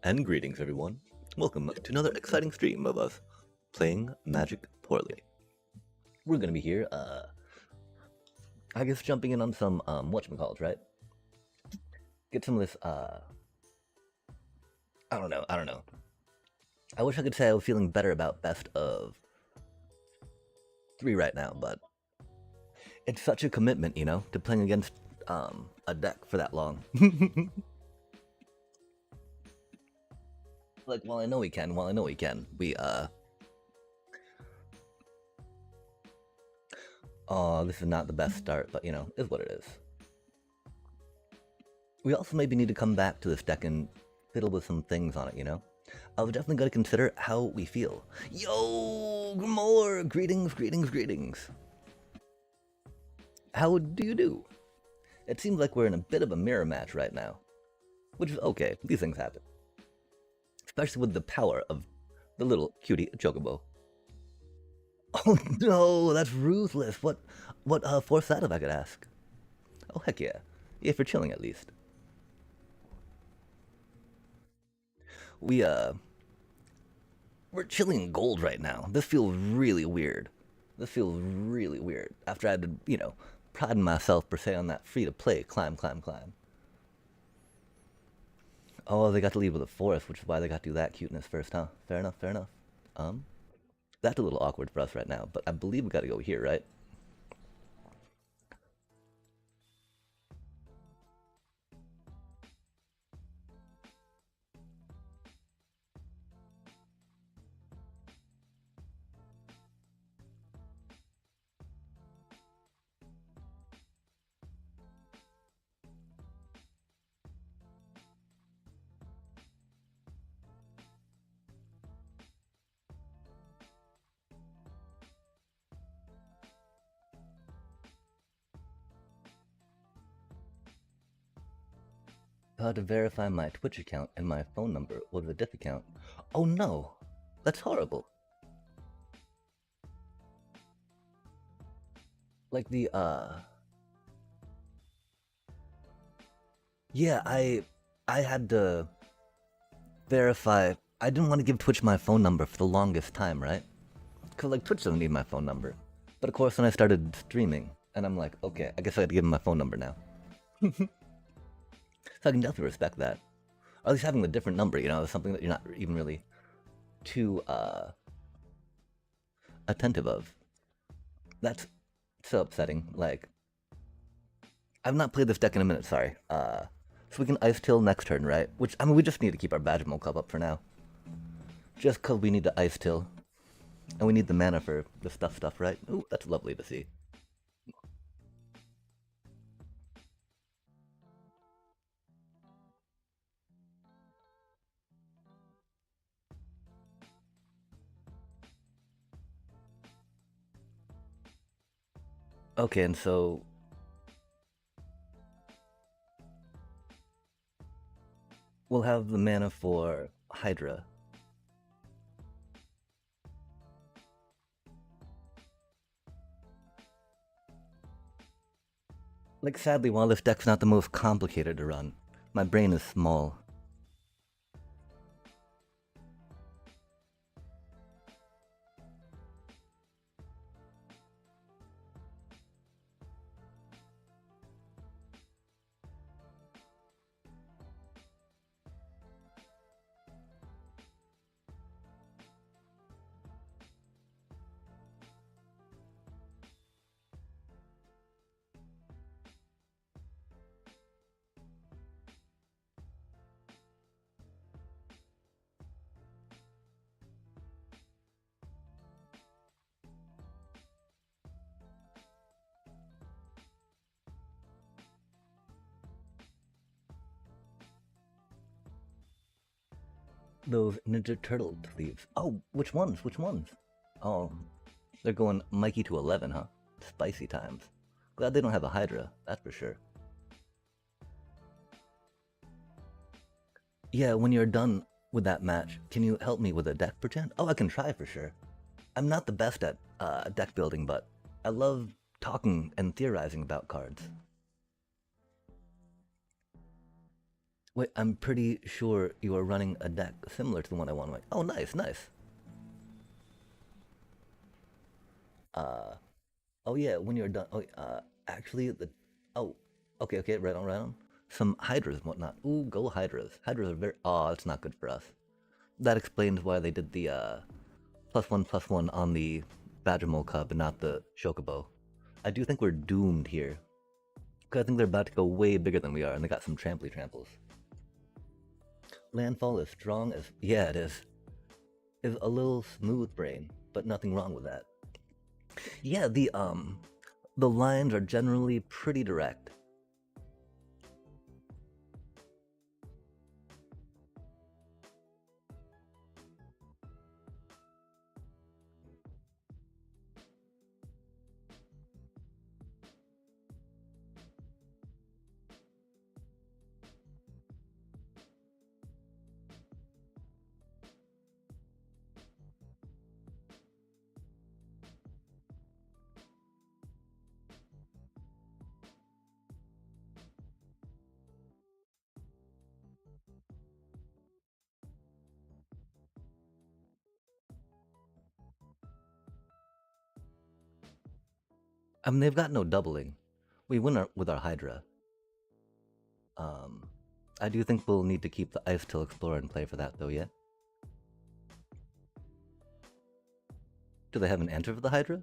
And greetings, everyone. Welcome to another exciting stream of us playing Magic Poorly. We're gonna be here, I guess jumping in on some, whatchamacallit, right? Get some of this, I don't know. I wish I could say I was feeling better about best of 3 right now, but it's such a commitment, you know, to playing against, a deck for that long. Like, while I know we can, oh, this is not the best start, but, you know, is what it is. We also maybe need to come back to this deck and fiddle with some things on it, you know? I was definitely going to consider how we feel. Yo, Grimoire! Greetings. How do you do? It seems like we're in a bit of a mirror match right now. Which is okay, these things happen. Especially with the power of the little cutie Chocobo. Oh no, that's ruthless. What force that if I could ask? Oh heck yeah. Yeah, for chilling at least. We're chilling in gold right now. This feels really weird. After I had to, you know, pride myself per se on that free-to-play climb. Oh, they got to lead with a forest, which is why they got to do that cuteness first, huh? Fair enough. That's a little awkward for us right now, but I believe we gotta go here, right? To verify my Twitch account and my phone number was a diff account. Oh no! That's horrible. Like the, yeah, I had to verify. I didn't want to give Twitch my phone number for the longest time, right? Because, like, Twitch doesn't need my phone number. But of course, when I started streaming, and I'm like, okay, I guess I gotta give him my phone number now. So I can definitely respect that. Or at least having a different number, you know, is something that you're not even really too, attentive of. That's so upsetting. Like, I've not played this deck in a minute, sorry. So we can Ice Till next turn, right? Which, I mean, we just need to keep our Badgermole Club up for now. Just because we need to Ice Till. And we need the mana for the stuff, right? Ooh, that's lovely to see. Okay, and so... we'll have the mana for Hydra. Like, sadly, while this deck's not the most complicated to run, my brain is small. Those Ninja Turtle sleeves. Oh, which ones? Oh, they're going Mikey to 11, huh? Spicy times. Glad they don't have a Hydra, that's for sure. Yeah, when you're done with that match, can you help me with a deck perchance? Oh, I can try for sure. I'm not the best at deck building, but I love talking and theorizing about cards. Wait, I'm pretty sure you are running a deck similar to the one I want. Like, oh, nice, nice. Uh, oh yeah, when you're done. Oh, actually, oh, okay, okay, right on, right on. Some hydras and whatnot. Ooh, go hydras. Hydras are very. Oh, it's not good for us. That explains why they did the +1/+1 on the Badgermole Cub and not the Chocobo. I do think we're doomed here. Because I think they're about to go way bigger than we are, and they got some tramples. Landfall is strong as. Yeah, it is. Is a little smooth brain, but nothing wrong with that. Yeah, the lines are generally pretty direct. I mean, they've got no doubling. We win with our Hydra. Um, I do think we'll need to keep the Ice Till Explorer in play for that, though, yeah? Do they have an answer for the Hydra?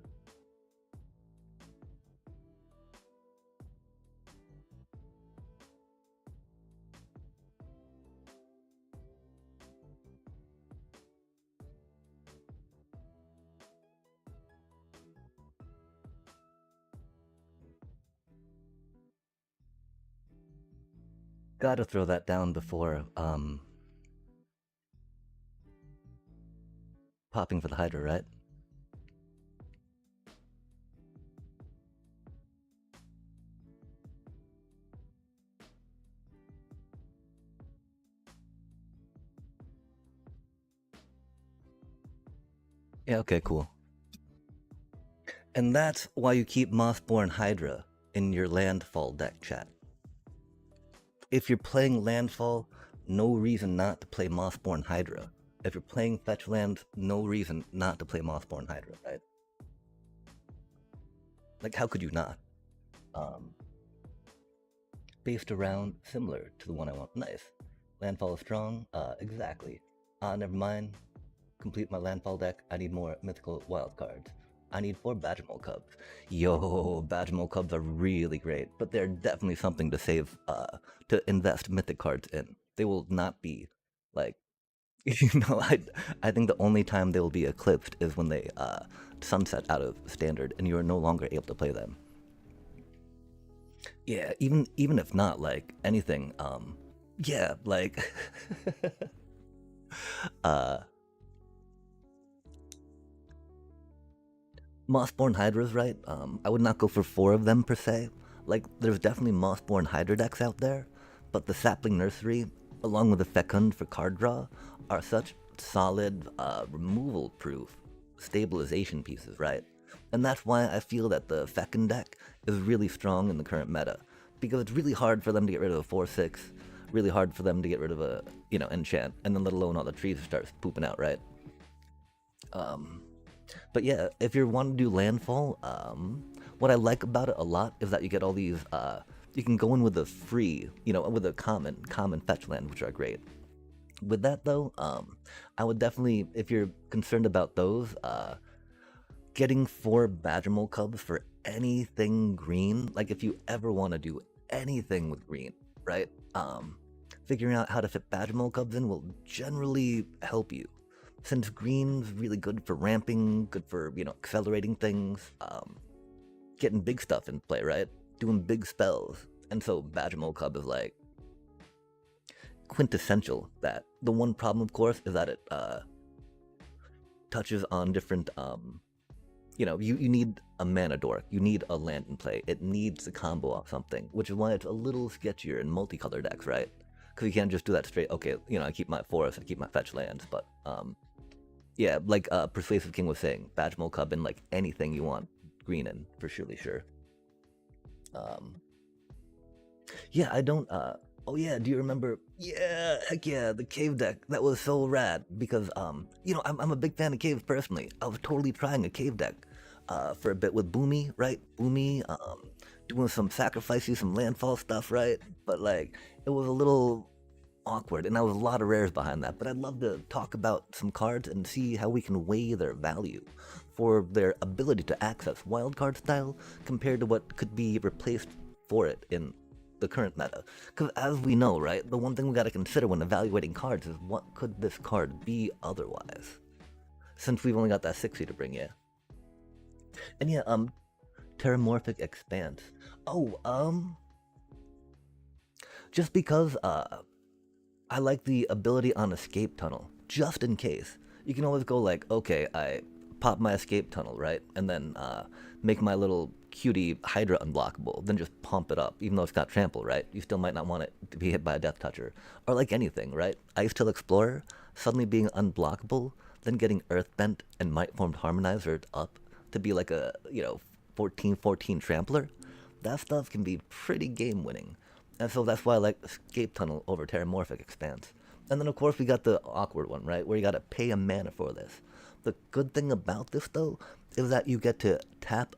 Gotta throw that down before, popping for the Hydra, right? Yeah, okay, cool. And that's why you keep Mossborn Hydra in your landfall deck, chat. If you're playing landfall, no reason not to play Mossborn Hydra. If you're playing fetch lands, no reason not to play Mossborn Hydra, right? Like, how could you not? Um, Based around similar to the one I want. Nice. Landfall is strong? Exactly. Never mind. Complete my landfall deck. I need more mythical wild cards. I need 4 Badgermole Cubs. Yo, Badgermole Cubs are really great, but they're definitely something to save, to invest mythic cards in. They will not be, like, I think the only time they will be eclipsed is when they, sunset out of standard and you are no longer able to play them. Yeah, even if not, like, anything, yeah, like, uh, Mossborn Hydras, right? I would not go for 4 of them per se. Like, there's definitely Mossborn Hydra decks out there, but the Sapling Nursery, along with the Fecund for card draw, are such solid, removal-proof stabilization pieces, right? And that's why I feel that the Fecund deck is really strong in the current meta, because it's really hard for them to get rid of a 4/6, really hard for them to get rid of a, enchant, and then let alone all the trees start pooping out, right? Um, but yeah, if you want to do landfall, what I like about it a lot is that you get all these. You can go in with a free, with a common fetch land, which are great. With that though, I would definitely, if you're concerned about those, getting 4 Badgermole Cubs for anything green. Like if you ever want to do anything with green, right? Figuring out how to fit Badgermole Cubs in will generally help you since green's really good for ramping, good for, accelerating things, getting big stuff in play, right? Doing big spells. And so Badgermole Cub is like quintessential that. The one problem, of course, is that it touches on different, you need a mana dork, you need a land in play, it needs a combo off something, which is why it's a little sketchier in multicolor decks, right? Because you can't just do that straight, okay, I keep my forest, I keep my fetch lands, but yeah, like Persuasive King was saying, Badgemole Cub in like anything you want green in, for surely sure. Yeah, I don't Oh yeah, do you remember? Yeah, heck yeah, the cave deck. That was so rad because I'm a big fan of caves personally. I was totally trying a cave deck for a bit with Boomy, right? Boomy, doing some sacrificing, some landfall stuff, right? But like it was a little awkward, and there was a lot of rares behind that. But I'd love to talk about some cards and see how we can weigh their value for their ability to access wildcard style compared to what could be replaced for it in the current meta. Because as we know, right, the one thing we got to consider when evaluating cards is what could this card be otherwise. Since we've only got that 60 to bring, yeah. And yeah, Terramorphic Expanse. Oh, just because I like the ability on Escape Tunnel, just in case. You can always go like, okay, I pop my Escape Tunnel, right? And then make my little cutie Hydra unblockable, then just pump it up, even though it's got trample, right? You still might not want it to be hit by a Death Toucher. Or like anything, right? Ice Tail Explorer, suddenly being unblockable, then getting Earthbent and Might Formed Harmonizer up to be like a, 14/14 Trampler. That stuff can be pretty game winning. And so that's why I like Escape Tunnel over Terramorphic Expanse. And then of course we got the awkward one, right? Where you gotta pay a mana for this. The good thing about this though is that you get to tap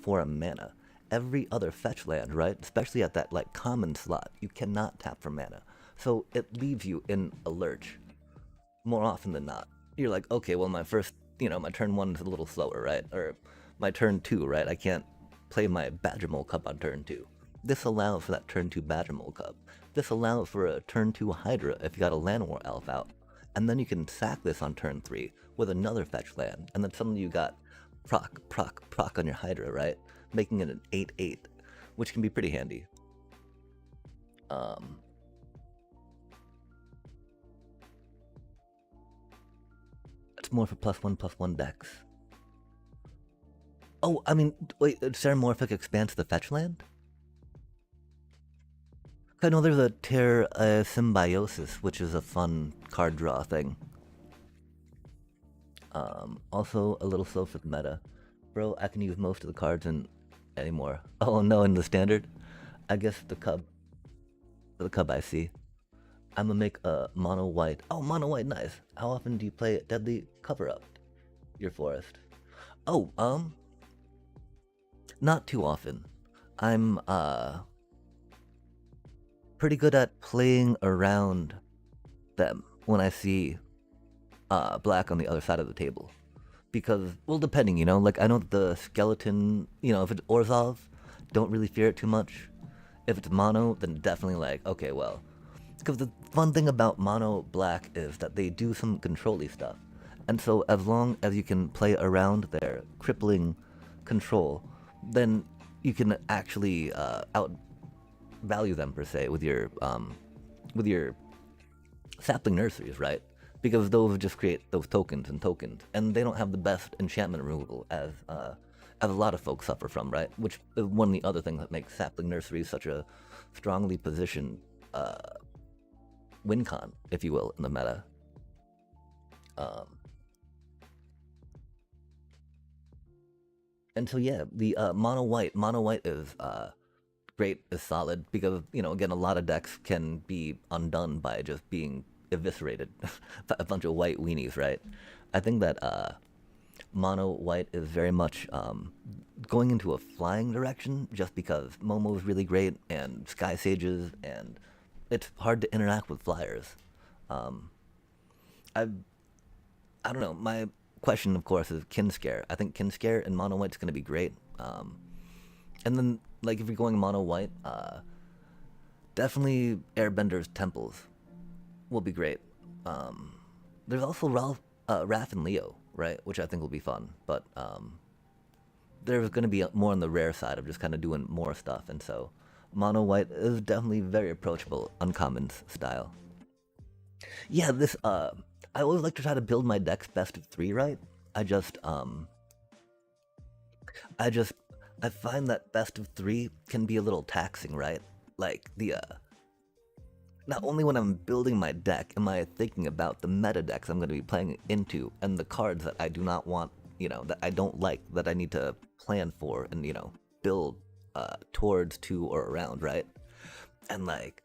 for a mana. Every other fetch land, right? Especially at that like common slot, you cannot tap for mana. So it leaves you in a lurch more often than not. You're like, okay, well my first, my turn one is a little slower, right? Or my turn two, right? I can't play my Badgermole Cup on turn two. This allows for that turn 2 Badgermole Cup. This allows for a turn 2 Hydra if you got a Llanowar Elf out. And then you can sack this on turn 3 with another fetch land. And then suddenly you got proc, proc, proc on your Hydra, right? Making it an 8/8, which can be pretty handy. It's more for +1/+1 decks. Oh, I mean, wait, Ceramorphic expands the fetch land? I know there's a Tear Symbiosis, which is a fun card draw thing. Also, a little slow for the meta. Bro, I can use most of the cards in anymore. Oh no, in the standard? I guess the cub. The cub I see. I'm gonna make a mono white. Oh, mono white, nice. How often do you play Deadly Cover Up? Your forest. Oh, not too often. I'm, pretty good at playing around them when I see black on the other side of the table. Because, well, depending, like I know the skeleton, if it's Orzhov, don't really fear it too much. If it's mono, then definitely like, okay, well. Because the fun thing about mono black is that they do some control-y stuff. And so as long as you can play around their crippling control, then you can actually outvalue them per se with your sapling nurseries, right? Because those just create those tokens, and they don't have the best enchantment removal as a lot of folks suffer from, right? Which is one of the other things that makes sapling nurseries such a strongly positioned win con, if you will, in the meta. And so yeah, the mono white is great, is solid because again a lot of decks can be undone by just being eviscerated by a bunch of white weenies, right? I think that mono white is very much going into a flying direction just because Momo is really great and Sky Sages, and it's hard to interact with flyers. I I don't know. My question, of course, is Kinscare. I think Kinscare and mono white's going to be great. And then, like, if you're going mono white, definitely Airbender's Temples will be great. There's also Raph and Leo, right? Which I think will be fun. But there's going to be more on the rare side of just kind of doing more stuff. And so mono white is definitely very approachable, uncommon style. Yeah, this I always like to try to build my decks best of three, right? I just I just I find that best of three can be a little taxing, right? Like the not only when I'm building my deck am I thinking about the meta decks I'm going to be playing into and the cards that I do not want, that I don't like, that I need to plan for and build towards, to, or around, right? And like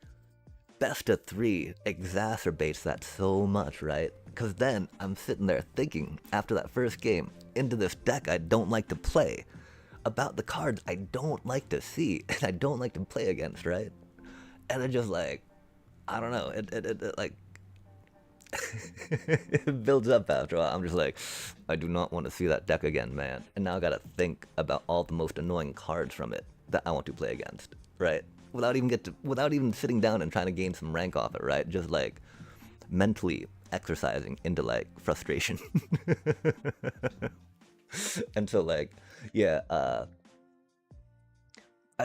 best of three exacerbates that so much, right? Because then I'm sitting there thinking, after that first game, into this deck I don't like to play, about the cards I don't like to see and I don't like to play against, right? And it just like, I don't know, it like, it builds up after a while. I'm just like, I do not want to see that deck again, man. And now I gotta think about all the most annoying cards from it that I want to play against, right? Without even sitting down and trying to gain some rank off it, right? Just like mentally exercising into like frustration. And so like, yeah, I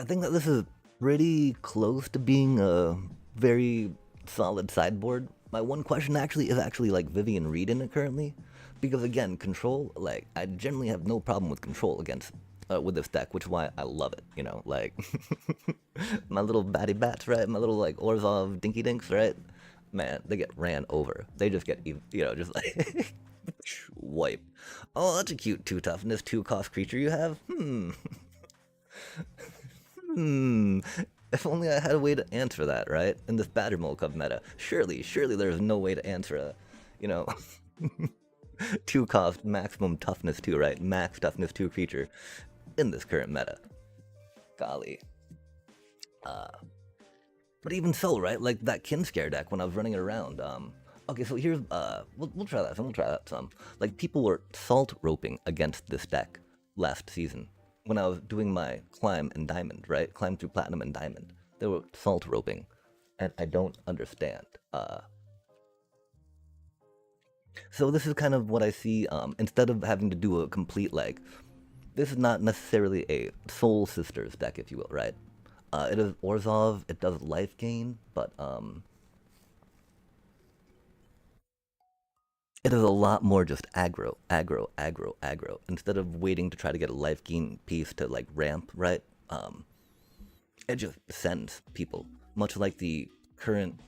think that this is pretty close to being a very solid sideboard. My one question actually is actually like Vivian Reed in it currently, because again, control, like I generally have no problem with control against with this deck, which is why I love it. You know, like my little batty bats, right? My little like Orzhov Dinky Dinks, right? Man, they get ran over. They just get just like wipe. Oh, that's a cute 2 toughness, 2 cost creature you have. Hmm. If only I had a way to answer that, right? In this Badger Mole Cub meta. Surely there's no way to answer a, you know, 2 cost maximum toughness 2, right? Max toughness 2 creature in this current meta. Golly. But even so, right? Like that Kinscare deck when I was running it around. Okay, so here's we'll try that. We'll try that some. Like people were salt roping against this deck last season when I was doing my climb and diamond, right? Climb through platinum and diamond. They were salt roping, and I don't understand. So this is kind of what I see. Instead of having to do a complete like, this is not necessarily a Soul Sisters deck, if you will, right? It is Orzhov. It does life gain, but it is a lot more just aggro, aggro, aggro, aggro. Instead of waiting to try to get a life gain piece to like ramp, right? It just sends people, much like the current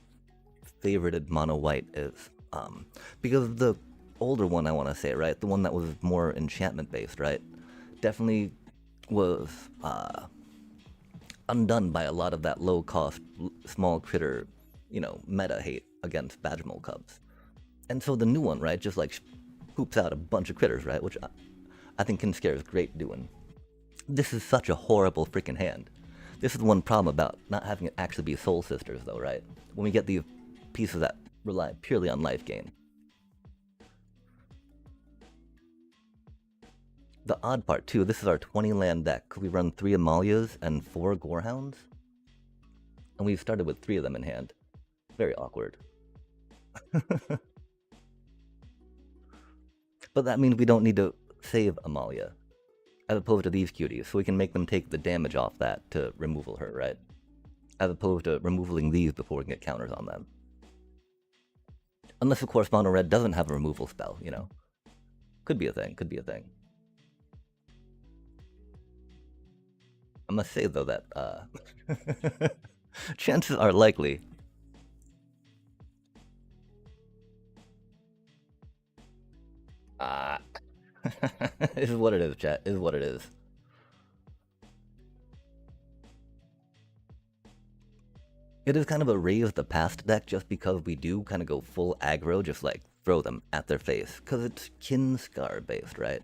favorited mono white is. Because the older one, I want to say, right, the one that was more enchantment based, right, definitely was undone by a lot of that low cost small critter, meta hate against Badgermole Cubs. And so the new one, right, just like hoops out a bunch of critters, right, which I think Kinscare is great doing. This is such a horrible freaking hand. This is the one problem about not having it actually be Soul Sisters, though, right? When we get these pieces that rely purely on life gain. The odd part, too, this is our 20 land deck. We run 3 Amalias and 4 Gorehounds. And we've started with 3 of them in hand. Very awkward. But that means we don't need to save Amalia, as opposed to these cuties, so we can make them take the damage off that to removal her, right? As opposed to removaling these before we can get counters on them. Unless, of course, Mono Red doesn't have a removal spell, Could be a thing, could be a thing. I must say, though, that chances are likely. This is what it is, chat. This is what it is. It is kind of a raise the past deck just because we do kind of go full aggro, just like throw them at their face. Because it's Kinscar based, right?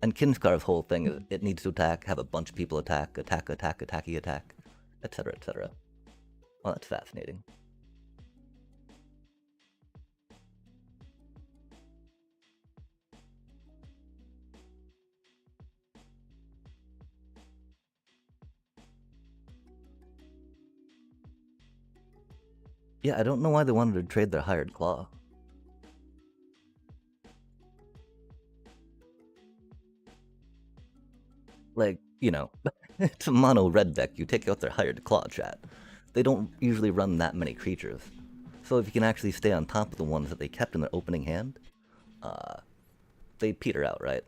And Kinscar's whole thing is it needs to attack, have a bunch of people attack, attacky attack, etc., etc. Well, that's fascinating. Yeah, I don't know why they wanted to trade their hired claw. Like, it's a mono red deck. You take out their hired claw, chat. They don't usually run that many creatures. So if you can actually stay on top of the ones that they kept in their opening hand, they peter out, right?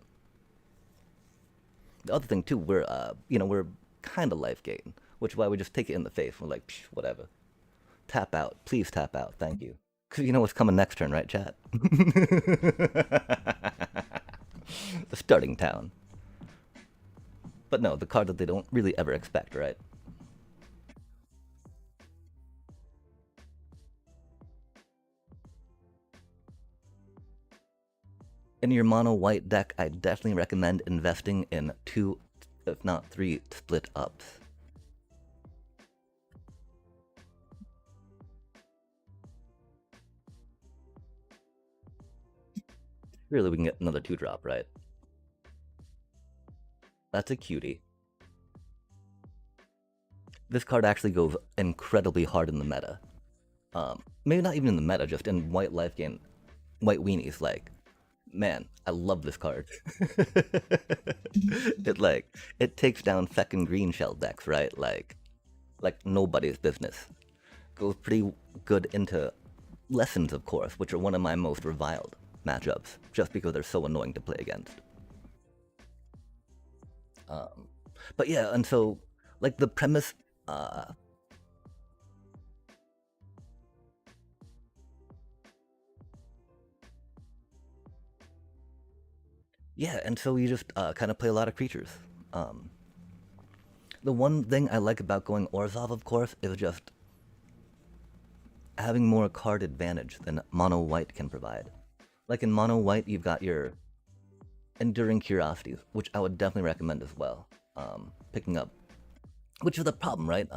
The other thing too, we're kind of life gain, which is why we just take it in the face. We're like, psh, whatever. Tap out, please tap out, thank you. Cause you know what's coming next turn, right, chat? The starting town. But no, the card that they don't really ever expect, right? In your mono white deck, I definitely recommend investing in 2, if not 3, split ups. Really, we can get another 2-drop, right? That's a cutie. This card actually goes incredibly hard in the meta. Maybe not even in the meta, just in white life gain, white weenies. Like, man, I love this card. It takes down feckin' green shell decks, right? Like nobody's business. Goes pretty good into lessons, of course, which are one of my most reviled matchups, just because they're so annoying to play against. But yeah, and so like the premise. Yeah, and so you just kind of play a lot of creatures. Um, the one thing I like about going Orzhov, of course, is just having more card advantage than mono white can provide. Like in mono white, you've got your Enduring Curiosities, which I would definitely recommend as well. Picking up, which is the problem, right?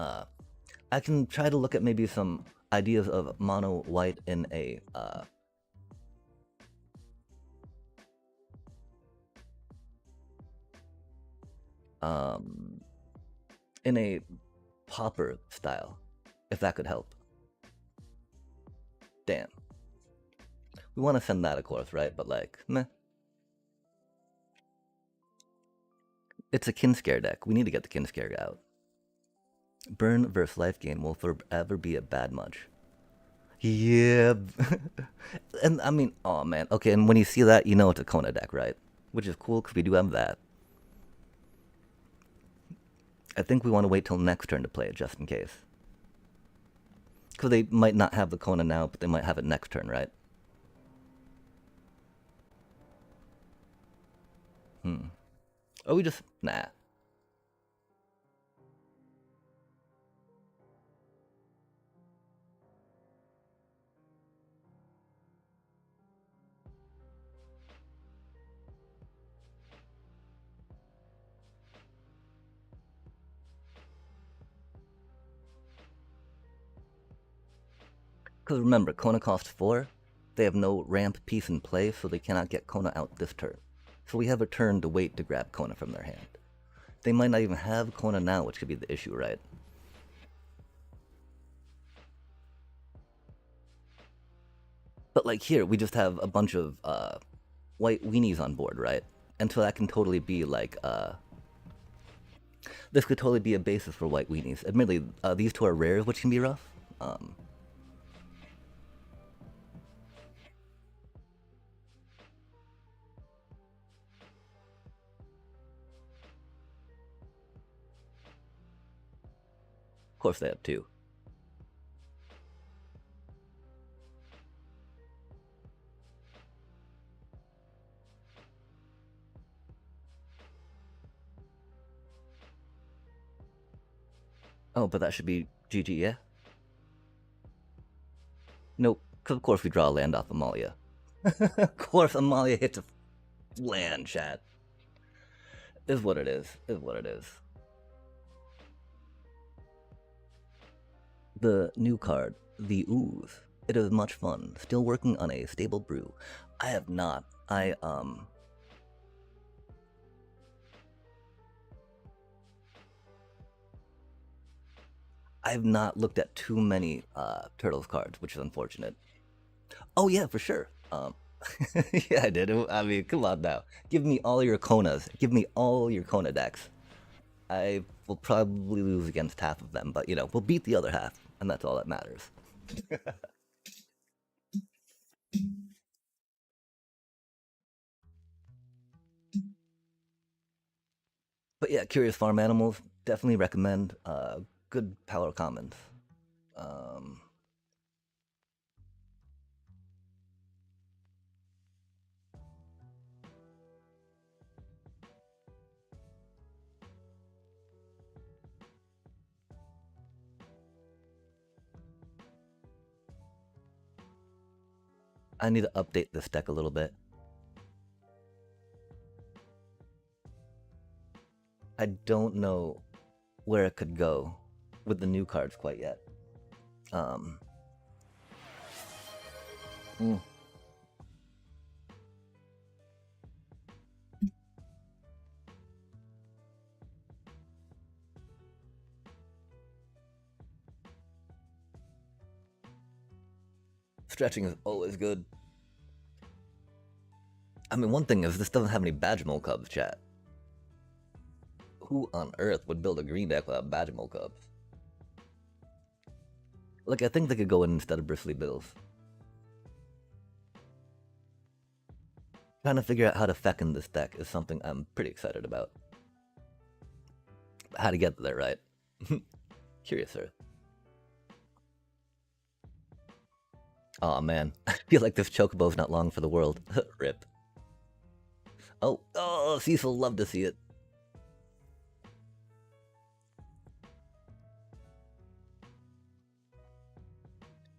I can try to look at maybe some ideas of mono white in a in a popper style, if that could help. Damn. We want to send that, of course, right? But like, meh. It's a Kinscare deck. We need to get the Kinscare out. Burn versus life gain will forever be a bad much. Yeah. And I mean, oh man. Okay, and when you see that, you know it's a Kona deck, right? Which is cool because we do have that. I think we want to wait till next turn to play it just in case. Because they might not have the Kona now, but they might have it next turn, right? Or we just, nah. Because remember, Kona costs 4. They have no ramp piece in play, so they cannot get Kona out this turn. So we have a turn to wait to grab Kona from their hand. They might not even have Kona now, which could be the issue, right? But like here, we just have a bunch of white weenies on board, right? And so that can totally be like, this could totally be a basis for white weenies. Admittedly, these two are rares, which can be rough. Of course they have two. Oh, but that should be GG, yeah? Nope. Because of course we draw a land off Amalia. Of course Amalia hits a land, chat. Is what it is. Is what it is. The new card, the Ooze. It is much fun. Still working on a stable brew. I have not. I've not looked at too many Turtles cards, which is unfortunate. Oh yeah, for sure. Yeah, I did. I mean, come on now. Give me all your Konas. Give me all your Kona decks. I will probably lose against half of them, but you know, we'll beat the other half, and that's all that matters. But yeah, Curious Farm Animals, definitely recommend. Good power comments. Um, I need to update this deck a little bit. I don't know where it could go with the new cards quite yet. Um, mm, Stretching is always good. I mean, one thing is this doesn't have any Badgemole Cubs, chat. Who on earth would build a green deck without Badgemole Cubs? Like, I think they could go in instead of Bristly Bills. Trying to figure out how to feck in this deck is something I'm pretty excited about. How to get there, right? Curious, sir. Aw, man. I feel like this Chocobo's not long for the world. Rip. Oh, Cecil, love to see it.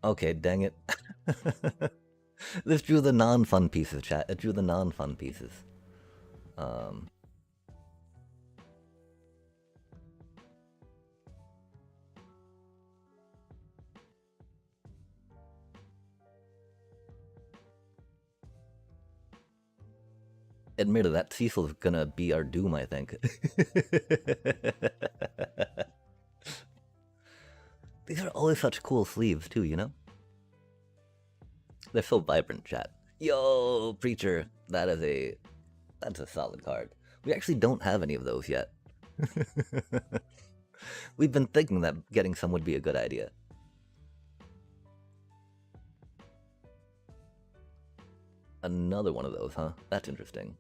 Okay, dang it. This drew the non-fun pieces, chat. It drew the non-fun pieces. Admitted that Cecil's gonna be our doom, I think. These are always such cool sleeves, too, you know? They're so vibrant, chat. Yo, Preacher, that's a solid card. We actually don't have any of those yet. We've been thinking that getting some would be a good idea. Another one of those, huh? That's interesting.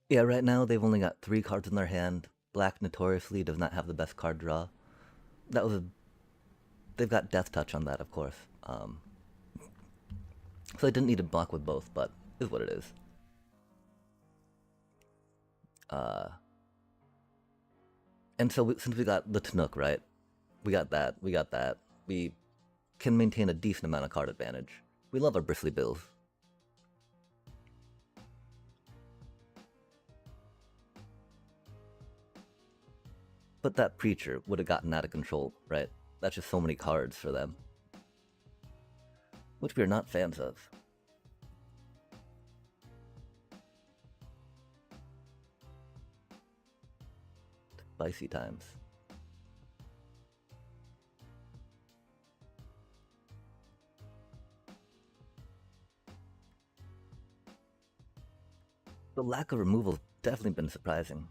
Yeah, right now they've only got 3 cards in their hand. Black notoriously does not have the best card draw. That was a... They've got Death Touch on that, of course. So they didn't need to block with both, but is what it is. And so since we got the Tanook, right? We got that. We can maintain a decent amount of card advantage. We love our Bristly Bills. But that Preacher would have gotten out of control, right? That's just so many cards for them. Which we are not fans of. Spicy times. The lack of removal has definitely been surprising.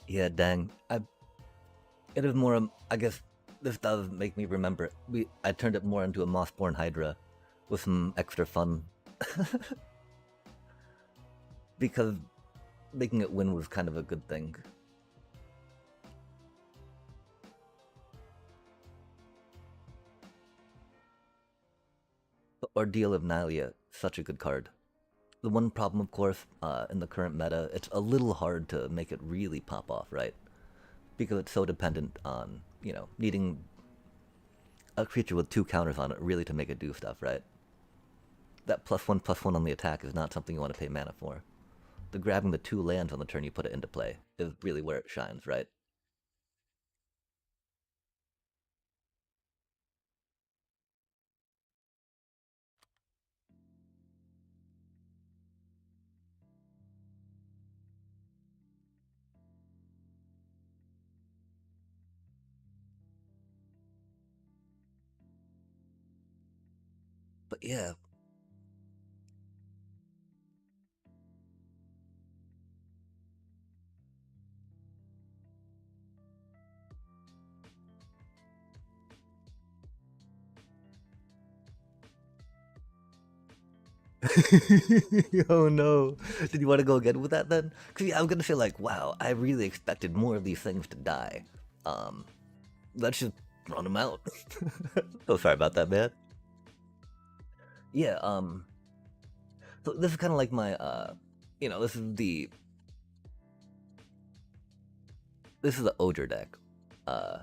Yeah, dang. It is more. I guess this does make me remember. I turned it more into a Mossborn Hydra, with some extra fun, because making it win was kind of a good thing. The Ordeal of Nylia, such a good card. The one problem, of course, in the current meta, it's a little hard to make it really pop off, right? Because it's so dependent on, needing a creature with two counters on it really to make it do stuff, right? That +1/+1 on the attack is not something you want to pay mana for. The grabbing the two lands on the turn you put it into play is really where it shines, right? But yeah, oh no. Did you want to go again with that then? Because yeah, I was going to say, like, wow, I really expected more of these things to die. Um, let's just run them out. Oh, sorry about that, man. Yeah, so this is kind of like my, this is the Ogre deck. Uh,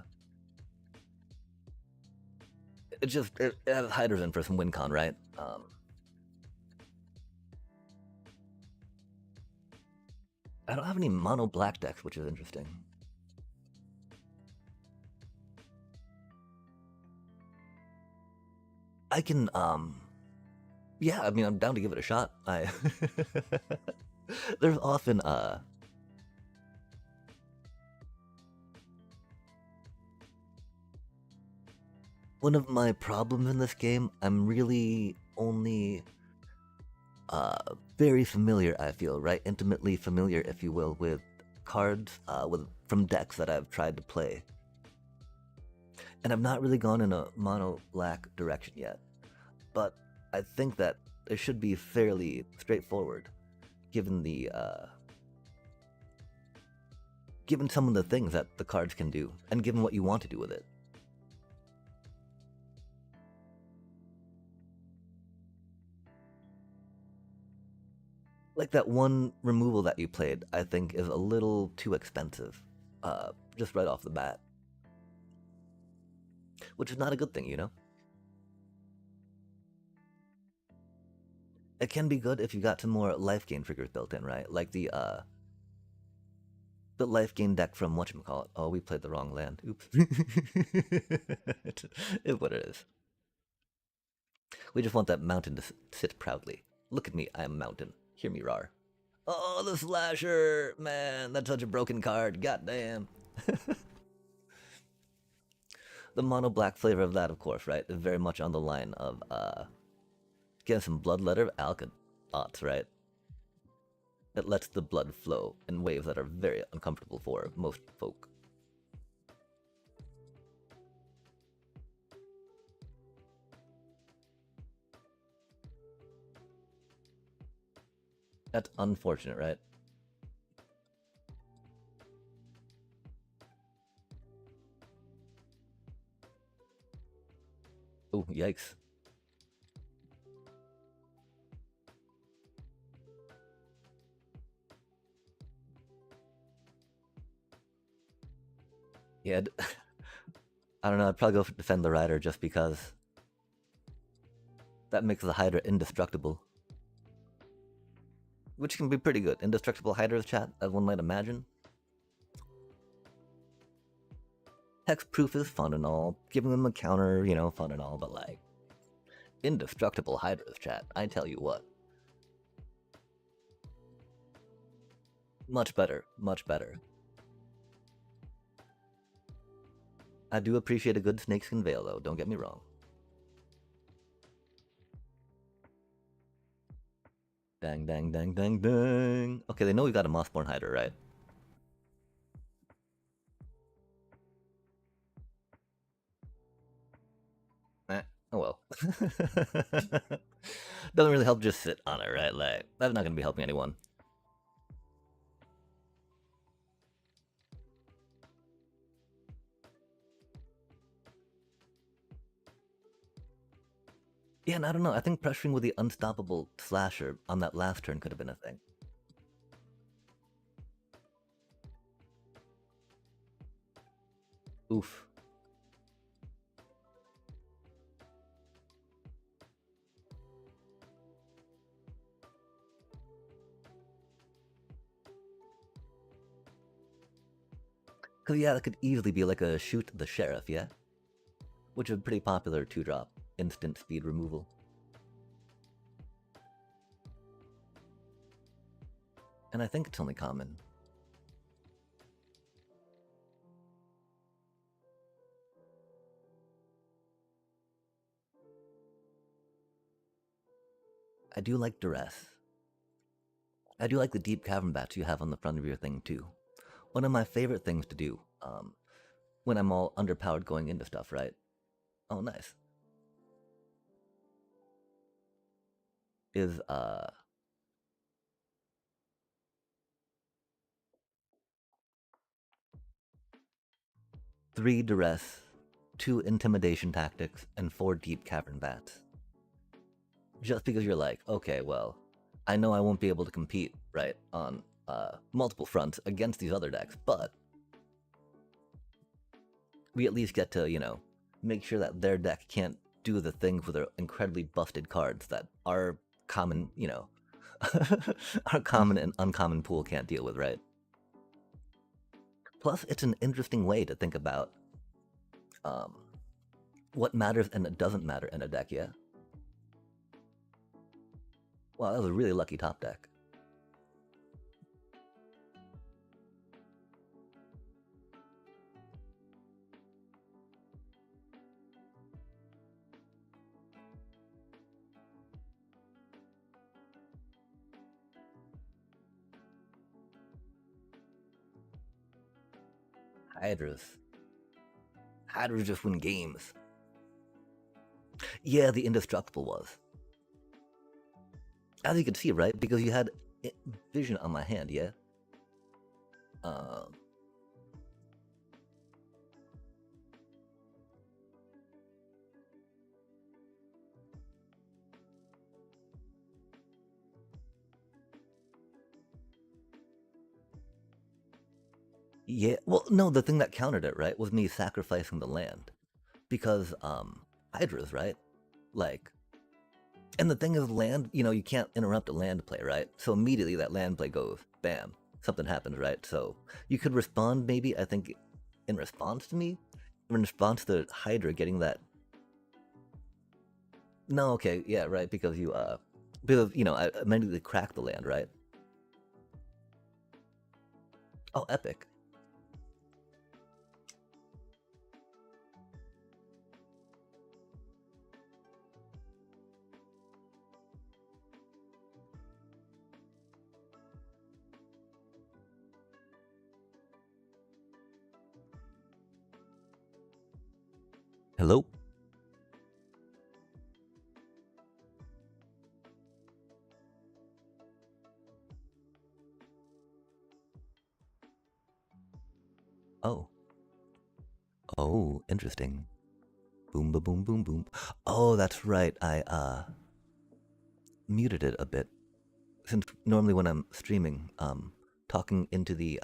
it has Hydras in for some win con, right? I don't have any mono black decks, which is interesting. I can, yeah, I mean, I'm down to give it a shot. There's often, one of my problems in this game, I'm really only, very familiar, I feel, right? Intimately familiar, if you will, with cards, from decks that I've tried to play. And I've not really gone in a mono black direction yet. But I think that it should be fairly straightforward, given given some of the things that the cards can do, and given what you want to do with it. Like that one removal that you played, I think is a little too expensive, just right off the bat, which is not a good thing, you know. It can be good if you got some more life gain triggers built in, right? Like the life gain deck from whatchamacallit. Oh, we played the wrong land. Oops. It's what it is. We just want that mountain to sit proudly. Look at me, I am a mountain. Hear me roar. Oh, the slasher! Man, that's such a broken card. Goddamn. The mono black flavor of that, of course, right, is very much on the line of getting some bloodletter alkalots, right? It lets the blood flow in ways that are very uncomfortable for most folk. That's unfortunate, right? Oh, yikes. Yeah, I don't know, I'd probably go for defend the rider just because that makes the Hydra indestructible. Which can be pretty good. Indestructible Hydra's chat, as one might imagine. Hexproof is fun and all. Giving them a counter, fun and all, but like, indestructible Hydra's chat, I tell you what. Much better, much better. I do appreciate a good snakeskin veil, though, don't get me wrong. Dang, dang, dang, dang, dang. Okay, they know we got a Mossborn Hydra, right? Doesn't really help just sit on it, right? Like, that's not gonna be helping anyone. Yeah, and I don't know. I think pressuring with the unstoppable slasher on that last turn could have been a thing. Oof. Cause yeah, that could easily be like a shoot the sheriff, yeah? Which is a pretty popular 2-drop, instant speed removal. And I think it's only common. I do like duress. I do like the deep cavern bats you have on the front of your thing too. One of my favorite things to do, when I'm all underpowered going into stuff, right? Oh, nice. Is 3 duress, 2 intimidation tactics, and 4 deep cavern bats. Just because you're like, okay, well, I know I won't be able to compete, right, on multiple fronts against these other decks, but we at least get to, you know, make sure that their deck can't do the things with their incredibly busted cards that our common, you know, our common and uncommon pool can't deal with, right? Plus, it's an interesting way to think about um, what matters and it doesn't matter in a deck, yeah? Wow, that was a really lucky top deck. Hydras. Hydras just win games. Yeah, the indestructible was. As you can see, right? Because you had vision on my hand, yeah? Um, yeah, well, no, the thing that countered it, right, was me sacrificing the land. Because, Hydras, right? Like, and the thing is, land, you know, you can't interrupt a land play, right? So immediately that land play goes, bam, something happens, right? So you could respond, maybe, I think, in response to me, in response to Hydra getting that. No, okay, yeah, right, because you know, I immediately cracked the land, right? Oh, epic. Hello? Oh. Oh, interesting. Boom, ba boom, boom, boom. Oh, that's right. I muted it a bit. Since normally when I'm streaming, talking into the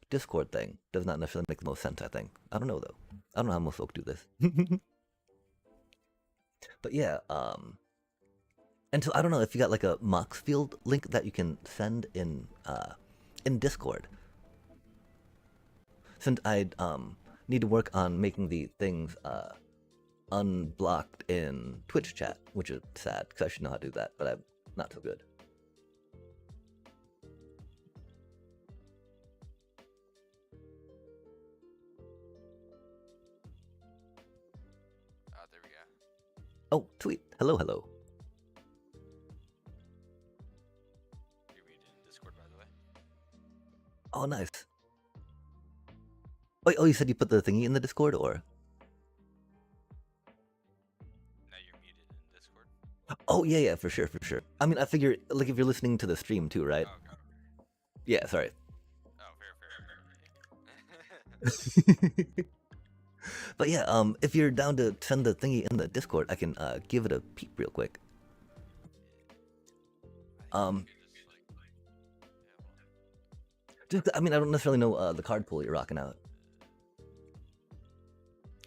Discord thing does not necessarily make the most sense, I think. I don't know though. I don't know how most folk do this. But yeah, and so I don't know if you got like a Mox field link that you can send in Discord. Since I need to work on making the things unblocked in Twitch chat, which is sad because I should know how to do that, but I'm not so good. There we go. Oh, sweet. Hello, hello. You're muted in Discord, by the way. Oh, nice. Oh, you said you put the thingy in the Discord, or? No, you're muted. Oh yeah, yeah, for sure, for sure. I mean, I figure like if you're listening to the stream too, right? Oh, okay. Yeah, sorry. Oh, fair, fair, fair. But yeah, if you're down to send the thingy in the Discord, I can give it a peep real quick. I think Um, you could just like, yeah, well, just, I mean, I don't necessarily know the card pool you're rocking out,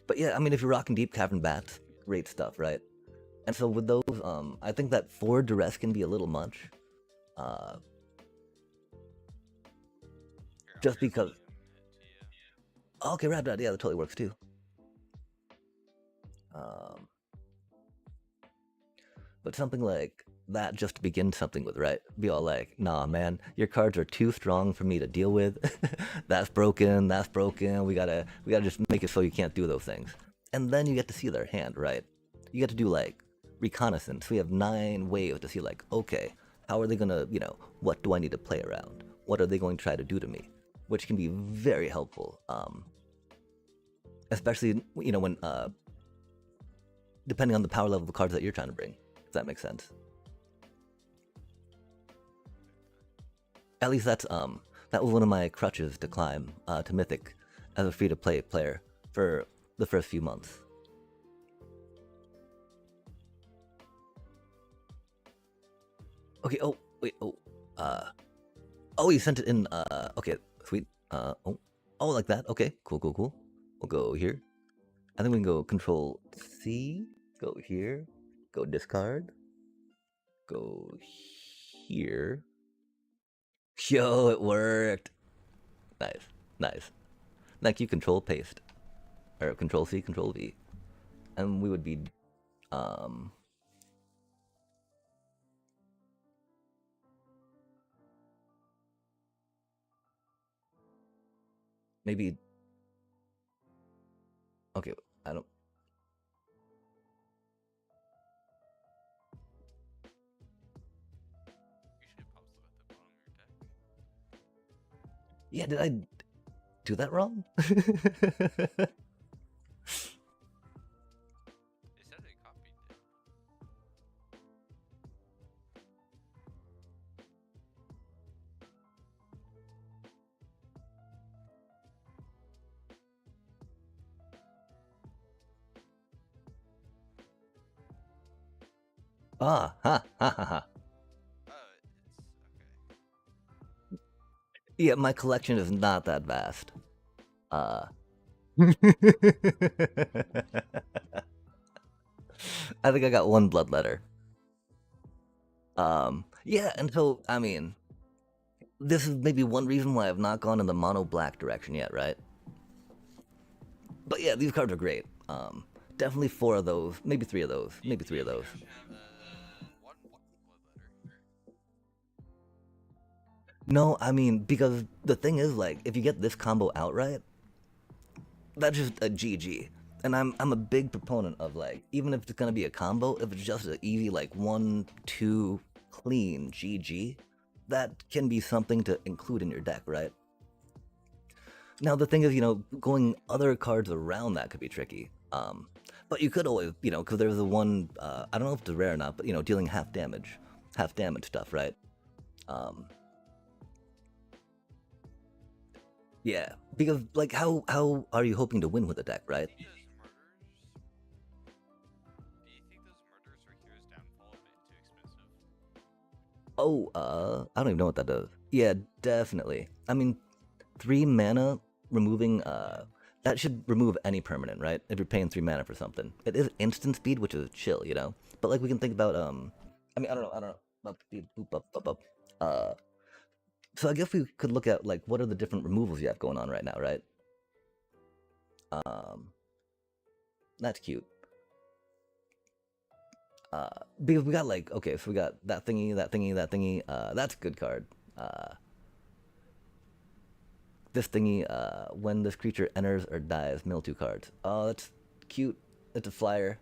but yeah, I mean, if you're rocking Deep Cavern Bats, great stuff, right? And so with those, I think that 4 duress can be a little much, uh, here, I'll just just because. DM it to you. Oh, okay, Rad, yeah, that totally works too. Um, but something like that just to begin something with, right? Be all like, nah, man, your cards are too strong for me to deal with. That's broken. That's broken. We gotta just make it so you can't do those things. And then you get to see their hand, right? You get to do like reconnaissance. We have 9 ways to see like, okay, how are they gonna, what do I need to play around? What are they going to try to do to me? Which can be very helpful. Especially when depending on the power level of the cards that you're trying to bring. If that makes sense. At least that was one of my crutches to climb to Mythic as a free to play player for the first few months. Okay. Oh wait. Oh, you sent it in. Okay. Sweet. Oh, like that. Okay. Cool. Cool. Cool. We'll go here. I think we can go Control C. Go here. Go discard. Go here. Yo, it worked. Nice. Nice. Thank you. Control paste or Control C. Control V, and we would be um maybe okay. I don't. Usually it pops up at the bottom of your deck. Yeah, did I do that wrong? It said it copied it. Ah, ha, ha, ha, ha. Oh, it's okay. Yeah, my collection is not that vast. Uh. I think I got 1 bloodletter. Yeah, and so, I mean, this is maybe one reason why I've not gone in the mono black direction yet, right? But yeah, these cards are great. Definitely 4 of those, maybe 3 of those, maybe 3 of Do you those. think I should have one blood letter? No, I mean, because the thing is, like, if you get this combo outright, that's just a GG. And I'm a big proponent of like, even if it's gonna be a combo, if it's just an easy like 1-2 clean GG, that can be something to include in your deck, right? Now the thing is, going other cards around that could be tricky. But you could always, because there's the one, I don't know if it's rare or not, but dealing half damage stuff, right? Um, yeah, because like, how are you hoping to win with a deck, right? Do you think those murders are Hero's Downfall a bit too expensive? Oh, I don't even know what that does. Yeah, definitely. I mean, 3 mana removing that should remove any permanent, right? If you're paying 3 mana for something. It is instant speed, which is chill, But like we can think about I mean, I don't know. Uh so I guess we could look at like what are the different removals you have going on right now, right? Um that's cute. Because we got like, okay, so we got that thingy, that thingy, that thingy. That's a good card. This thingy, when this creature enters or dies, mill 2 cards. Oh, that's cute. It's a flyer.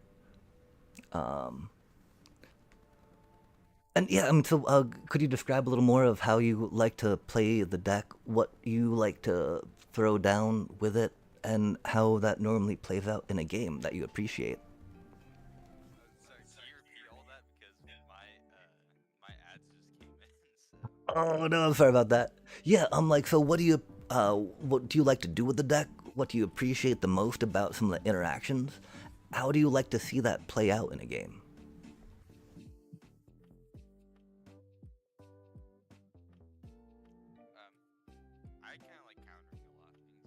And yeah, I mean, so could you describe a little more of how you like to play the deck, what you like to throw down with it, and how that normally plays out in a game that you appreciate? Sorry, can you repeat all that? Because Oh no, I'm sorry about that. Yeah, I'm like, so what do you like to do with the deck? What do you appreciate the most about some of the interactions? How do you like to see that play out in a game? I kind of like countering a lot of things.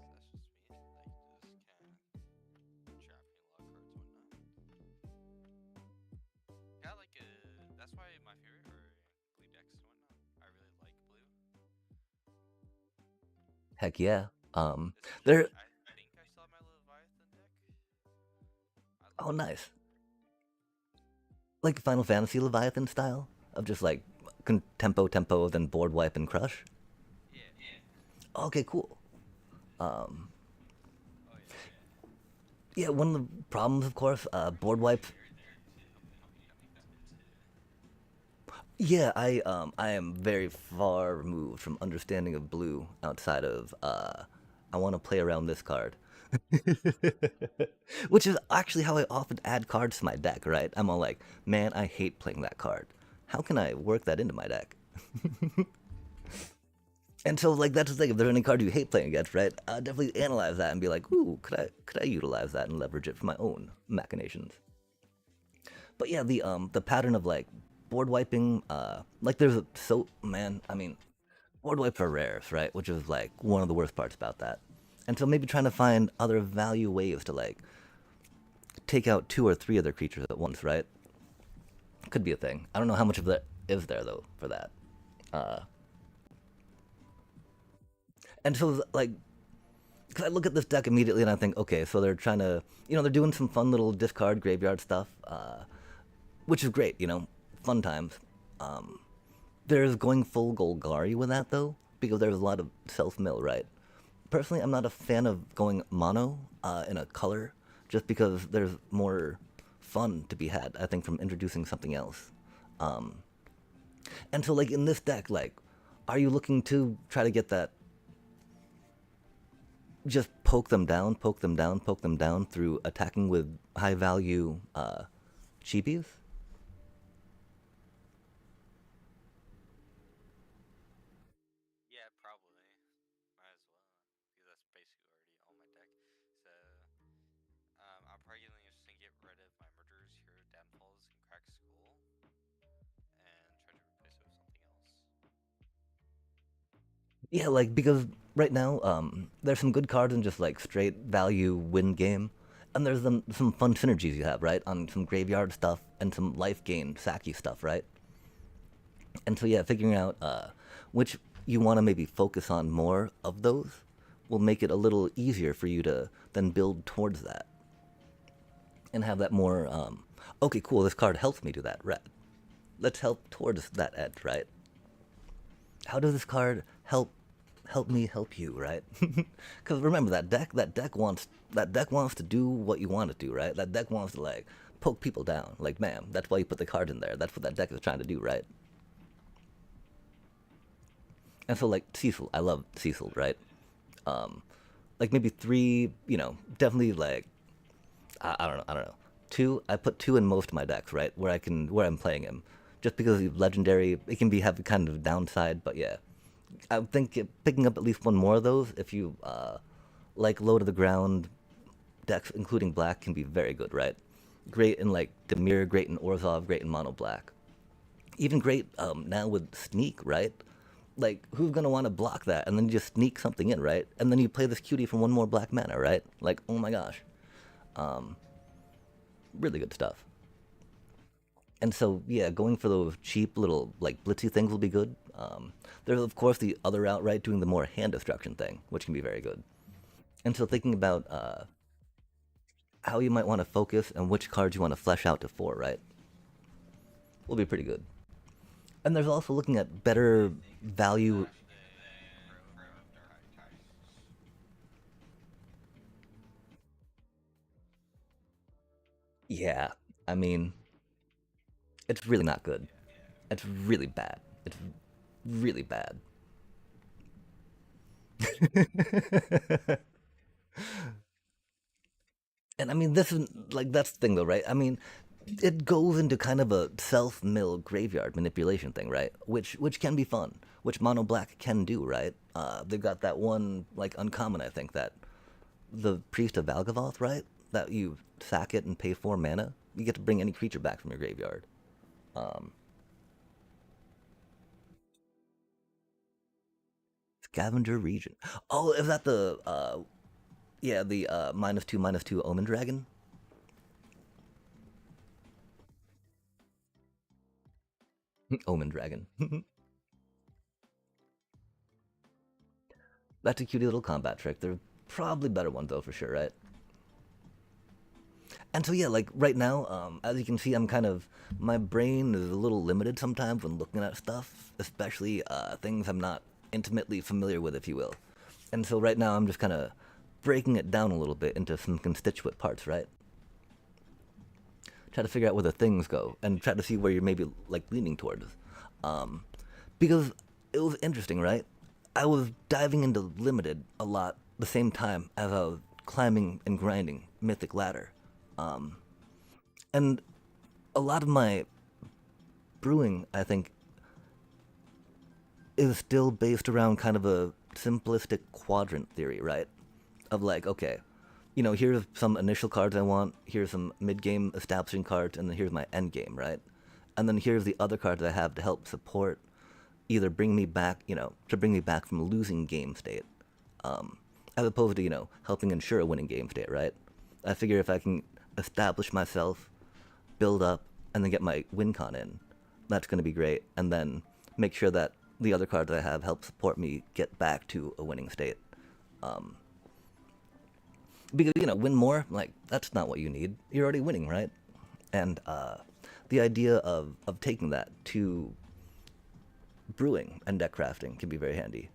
That's just me. Like, just kind of trapping a lot of cards and whatnot. Yeah, like, that's why my favorite are blue decks and whatnot. I really like blue. Heck yeah. Especially, There. I think I saw my Leviathan deck. I Oh, love that nice. deck. Like Final Fantasy Leviathan style of just like tempo, then board wipe and crush. Yeah. Okay, cool. Um, Oh yeah. yeah, one of the problems, of course, board wipes. Yeah, I am very far removed from understanding of blue outside of I want to play around this card. Which is actually how I often add cards to my deck, right? I'm all like, man, I hate playing that card. How can I work that into my deck? And so, like, that's the thing. If there's any card you hate playing against, right? I'll definitely analyze that and be like, ooh, could I utilize that and leverage it for my own machinations? But yeah, the pattern of like board wiping, like there's a, so man, I mean, board wipes are rares, right? Which is like one of the worst parts about that. And so maybe trying to find other value ways to like take out two or three other creatures at once, right? Could be a thing. I don't know how much of that is there though for that. Uh, and so like, cause I look at this deck immediately and I think, okay, so they're trying to, they're doing some fun little discard graveyard stuff, which is great, fun times. Um, there's going full Golgari with that though, because there's a lot of self mill, right? Personally, I'm not a fan of going mono in a color, just because there's more fun to be had. I think from introducing something else. Um, and so, like in this deck, like, are you looking to try to get that? Just poke them down, poke them down, poke them down through attacking with high value cheapies. Yeah, probably. Might as well, because that's basically already on my deck. So, I'm probably gonna just get rid of my murderers, hero downfalls, and crack skull, and try to replace it with something else. Yeah, like because right now, there's some good cards in just like straight value win game, and there's some fun synergies you have right on some graveyard stuff and some life gain sacky stuff, right? And so yeah, figuring out which you want to maybe focus on more of those will make it a little easier for you to then build towards that and have that more. Okay, cool. This card helps me do that. Right. Let's help towards that edge, right? How does this card help me help you, right? Because remember that deck wants to do what you want it to do, right? That deck wants to like poke people down, like ma'am. That's why you put the card in there. That's what that deck is trying to do, right? And so like Cecil, I love Cecil, right? Like maybe three, definitely like I don't know. Two, I put two in most of my decks, right? Where I'm playing him, just because he's legendary. It can be have kind of downside, but yeah, I think picking up at least one more of those, if you like low to the ground decks, including black, can be very good, right? Great in like Demir, great in Orzhov, great in mono black. Even great now with sneak, right? Like who's gonna want to block that? And then you just sneak something in, right? And then you play this cutie for one more black mana, right? Like oh my gosh, really good stuff. And so yeah, going for those cheap little like blitzy things will be good. There's of course the other route, right? Doing the more hand destruction thing, which can be very good. And so thinking about how you might want to focus and which cards you want to flesh out to four, right? Will be pretty good. And there's also looking at better value. Slash the Crow of Dark Tides. Yeah, I mean, it's really not good. It's really bad. It's really bad. And I mean, this is like that's the thing though, right? I mean, it goes into kind of a self-mill graveyard manipulation thing, right? Which can be fun. which mono black can do, right? They've got that one like uncommon, I think, that the Priest of Valgavoth, right? That you sack it and pay 4 mana. You get to bring any creature back from your graveyard. Um, Scavenger Region. Oh, is that the yeah, the -2/-2 Omen Dragon? Omen Dragon. That's a cutie little combat trick. There are probably better ones though, for sure, right? And so yeah, like right now, as you can see, I'm kind of my brain is a little limited sometimes when looking at stuff, especially things I'm not intimately familiar with, if you will. And so right now, I'm just kind of breaking it down a little bit into some constituent parts, right? Try to figure out where the things go and try to see where you're maybe like leaning towards. Um, because it was interesting, right? I was diving into limited a lot the same time as I was climbing and grinding Mythic Ladder. Um, and a lot of my brewing, I think, is still based around kind of a simplistic quadrant theory, right? Of like, okay, here's some initial cards I want, here's some mid game establishing cards, and then here's my end game, right? And then here's the other cards I have to help support either bring me back, to bring me back from losing game state, as opposed to, helping ensure a winning game state, right? I figure if I can establish myself, build up, and then get my win con in, that's going to be great. And then make sure that the other cards I have help support me get back to a winning state. Um, because, win more, like, that's not what you need. You're already winning, right? And the idea of taking that to brewing and deck crafting can be very handy.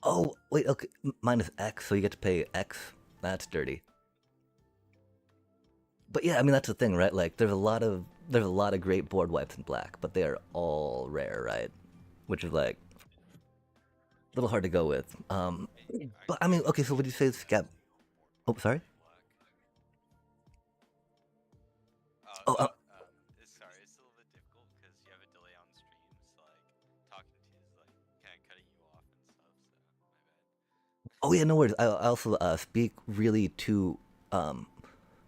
Oh, wait, okay, minus X, so you get to pay X. That's dirty. But yeah, I mean that's the thing, right? Like there's a lot of great board wipes in black, but they are all rare, right? Which is like a little hard to go with. But I mean, okay, so would you say scab? Oh, sorry. Oh, Sorry, it's a little bit difficult because you have a delay on stream, so like talking to you is like kind of cutting you off and stuff. So my bad. oh yeah, no worries. I also speak really too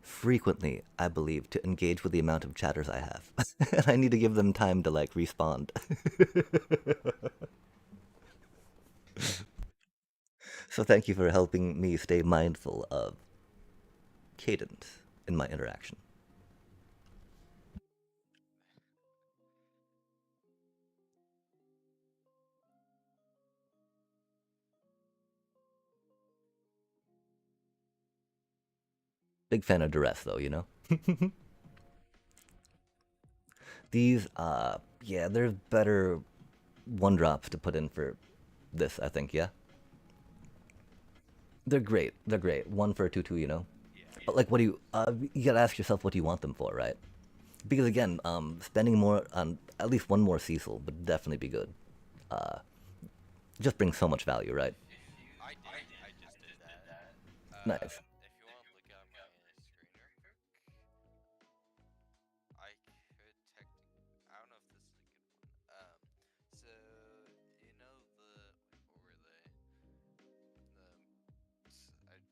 frequently, I believe, to engage with the amount of chatters I have, and I need to give them time to like respond. So thank you for helping me stay mindful of cadence in my interaction. Big fan of duress, though, you know? These, yeah, there's better one drops to put in for this, I think, yeah? They're great. They're great. One for a 2 2, you know? Yeah. But, like, what do you gotta ask yourself what do you want them for, right? Because, again, spending more on at least one more Cecil would definitely be good. Uh, just brings so much value, right? I just did that. Nice. If you want to look at my screen real quick, I could technically. I don't know if this is a good one. So you know what were they? My brain's not working. Hold on. What was it? Was it like?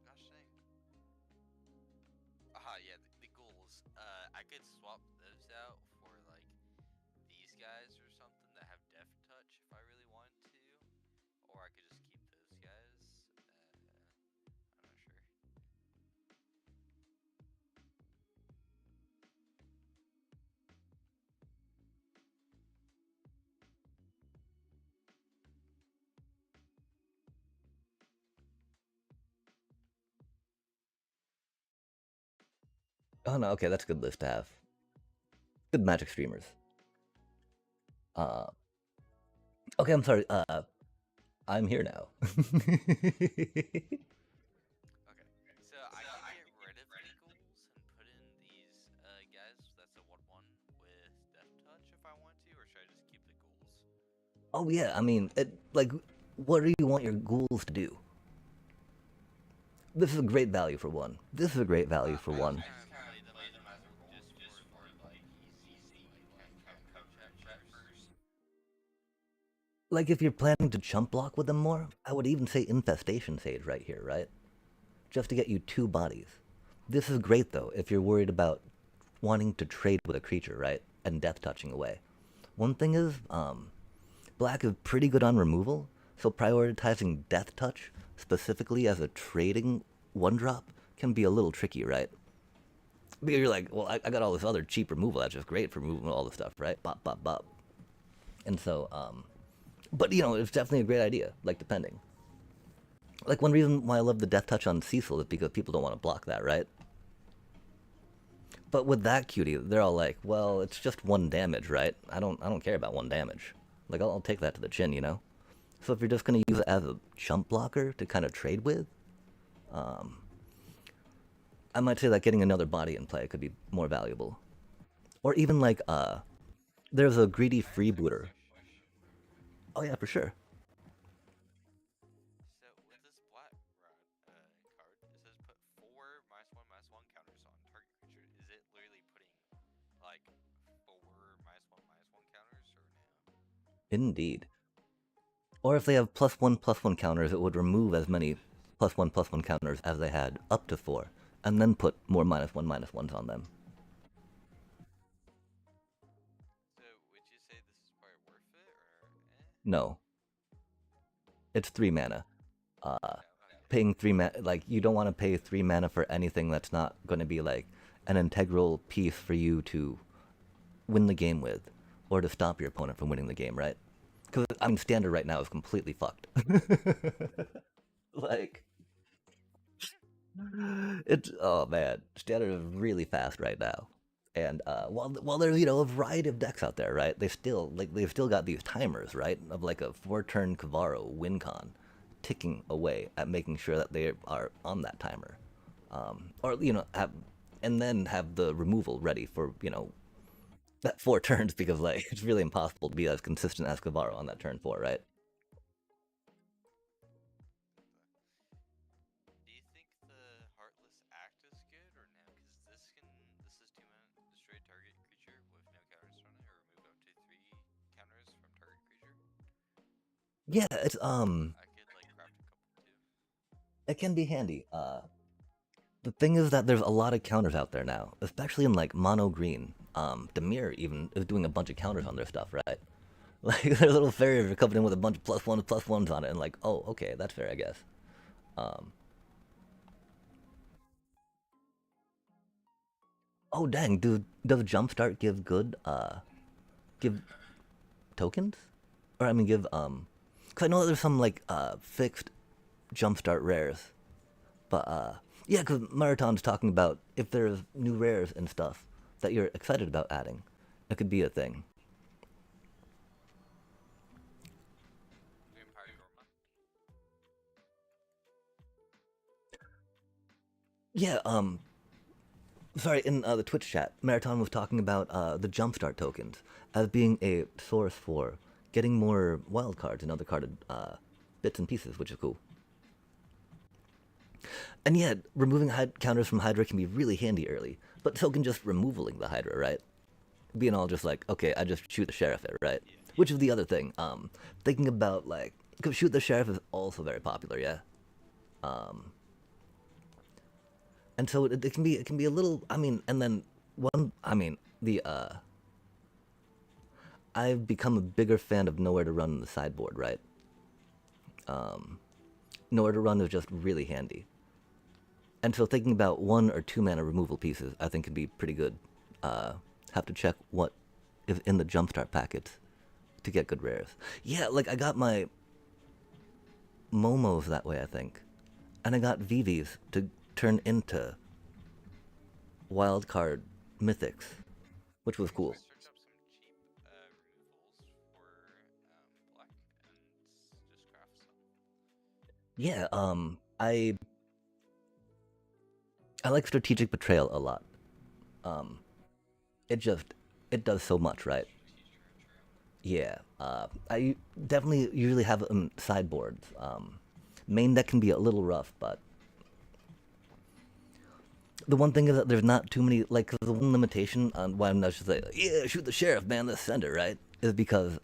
Gosh dang. Yeah, the ghouls. I could swap those out for like these guys or something that have Death Touch if I really wanted to, or I could just keep those guys. I'm not sure. Oh, no, okay, that's a good list to have. Good magic streamers. Uh, okay, I'm sorry. I'm here now. Okay, so I can get rid of the ghouls and put in these guys. That's a 1/1 with Death Touch if I want to, or should I just keep the ghouls? Oh yeah, I mean, like what do you want your ghouls to do? This is a great value for one. This is a great value for I just one. kind of play them as just for like easy like combo checks at first. Like if you're planning to chump block with them more, I would even say infestation sage right here, right? Just to get you two bodies. This is great though if you're worried about wanting to trade with a creature, right? And death touching away. One thing is, black is pretty good on removal, so prioritizing death touch specifically as a trading one drop can be a little tricky, right? Because you're like, well, I got all this other cheap removal that's just great for moving all the stuff, right? Bop, bop, bop. And so, but you know, it's definitely a great idea, like depending. Like one reason why I love the death touch on Cecil is because people don't want to block that, right? But with that cutie, they're all like, well, it's just one damage, right? I don't care about one damage. Like I'll take that to the chin, you know. So if you're just gonna use it as a chump blocker to kind of trade with, um, I might say that getting another body in play could be more valuable. Or even like, there's a greedy I actually have freebooter. a question. Oh yeah, for sure. So with this black rod card, it says put four minus one counters on target creature. Is it literally putting like four minus one counters or no? Indeed. Or if they have plus one counters, it would remove as many plus one counters as they had up to four, and then put more minus ones on them. So would you say this is probably worth it or eh? No, it's three mana. Uh, Oh, okay. Paying three mana, like you don't want to pay three mana for anything that's not going to be like an integral piece for you to win the game with, or to stop your opponent from winning the game, right? Because I mean, standard right now is completely fucked. Like it's oh man, standard is really fast right now. And while there's a variety of decks out there, right? They've still got these timers, right? Of like a 4 turn Kavaro win con, ticking away at making sure that they are on that timer, or and then have the removal ready for that 4 turns because like it's really impossible to be as consistent as Kavaro on that turn 4, right? Do you think the Heartless Act is good or no? Because this is 2 mana, destroy target creature with no counters on it, or remove up to 3 counters from target creature. Yeah, it's I could like craft a couple too. it can be handy. The thing is that there's a lot of counters out there now, especially in like mono green. Demir even is doing a bunch of counters on their stuff, right? Like their little fairies are coming in with a bunch of plus ones on it, and like, oh, okay, that's fair, I guess. Um, oh dang, dude, does Jumpstart give good give tokens? Or I mean give cause I know that there's some like fixed Jumpstart rares. But yeah, cause Marathon's talking about if there's new rares and stuff that you're excited about adding, it could be a thing. Vampire Dorma. Yeah, sorry, in the Twitch chat, Marathon was talking about the Jumpstart tokens as being a source for getting more wild cards and other carded bits and pieces, which is cool. And yeah, removing counters from Hydra can be really handy early, but so can just removaling the Hydra, right? Being all just like, okay, I just shoot the sheriff it, right? Yeah. Which is the other thing. Thinking about like, because shoot the sheriff is also very popular, yeah. Um, and so it can be a little. I mean, and then one. I mean, the I've become a bigger fan of nowhere to run in the sideboard, right? Um, Nowhere to run is just really handy. And so thinking about 1 or 2 mana removal pieces, I think could be pretty good. Have to check what is in the jumpstart packets to get good rares. Yeah, like I got my Momos that way, I think, and I got Vivis to turn into wildcard mythics, which was So cool. I searched up some cheap removals for black and just craft some. Yeah, I like strategic betrayal a lot. Um, it just it does so much, right? True, true. Yeah. I definitely usually have sideboards. Main deck can be a little rough, but the one thing is that there's not too many. Like, 'cause the one limitation on why I'm not just like, yeah, shoot the sheriff, man, let's send it, right? Is because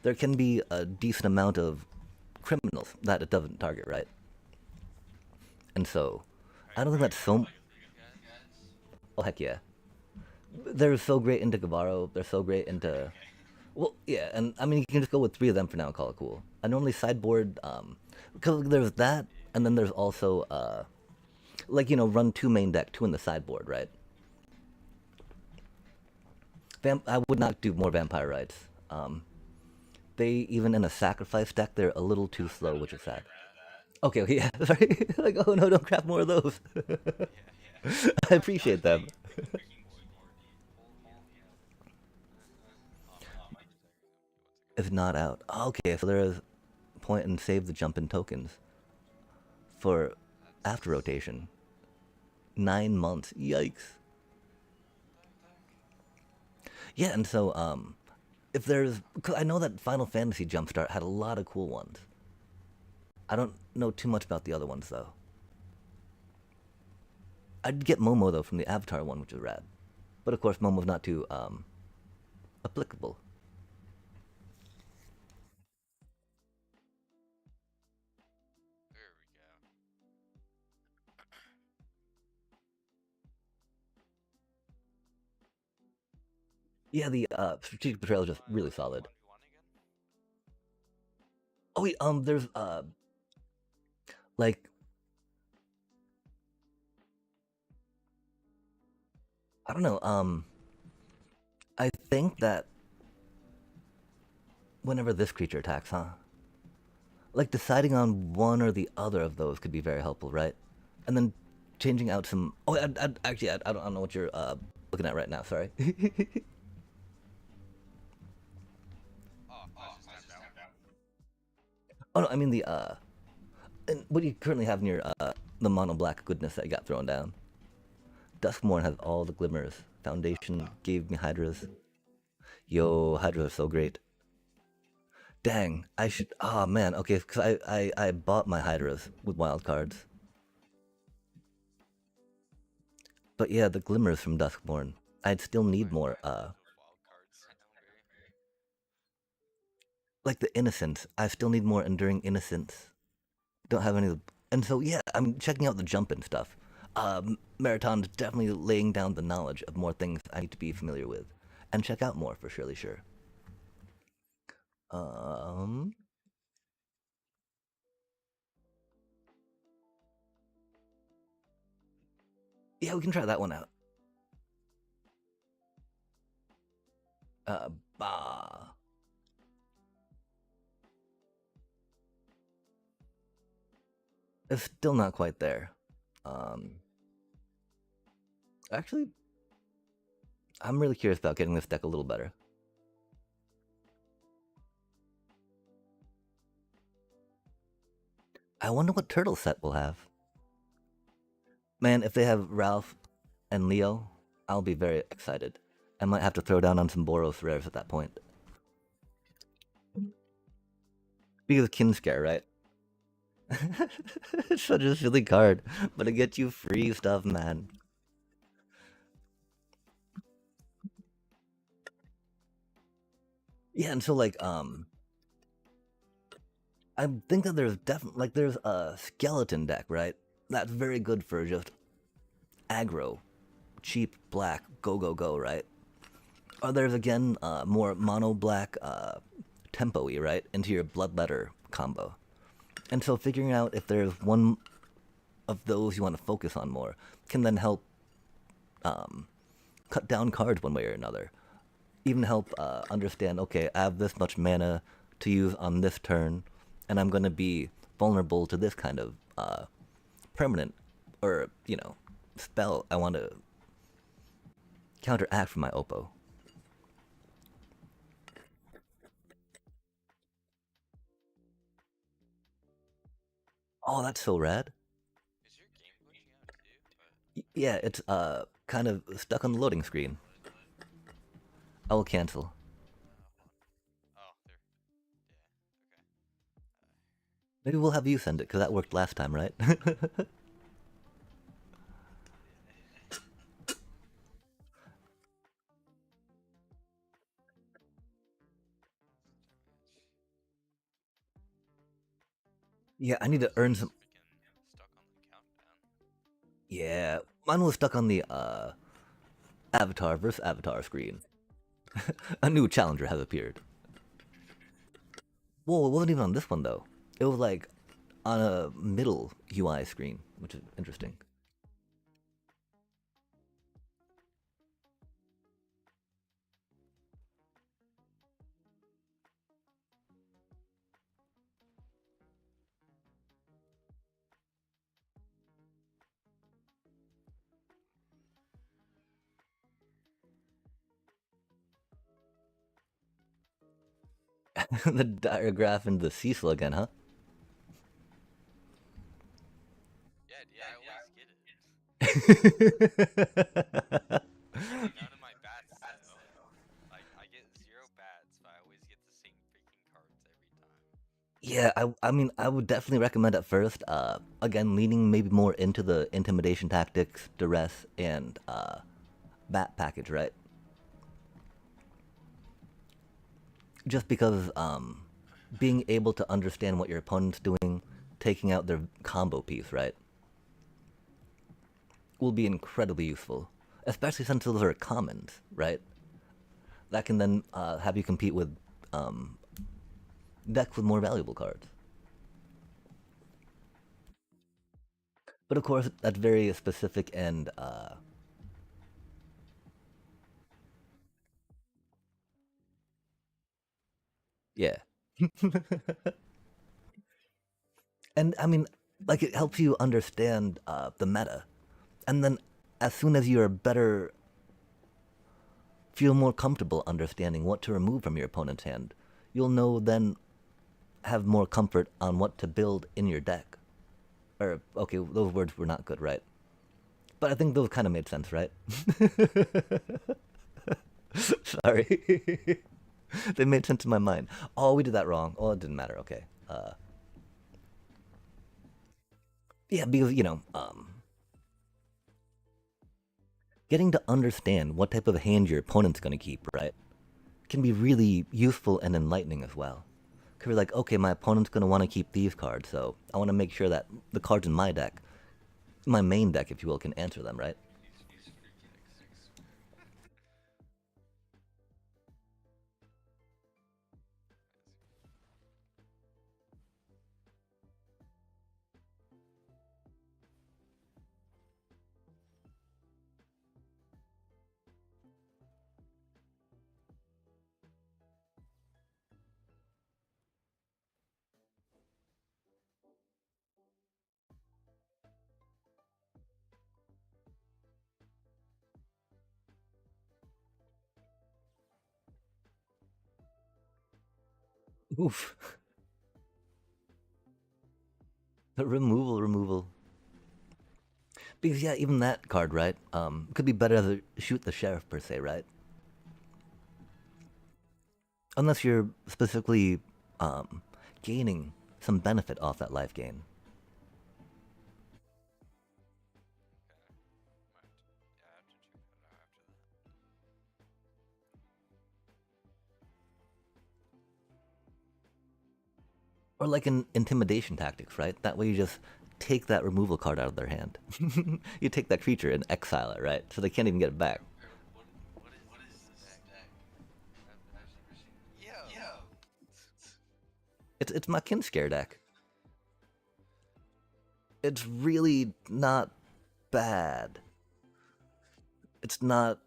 there can be a decent amount of criminals that it doesn't target, right? And so, I don't think that's so. You guys? Oh heck yeah, they're so great into Guevaro. They're so great into. Well, yeah, and I mean you can just go with three of them for now and call it cool. I normally sideboard because there's that, and then there's also like run two main deck, two in the sideboard, right? I would not do more vampire rights. They even in a sacrifice deck, they're a little too slow, which is sad. Okay, okay, yeah, sorry. Like, oh no, don't craft more of those. Yeah. I I've done appreciate them. Oh, my mic's aggravating me. One If second. not out, okay, so there is point and save the jump in tokens for after That's rotation. 9 months, yikes. what the heck? Yeah, and so if there's, cause I know that Final Fantasy Jumpstart had a lot of cool ones. I don't know too much about the other ones though. I'd get Momo though from the Avatar one, which is rad. But of course, Momo's not too applicable. There we go. Yeah, the strategic betrayal is just really Let's do solid. 1v1 again. Oh wait, there's like I don't know, I think that whenever this creature attacks, huh? Like deciding on one or the other of those could be very helpful, right? And then changing out some. Oh, actually, I don't know what you're looking at right now. Sorry. Oh, I was just tapped out. Oh no, I mean the and what do you currently have in your the mono black goodness that you got thrown down? Duskmourn has all the glimmers. Foundation gave me Hydras. Yo, Hydras are so great. Dang, I should. Oh man, okay, because I bought my Hydras with wild cards. But yeah, the glimmers from Duskborn. I'd still need I more. love those wild cards. Don't worry. Like the innocence. I still need more enduring innocence. Don't have any of the. And so yeah, I'm checking out the jump and stuff. Marathon's definitely laying down the knowledge of more things I need to be familiar with, and check out more for surely sure. Um, yeah, we can try that one out. Bah. It's still not quite there. Um, actually, I'm really curious about getting this deck a little better. I wonder what turtle set we'll have. Man, if they have Ralph and Leo, I'll be very excited. I might have to throw down on some Boros rares at that point. Because Kinscare, right? It's such a silly card, but it gets you free stuff, man. Yeah, and so like I think that there's definitely like there's a skeleton deck, right? That's very good for just aggro, cheap black, go go go, right? Or there's again more mono black tempo-y, right? Into your bloodletter combo. And so figuring out if there's one of those you want to focus on more can then help cut down cards one way or another. Even help understand, okay, I have this much mana to use on this turn, and I'm going to be vulnerable to this kind of permanent or, spell I want to counteract from my Oppo. Oh, that's so rad. Is your game glitching out too? But Yeah, it's kind of stuck on the loading screen. I will cancel. hold on. Oh, there. Maybe we'll have you send it because that worked last time, right? Yeah, I need to earn some. Freaking stuck on the countdown. Yeah, mine was stuck on the Avatar versus Avatar screen. A new challenger has appeared. Whoa, it wasn't even on this one though. It was like on a middle UI screen, which is interesting. The diagraph and the Cecil again, huh? Yeah, dude, I always get it. None of my bats though. Like I get 0 bats, but I always get the same freaking cards every time. Yeah, I mean, I would definitely recommend at first, again, leaning maybe more into the intimidation tactics, duress, and bat package, right? Just because being able to understand what your opponent's doing, taking out their combo piece, right, will be incredibly useful. Especially since those are commons, right? That can then have you compete with um, decks with more valuable cards. But of course, that's very specific and yeah. And I mean, like it helps you understand the meta, and then as soon as you're better, feel more comfortable understanding what to remove from your opponent's hand, you'll know then have more comfort on what to build in your deck. Or okay, those words were not good, right? But I think those kind of made sense, right? Sorry, they made sense in my mind. Oh, we did that wrong. Oh, it didn't matter. Okay. Yeah, because getting to understand what type of hand your opponent's going to keep, right, can be really useful and enlightening as well. Because you're like, okay, my opponent's going to want to keep these cards, so I want to make sure that the cards in my deck, my main deck, if you will, can answer them, right? These freaking exes. Oof. The removal. Because yeah, even that card, right? Could be better as a shoot the sheriff per se, right? Unless you're specifically um, gaining some benefit off that life gain. Okay. Yeah, I have to check that out after that. Or like in intimidation tactics, right? That way you just take that removal card out of their hand. You take that creature and exile it, right? So they can't even get it back. What is this deck? I've never seen. Yo. It's my Kinskare deck. It's really not bad. It's not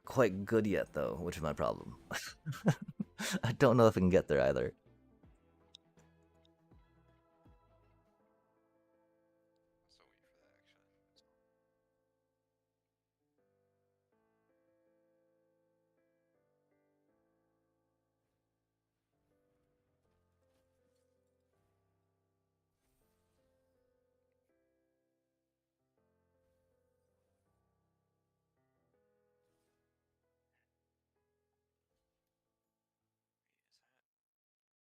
quite good yet though, which is my problem. I don't know if I can get there either. So wait for that actually. Wait, is that?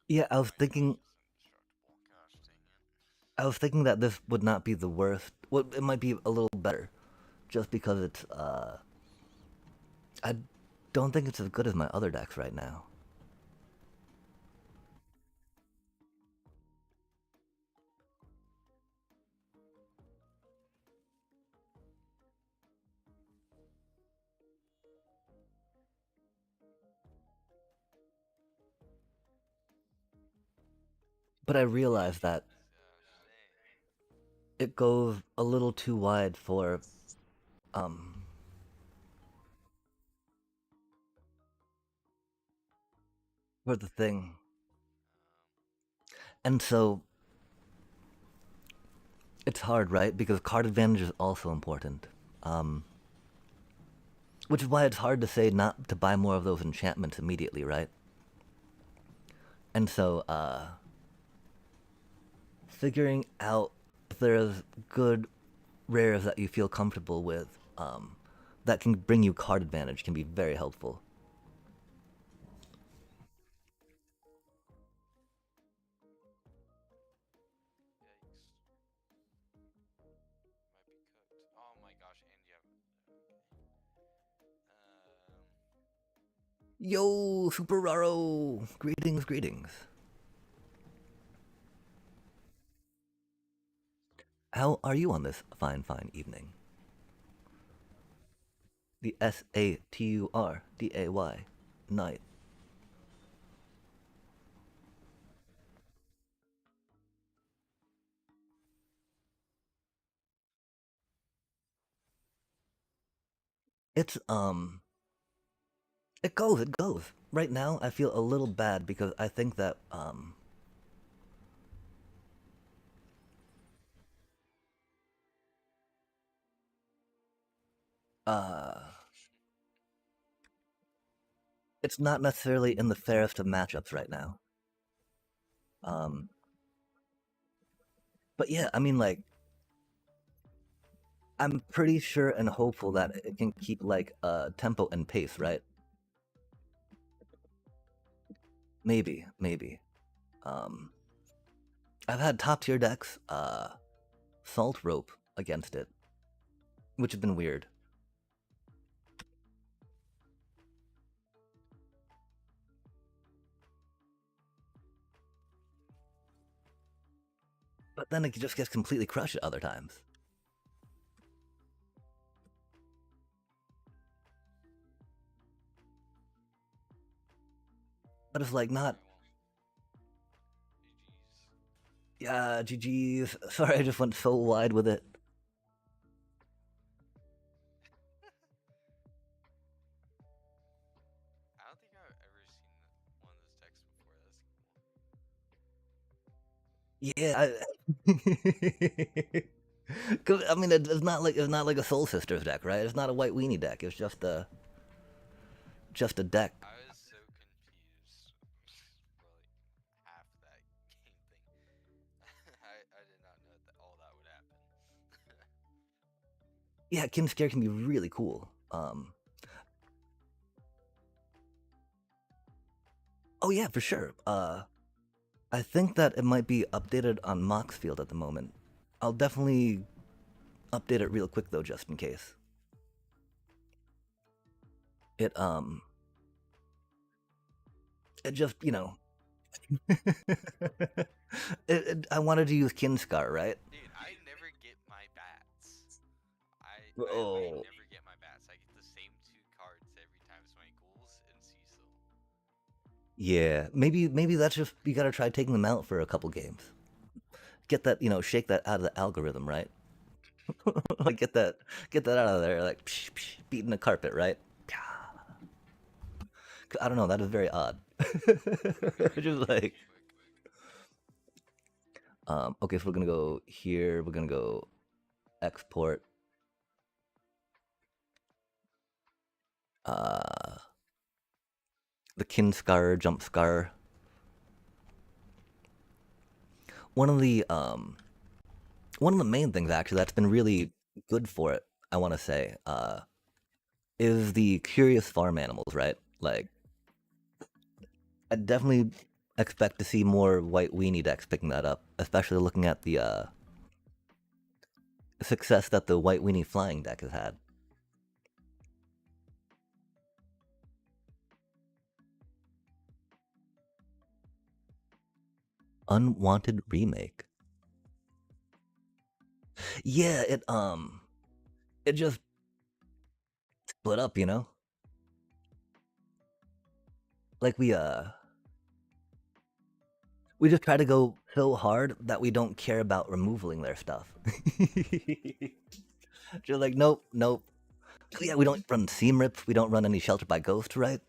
Yeah, Oh my gosh, it's indestructible. Gosh dang it. I was thinking that this would not be the worst. Well, it might be a little better, just because it's. I don't think it's as good as my other decks right now. But I realized that Gosh dang. it goes a little too wide um for the thing, and so it's hard, right? Because card advantage is also important. Um, which is why it's hard to say not to buy more of those enchantments immediately, right? And so, figuring out if there's good rares that you feel comfortable with, that can bring you card advantage can be very helpful. Yikes. Might be cooked. Oh my gosh, and you have. Yo, Super Raro! Greetings, greetings. How are you on this fine, fine evening? The Saturday. Night. It's, it goes, it goes. Right now, I feel a little bad because I think that, uh, it's not necessarily in the fairest of matchups right now. Um, but yeah, I mean, like, I'm pretty sure and hopeful that it can keep like tempo and pace, right? Maybe, maybe. Um, I've had top tier decks, salt rope against it, which has been weird. But then it just gets completely crushed at other times. But it's like not. Alright, well, GG's. Yeah, GG's. Sorry, I just went so wide with it. I don't think I've ever seen one of those decks before. That's cool. Yeah, Cause I mean, it's not like a Soul Sisters deck, right? It's not a White Weenie deck. It's just a deck. I was so confused for like half that game thing. I did not know that all that would happen. Yeah, Kin Scare can be really cool. Oh yeah, for sure. I think that it might be updated on Moxfield at the moment. I'll definitely update it real quick though, just in case. It it just I wanted to use Kinscar, right? Dude, I never get my bats. I Oh. never get my bats. I get the same two cards every time. It's my ghouls and Cecil. Yeah, maybe that's just you gotta try taking them out for a couple games. Get that shake that out of the algorithm, right? Like get that out of there, like psh, psh, beating the carpet, right? I don't know. That is very odd. Just like Quick. okay, so we're gonna go here. We're gonna go export. Uh, the Kinscar jump scar. One of the one of the main things actually that's been really good for it. I want to say is the curious farm animals, right? Like I definitely expect to see more white weenie decks picking that up, especially looking at the success that the white weenie flying deck has had. Unwanted remake. Yeah, it just split up, you know? Like we just try to go so hard that we don't care about removing their stuff. Just like, nope, nope. Yeah, we don't run seam rips, we don't run any shelter by ghost, right?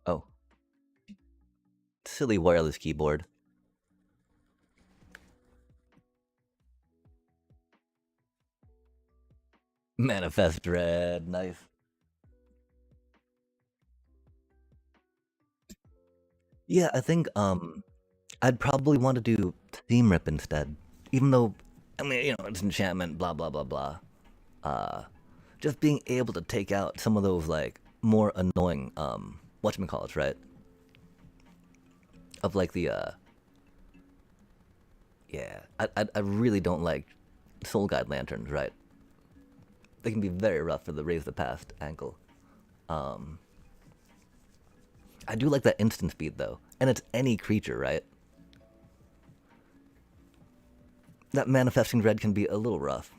Oh, silly wireless keyboard. Manifest Dread, nice. Yeah, I think I'd probably want to do Steam Rip instead. Even though I mean, it's enchantment, blah blah blah blah. Uh just being able to take out some of those like more annoying whatchamacallits, right? Of like the yeah. I really don't like Soul Guide lanterns, right? They can be very rough for the raise the past ankle. Um I do like that instant speed though. And it's any creature, right? That manifesting dread can be a little rough.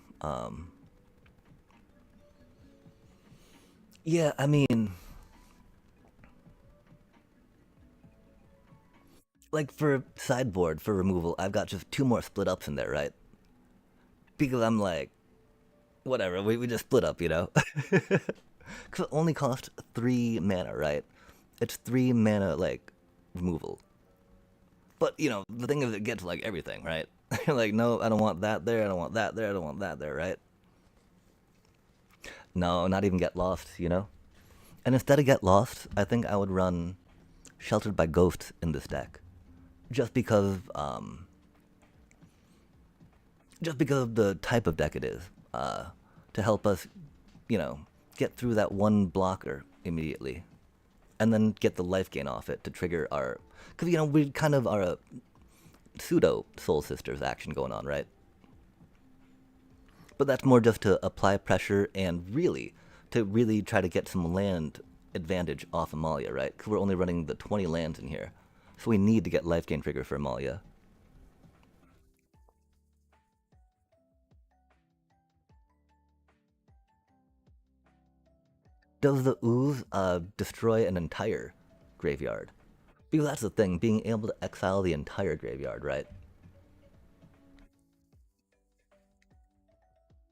Yeah, I mean, like for sideboard for removal, I've got just two more split ups in there, right? Because I'm like, whatever, we just split up, you know? Because it only costs 3 mana, right? It's 3 mana, like, removal. But, the thing is, it gets, like, everything, right? You're like, no, I don't want that there, I don't want that there, I don't want that there, right? No, not even get lost, you know? And instead of get lost, I think I would run Sheltered by Ghosts in this deck. Just because, of the type of deck it is, to help us, get through that one blocker immediately, and then get the life gain off it to trigger our, because we kind of are a pseudo Soul Sisters action going on, right? But that's more just to apply pressure and really try to get some land advantage off Amalia, right? Because we're only running the 20 lands in here, so we need to get life gain trigger for Amalia. Does the ooze destroy an entire graveyard? Because that's the thing, being able to exile the entire graveyard, right?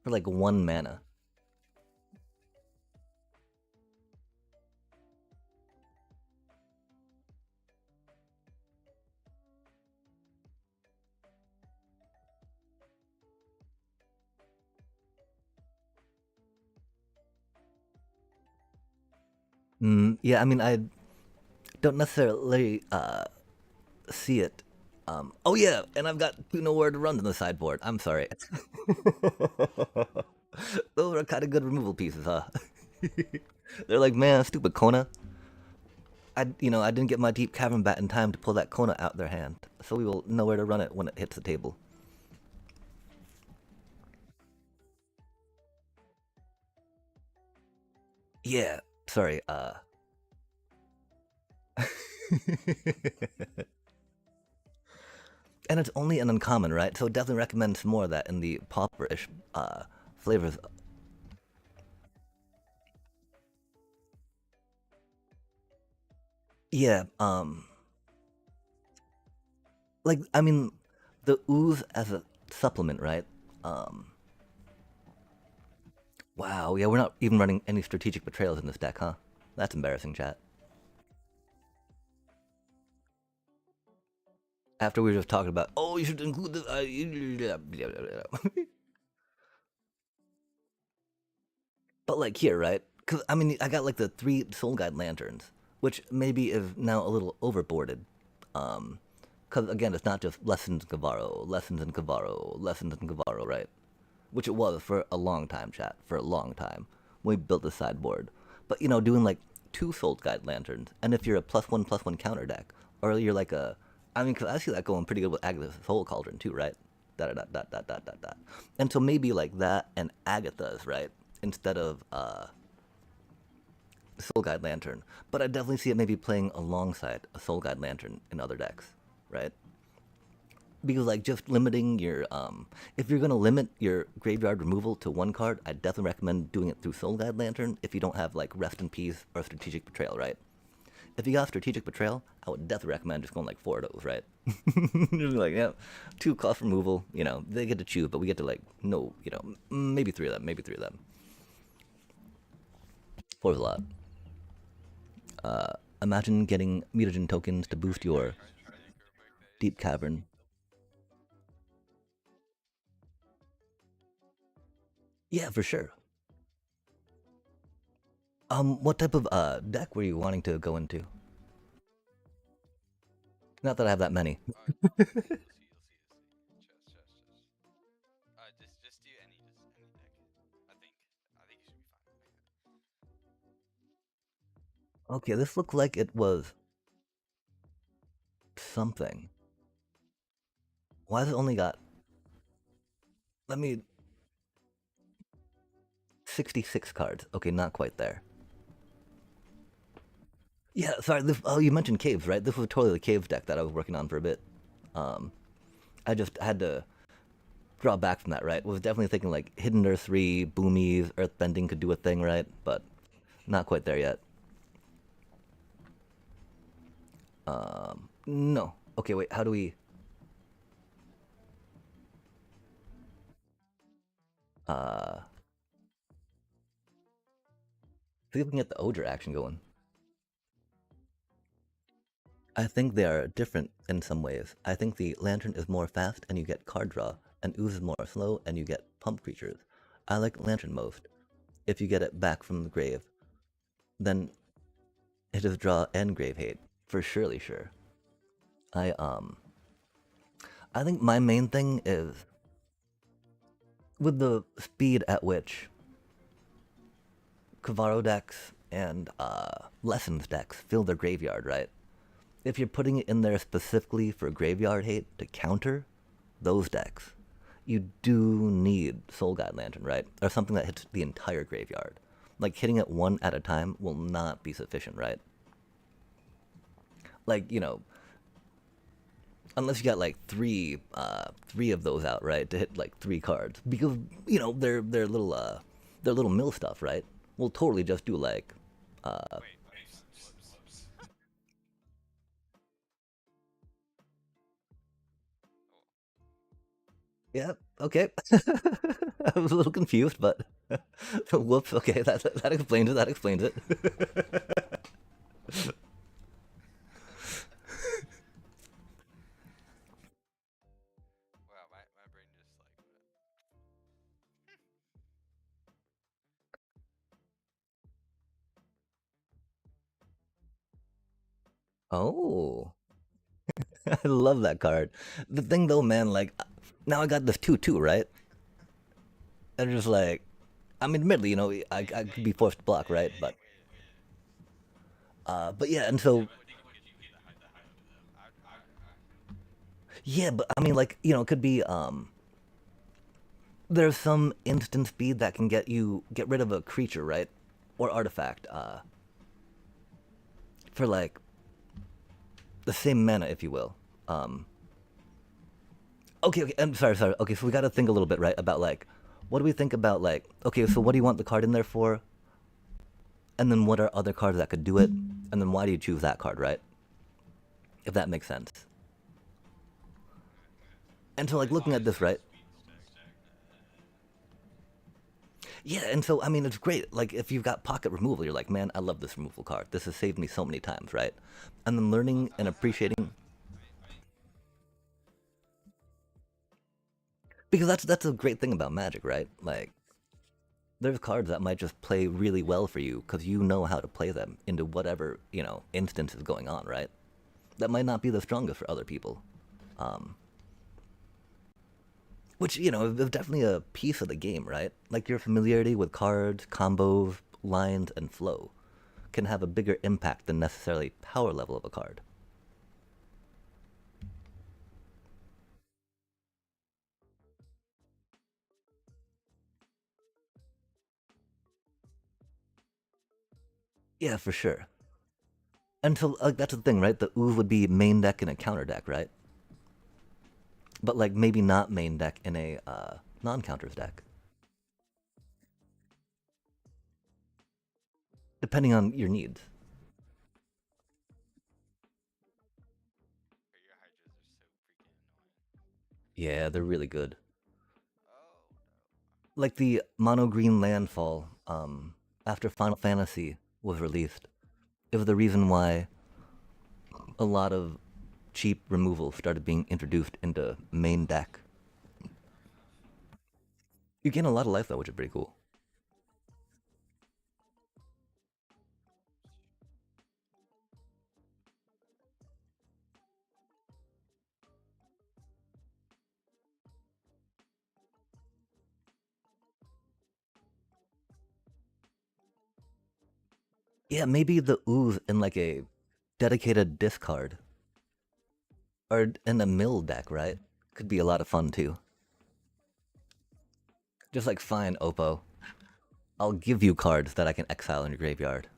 For like 1 mana. Yeah, I mean, I don't necessarily see it. Oh yeah, and I've got two nowhere to run in the sideboard. I'm sorry. Those are kind of good removal pieces, huh? They're like, man, stupid Kona. I didn't get my deep cavern bat in time to pull that Kona out their hand, so we will know where to run it when it hits the table. Yeah, sorry. And it's only an uncommon, right? So it definitely recommends more of that in the popperish flavors. Yeah, like I mean, the ooze as a supplement, right? Um, wow, yeah, we're not even running any strategic betrayals in this deck, huh? That's embarrassing, chat. After we were just talking about, oh, you should include this. But like here, right? Because I mean, I got like the 3 Soul Guide lanterns, which maybe is now a little overboarded. Um, Because again, it's not just lessons in Kavaro, lessons in Kavaro, lessons in Kavaro, right? Which it was for a long time, chat, for a long time. When we built the sideboard. But, doing like two Soul Guide Lanterns, and if you're a plus one counter deck, or you're like a. I mean, 'cause I see that going pretty good with Agatha's Soul Cauldron, too, right? Da da da da da da da da. And so maybe like that and Agatha's, right? Instead of Soul Guide Lantern. But I definitely see it maybe playing alongside a Soul Guide Lantern in other decks, right? Because like just limiting your if you're gonna limit your graveyard removal to one card, I definitely recommend doing it through Soul Guide Lantern if you don't have like Rest in Peace or Strategic Betrayal, right? If you got Strategic Betrayal, I would definitely recommend just going like four of those, right? Just like, yeah, two cost removal, they get to choose, but we get to like no, maybe three of them, maybe three of them. Four's a lot. Imagine getting mutagen tokens to boost your deep cavern. Yeah, for sure. What type of deck were you wanting to go into? Not that I have that many. You'll see. You'll see. Just do any deck. I think you should be fine. Okay, this looked like it was something. Why has it only got? Let me. 66 cards. Okay, not quite there. Yeah, sorry. Oh, you mentioned caves, right? This was totally the caves deck that I was working on for a bit. Um, I just had to draw back from that, right? Was definitely thinking like Hidden Earth 3, Boomies, Earthbending could do a thing, right? But not quite there yet. No. Okay, wait. How do we? Uh, See if we can get the Odra action going. I think they are different in some ways. I think the Lantern is more fast and you get card draw, and Ooze is more slow and you get pump creatures. I like Lantern most. If you get it back from the grave, then it is draw and grave hate. For surely sure. I I think my main thing is with the speed at which Kavaro decks and Lessons decks fill their graveyard, right? If you're putting it in there specifically for graveyard hate to counter those decks, you do need Soul Guide Lantern, right? Or something that hits the entire graveyard. Like hitting it one at a time will not be sufficient, right? Like, unless you got like three of those out, right, to hit like three cards. Because, they're little mill stuff, right? We'll totally just do like yeah, okay. I was a little confused, but whoops. Okay, that explains it. That explains it. Wow, my brain just like. Oh, I love that card. The thing though, man, like now I got this 2/2, right? And just like, I mean, admittedly, I could be forced to block, right? But yeah, and so yeah, but I mean, like, it could be there's some instant speed that can get rid of a creature, right, or artifact, for like the same mana, if you will. Okay, I'm sorry. Okay, so we got to think a little bit, right, about like, what do we think about like, okay, so what do you want the card in there for? And then what are other cards that could do it? And then why do you choose that card, right? If that makes sense. And so, like, looking at this, right? Yeah, and so, I mean, it's great. Like, if you've got pocket removal, you're like, man, I love this removal card. This has saved me so many times, right? And then learning and appreciating. Because that's a great thing about Magic, right? Like, there's cards that might just play really well for you because you know how to play them into whatever, instance is going on, right? That might not be the strongest for other people. Which, you know, is definitely a piece of the game, right? Like your familiarity with cards, combos, lines, and flow can have a bigger impact than necessarily power level of a card. Yeah, for sure. Until like that's the thing, right? The ooze would be main deck in a counter deck, right? But like maybe not main deck in a non-counters deck, depending on your needs. Or your hydras are so freaking annoying. Yeah, they're really good. Oh no. Like the mono green landfall after Final Fantasy was released. It was the reason why a lot of cheap removals started being introduced into main deck. You gain a lot of life though, which is pretty cool. Yeah, maybe the ooze in like a dedicated discard or in a mill deck, right? Could be a lot of fun too. Just like, fine, Oppo, I'll give you cards that I can exile in your graveyard.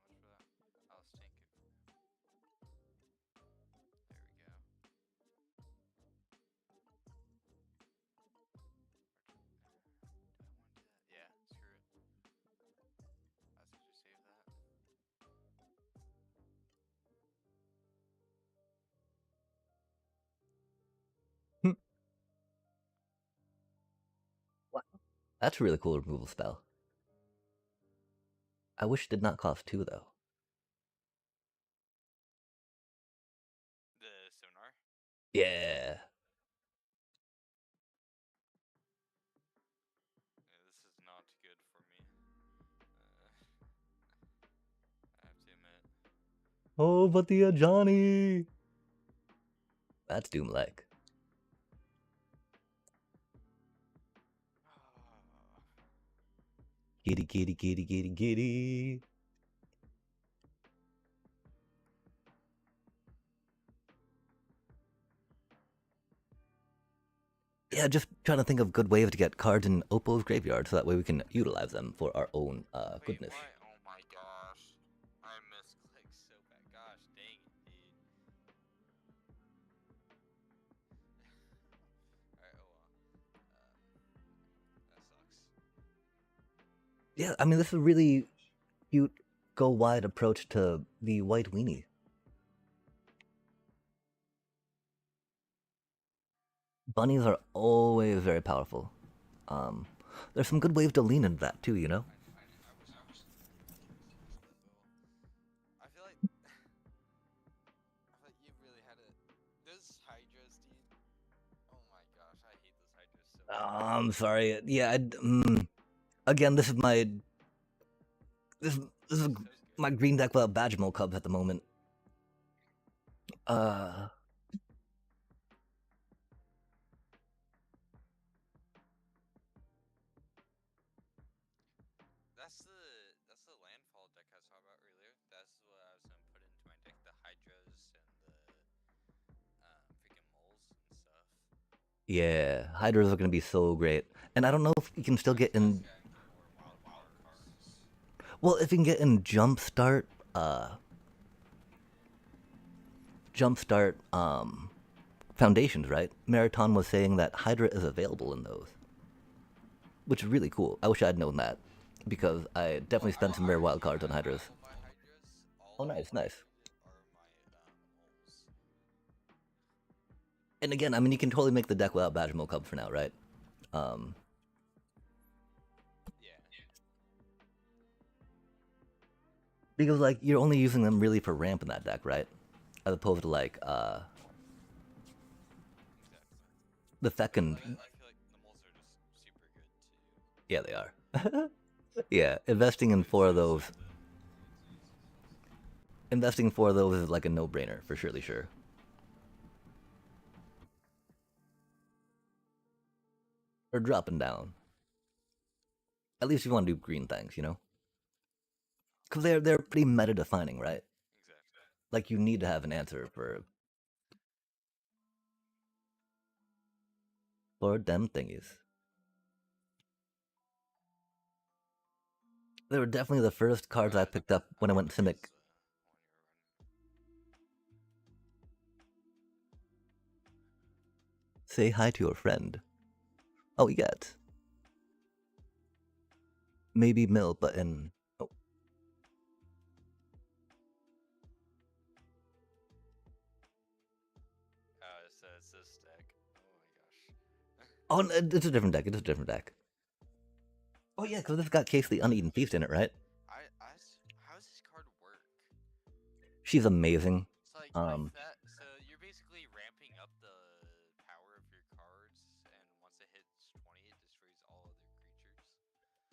You got much for that? I'll stink it for now. There we go. Do I want to do that? Yeah, screw it. I said just save that. Wow. That's a really cool removal spell. I wish it did not cost two though. The sonar? Yeah. Yeah, this is not good for me. I have to admit. Oh, but the Ajani. That's Doom-like. Giddy, giddy, giddy, giddy, giddy. Yeah, just trying to think of good ways to get cards in Oppo's graveyard so that way we can utilize them for our own Wait, goodness. why? Oh my gosh. I misclicked so bad. Gosh dang it, dude. Alright, oh well. That sucks. Yeah, I mean, this is a really cute, go wide approach to the white weenie. Bunnies are always very powerful. Um, there's some good ways to lean into that too, you know? I wish I was just a little. I feel like you really had it. Those hydras, dude. Oh my gosh, I hate those hydras so bad. I'm sorry. Yeah, again, this, this is So good. my green deck without Badgermill Cubs at the moment. Uh, That's the landfall deck I was talking about earlier. That's what I was gonna put into my deck. The hydras and the freaking moles and stuff. yeah, Hydras are gonna be so great, and I don't know if you can still I get just gotta in. get more wild cards. Well, if you can get in Jumpstart, foundations, right? Marathon was saying that Hydra is available in those, which is really cool. I wish I'd known that because I definitely spent some rare wild cards on Hydras. all my Hydras, Oh, all the nice, ones nice. are my moles. And again, I mean, you can totally make the deck without Bajimo Cub for now, right? Um, Yeah. because like you're only using them really for ramp in that deck, right? As opposed to like Exactly. the second. I feel like the moles are just super good too. Yeah, they are. Yeah, investing in four of those. Investing in four of those is like a no-brainer for surely sure. Or dropping down. At least you want to do green things, you know? Because they're pretty meta defining, right? Exactly. Like you need to have an answer for them thingies. They were definitely the first cards I picked up when I went Simic. When Say hi to your friend. Oh, yes. Maybe Mill, but in. Oh, it's this deck. Oh my gosh. oh, it's a different deck. It's a different deck. Oh, yeah, because this got Case the Uneaten Feast in it, right? How does this card work? She's amazing. It's like that. So you're basically ramping up the power of your cards, and once it hits 20, it destroys all other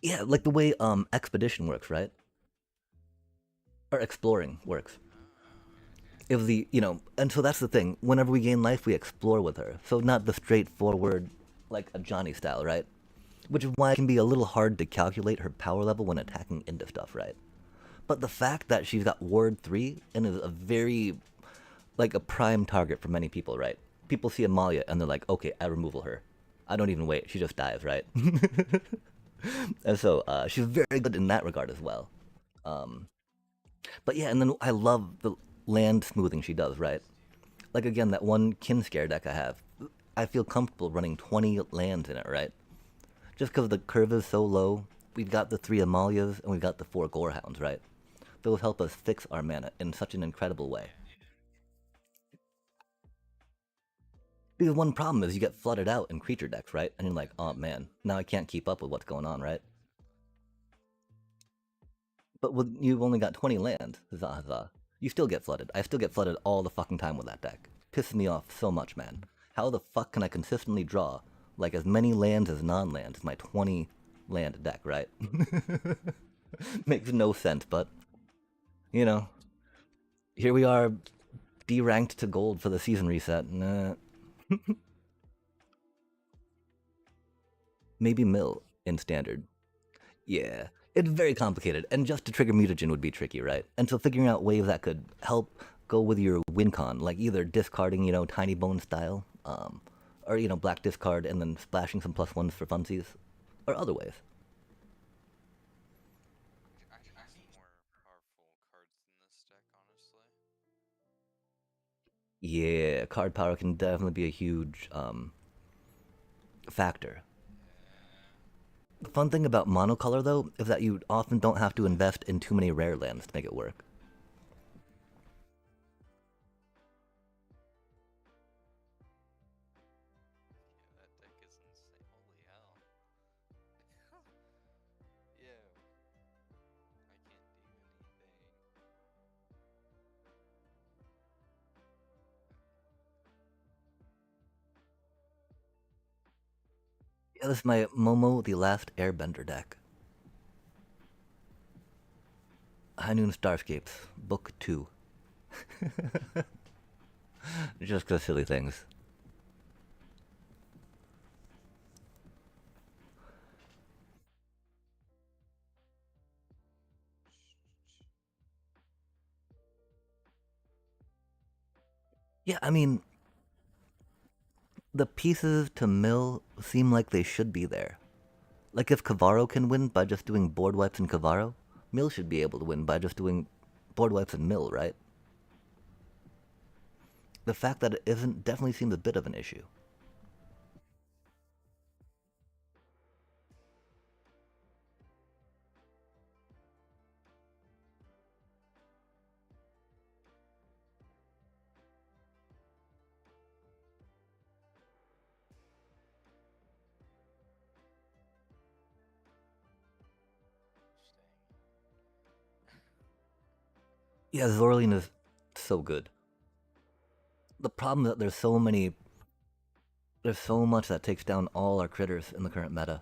creatures. Yeah, like the way Expedition works, right? Or Exploring works. Oh, okay. If and so that's the thing. Whenever we gain life, we explore with her. So not the straightforward, like a Johnny style, right? Which is why it can be a little hard to calculate her power level when attacking into stuff, right? But the fact that she's got Ward 3 and is a very, like, a prime target for many people, right? People see Amalia and they're like, okay, I removal her. I don't even wait. She just dies, right? And so she's very good in that regard as well. But yeah, and then I love the land smoothing she does, right? Like, again, that one Kin Scare deck I have, I feel comfortable running 20 lands in it, right? Just because the curve is so low, we've got the 3 Amalias and we've got the 4 Gorehounds, right? Those help us fix our mana in such an incredible way. Because one problem is you get flooded out in creature decks, right? And you're like, oh man, now I can't keep up with what's going on, right? But you've only got 20 lands, huzzah huzzah. You still get flooded. I still get flooded all the fucking time with that deck. Pisses me off so much, man. How the fuck can I consistently draw like as many lands as non-lands? My 20 land deck, right? Makes no sense, but you know, here we are, deranked to gold for the season reset. Nah. Maybe Mill in standard. Yeah, it's very complicated, and just to trigger mutagen would be tricky, right? And so figuring out ways that could help go with your win con, like either discarding, Tiny Bone style, or black discard and then splashing some +1s for funsies, or other ways. I need some more powerful cards in this deck, honestly. Yeah, card power can definitely be a huge factor. The fun thing about monocolor, though, is that you often don't have to invest in too many rare lands to make it work. Yeah, that deck is insane. Holy hell. Yeah. I can't do anything. Yeah, this is my Momo the Last Airbender deck. High Noon Starscapes, Book 2. Just because silly things. Yeah, I mean, the pieces to mill seem like they should be there. Like if Kavaro can win by just doing board wipes and Kavaro, Mill should be able to win by just doing board wipes and Mill, right? the fact that it isn't definitely seems a bit of an issue. Yeah, Zorlian is so good. The problem is that there's so much that takes down all our critters in the current meta.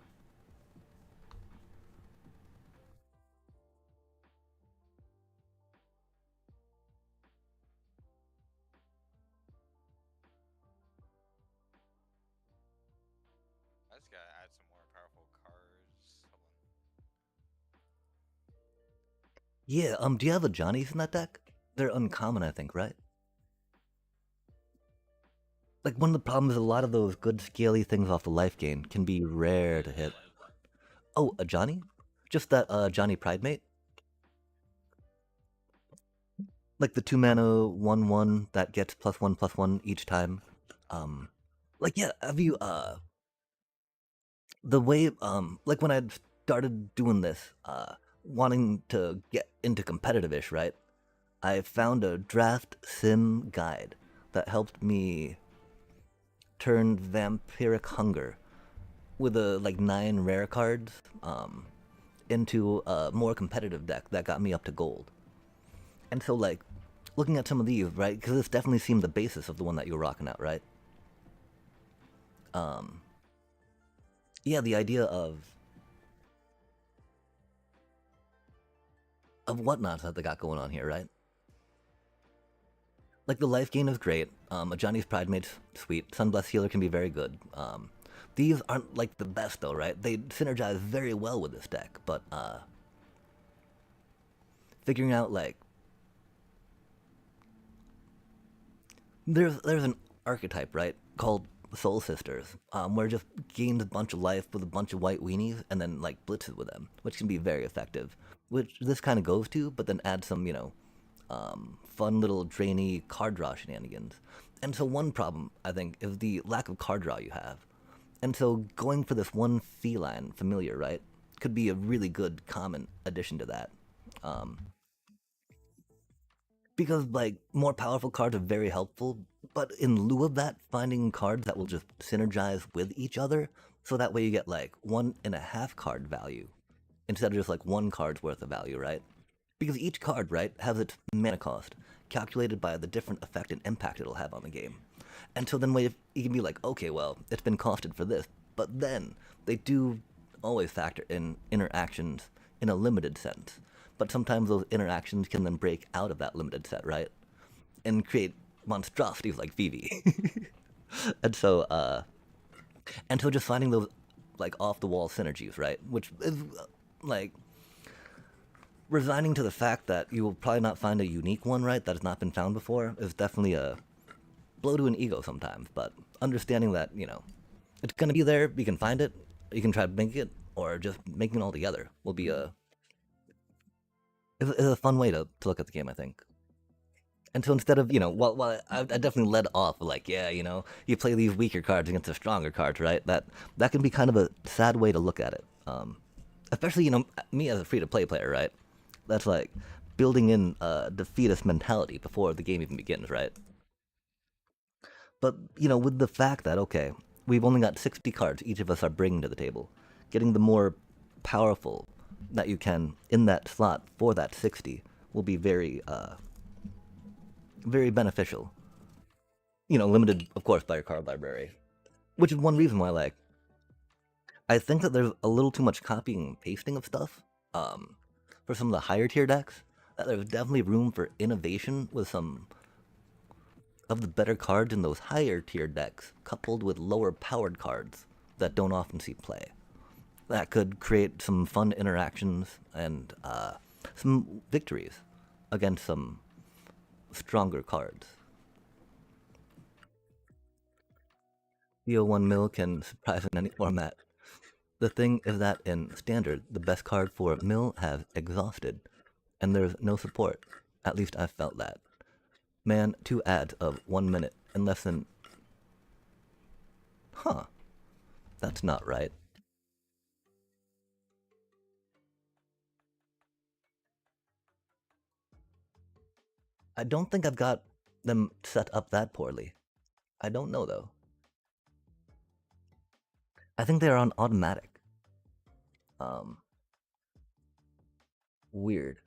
I just gotta add some more powerful cards. Hold on. Yeah, do you have a Johnny's in that deck? They're uncommon, I think, right? Like, one of the problems is a lot of those good scaly things off the life gain can be rare to hit. Oh, a Johnny? Just that Johnny Pridemate? Like the 2 mana 1/1 that gets +1/+1 each time. Um, like, yeah, have you, the way, like when I started doing this, wanting to get into competitive-ish, right? I found a draft sim guide that helped me turn Vampiric Hunger with like 9 rare cards into a more competitive deck that got me up to gold. And so, like, looking at some of these, right? Because this definitely seemed the basis of the one that you were rocking out, right? Um, yeah, the idea of whatnots that they got going on here, right? Like, the life gain is great. A Johnny's Pridemate's sweet. Sunblessed Healer can be very good. These aren't like the best though, right? They synergize very well with this deck, but figuring out like there's an archetype, right, called Soul Sisters, where it just gains a bunch of life with a bunch of white weenies and then like blitzes with them, which can be very effective. Which this kind of goes to, but then add some, fun little drainy card draw shenanigans. And so one problem I think is the lack of card draw you have. And so going for this one feline familiar, right, could be a really good common addition to that. Um, because like more powerful cards are very helpful, but in lieu of that, finding cards that will just synergize with each other, so that way you get like 1.5 card value instead of just like one card's worth of value, right? Because each card, right, has its mana cost calculated by the different effect and impact it'll have on the game. And so then you can be like, okay, well, it's been costed for this, but then they do always factor in interactions in a limited sense. But sometimes those interactions can then break out of that limited set, right? And create monstrosities like Vivi. and so, uh, and so just finding those like off the wall synergies, right? Which is like resigning to the fact that you will probably not find a unique one, right, that has not been found before is definitely a blow to an ego sometimes. But understanding that, it's going to be there, you can find it, you can try to make it, or just making it all together will be is a fun way to look at the game, I think. And so instead of, well I definitely led off like, yeah, you play these weaker cards against the stronger cards, right? That can be kind of a sad way to look at it. Especially, me as a free-to-play player, right? That's like building in a defeatist mentality before the game even begins, right? But, with the fact that, okay, we've only got 60 cards each of us are bringing to the table, getting the more powerful that you can in that slot for that 60 will be very, very beneficial. Limited, of course, by your card library. Which is one reason why, like, I think that there's a little too much copying and pasting of stuff for some of the higher tier decks. That there's definitely room for innovation with some of the better cards in those higher tier decks, coupled with lower powered cards that don't often see play. That could create some fun interactions and some victories against some stronger cards. EO1 mill can surprise in any format. The thing is that in Standard, the best card for mill has exhausted, and there's no support. At least I've felt that. Man, 2 ads of 1 minute in less than. Huh. That's not right. I don't think I've got them set up that poorly. I don't know though. I think they're on automatic. Um, Weird.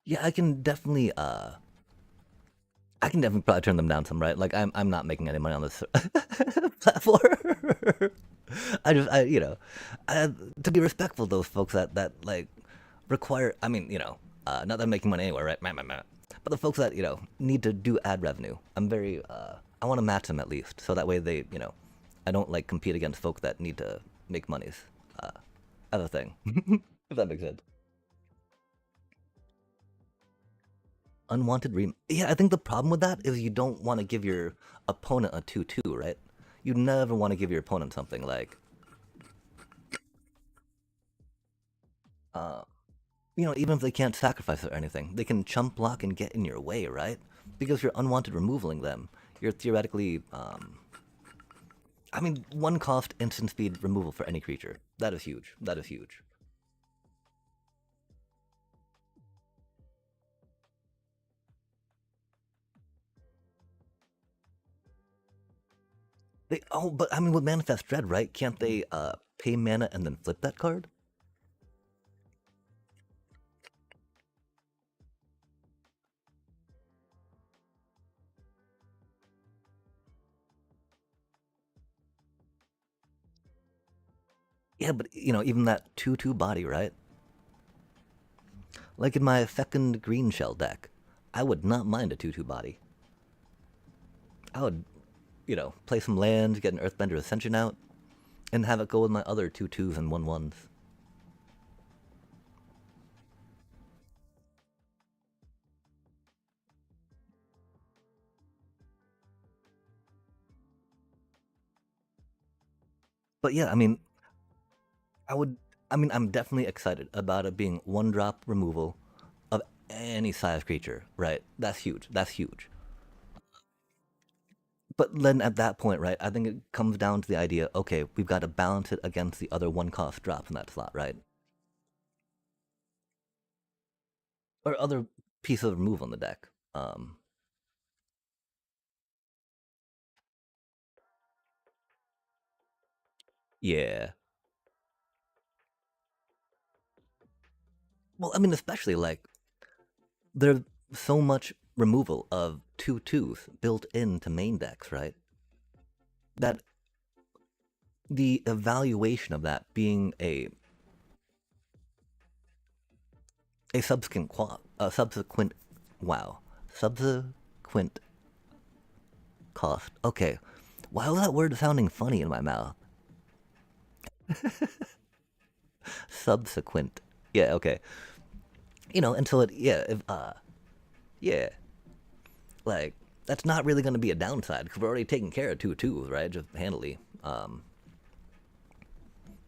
Yeah, I can definitely probably turn them down some, right? Like I'm not making any money on this platform. I, to be respectful of those folks that like require. I mean, not that I'm making money anywhere, right? But the folks that need to do ad revenue, I want to match them at least, so that way I don't like compete against folks that need to make monies. Uh, as a thing, if that makes sense. Unwanted rem. Yeah, I think the problem with that is you don't want to give your opponent a 2-2, right? You never want to give your opponent something like, uh, even if they can't sacrifice it or anything, they can chump block and get in your way, right? Because you're unwanted removaling them. You're theoretically, I mean, one cost instant speed removal for any creature. That is huge. That is huge. But I mean, with Manifest Dread, right? Can't they pay mana and then flip that card? Yeah, but even that 2-2 body, right? Like in my second green shell deck, I would not mind a 2-2 body. I would, play some lands, get an Earthbender Ascension out, and have it go with my other 2-2s and 1-1s. But yeah, I mean, I would. I mean, I'm definitely excited about it being one drop removal of any size creature, right? That's huge. That's huge. But then at that point, right, I think it comes down to the idea okay, we've got to balance it against the other one cost drops in that slot, right? Or other pieces of removal in the deck. Yeah. Well, I mean, especially like there's so much removal of 2-2s built into main decks, right? That the evaluation of that being a subsequent wow subsequent cost. Okay, why was that word sounding funny in my mouth? Subsequent. Yeah. Okay. Until it. Yeah. If, yeah. Like that's not really going to be a downside because we're already taking care of 2-2s, right? Just handily.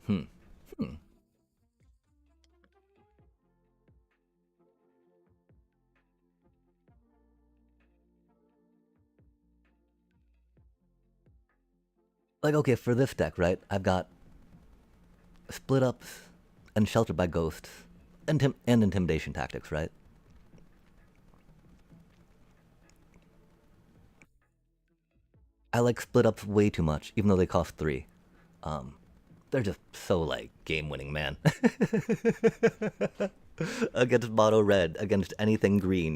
Hmm. Hmm. Like okay, for this deck, right? I've got split ups and sheltered by ghosts and intimidation tactics, right? I like split ups way too much, even though they cost 3. Um, they're just so like game winning, man. Against mono red, against anything green,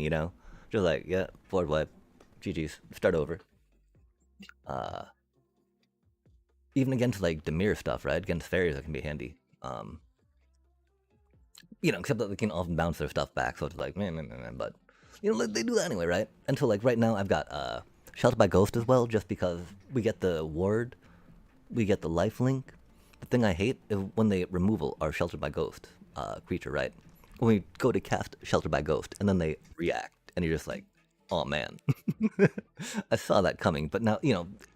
just like yeah, board wipe, GG's, start over. Uh, Even against like Demir stuff, right? Against fairies, that can be handy. Except that they can often bounce their stuff back, so it's like man. But they do that anyway, right? And so like right now, I've got Shelter by Ghost as well, just because we get the ward, we get the life link. The thing I hate is when they removal our Shelter by Ghost creature, right? When we go to cast Shelter by Ghost, and then they react, and you're just like, oh man, I saw that coming. But now,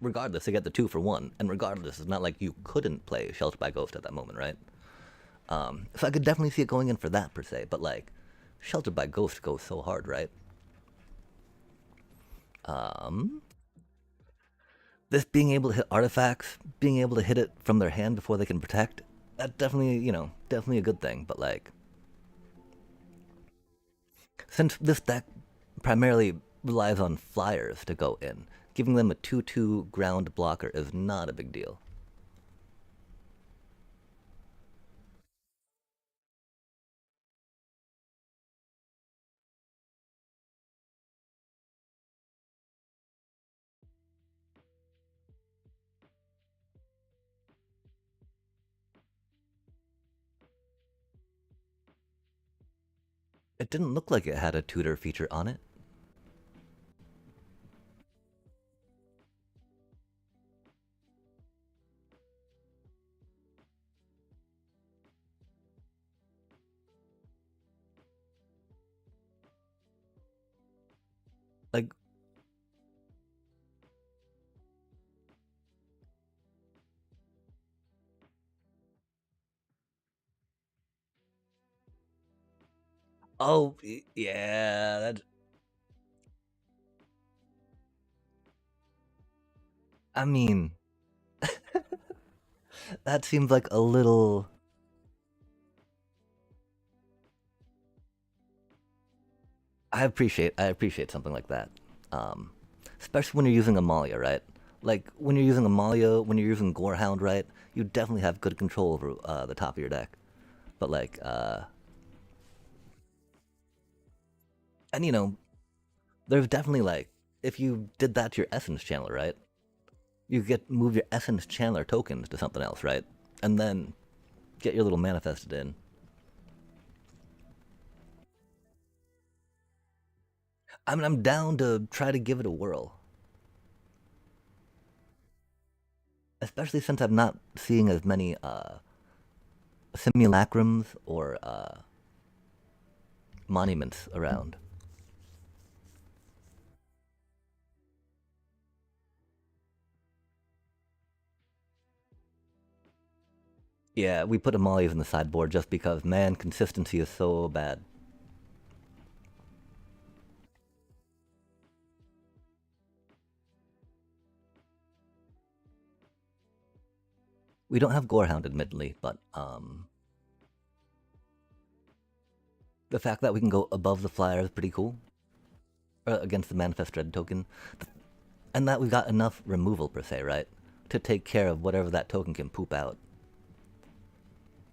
regardless, they get the 2 for 1, and regardless, it's not like you couldn't play Shelter by Ghost at that moment, right? So I could definitely see it going in for that per se, but like, Sheltered by Ghost goes so hard, right? Um, this being able to hit artifacts, being able to hit it from their hand before they can protect, that definitely, definitely a good thing. But like, since this deck primarily relies on flyers to go in, giving them a 2/2 ground blocker is not a big deal. It didn't look like it had a tutor feature on it. Like, oh, yeah, that. I mean, that seems like a little. I appreciate something like that. Um, Especially when you're using Amalia, right? Like when you're using Amalia, when you're using Gorehound, right? You definitely have good control over the top of your deck. But like, and there's definitely like, if you did that to your Essence Channeler, right? You get move your Essence Channeler tokens to something else, right? And then get your little manifested in. I mean, I'm down to try to give it a whirl, especially since I'm not seeing as many simulacrums or monuments around. Yeah, we put Amalia's in the sideboard just because, man, consistency is so bad. We don't have Gorehound, admittedly, but the fact that we can go above the flyer is pretty cool against the Manifest Dread token, and that we got enough removal per se, right, to take care of whatever that token can poop out.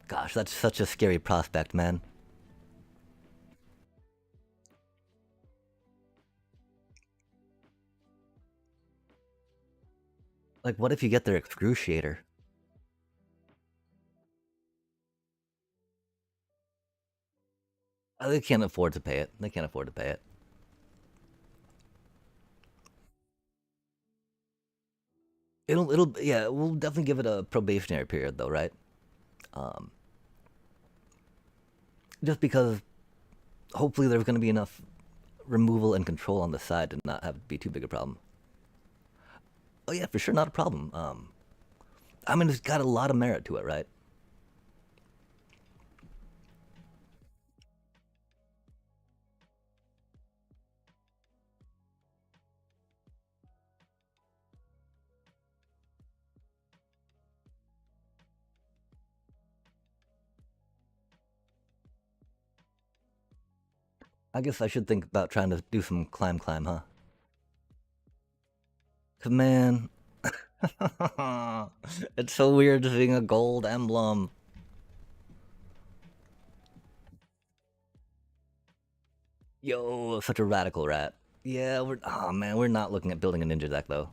Gosh, that's such a scary prospect, man. Like, what if you get their Excruciator? They can't afford to pay it. They can't afford to pay it. Yeah, we'll definitely give it a probationary period though, right? Um, just because hopefully there's going to be enough removal and control on the side to not have it be too big a problem. Oh yeah, for sure, not a problem. I mean, it's got a lot of merit to it, right? I guess I should think about trying to do some climb, huh? Cause man, it's so weird seeing a gold emblem. Yo, such a radical rat. Yeah, oh man, we're not looking at building a ninja deck though.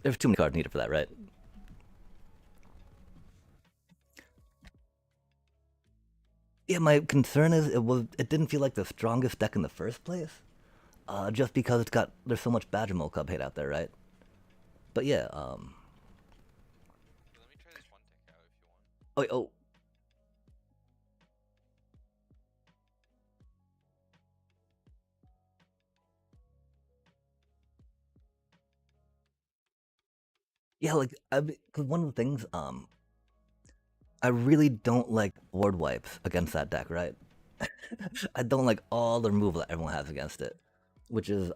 There's too many cards needed for that, right? Yeah, my concern is it didn't feel like the strongest deck in the first place. Just because there's so much Badgermole Cub hate out there, right? But yeah, Let me try this one deck out if you want. oh, yeah, like, cause one of the things, I really don't like board wipes against that deck, right? I don't like all the removal that everyone has against it, which is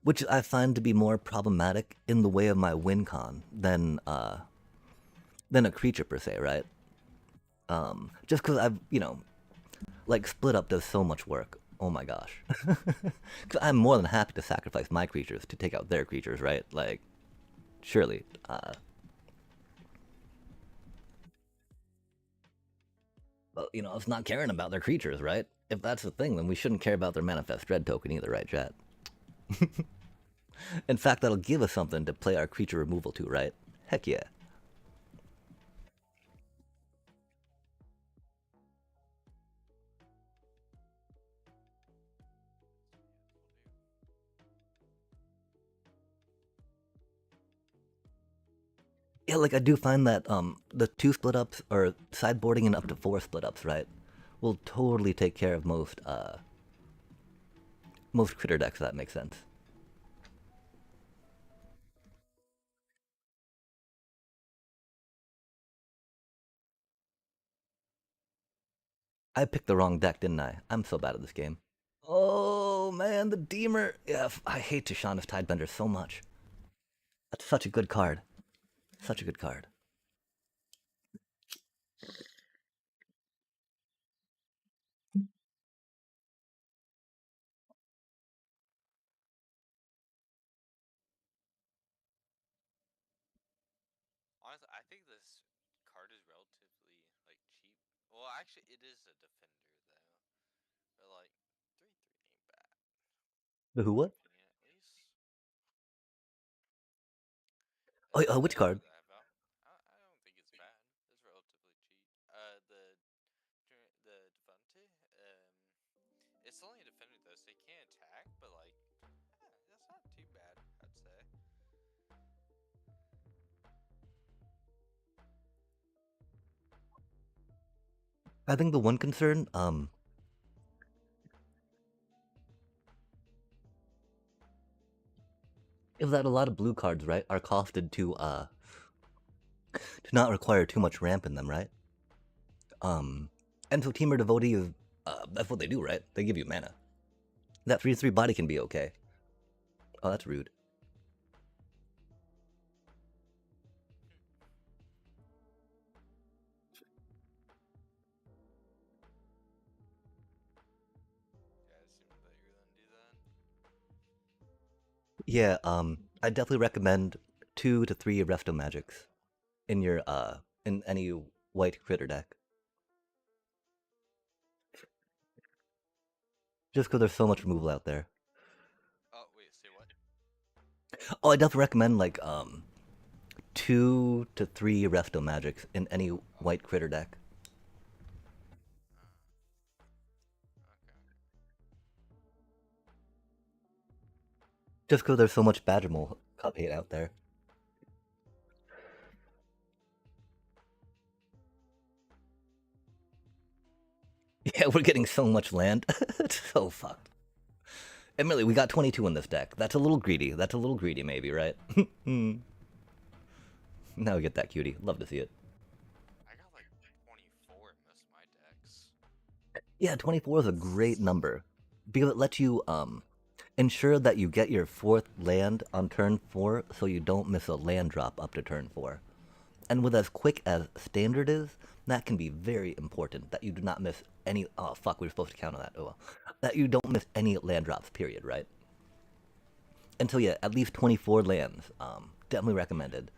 which I find to be more problematic in the way of my win con than a creature per se, right? Just because I've like split up does so much work. Oh my gosh, because I'm more than happy to sacrifice my creatures to take out their creatures, right? Like, surely. But it's not caring about their creatures, right? If that's the thing, then we shouldn't care about their manifest dread token either, right, chat? In fact, that'll give us something to play our creature removal to, right? Heck yeah. Yeah, like I do find that the two split ups or sideboarding and up to four split ups, right, will totally take care of most critter decks. If that makes sense. I picked the wrong deck, didn't I? I'm so bad at this game. Oh man, the Deemer. Yeah, I hate Tishana's Tidebender so much. That's such a good card. Such a good card. Honestly, I think this card is relatively like cheap. Well, actually, it is a defender though. But like 3/3 ain't bad, The who in my what? opinion at least. Oh, The which card? I don't think it's bad. It's relatively cheap. The Devante. It's only a defender though, so they can't attack. But like, that's not too bad, I'd say. I think the one concern, is that a lot of blue cards, right, are costed to not require too much ramp in them, right? And so Teamer Devotee is that's what they do, right? They give you mana. That 3/3 body can be okay. Oh, that's rude. Yeah, I assumed that you were gonna do that. Yeah, I definitely recommend 2 to 3 Resto Magics in any white critter deck. Just because there's so much removal out there. Oh wait, say what? Oh, I definitely recommend like 2 to 3 Resto Magics in any Oh, white critter deck. okay. Just because there's so much Badgermole cup hate out there. Yeah, we're getting so much land. It's so fucked. Emily, we got 22 in this deck. That's a little greedy. That's a little greedy, maybe, right? Now we get that cutie. Love to see it. I got like 24 in most of my decks. Yeah, 24 is a great number because it lets you ensure that you get your fourth land on turn 4 so you don't miss a land drop up to turn 4. And with as quick as standard is, that can be very important that you do not miss any. Oh, fuck, we were supposed to count on that. Oh, well. That you don't miss any land drops, period, right? And so, yeah, at least 24 lands. Definitely recommended.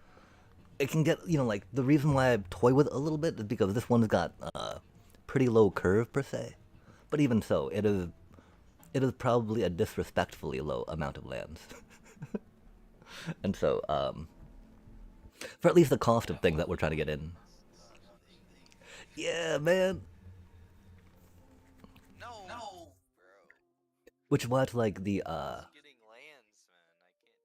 It can get, like, the reason why I toy with it a little bit is because this one's got pretty low curve, per se. But even so, it is probably a disrespectfully low amount of lands. And so, for at least the cost of Yeah, things what? that we're trying to get in. Yeah, man. No, bro. Which is why it's like I'm just getting lands, man. I can't.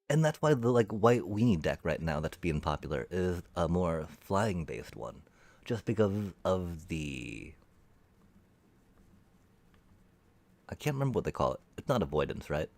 and that's why the like white weenie deck right now that's being popular is a more flying based one, just because of the I can't remember what they call it. It's not avoidance, right?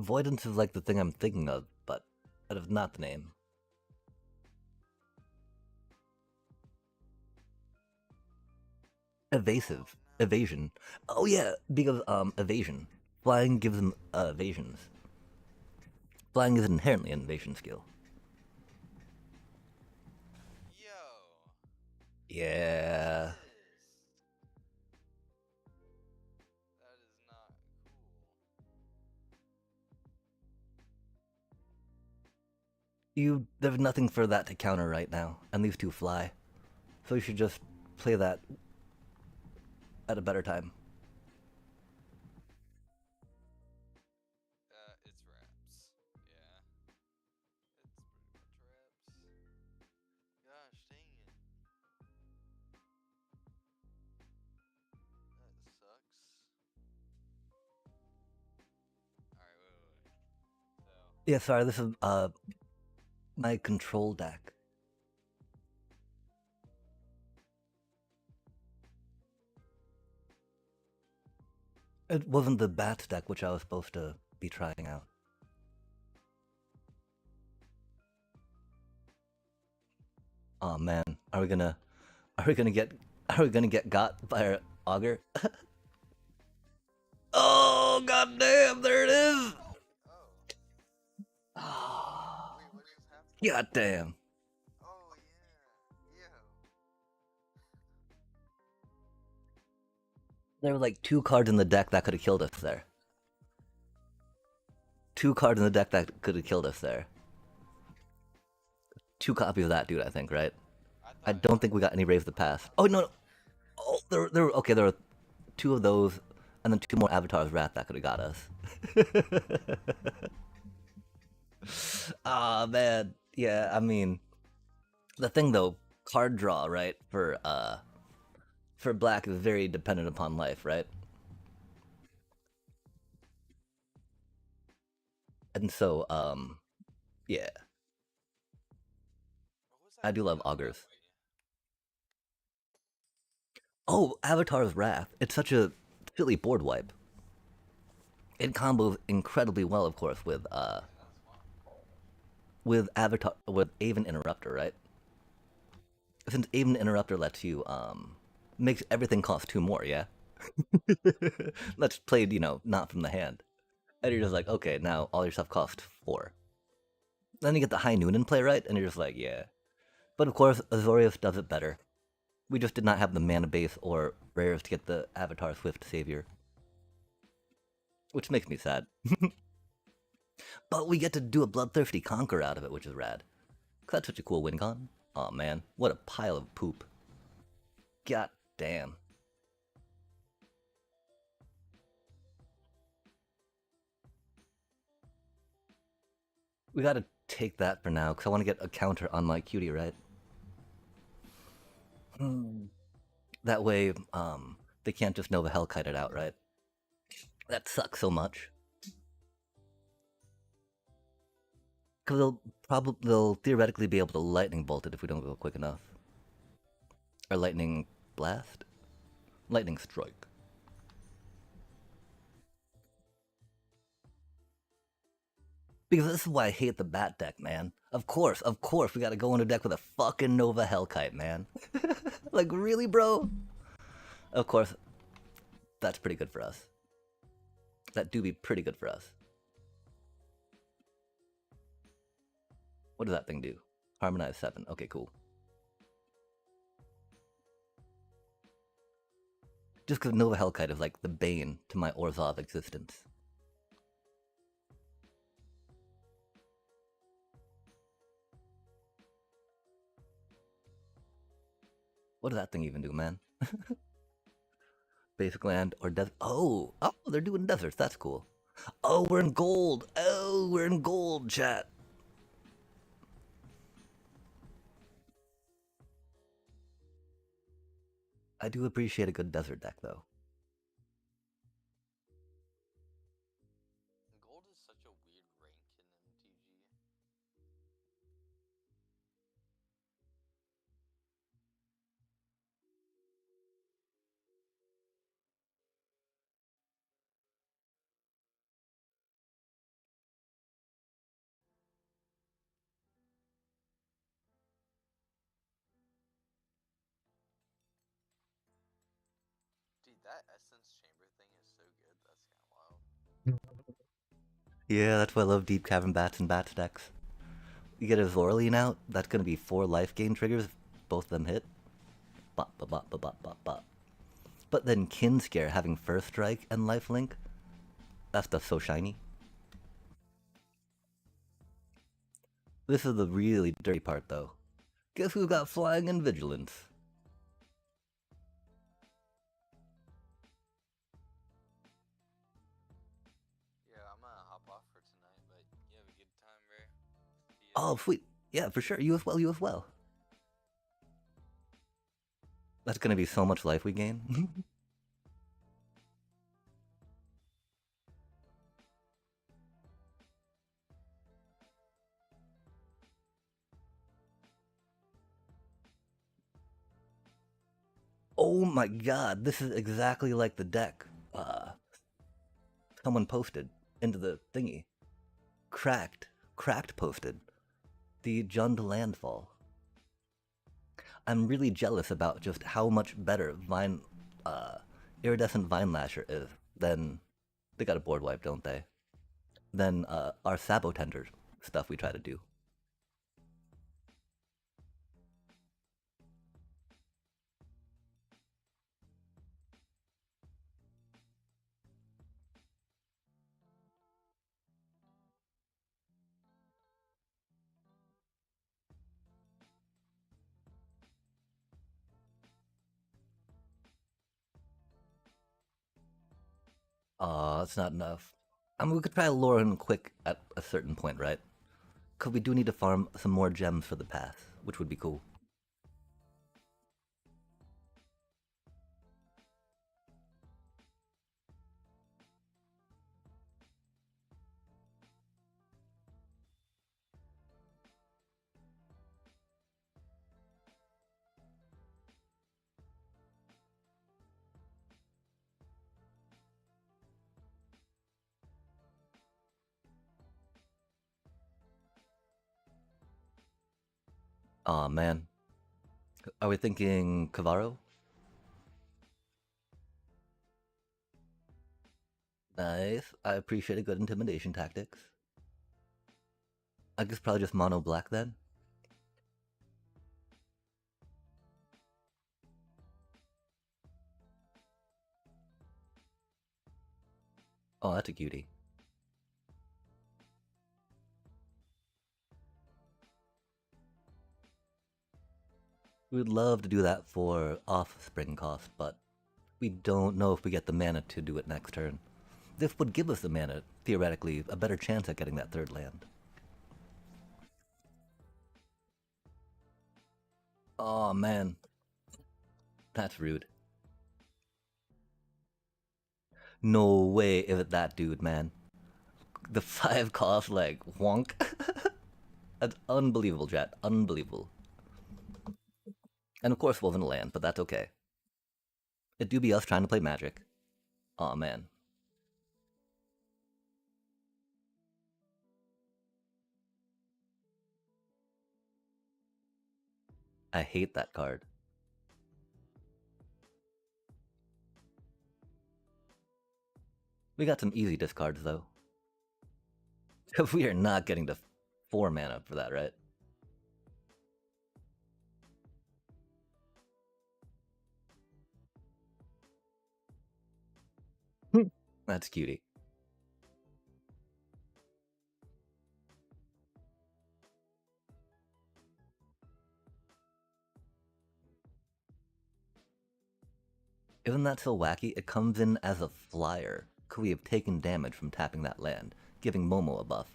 Avoidance is like the thing I'm thinking of, but that is not the name. Oh Evasive. no. Evasion. Oh yeah, because evasion. Flying gives them evasions. Flying is inherently an evasion skill. Yo, Yeah. resist. That is not cool. There's nothing for that to counter right now, and these two fly. So you should just play that at a better time. It's raps. Yeah, it's pretty much raps. Gosh dang it. That sucks. Alright, wait. So, Yeah, sorry, this is my control deck. It wasn't the bat deck which I was supposed to be trying out. Oh man, are we gonna get are we gonna get got by our auger? Oh goddamn, there it is! oh, Oh, wait, what just happened? goddamn. Oh yeah, yo. There were like two cards in the deck that could have killed us there. Two cards in the deck that could have killed us there. Two copies of that dude, I think, right? I don't think we got any Raves the Pass. Oh no, no. Oh, there were okay. There were two of those, and then two more Avatar's Wrath that could have got us. Ah man, yeah. I mean, the thing though, card draw, right? For black is very dependent upon life, right? And so, yeah, What was I that do love gun, by the augurs. way? Oh, Avatar's Wrath. It's such a silly board wipe. It combos incredibly well, of course, Yeah, that's fine. with Avatar with Aven Interrupter, right? Since Aven Interrupter lets you makes everything cost two more, yeah. Let's play, not from the hand. And you're just like, okay, now all your stuff costs four. Then you get the High Noon in play, right? And you're just like, yeah. But of course, Azorius does it better. We just did not have the mana base or rares to get the Avatar Swift Savior. Which makes me sad. But we get to do a Bloodthirsty Conquer out of it, which is rad. That's such a cool win con. Aw oh, man, what a pile of poop. God damn. We gotta take that for now, because I want to get a counter on my cutie, right? That way, they can't just Nova Hellkite it out, right? That sucks so much. Because they'll theoretically be able to lightning bolt it if we don't go quick enough. Or lightning blast? Lightning strike. Because this is why I hate the bat deck, man. Of course, we gotta go into deck with a fucking Nova Hellkite, man. Like, really, bro? Of course, that's pretty good for us. That do be pretty good for us. What does that thing do? Harmonize 7. Okay, cool. Just because Nova Hellkite is like the bane to my Orzhov existence. What does that thing even do, man? Basic land or desert? Oh, they're doing deserts. That's cool. Oh, we're in gold. Oh, we're in gold, chat. I do appreciate a good desert deck, though. Gold is such a weird rank in MTG. That essence chamber thing is so good. That's kind of wild. Yeah, that's why I love deep cavern bats and bat decks. You get a Zorlean out, that's gonna be 4 life gain triggers if both of them hit. Bop, bop, bop, bop, bop, bop, bop. But then Kinscare having first strike and lifelink, that stuff's so shiny. This is the really dirty part though. Guess who got flying and vigilance? Yeah, I'm gonna hop off for tonight, but you have a good time, bro. See ya. Oh, sweet. Yeah, for sure. You as well, you as well. That's gonna be so much life we gain. Oh my god, this is exactly like the deck. Someone posted into the thingy. Cracked posted. The Jund Landfall. I'm really jealous about just how much better Iridescent Vine Lasher is than, they got a board wipe, don't they? Than our Sabotender stuff we try to do. Aw, that's not enough. I mean, we could try Lauren quick at a certain point, right? Because we do need to farm some more gems for the path, which would be cool. Aw, man. Are we thinking Cavaro? Nice. I appreciate a good intimidation tactics. I guess probably just mono black then. Oh, that's a cutie. We would love to do that for offspring cost, but we don't know if we get the mana to do it next turn. This would give us the mana, theoretically, a better chance at getting that third land. Oh man. That's rude. No way is it that dude, man. The 5 cost, like, wonk. That's unbelievable, chat. Unbelievable. And of course, wasn't a land, but that's okay. It do be us trying to play Magic. Aw, man. I hate that card. We got some easy discards, though. We are not getting to 4 mana for that, right? That's cutie. Isn't that so wacky? It comes in as a flyer. Could we have taken damage from tapping that land, giving Momo a buff?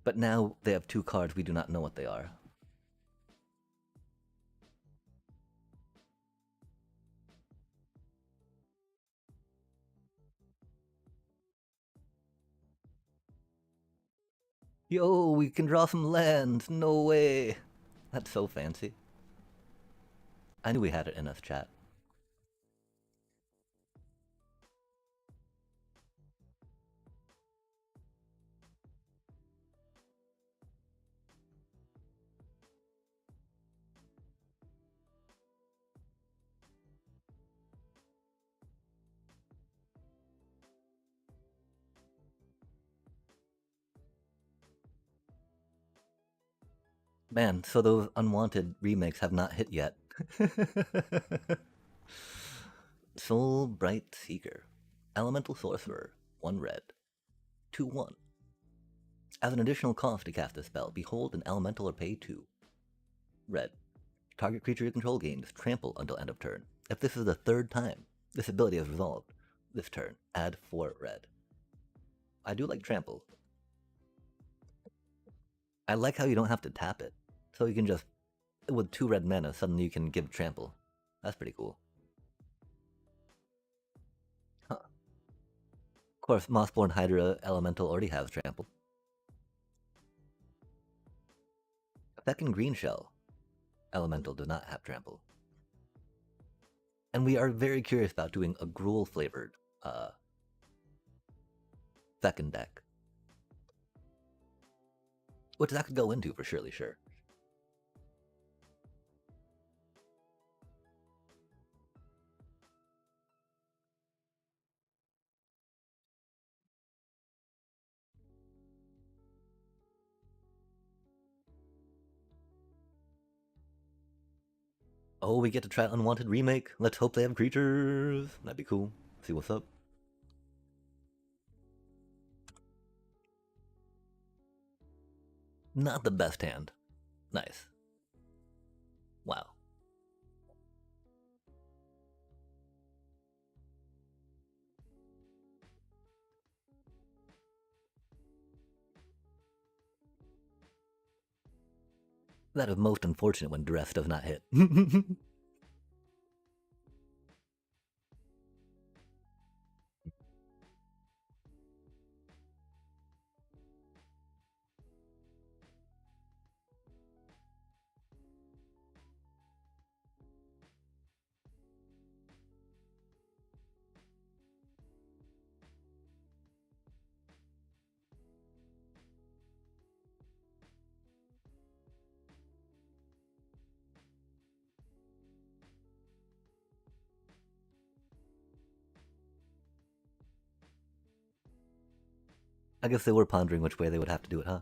But now they have 2 cards we do not know what they are. Yo, we can draw some lands! No way! That's so fancy. I knew we had it in us, chat. Man, so those unwanted remakes have not hit yet. Soul Bright Seeker. Elemental Sorcerer. 1 red. 2/1. As an additional cost to cast this spell, behold an elemental or pay 2. Red. Target creature you control gains trample until end of turn. If this is the 3rd time this ability is resolved this turn, add 4 red. I do like trample. I like how you don't have to tap it. So you can just, with 2 red mana, suddenly you can give trample. That's pretty cool. Huh. Of course, Mossborn Hydra Elemental already has trample. Second Green Shell Elemental does not have trample. And we are very curious about doing a Gruul flavored second deck. Which that could go into for surely sure. Oh, we get to try Unwanted Remake. Let's hope they have creatures. That'd be cool. See what's up. Not the best hand. Nice. Wow. That is most unfortunate when Duress does not hit. I guess they were pondering which way they would have to do it, huh?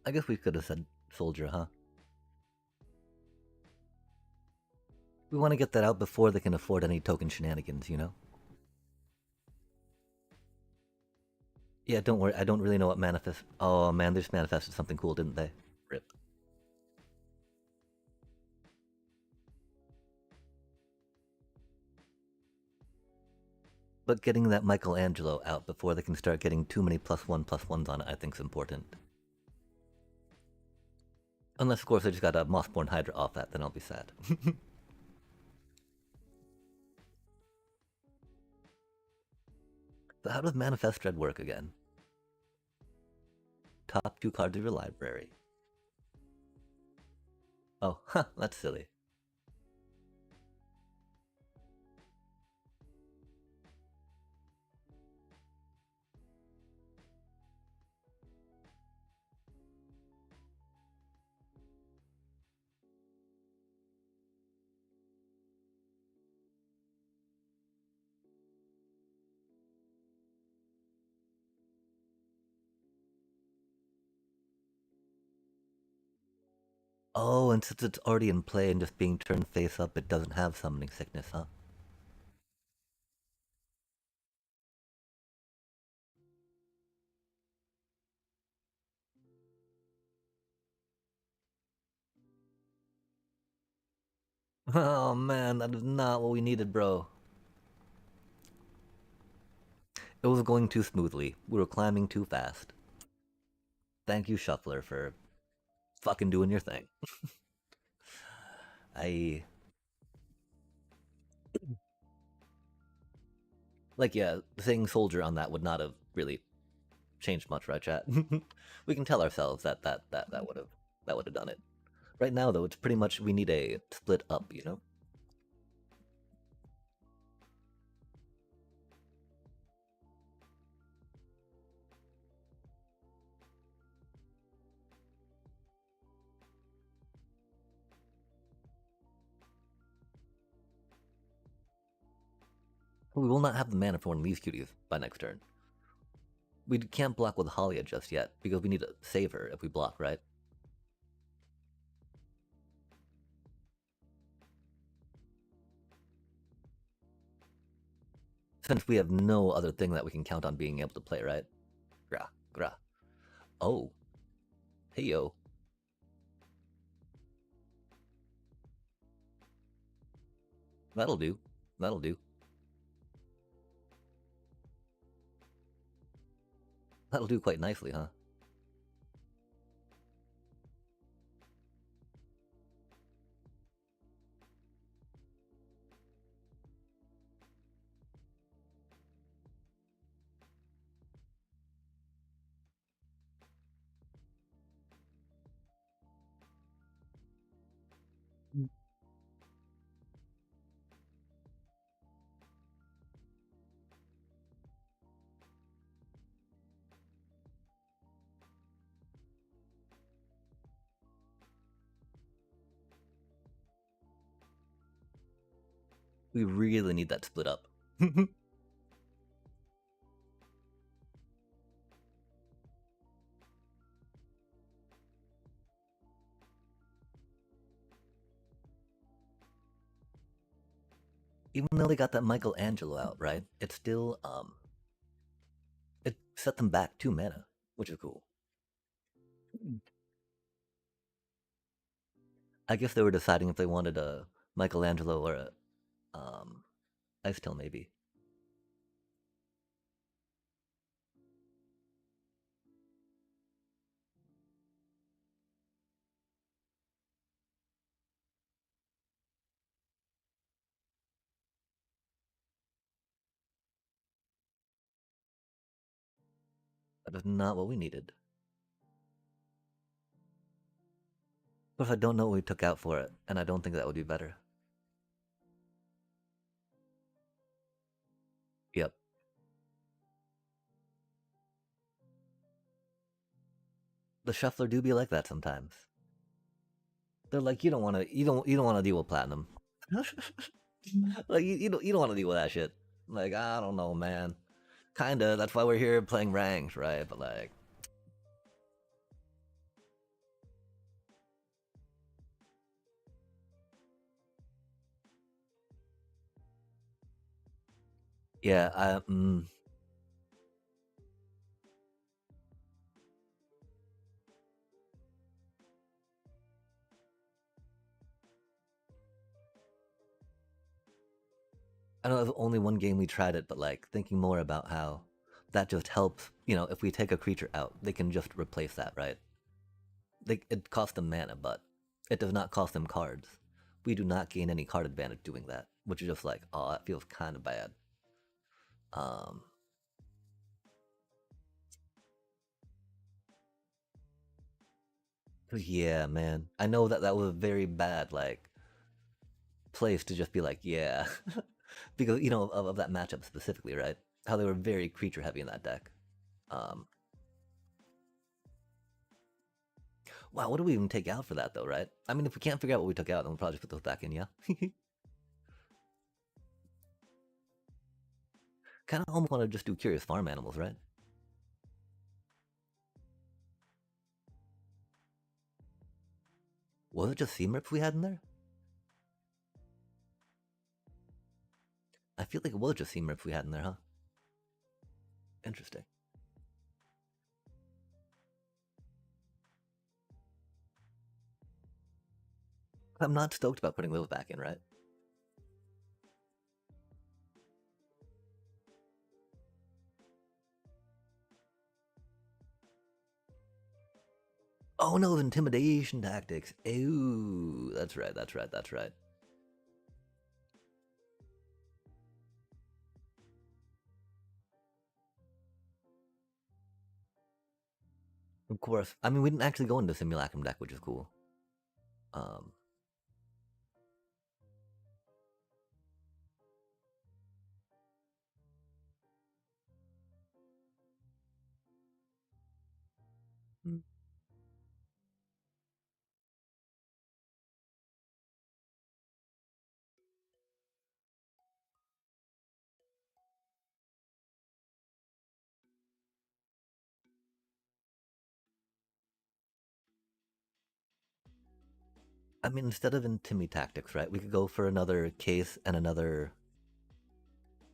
I guess we could have said Soldier, huh? We want to get that out before they can afford any token shenanigans, you know? Yeah, don't worry. I don't really know what manifest. Oh man, they just manifested something cool, didn't they? Rip. But getting that Michelangelo out before they can start getting too many +1/+1s on it, I think is important. Unless, of course, I just got a Mossborn Hydra off that, then I'll be sad. So how does Manifest Dread work again? Top 2 cards of your library. Oh, huh, that's silly. Oh, and since it's already in play and just being turned face up, it doesn't have Summoning Sickness, huh? Oh man, that is not what we needed, bro. It was going too smoothly. We were climbing too fast. Thank you, Shuffler, for fucking doing your thing. I... Like, yeah, saying Soldier on that would not have really changed much, right, chat? We can tell ourselves that would have done it. Right now, though, it's pretty much we need a split up, you know? We will not have the mana for one of these cuties by next turn. We can't block with Halia just yet, because we need to save her if we block, right? Since we have no other thing that we can count on being able to play, right? Gra, gra. Oh. Hey, yo. That'll do. That'll do. That'll do quite nicely, huh? We really need that split up. Even though they got that Michelangelo out, right? It still, it set them back 2 mana, which is cool. I guess they were deciding if they wanted a Michelangelo or a, Ice Tail, maybe. That is not what we needed. But if I don't know what we took out for it, and I don't think that would be better. Yep. The shuffler do be like that sometimes. They're like, you don't want to, you don't want to deal with platinum. Like you don't want to deal with that shit. Like I don't know, man. Kinda. That's why we're here playing ranks, right? But like, yeah, I know there's only one game we tried it, but like thinking more about how that just helps. You know, if we take a creature out, they can just replace that, right? It costs them mana, but it does not cost them cards. We do not gain any card advantage doing that, which is just like, oh, that feels kind of bad. Um, yeah, man. I know that that was a very bad like place to just be like, yeah, because you know of that matchup specifically, right? How they were very creature heavy in that deck. Um, wow, what do we even take out for that though, right? I mean, if we can't figure out what we took out, then we'll probably just put those back in, yeah. Kind of almost want to just do curious farm animals, right? Was it just seam rips we had in there? I feel like it was just seam rips we had in there, huh? Interesting. I'm not stoked about putting those back in, right? Oh no, intimidation tactics. Ooh, that's right, that's right, that's right. Of course. I mean, we didn't actually go into Simulacrum deck, which is cool. Um, hmm. I mean, instead of in Timmy tactics, right? We could go for another case and another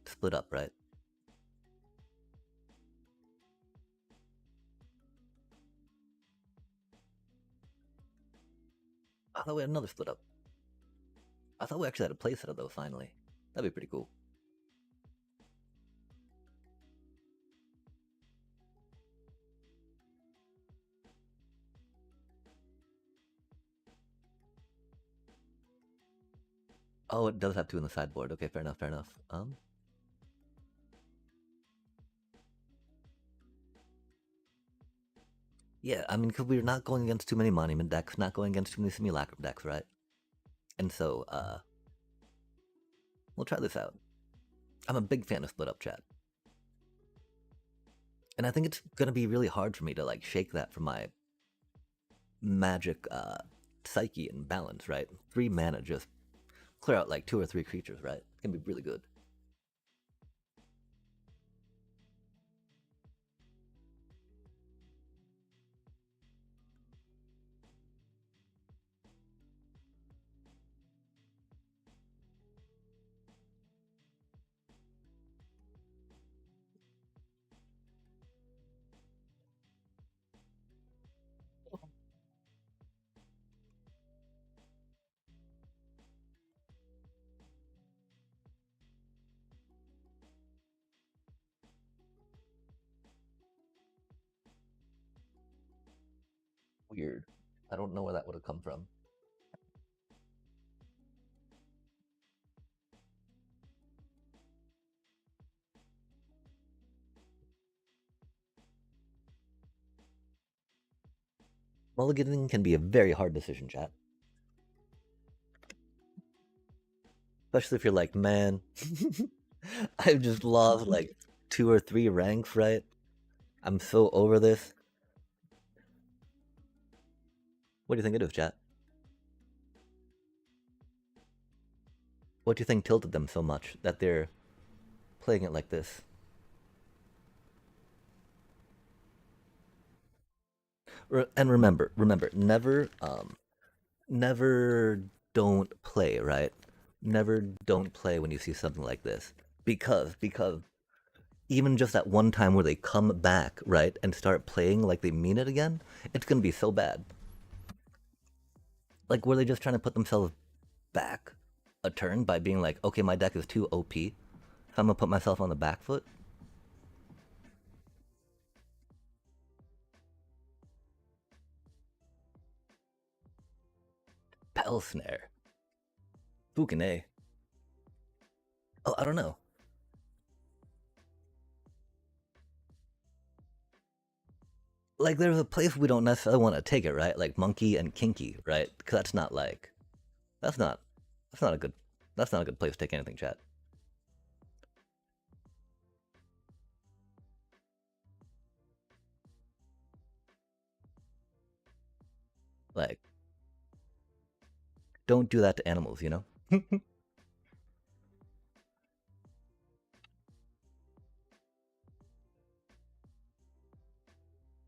split up, right? I thought we had another split up. I thought we actually had a playset of those finally. That'd be pretty cool. Oh, it does have two in the sideboard. Okay, fair enough, fair enough. Yeah, I mean, because we're not going against too many monument decks, not going against too many simulacrum decks, right? And so, we'll try this out. I'm a big fan of split up chat. And I think it's gonna be really hard for me to like shake that from my magic psyche and balance, right? 3 mana just clear out like 2 or 3 creatures, right? It's gonna be really good. Weird. I don't know where that would have come from. Mulliganing can be a very hard decision, chat. Especially if you're like, man, I've just lost like 2 or 3 ranks, right? I'm so over this. What do you think it is, chat? What do you think tilted them so much that they're playing it like this? And remember, never don't play, right? Never don't play when you see something like this. Because even just that one time where they come back, right, and start playing like they mean it again, it's gonna be so bad. Like, were they just trying to put themselves back a turn by being like, okay, my deck is too OP, so I'm gonna put myself on the back foot? Pell Snare. Fukine. Oh, I don't know. Like, there's a place we don't necessarily want to take it, right? Like Monkey and Kinky, right? Because that's not like, that's not, that's not a good, that's not a good place to take anything, chat. Like, don't do that to animals, you know?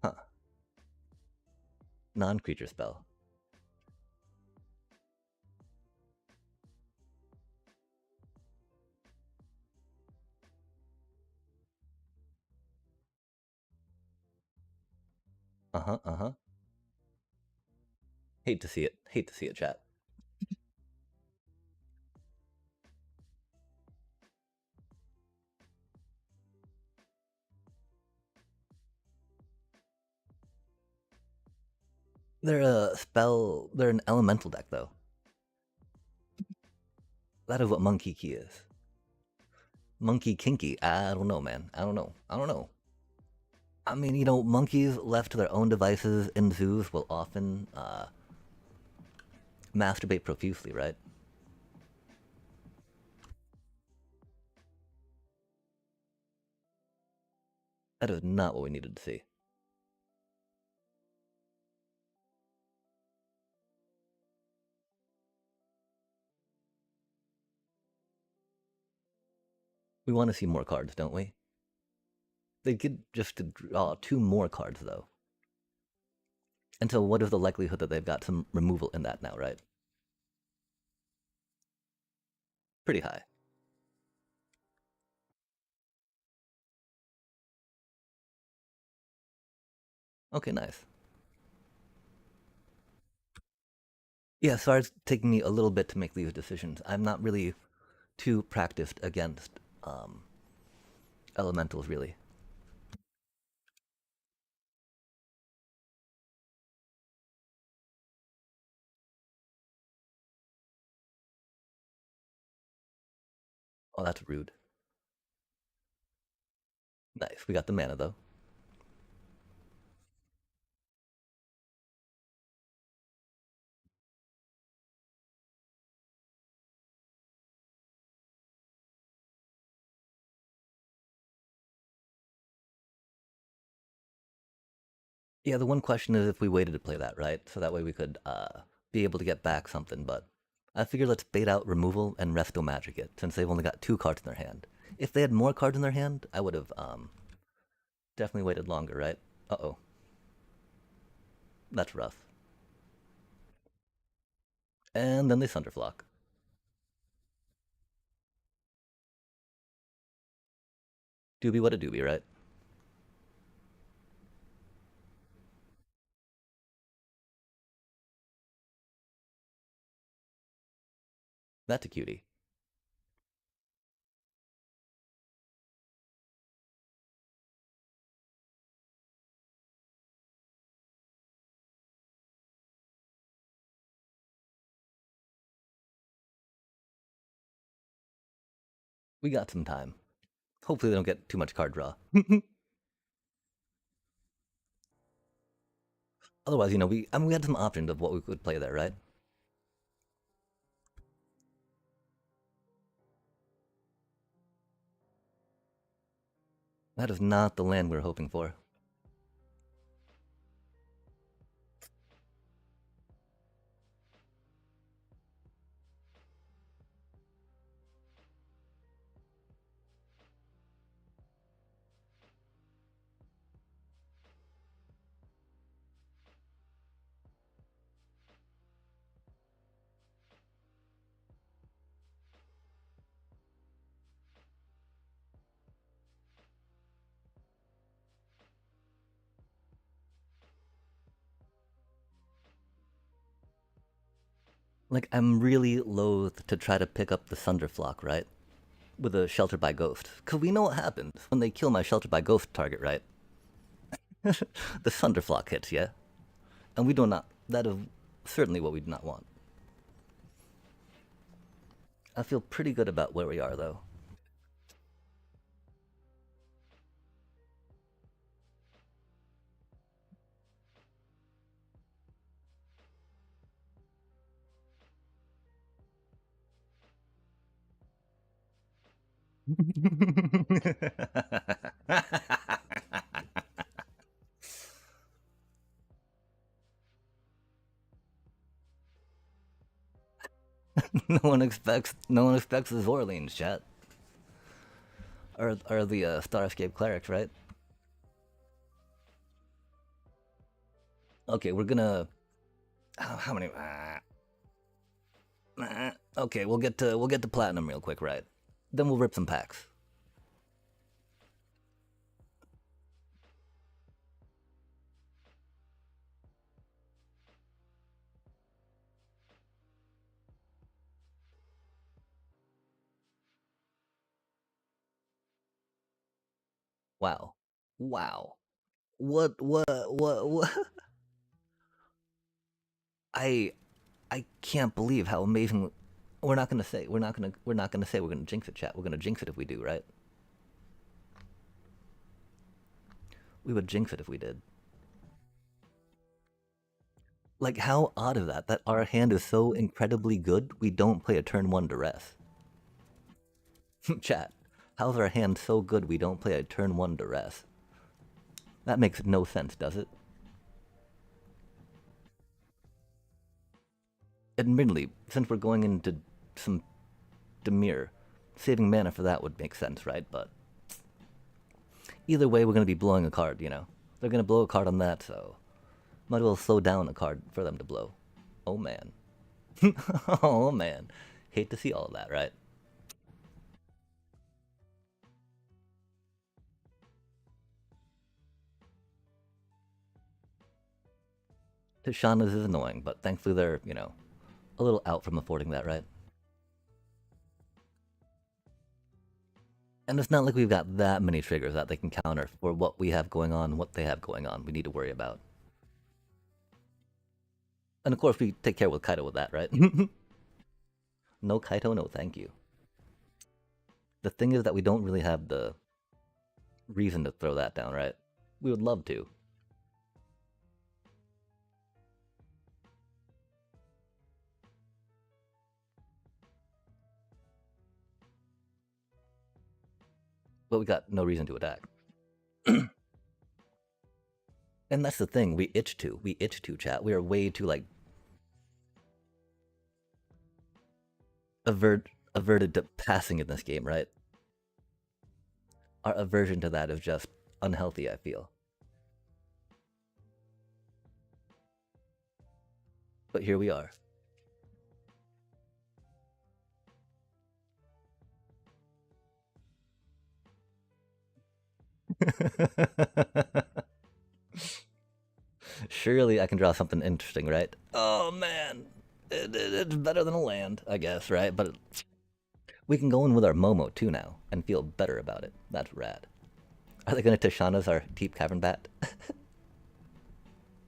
Huh. Non-creature spell. Uh-huh, uh-huh. Hate to see it. Hate to see it, chat. They're a spell, they're an elemental deck, though. That is what Monkey Key is. Monkey Kinky. I don't know, man. I don't know. I don't know. I mean, you know, monkeys left to their own devices in zoos will often masturbate profusely, right? That is not what we needed to see. We want to see more cards, don't we? They get just to draw 2 more cards, though. And so, what is the likelihood that they've got some removal in that now, right? Pretty high. Okay, nice. Yeah, sorry it's taking me a little bit to make these decisions. I'm not really too practiced against elementals, really. Oh, that's rude. Nice. We got the mana, though. Yeah, the one question is if we waited to play that, right? So that way we could be able to get back something, but I figured let's bait out removal and resto magic it, since they've only got 2 cards in their hand. If they had more cards in their hand, I would have definitely waited longer, right? Uh-oh. That's rough. And then they Thunderflock. Doobie what a doobie, right? That's a cutie. We got some time. Hopefully they don't get too much card draw. Otherwise, we had some options of what we could play there, right? That is not the land we were hoping for. Like, I'm really loath to try to pick up the Thunderflock, right? With a Shelter by Ghost. Because we know what happens when they kill my Shelter by Ghost target, right? The Thunderflock hits, yeah? And we do not. That is certainly what we do not want. I feel pretty good about where we are, though. No one expects the Zorlines, chat. Or the Starscape clerics, right? Okay, we're gonna. How many? Okay, we'll get to platinum real quick, right? Then we'll rip some packs. Wow, wow. What? I I can't believe how amazing. We're not gonna say we're gonna jinx it, chat. We're gonna jinx it if we do, right? We would jinx it if we did. Like, how odd is that? That our hand is so incredibly good, we don't play a turn one duress. Chat, how's our hand so good we don't play a turn one duress? That makes no sense, does it? Admittedly, since we're going into some Demir, saving mana for that would make sense, right? But either way, we're going to be blowing a card, you know? They're going to blow a card on that, so might as well slow down a card for them to blow. Oh man. Oh man. Hate to see all of that, right? Tishana's is annoying, but thankfully they're, a little out from affording that, right? And it's not like we've got that many triggers that they can counter for what we have going on, what they have going on. We need to worry about. And of course, we take care with Kaito with that, right? No Kaito, no thank you. The thing is that we don't really have the reason to throw that down, right? We would love to. But we got no reason to attack. And that's the thing, we itch to. We itch to, chat. We are way too, like, averted to passing in this game, right? Our aversion to that is just unhealthy, I feel. But here we are. Surely I can draw something interesting, right? Oh man, it's better than a land, I guess, right? But we can go in with our Momo too now and feel better about it. That's rad. Are they gonna Tishana's our Deep Cavern Bat?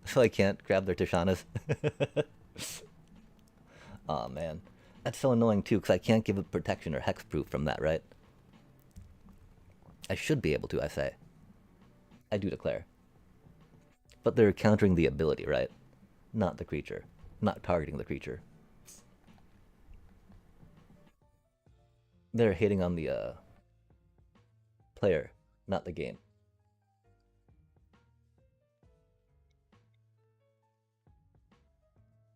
So I can't grab their Tishanas? Oh man, that's so annoying too, because I can't give a protection or hexproof from that, right? I should be able to, I say. I do declare. But they're countering the ability, right? Not the creature. Not targeting the creature. They're hitting on the player, not the game.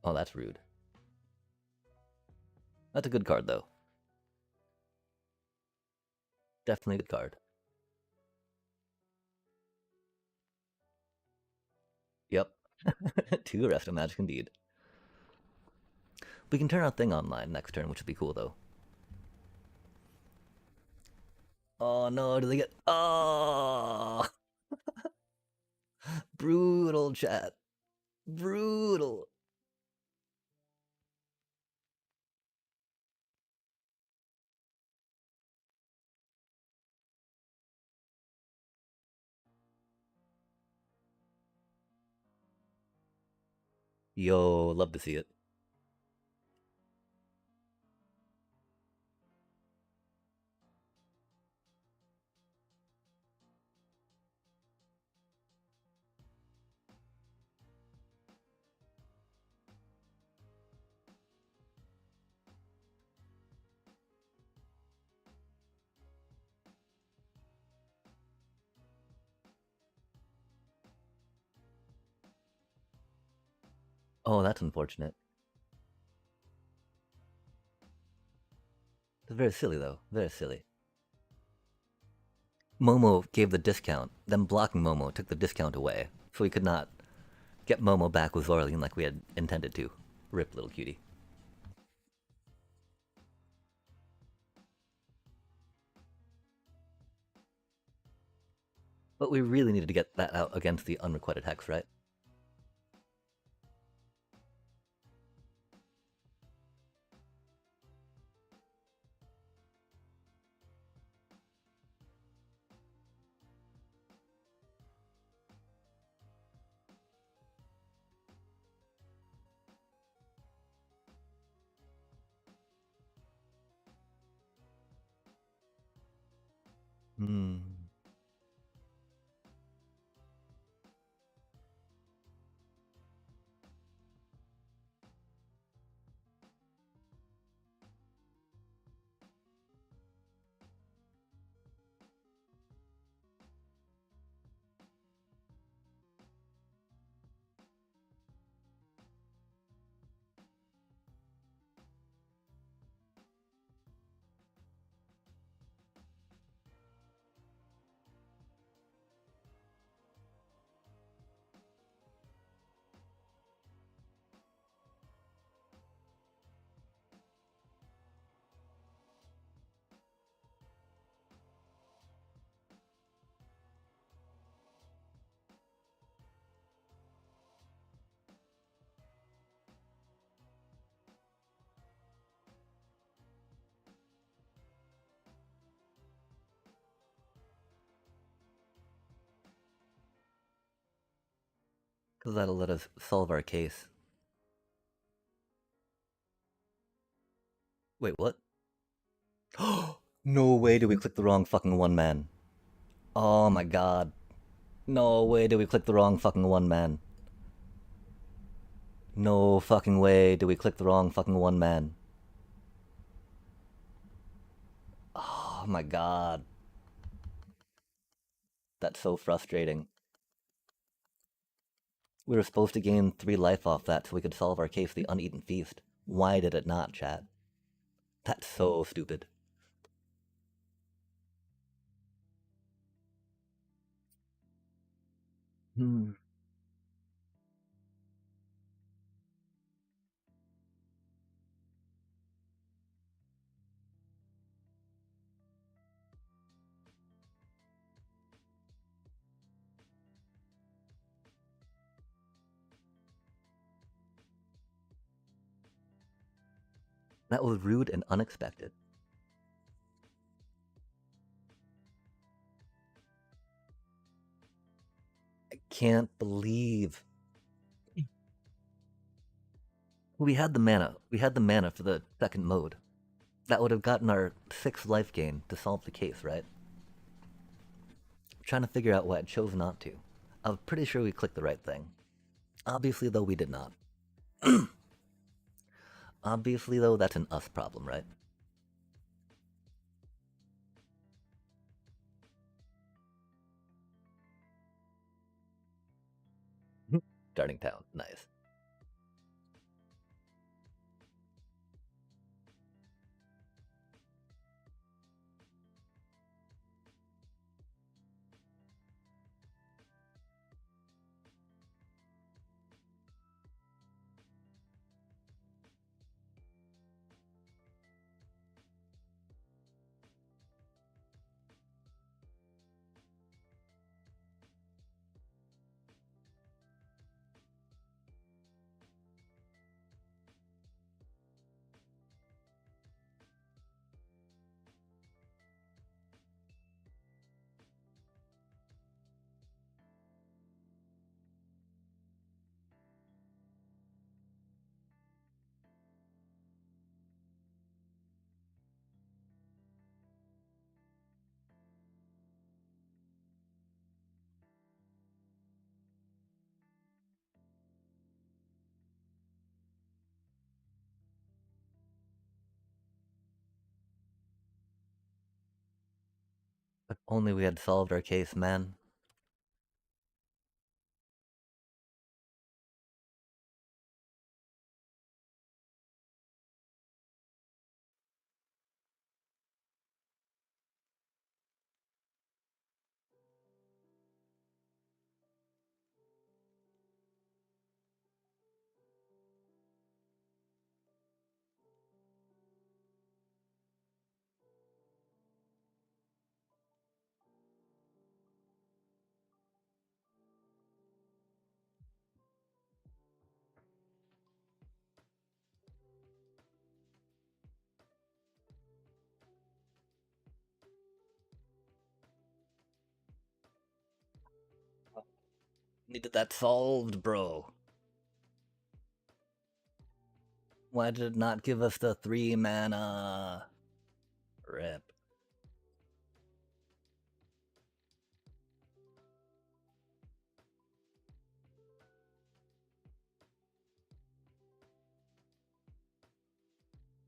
Oh, that's rude. That's a good card, though. Definitely a good card. Yep. 2 Arrest of Magic indeed. We can turn our thing online next turn, which would be cool, though. Oh no, do they get... Oh! Brutal, chat. Brutal. Yo, love to see it. Oh, that's unfortunate. It's very silly, though. Very silly. Momo gave the discount, then blocking Momo took the discount away, so we could not get Momo back with Zorlene like we had intended to. Rip, little cutie. But we really needed to get that out against the unrequited hex, right? Hmm. That'll let us solve our case. Wait, what? No way did we click the wrong fucking one man. Oh my god. No way did we click the wrong fucking one man. No fucking way did we click the wrong fucking one man. Oh my god. That's so frustrating. We were supposed to gain 3 life off that so we could solve our case, the uneaten feast. Why did it not, chat? That's so stupid. Hmm. That was rude and unexpected. I can't believe we had the mana. We had the mana for the second mode. That would have gotten our 6th life gain to solve the case, right? I'm trying to figure out why I chose not to. I was pretty sure we clicked the right thing. Obviously, though, we did not. Obviously, though, that's an us problem, right? Starting town. Nice. If only we had solved our case, man. Needed that solved, bro. Why did it not give us the 3 mana? Rip.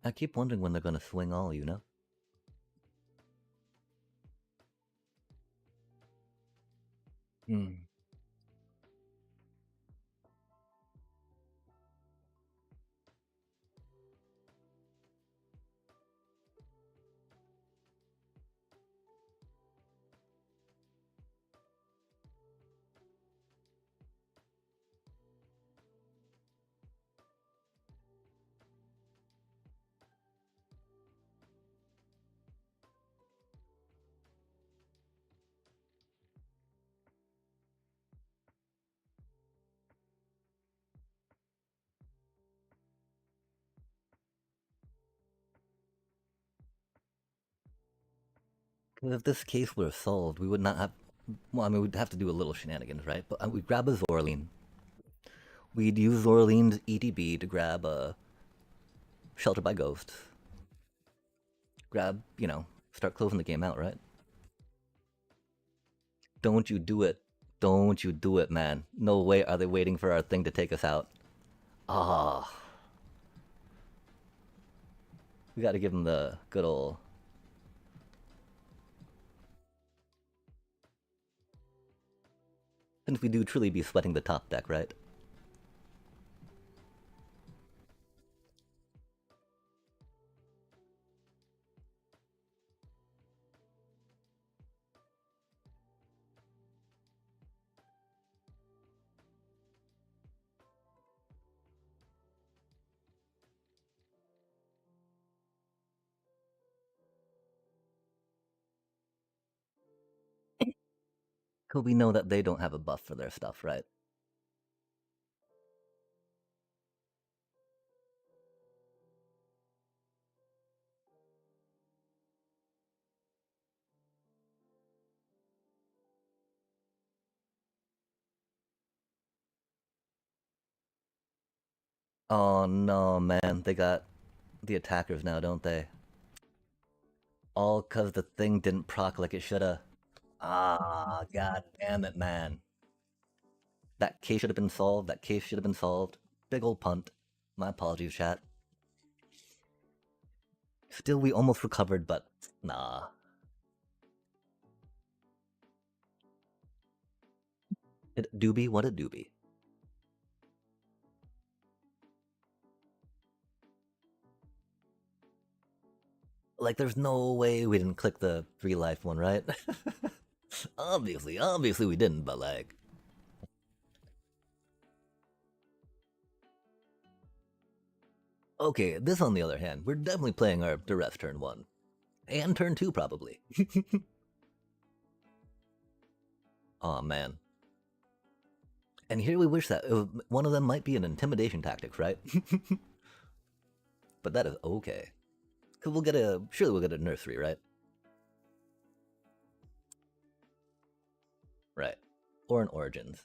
I keep wondering when they're gonna swing all, you know? Hmm. If this case were solved, we would not have. Well, I mean, we'd have to do a little shenanigans, right? But we'd grab a Zorline. We'd use Orleans EDB to grab a Shelter by Ghosts. Grab, start closing the game out, right? Don't you do it. Don't you do it, man. No way are they waiting for our thing to take us out. Ah. We gotta give them the good old. Since we do truly be sweating the top deck, right? Because we know that they don't have a buff for their stuff, right? Oh no, man. They got the attackers now, don't they? All because the thing didn't proc like it shoulda. Ah, god damn it, man. That case should have been solved. That case should have been solved. Big old punt. My apologies, chat. Still, we almost recovered, but nah. It doobie, what a doobie. Like, there's no way we didn't click the 3 life one, right? obviously we didn't, but like. Okay, this on the other hand, we're definitely playing our duress turn 1. And turn 2, probably. Aw, man. And here we wish that one of them might be an intimidation tactics, right? But that is okay. Cause surely we'll get a nursery, right? Right. Or an origins.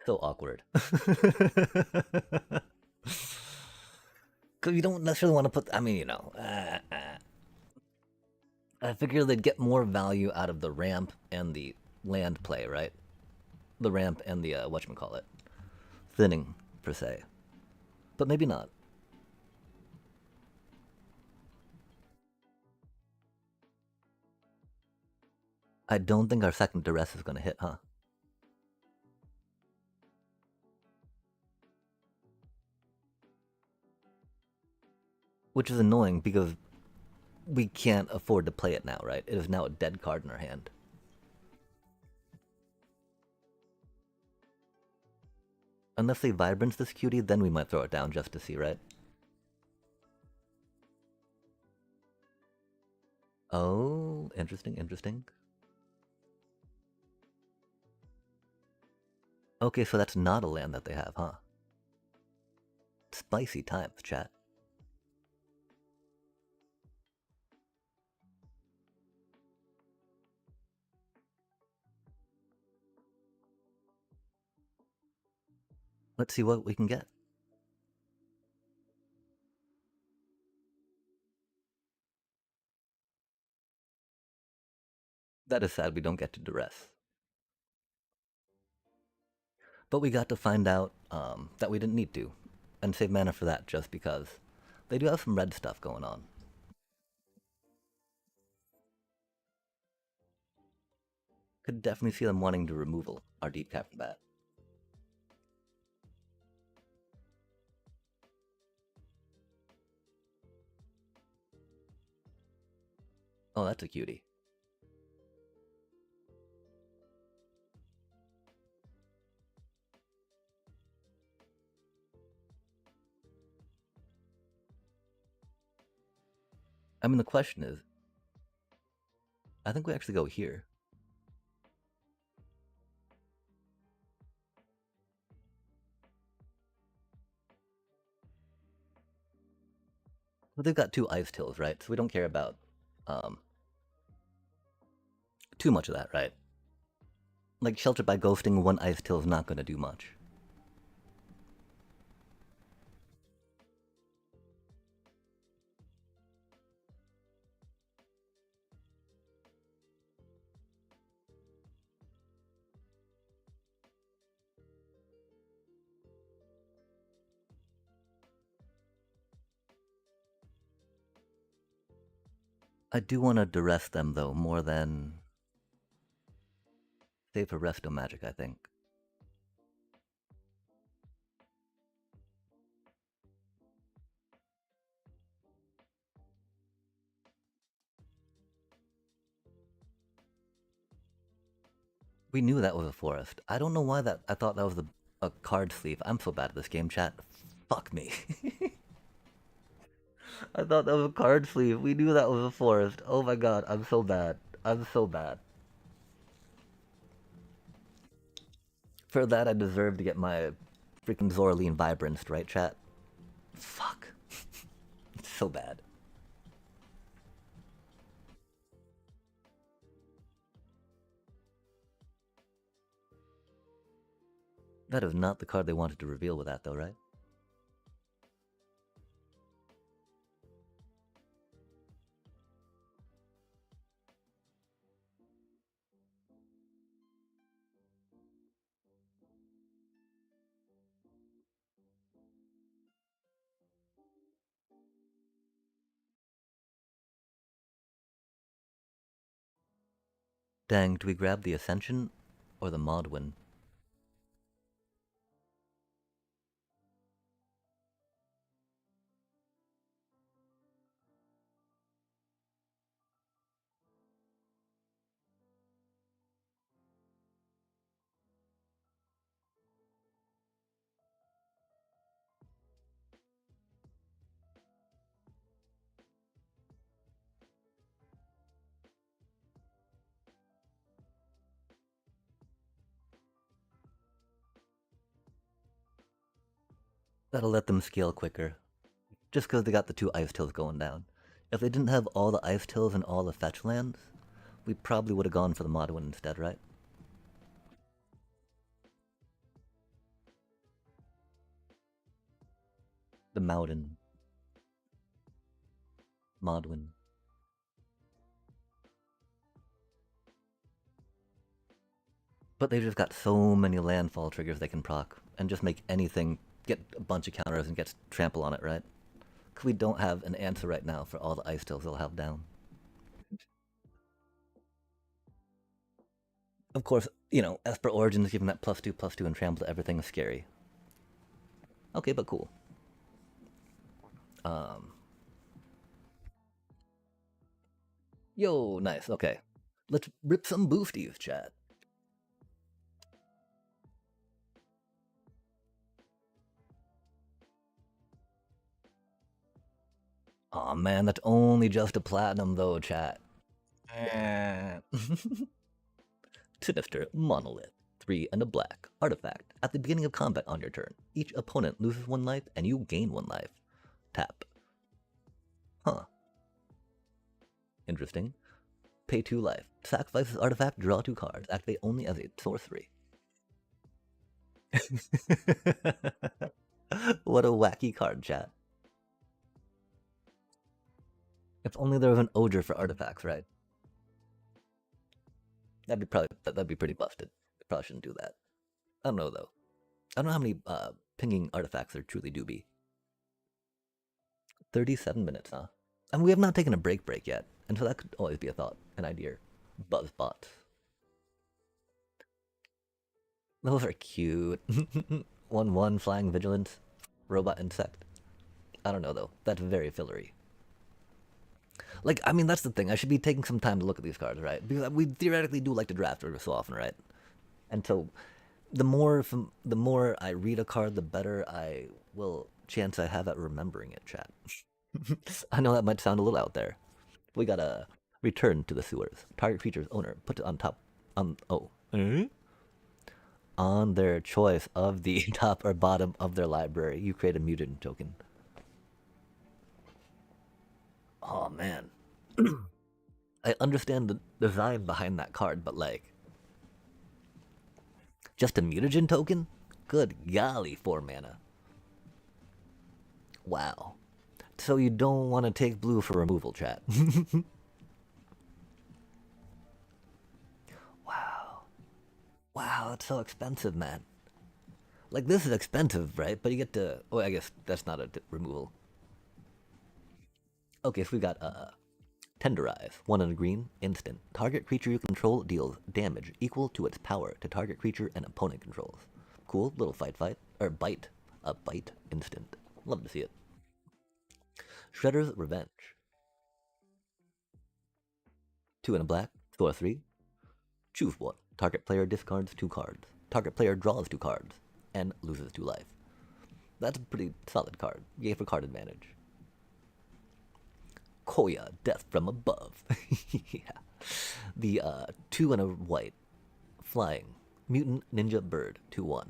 So awkward. Cause you don't necessarily want to put. I mean, I figure they'd get more value out of the ramp and the land play, right? The ramp and the whatchamacallit, thinning per se, but maybe not. I don't think our second duress is gonna hit, huh? Which is annoying because we can't afford to play it now, right? It is now a dead card in our hand. Unless they vibrance this cutie, then we might throw it down just to see, right? Oh, interesting, interesting. Okay, so that's not a land that they have, huh? Spicy times, chat. Let's see what we can get. That is sad we don't get to duress. But we got to find out that we didn't need to, and save mana for that just because they do have some red stuff going on. Could definitely see them wanting to removal our deep captain bat. Oh, that's a cutie. I mean, the question is, I think we actually go here. But they've got 2 ice tills, right? So we don't care about um, too much of that, right? Like, Shelter by Ghosting 1 ice till is not going to do much. I do want to duress them, though, more than save for Resto Magic, I think. We knew that was a forest. I don't know why that. I thought that was a card sleeve. I'm so bad at this game, chat. Fuck me. I thought that was a card sleeve. We knew that was a forest. Oh my god, I'm so bad. I'm so bad. For that, I deserve to get my freaking Zoraline Vibrance, right, chat? Fuck. It's so bad. That is not the card they wanted to reveal with that, though, right? Dang, do we grab the Ascension or the Modwin? That'll let them scale quicker. Just because they got the 2 ice tills going down. If they didn't have all the ice tills and all the fetch lands, we probably would have gone for the Modwin instead, right? The Mountain. Modwin. But they've just got so many landfall triggers they can proc, and just make anything get a bunch of counters and get trample on it, right? Because we don't have an answer right now for all the ice tills they'll have down. Of course, you know, Esper Origins giving that +2/+2 and trample to everything is scary. Okay, but cool. Yo, nice, okay. Let's rip some boosties, chat. Aw, man, that's only just a platinum, though, chat. Sinister Monolith. 3 and a black. Artifact. At the beginning of combat on your turn, each opponent loses 1 life and you gain 1 life. Tap. Huh. Interesting. Pay 2 life. Sacrifice this artifact, draw 2 cards. Activate only as a sorcery. What a wacky card, chat. If only there was an Ogre for artifacts, right? That'd be pretty busted. I probably shouldn't do that. I don't know though. I don't know how many pinging artifacts there truly do be. 37 minutes, huh? And we have not taken a break yet, and so that could always be a thought, an idea. Buzzbots. Those are cute. 1/1 flying vigilance, robot insect. I don't know though. That's very fillery. Like, I mean, that's the thing. I should be taking some time to look at these cards, right? Because we theoretically do like to draft every so often, right? And so, the more I read a card, the better chance I have at remembering it, chat. I know that might sound a little out there. We gotta return to the sewers. Target creature's owner puts it on top on their choice of the top or bottom of their library. You create a mutant token. Oh man, I understand the design behind that card, but like, just a mutagen token? Good golly, 4 mana. Wow. So you don't want to take blue for removal, chat. Wow. Wow, it's so expensive, man. Like, this is expensive, right? But you get to. Oh, I guess that's not a removal. Okay, so we got Tenderize. 1 and a green, instant. Target creature you control deals damage equal to its power to target creature and opponent controls. Cool, little fight. Or bite. A bite instant. Love to see it. Shredder's Revenge. 2 and a black, score 3. Choose one. Target player discards 2 cards. Target player draws 2 cards and loses 2 life. That's a pretty solid card. Yay for card advantage. Koya, Death from Above. Yeah. The 2 and a white, flying, mutant ninja bird, 2/1.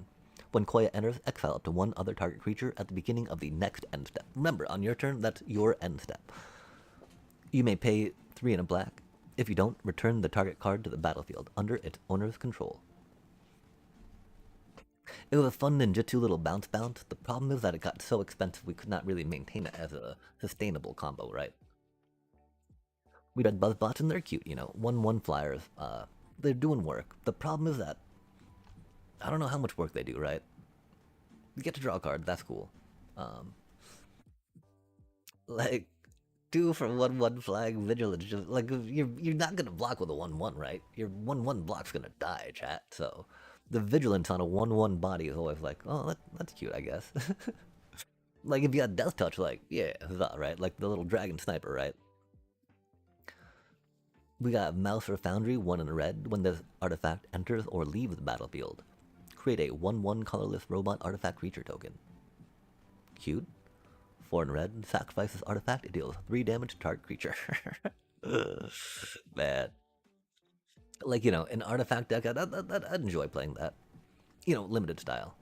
When Koya enters, exile up to 1 other target creature at the beginning of the next end step. Remember, on your turn, that's your end step. You may pay 3 and a black. If you don't, return the target card to the battlefield under its owner's control. It was a fun ninjutsu little bounce. The problem is that it got so expensive we could not really maintain it as a sustainable combo, right? We read Buzzbots and they're cute, 1/1 flyers. They're doing work. The problem is that I don't know how much work they do, right? You get to draw a card, that's cool. Um, like 2 for 1/1 flag vigilance. Just like you're not gonna block with a 1/1, right? Your 1/1 block's gonna die, chat. So the vigilance on a 1/1 body is always like, oh, that's cute, I guess. Like if you had Death Touch, like yeah, huzzah, right? Like the little dragon sniper, right? We got Mouse or Foundry, 1 in red. When this artifact enters or leaves the battlefield, create a 1/1 colorless robot artifact creature token. Cute. 4 in red. Sacrifice this artifact. It deals 3 damage to target creature. Man. Like, an artifact deck, I'd enjoy playing that. Limited style.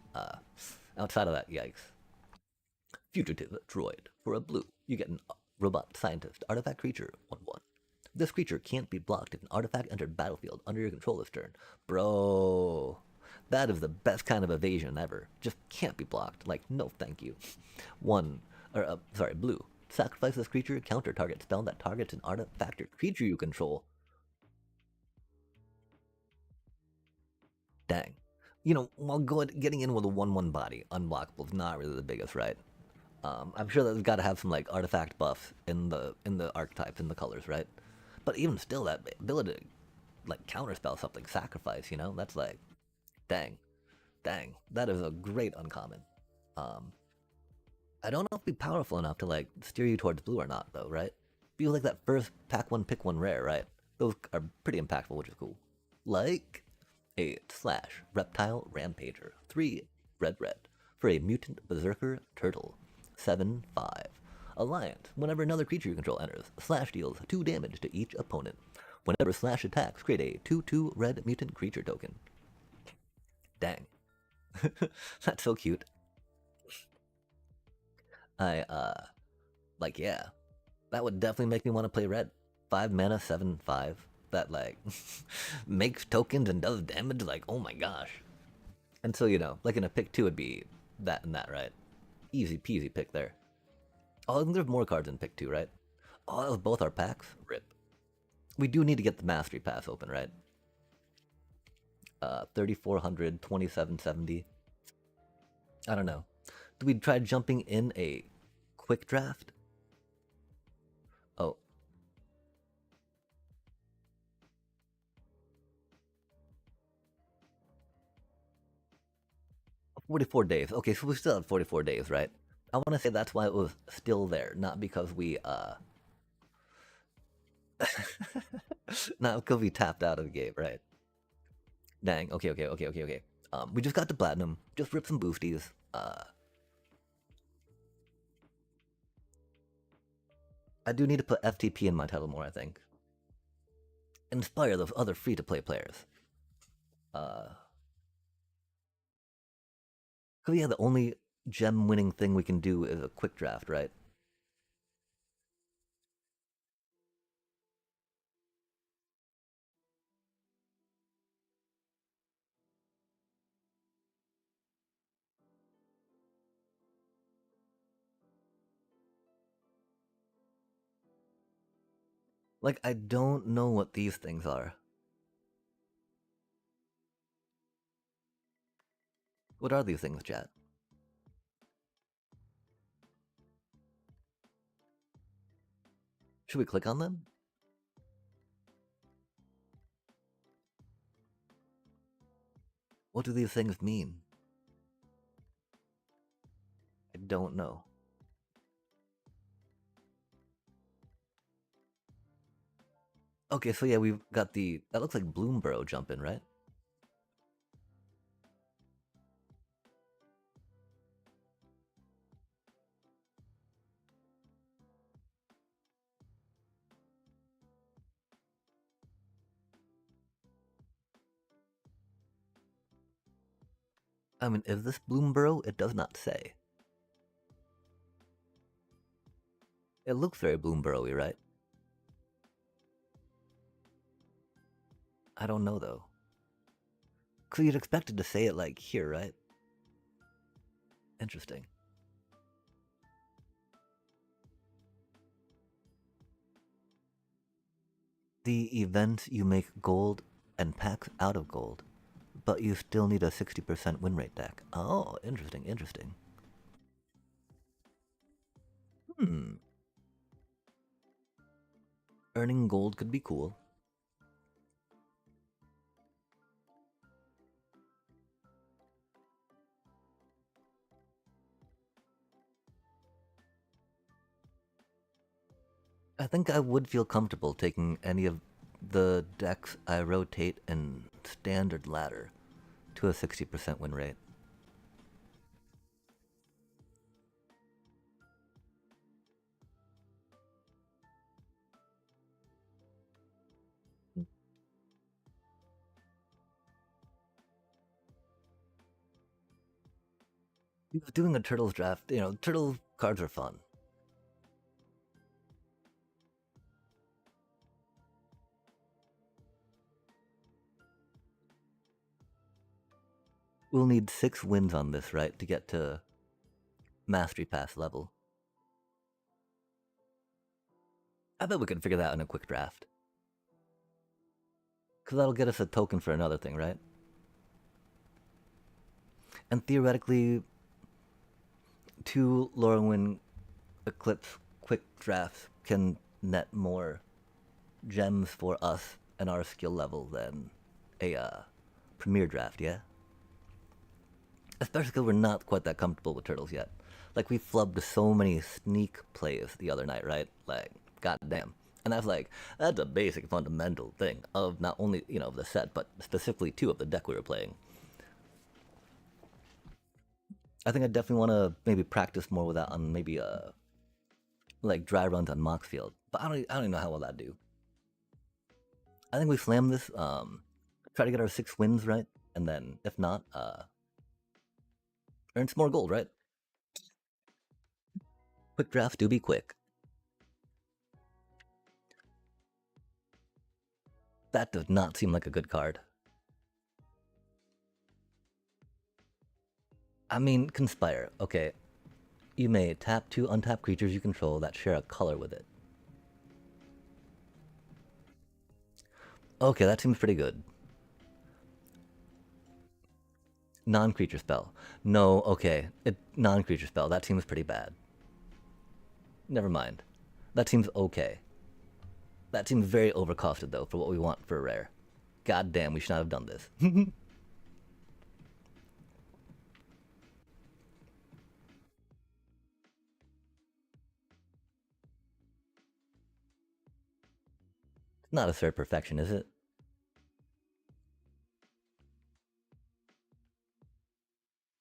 Outside of that, yikes. Fugitive droid. For a blue, you get an robot scientist artifact creature 1/1. This creature can't be blocked if an artifact entered battlefield under your control this turn. Bro, that is the best kind of evasion ever. Just can't be blocked. Like, no thank you. Blue. Sacrifice this creature, counter target spell that targets an artifact or creature you control. Dang. While getting in with a 1/1 body, unblockable is not really the biggest, right? I'm sure that we've got to have some like artifact buffs in the archetypes in the colors, right? But even still, that ability to like counterspell something, sacrifice, that's like, dang, that is a great uncommon. Um, I don't know if it'd be powerful enough to like steer you towards blue or not, though, right? Feels like that first pack one, pick one rare, right? Those are pretty impactful, which is cool. Like a slash reptile rampager, 3 red for a mutant berserker turtle, 7/5. Alliance. Whenever another creature you control enters, slash deals 2 damage to each opponent. Whenever slash attacks, create a 2/2 red mutant creature token. Dang. That's so cute. Yeah. That would definitely make me want to play red. 5 mana, 7/5. That, like, makes tokens and does damage, like, oh my gosh. And so, like in a pick 2, it'd be that and that, right? Easy peasy pick there. Oh, and there's more cards in pick 2, right? Oh, that was both our packs? Rip. We do need to get the Mastery Pass open, right? 3,400, 2,770. I don't know. Do we try jumping in a quick draft? Oh. 44 days. Okay, so we still have 44 days, right? I want to say that's why it was still there, not because we, not because we tapped out of the game, right? Dang, okay. We just got to platinum. Just rip some boosties. I do need to put FTP in my title more, I think. Inspire those other free-to-play players. Cause yeah, the only gem winning thing we can do is a quick draft, right? Like, I don't know what these things are. What are these things, chat? Should we click on them? What do these things mean? I don't know. Okay, so yeah, we've got the... That looks like Bloomborough jumping, right? I mean, is this Bloomborough? It does not say. It looks very Bloomborough-y, right? I don't know, though. Because you'd expect it to say it, like, here, right? Interesting. The event, you make gold and packs out of gold, but you still need a 60% win rate deck. Oh, interesting, interesting. Earning gold could be cool. I think I would feel comfortable taking any of the decks I rotate in standard ladder to a 60% win rate. Doing a Turtles draft, you know, Turtle cards are fun. We'll need 6 wins on this, right, to get to Mastery Pass level. I bet we could figure that out in a quick draft. Because that'll get us a token for another thing, right? And theoretically, 2 Lorwyn Eclipse quick drafts can net more gems for us and our skill level than a Premier draft, yeah? Especially because we're not quite that comfortable with turtles yet. Like, we flubbed so many sneak plays the other night, right? Like, goddamn. And that's like, that's a basic fundamental thing of not only, you know, the set, but specifically too of the deck we were playing. I think I definitely want to maybe practice more with that on maybe like dry runs on Moxfield. But I don't even know how well that do. I think we slam this, try to get our 6 wins, right? And then if not, earn some more gold, right? Quick drafts do be quick. That does not seem like a good card. I mean, Conspire. Okay. You may tap 2 untapped creatures you control that share a color with it. Okay, that seems pretty good. Non-creature spell. No, okay. Non-creature spell. That seems pretty bad. Never mind. That seems okay. That seems very overcosted, though, for what we want for a rare. God damn, we should not have done this. It's not a third perfection, is it?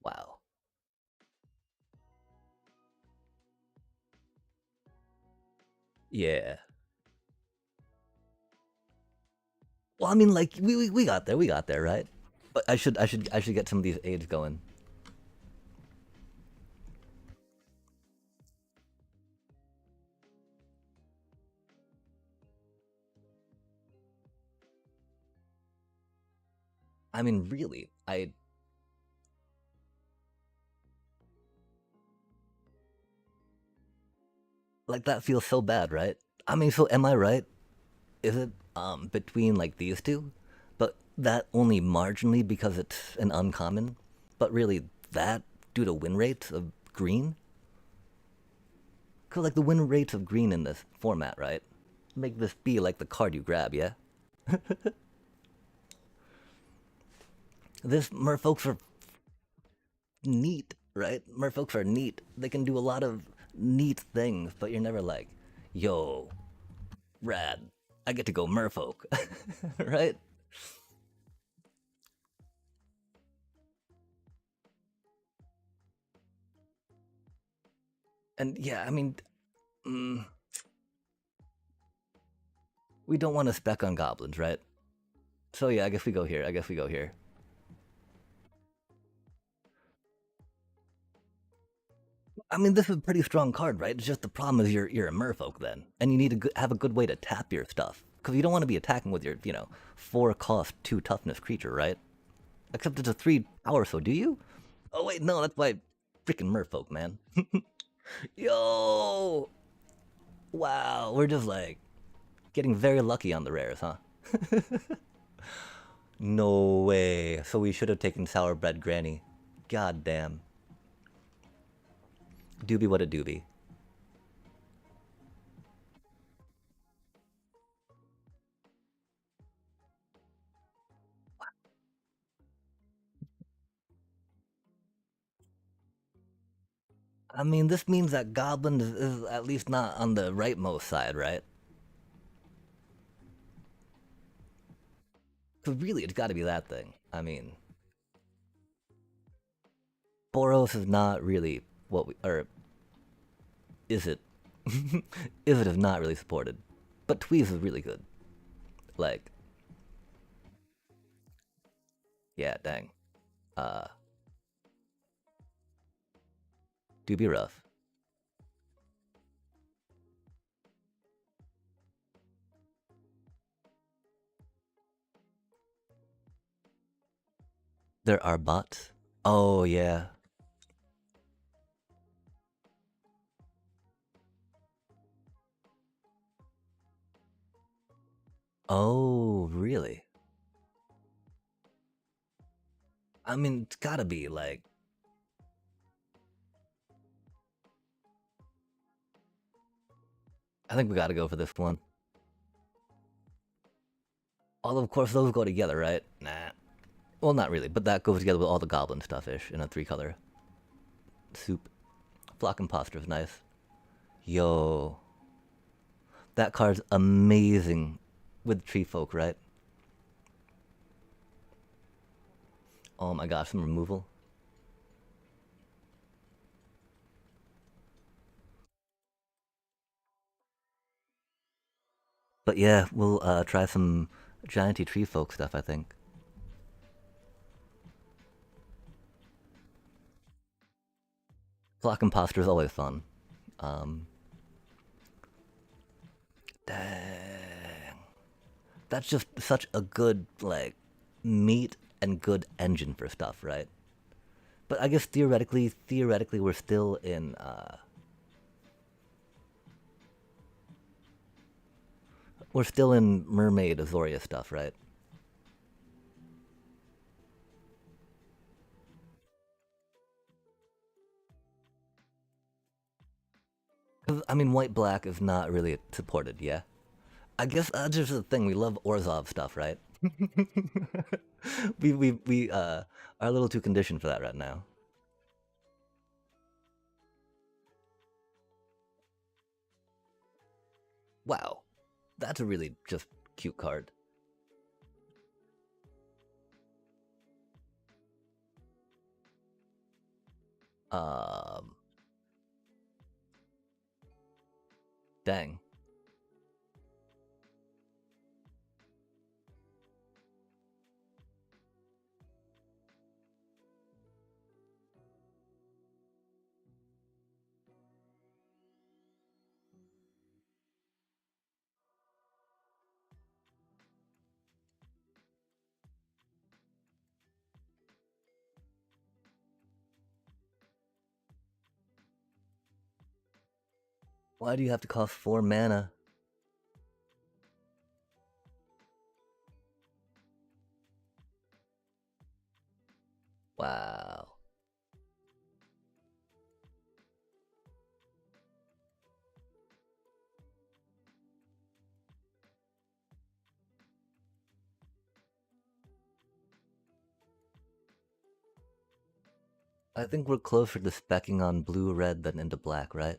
Wow. Yeah. Well, I mean, like we got there, right? But I should get some of these aids going. I mean, really, like that feels so bad, right? I mean, so am I right? is it between like these two, but that only marginally because it's an uncommon, but really that due to win rates of green. Cause like the win rates of green in this format, right? Make this be like the card you grab, yeah. This merfolks are neat, right? Merfolks are neat. They can do a lot of neat things, but you're never like, yo, rad. I get to go merfolk, right? And yeah, I mean, mm, we don't want to spec on goblins, right? So yeah, I guess we go here. I guess we go here. I mean, this is a pretty strong card, right? It's just the problem is you're a merfolk then, and you need to have a good way to tap your stuff because you don't want to be attacking with your 4 cost 2 toughness creature, right? Except it's a 3 power, so do you? Oh wait, no, that's why freaking merfolk, man. Yo, wow, we're just like getting very lucky on the rares, huh? No way. So we should have taken sour bread granny. God damn. Doobie what a doobie. I mean, this means that Goblin is at least not on the rightmost side, right? Because really, it's got to be that thing. I mean, Boros is not really what we. Or is it? Is it is not really supported. But Tweez is really good. Like, yeah, dang. Uh, do be rough. There are bots. Oh, yeah. Oh, really? I mean, it's gotta be like. I think we gotta go for this one. Although, of course, those go together, right? Nah. Well, not really, but that goes together with all the goblin stuff ish in a 3 color soup. Flock Imposter is nice. Yo. That card's amazing with tree folk, right? Oh my gosh, some removal. But yeah, we'll try some gianty tree folk stuff, I think. Flock Imposter is always fun. Um, dang. That's just such a good, like, meat and good engine for stuff, right? But I guess theoretically, we're still in Mermaid Azoria stuff, right? Because I mean, white black is not really supported, yeah. I guess that's just the thing. We love Orzov stuff, right? we are a little too conditioned for that right now. Wow, that's a really just cute card. Um, dang. Why do you have to cost 4 mana? I think we're closer to specking on blue-red than into black, right?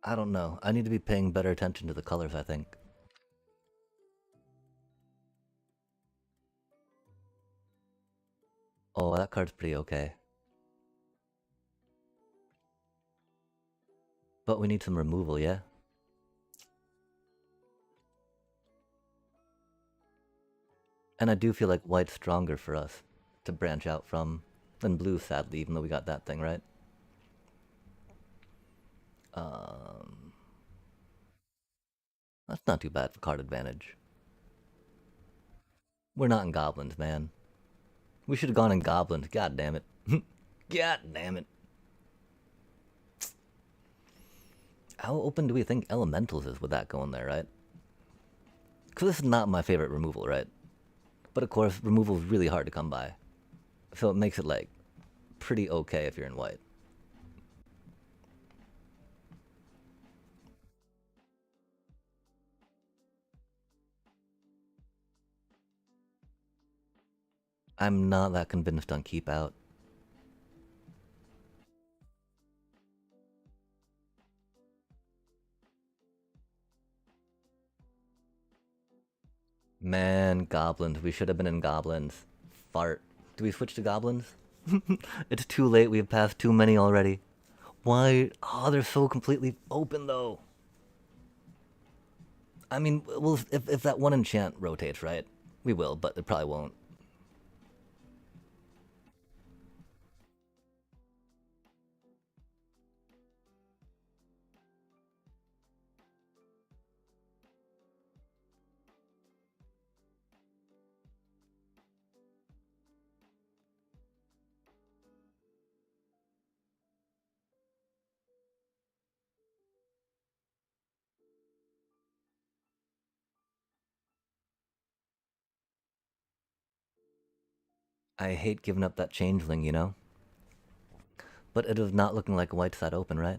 I don't know. I need to be paying better attention to the colors, I think. Oh, that card's pretty okay. But we need some removal, yeah? And I do feel like white's stronger for us to branch out from than blue, sadly, even though we got that thing, right? Um, that's not too bad for card advantage. We're not in goblins, man. We should have gone in goblins. God damn it. God damn it. How open do we think elementals is with that going there, right? Because this is not my favorite removal, right? But of course, removal is really hard to come by. So it makes it like pretty okay if you're in white. I'm not that convinced on keep out. Man, goblins. We should have been in goblins. Fart. Do we switch to goblins? It's too late. We have passed too many already. Why? Oh, they're so completely open though. I mean, well, if that one enchant rotates, right? We will, but it probably won't. I hate giving up that changeling, you know? But it is not looking like a white side open, right?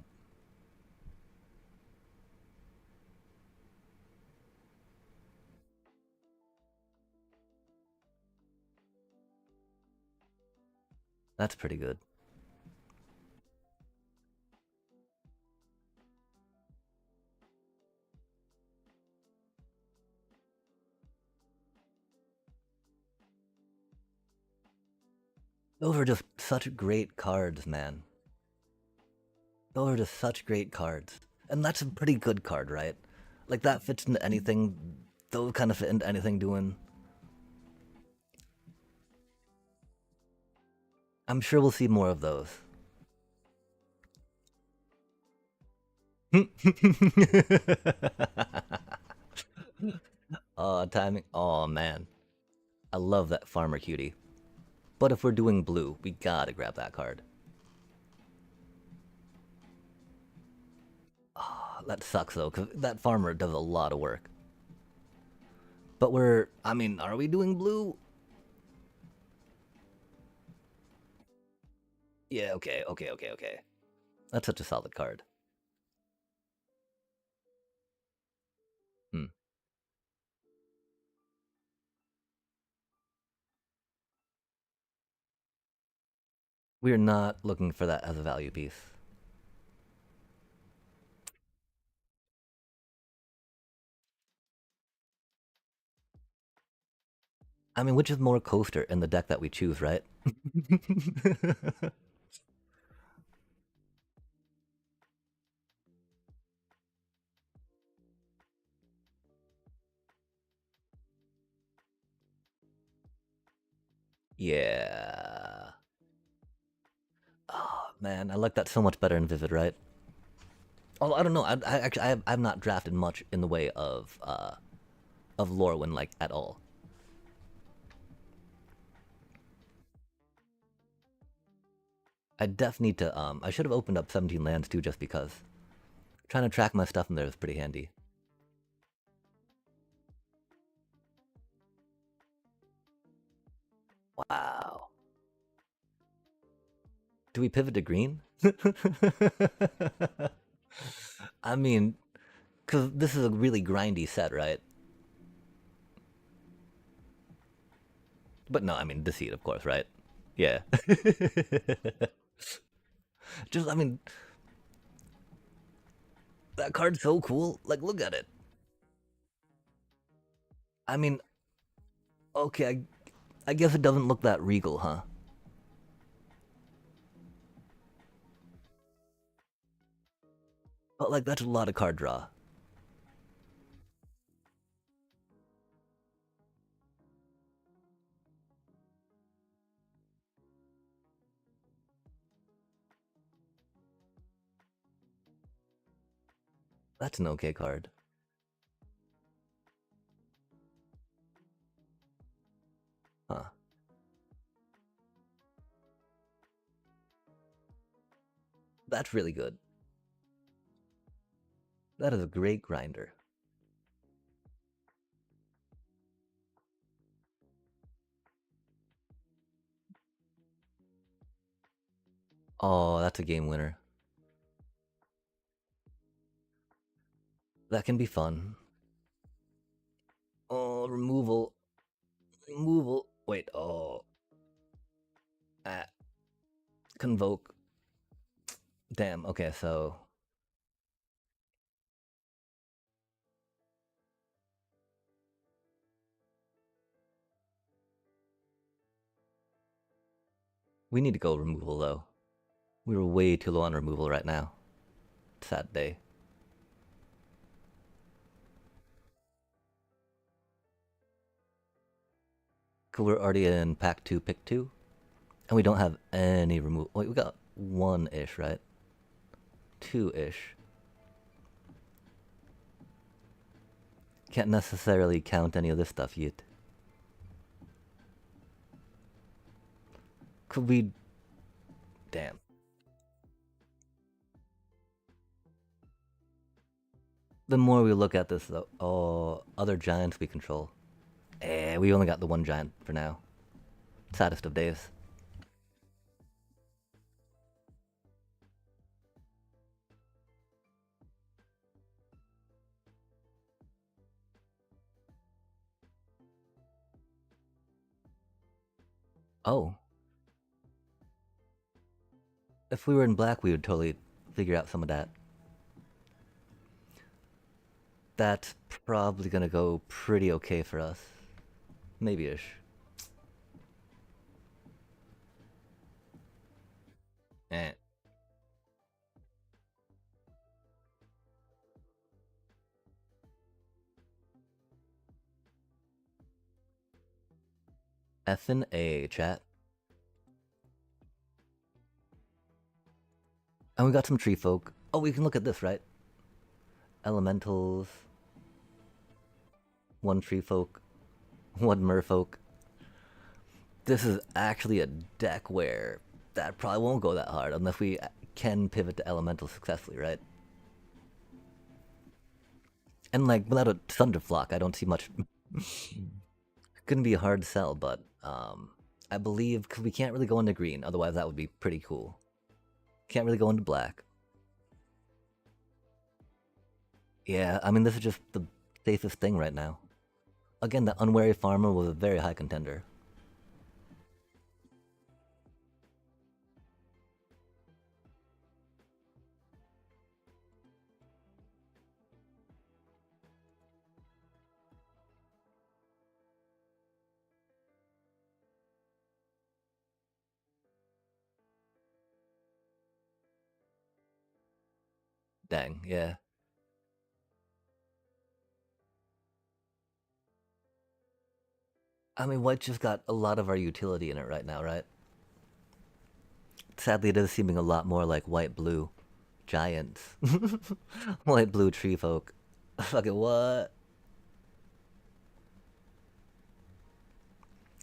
That's pretty good. Those are just such great cards, man. Those are just such great cards. And that's a pretty good card, right? Like, that fits into anything. Those kind of fit into anything doing. I'm sure we'll see more of those. Oh, timing. Oh, man. I love that farmer cutie. But if we're doing blue, we gotta grab that card. Oh, that sucks, though, because that farmer does a lot of work. But I mean, are we doing blue? Yeah, okay, okay, okay, okay. That's such a solid card. Hmm. We're not looking for that as a value piece. I mean, which is more coaster in the deck that we choose, right? Yeah. Oh, man, I like that so much better in Vivid, right? Oh, I don't know. I actually I've not drafted much in the way of Lorwyn like at all. I def need to I should have opened up 17 lands too just because. Trying to track my stuff in there is pretty handy. Wow. Do we pivot to green? I mean, because this is a really grindy set, right? But no, I mean deceit, of course, right? Yeah. Just, I mean, that card's so cool. Like, look at it. I mean, okay, I guess it doesn't look that regal, huh? But like, that's a lot of card draw. That's an okay card. Huh. That's really good. That is a great grinder. Oh, that's a game winner. That can be fun. Oh, removal. Removal. Wait, oh. Ah, convoke. Damn, okay, so. We need to go removal, though. We were way too low on removal right now. Sad day. Cause we're already in pack 2, pick 2. And we don't have any removal. Wait, we got 1-ish, right? 2-ish. Can't necessarily count any of this stuff yet. Could we... Damn. The more we look at this, though... Oh, other giants we control. We only got the one giant for now. Saddest of days. Oh. If we were in black, we would totally figure out some of that. That's probably gonna go pretty okay for us. Maybe-ish. Eh. F and A, chat. And we got some tree folk. Oh, we can look at this, right? Elementals. One tree folk. One merfolk. This is actually a deck where that probably won't go that hard unless we can pivot to elemental successfully, right? And like without a thunderflock, I don't see much. Couldn't be a hard sell, but I believe because we can't really go into green. Otherwise, that would be pretty cool. Can't really go into black. Yeah, I mean this is just the safest thing right now. Again, the unwary farmer was a very high contender. Dang, yeah. I mean, white just got a lot of our utility in it right now, right? Sadly, it is seeming a lot more like white-blue giants. White-blue tree folk. Fucking what?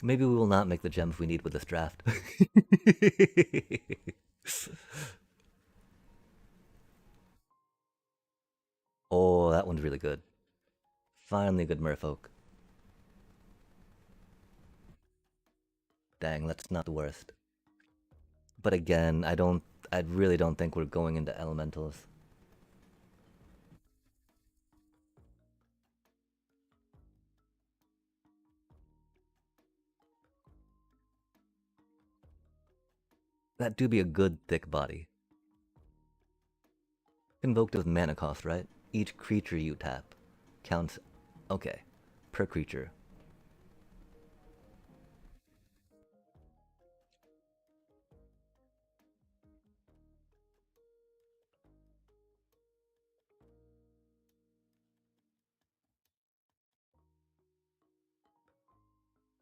Maybe we will not make the gems we need with this draft. Oh, that one's really good. Finally, a good merfolk. Dang, that's not the worst. But again, I really don't think we're going into elementals. That do be a good thick body. Invoked with mana cost, right? Each creature you tap counts. Okay, per creature.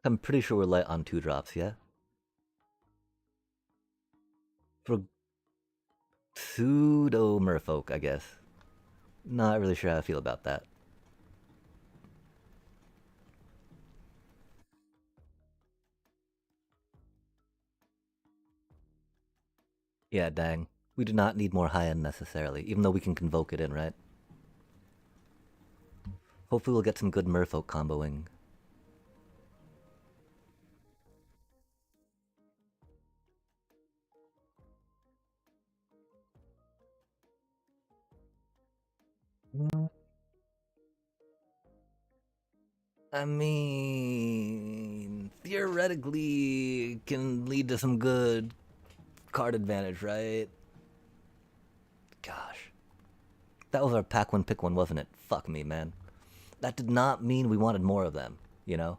I'm pretty sure we're light on 2 drops, yeah? For pseudo merfolk, I guess. Not really sure how I feel about that. Yeah, dang. We do not need more high end necessarily, even though we can convoke it in, right? Hopefully we'll get some good merfolk comboing. I mean, theoretically, can lead to some good card advantage, right? Gosh. That was our pack one, pick one, wasn't it? Fuck me, man. That did not mean we wanted more of them, you know?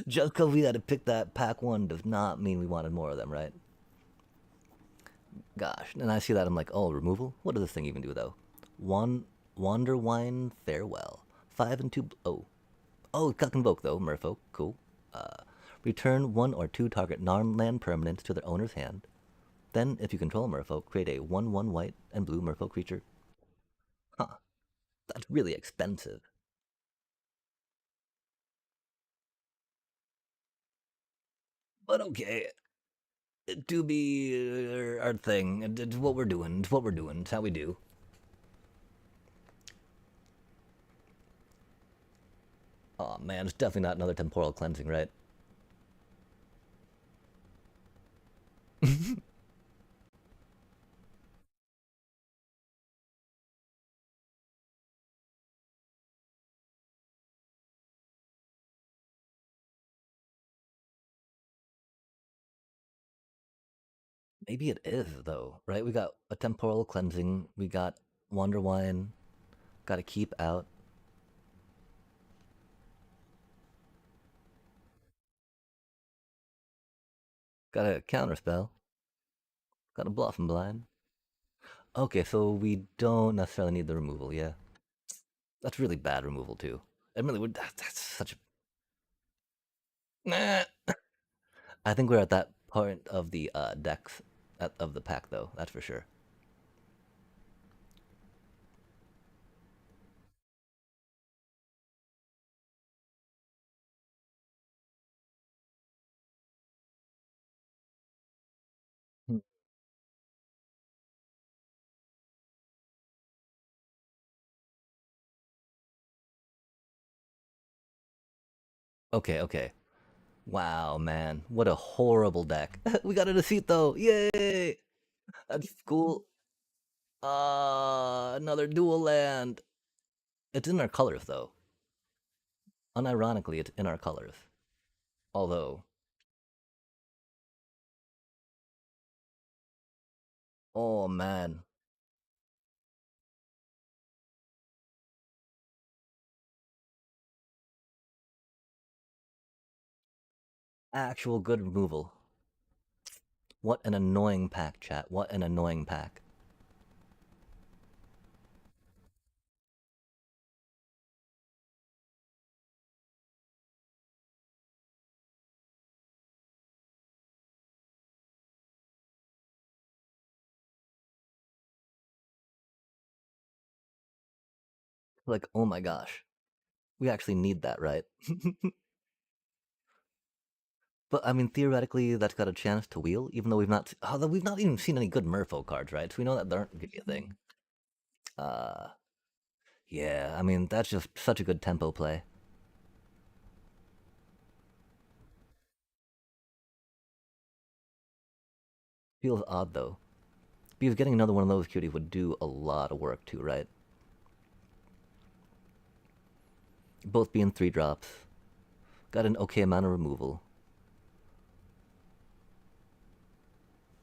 Just because we had to pick that pack one does not mean we wanted more of them, right? Gosh. And I see that, I'm like, oh, removal? What does this thing even do, though? One Wander Wine Farewell. 5 and 2. Oh. Oh, it got convoke, though. Merfolk. Cool. Return 1 or 2 target non-land permanents to their owner's hand. Then, if you control a merfolk, create a 1/1 white and blue merfolk creature. Huh. That's really expensive. But okay. It do be our thing. It's what we're doing. It's what we're doing. It's how we do. Oh man, it's definitely not another temporal cleansing, right? Maybe it is though, right? We got a temporal cleansing. We got Wander Wine. Got to keep out. Got a counter spell. Got a bluff and blind. Okay, so we don't necessarily need the removal. Yeah, that's really bad removal too. I really would. That's such a. Nah. I think we're at that point of the decks of the pack though. That's for sure. Hmm. Okay, okay. Wow, man, what a horrible deck. We got a defeat though. Yay! That's cool. Another dual land. It's in our colors though. Unironically, it's in our colors. Although, oh man, actual good removal. What an annoying pack, chat. What an annoying pack. Like, oh my gosh, we actually need that, right? But I mean, theoretically, that's got a chance to wheel, even though although we've not even seen any good Merfolk cards, right? So we know that they aren't gonna be a thing. Uh, yeah, I mean, that's just such a good tempo play. Feels odd though, because getting another one of those cuties would do a lot of work too, right? Both being 3 drops, got an okay amount of removal.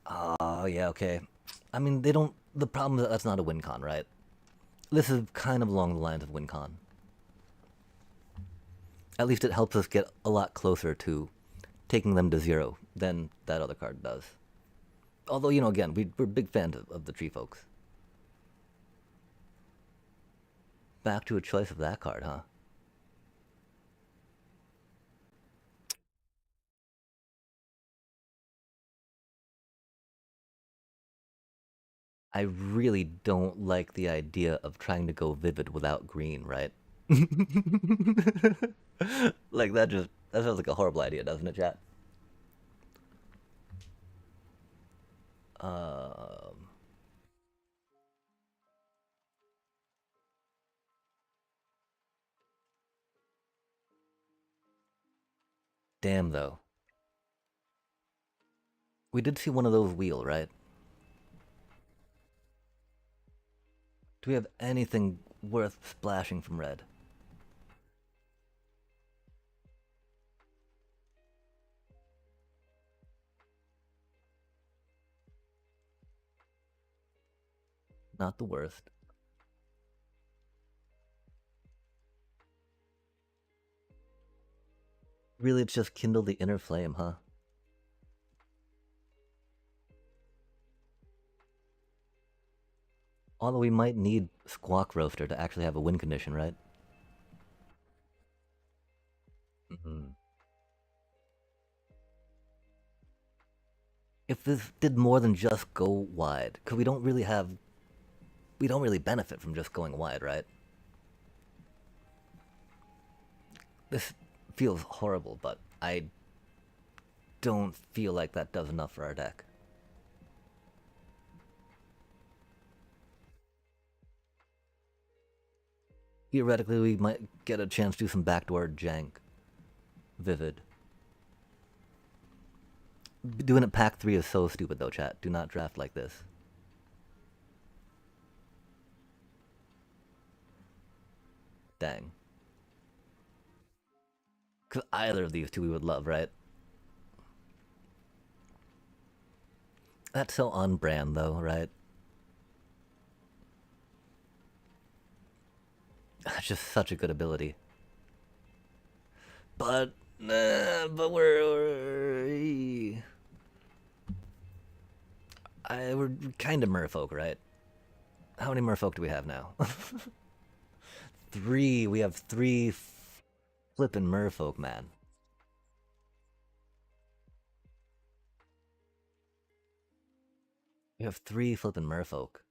Oh, yeah, okay. I mean, they don't. The problem is that that's not a win con, right? This is kind of along the lines of win con. At least it helps us get a lot closer to taking them to zero than that other card does. Although, again, we're big fans of the tree folks. Back to a choice of that card, huh? I really don't like the idea of trying to go vivid without green, right? Like that sounds like a horrible idea, doesn't it, chat? Um, damn though. We did see one of those wheel, right? Do we have anything worth splashing from red? Not the worst. Really, it's just kindle the inner flame, huh? Although we might need Squawk Roaster to actually have a win condition, right? Mm-hmm. If this did more than just go wide, because we don't really benefit from just going wide, right? This feels horrible, but I don't feel like that does enough for our deck. Theoretically, we might get a chance to do some backdoor jank. Vivid. Doing it pack 3 is so stupid, though, chat. Do not draft like this. Dang. Because either of these two we would love, right? That's so on brand, though, right? That's just such a good ability. But, but we're kind of merfolk, right? How many merfolk do we have now? Three. We have three flippin' merfolk, man. We have three flippin' merfolk.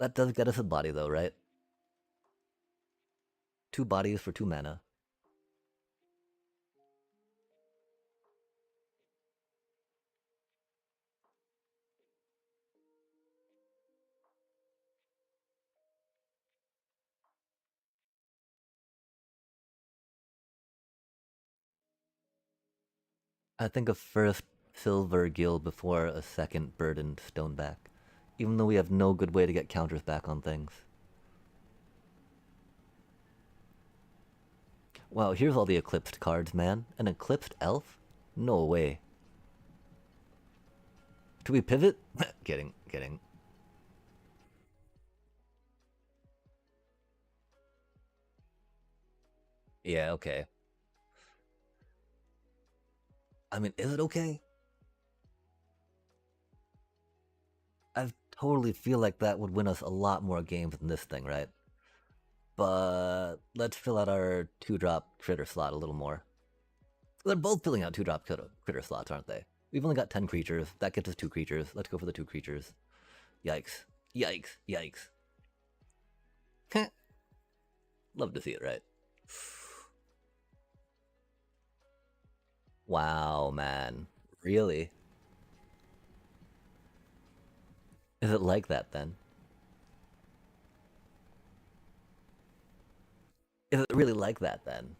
That does get us a body, though, right? Two bodies for 2 mana. I think a first silver guild before a second burdened stoneback. Even though we have no good way to get counters back on things. Wow, here's all the eclipsed cards, man. An eclipsed elf? No way. Do we pivot? Kidding. Yeah, okay. I mean, is it okay? I totally feel like that would win us a lot more games than this thing, right? But let's fill out our 2-drop critter slot a little more. They're both filling out 2-drop critter slots, aren't they? We've only got 10 creatures. That gets us 2 creatures. Let's go for the 2 creatures. Yikes. Yikes. Love to see it, right? Wow, man. Really? Is it like that then? Is it really like that then?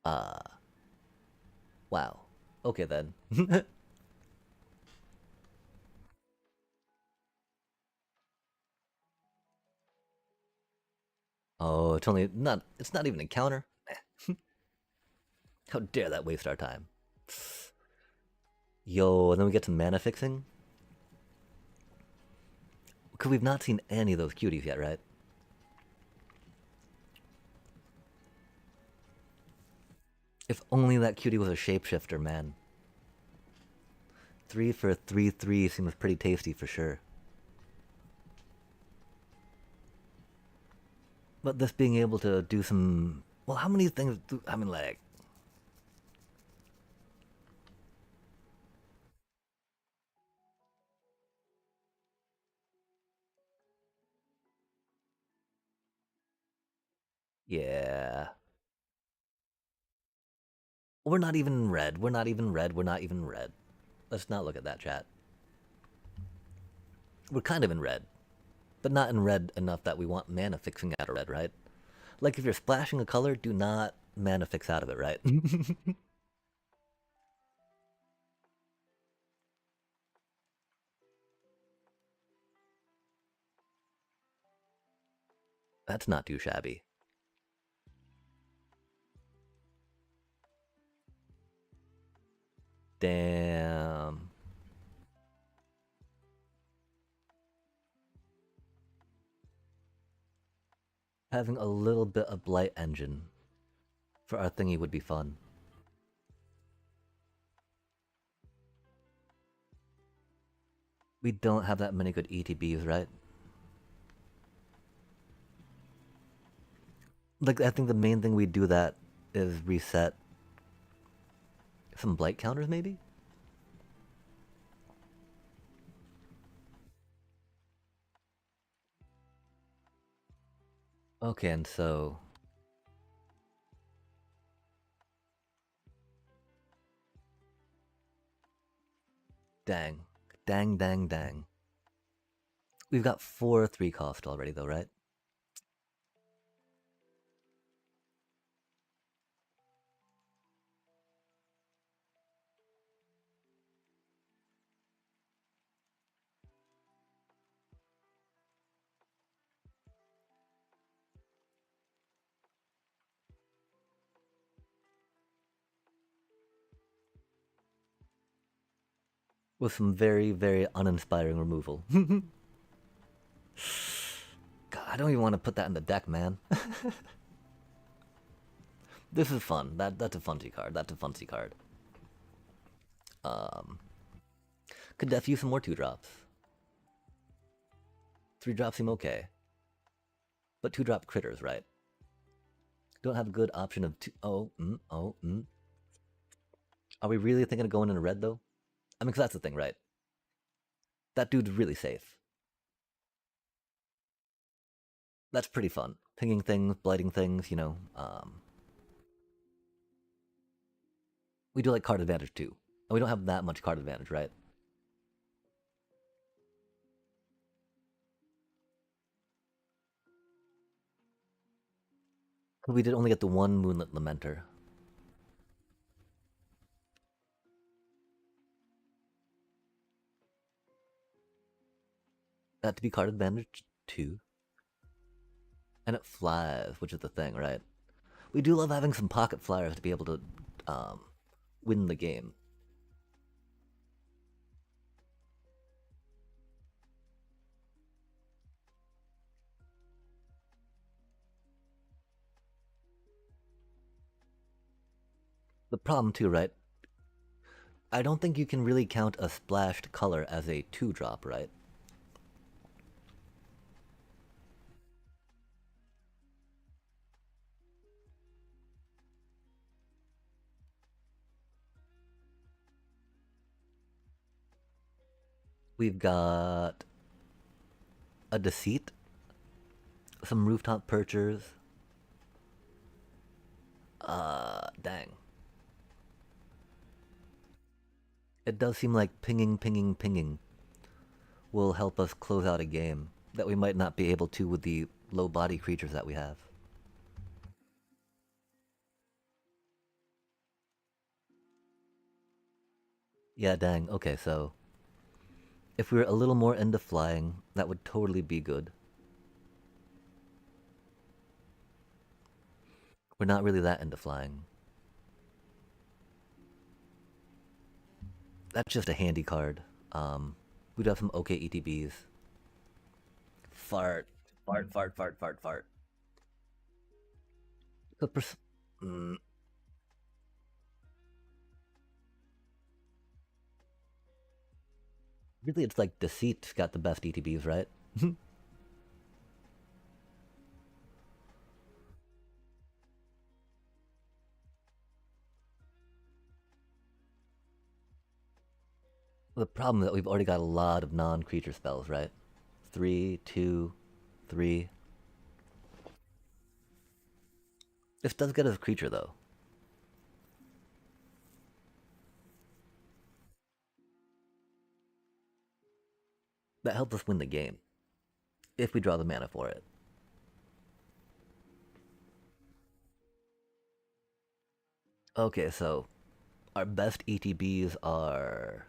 Uh, wow. Okay then. Oh, it's only not. It's not even a counter. How dare that waste our time? Yo, and then we get to mana fixing. Cause we've not seen any of those cuties yet, right? If only that cutie was a shapeshifter, man. 3 for 3/3 seems pretty tasty for sure. But this being able to do some. Well, how many things do. I mean, like. Yeah. We're not even in red. We're not even red. We're not even red. Let's not look at that, chat. We're kind of in red. But not in red enough that we want mana fixing out of red, right? Like if you're splashing a color, do not mana fix out of it, right? That's not too shabby. Damn. Having a little bit of blight engine for our thingy would be fun. We don't have that many good ETBs, right? Like, I think the main thing we do that is reset some blight counters, maybe? Okay, and so... Dang. Dang, dang, dang. We've got 4 3 cost already, though, right? With some very, very uninspiring removal. God, I don't even want to put that in the deck, man. This is fun. That's a funsy card. That's a funsy card. Could def use some more 2-drops. 3-drops seem okay. But 2-drop critters, right? Don't have a good option of two. Are we really thinking of going in a red, though? I mean, because that's the thing, right? That dude's really safe. That's pretty fun. Pinging things, blighting things, you know. We do like card advantage, too. And we don't have that much card advantage, right? We did only get the one Moonlit Lamenter. That to be card advantage, too. And it flies, which is the thing, right? We do love having some pocket flyers to be able to win the game. The problem too, right? I don't think you can really count a splashed color as a 2-drop, right? We've got a Deceit, some Rooftop Perchers. Dang. It does seem like pinging will help us close out a game that we might not be able to with the low body creatures that we have. Yeah, dang. Okay, so if we were a little more into flying, that would totally be good. We're not really that into flying. That's just a handy card. We do have some okay ETBs. Fart, fart, fart, fart, fart, fart. Mm, really, it's like Deceit's got the best ETBs, right? The problem is that we've already got a lot of non-creature spells, right? Three, two, three. This does get us a creature, though. That helps us win the game. If we draw the mana for it. Okay, so our best ETBs are.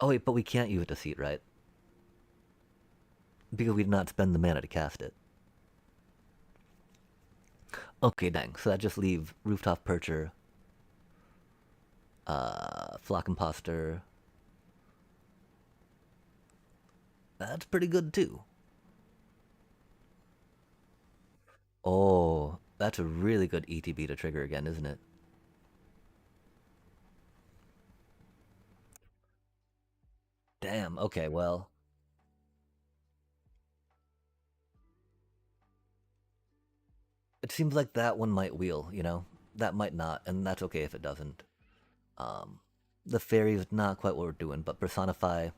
Oh, wait, but we can't use Deceit, right? Because we did not spend the mana to cast it. Okay, dang. So that just leaves Rooftop Percher, Flock Imposter. That's pretty good, too. Oh, that's a really good ETB to trigger again, isn't it? Damn, okay, well. It seems like that one might wheel, you know? That might not, and that's okay if it doesn't. Um, the fairy's not quite what we're doing, but personify,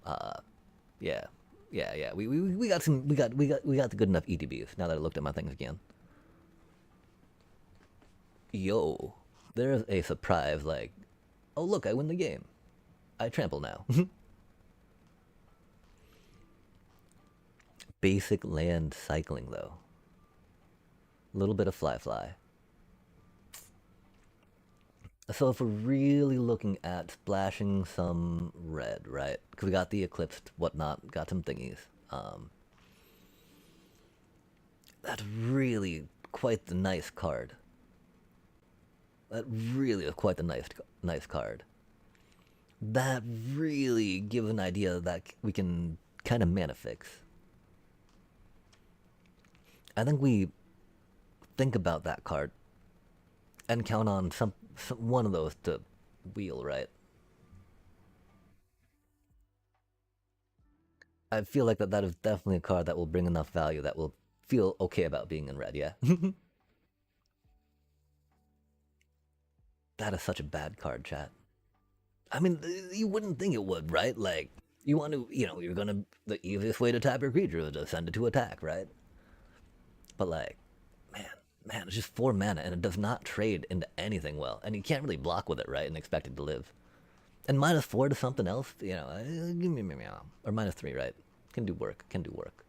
uh, yeah, yeah. We got some, we got the good enough ETBs. Now that I looked at my things again. Yo, there's a surprise like, oh look, I win the game. I trample now. Basic land cycling though. A little bit of fly fly. So if we're really looking at splashing some red, right? Because we got the eclipsed, whatnot, got some thingies. Um, that's really quite the nice card. That really is quite the nice card. That really gives an idea that we can kind of mana fix. I think we think about that card and count on some one of those to wheel, right? I feel like that is definitely a card that will bring enough value that will feel okay about being in red, yeah. That is such a bad card, chat. I mean, you wouldn't think it would, right? Like, you want to, you're gonna, the easiest way to tap your creature is to send it to attack, right? But like, man, it's just 4 mana and it does not trade into anything well. And you can't really block with it, right? And expect it to live. And -4 to something else, or -3, right? Can do work, can do work.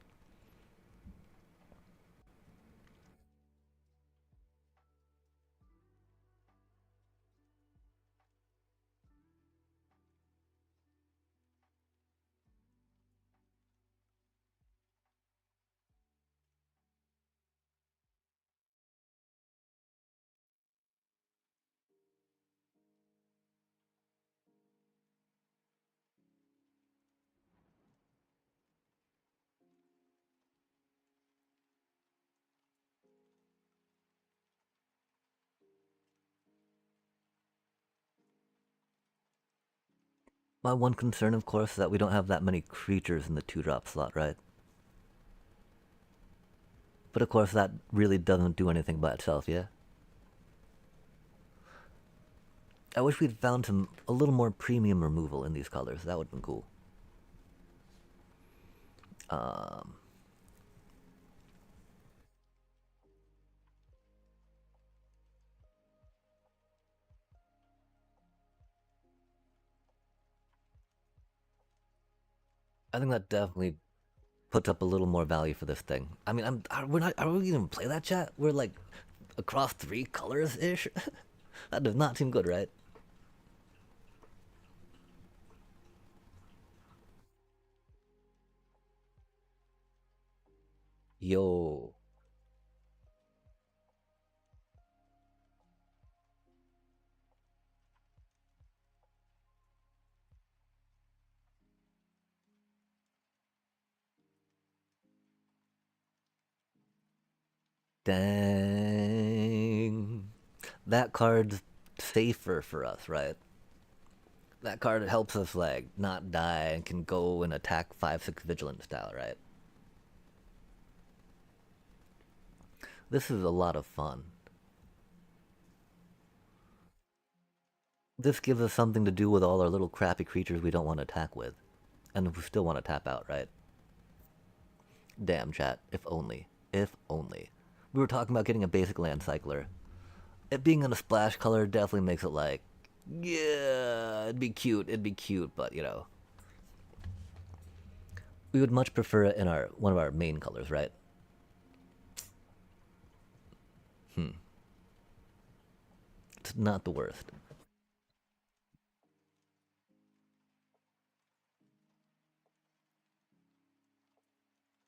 My one concern, of course, is that we don't have that many creatures in the 2-drop slot, right? But of course, that really doesn't do anything by itself, yeah? I wish we'd found a little more premium removal in these colors. That would have been cool. Um, I think that definitely puts up a little more value for this thing. I mean, we're not. Are we gonna play that chat? We're like across 3 colors ish. That does not seem good, right? Yo. Dang. That card's safer for us, right? That card helps us like not die and can go and attack 5/6 vigilant style, right? This is a lot of fun. This gives us something to do with all our little crappy creatures we don't want to attack with. And we still want to tap out, right? Damn, chat. If only. If only. We were talking about getting a basic land cycler. It being in a splash color definitely makes it like, yeah, it'd be cute, but you know, we would much prefer it in our one of our main colors, right? Hmm. It's not the worst.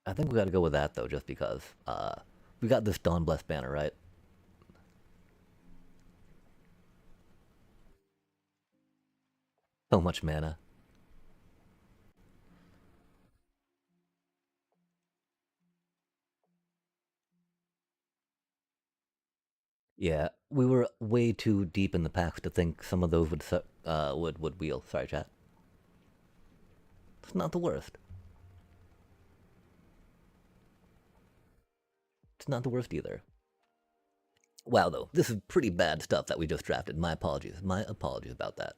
I think we got to go with that though, just because we got this Dawn Blessed banner, right? So much mana. Yeah, we were way too deep in the packs to think some of those would wheel. Sorry, chat. It's not the worst. It's not the worst either. Wow, though, this is pretty bad stuff that we just drafted. My apologies. My apologies about that.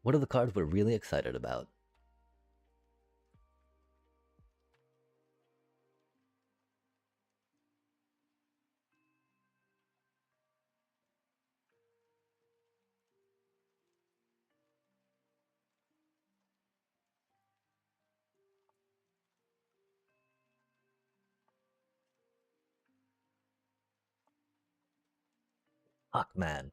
What are the cards we're really excited about? Fuck, man.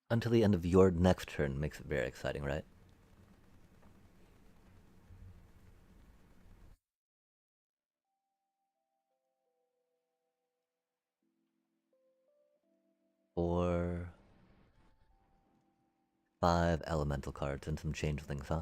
Until the end of your next turn makes it very exciting, right? Four, five elemental cards and some changelings, huh?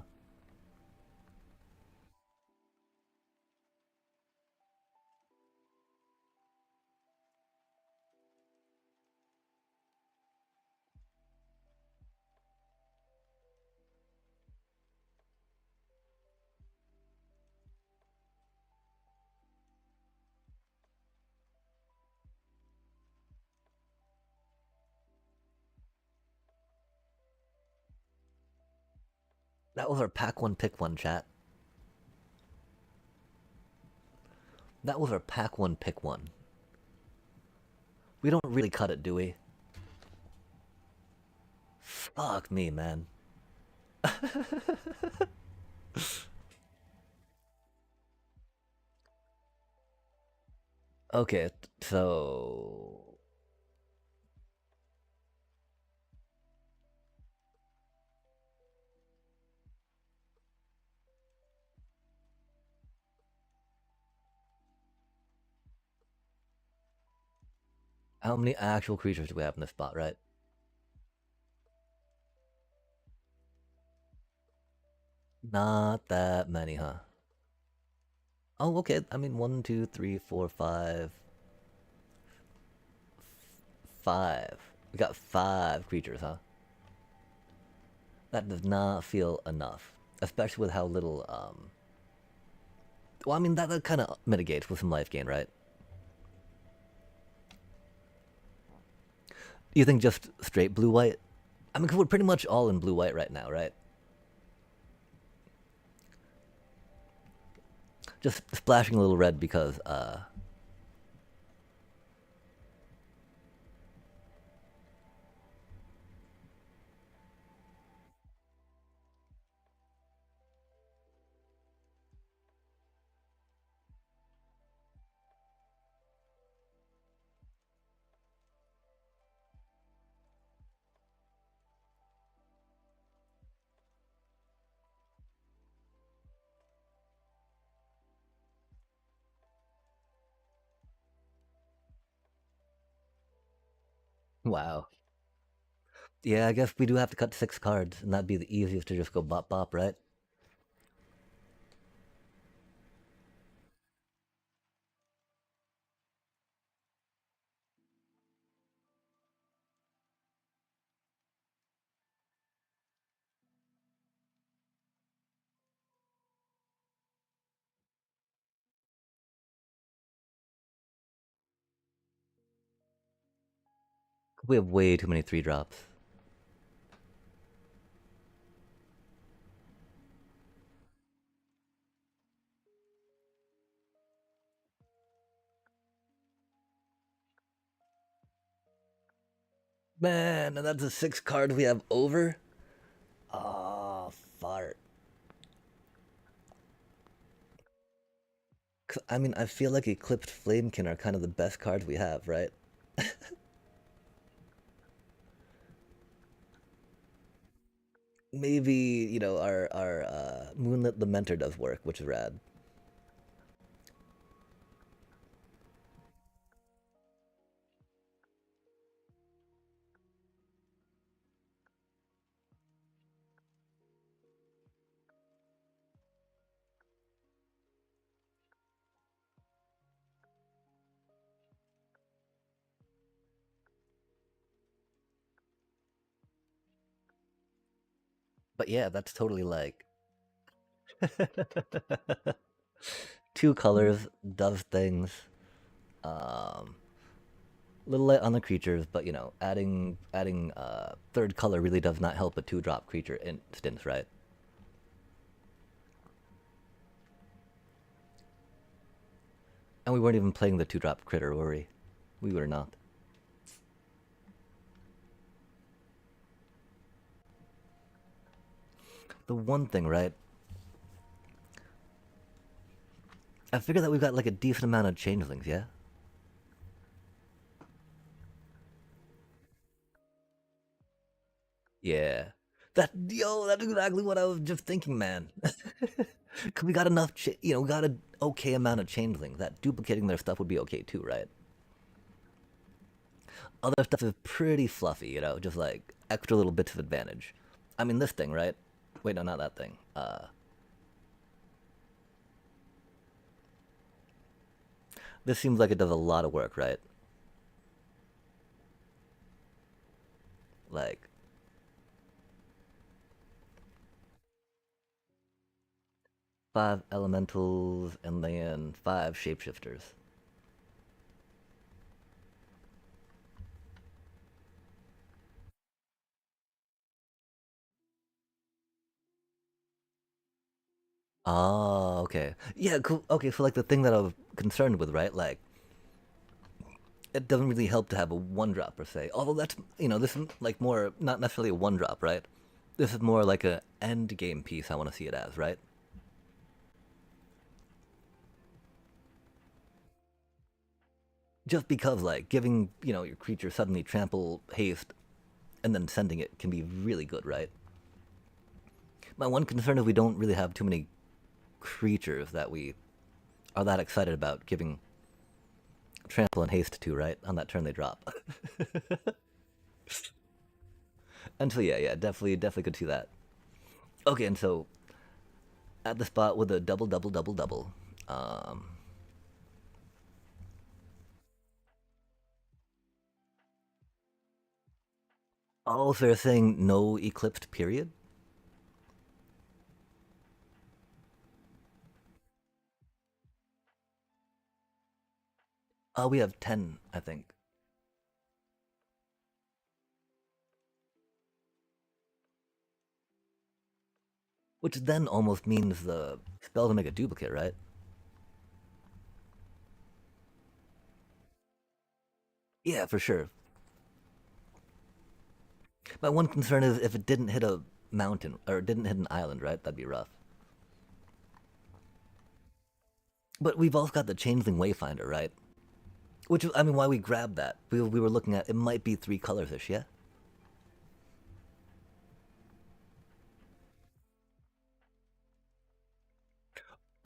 That was our pack one, pick one, chat. That was our pack one, pick one. We don't really cut it, do we? Fuck me, man. Okay, so how many actual creatures do we have in this spot, right? Not that many, huh? Oh, okay. I mean, one, two, three, four, five, five. We got five creatures, huh? That does not feel enough, especially with how little. Well, I mean that kind of mitigates with some life gain, right? You think just straight blue white? I mean, 'cause we're pretty much all in blue white right now, right? Just splashing a little red because wow. Yeah, I guess we do have to cut six cards, and that'd be the easiest to just go bop bop, right? We have way too many three drops. Man, and that's the six cards we have over. Oh, fart. I mean, I feel like Eclipsed Flamekin are kind of the best cards we have, right? Maybe our Moonlit Lamenter does work, which is rad. But yeah, that's totally like two colors does things. Um, Little light on the creatures, but adding third color really does not help a two drop creature instance, right? And we weren't even playing the two drop critter, were we? We were not. The one thing, right? I figured that we've got like a decent amount of changelings, yeah? Yeah. That's exactly what I was just thinking, man. Cause we got enough, we got an okay amount of changelings. That duplicating their stuff would be okay too, right? Other stuff is pretty fluffy, just like extra little bits of advantage. I mean, this thing, right? Wait, no, not that thing. This seems like it does a lot of work, right? Like, five elementals and then five shapeshifters. Oh, okay. Yeah, cool. Okay, so like the thing that I was concerned with, right? Like, it doesn't really help to have a one drop per se. Although this is like more, not necessarily a one drop, right? This is more like a end game piece I want to see it as, right? Just because, like, giving, your creature suddenly trample haste and then sending it can be really good, right? My one concern is we don't really have too many creatures that we are that excited about giving trample and haste to, right? On that turn they drop. And so yeah, definitely could see that. Okay, and so at the spot with a double, double, double, double. Um, oh, so they're saying no eclipsed period? Oh, we have 10, I think. Which then almost means the spell to make a duplicate, right? Yeah, for sure. My one concern is if it didn't hit a mountain, or it didn't hit an island, right? That'd be rough. But we've also got the Changeling Wayfinder, right? Which, I mean, why we grabbed that? We were looking at, it might be three colors-ish, yeah?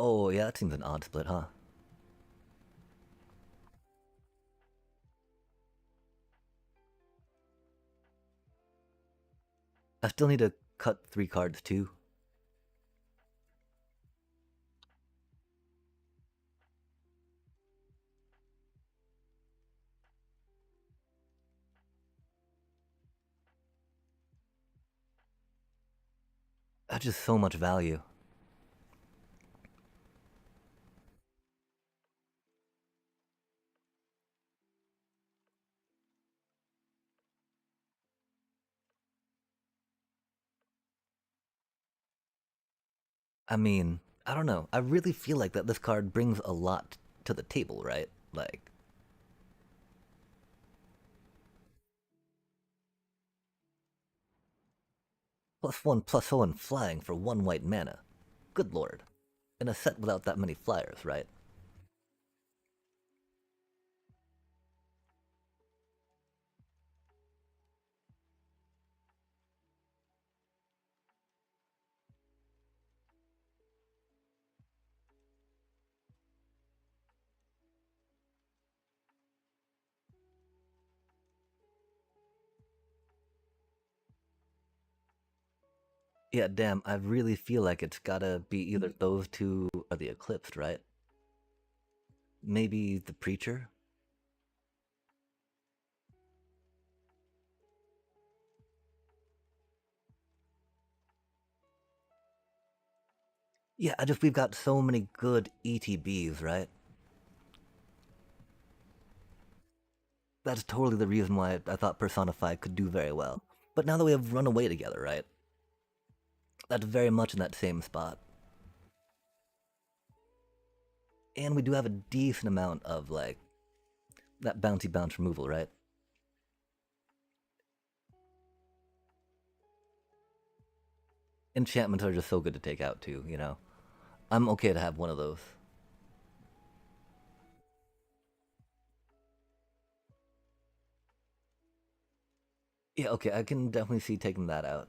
Oh, yeah, that seems an odd split, huh? I still need to cut three cards, too. That's just so much value. I mean, I don't know. I really feel like that this card brings a lot to the table, right? Like, +1/+1 flying for one white mana. Good lord. In a set without that many flyers, right? Yeah, damn, I really feel like it's gotta be either those two or the Eclipsed, right? Maybe the Preacher? Yeah, we've got so many good ETBs, right? That's totally the reason why I thought Personify could do very well. But now that we have run away together, right? That's very much in that same spot. And we do have a decent amount of, like, that bouncy bounce removal, right? Enchantments are just so good to take out, too, you know? I'm okay to have one of those. Yeah, okay, I can definitely see taking that out.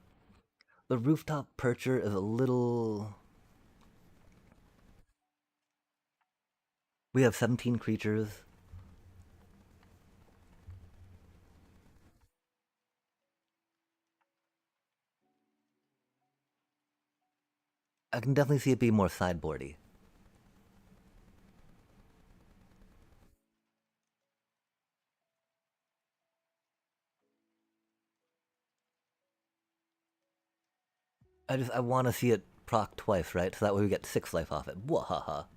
The Rooftop Percher is a little. We have 17 creatures. I can definitely see it being more sideboardy. I want to see it proc twice, right? So that way we get 6 life off it. Wahaha.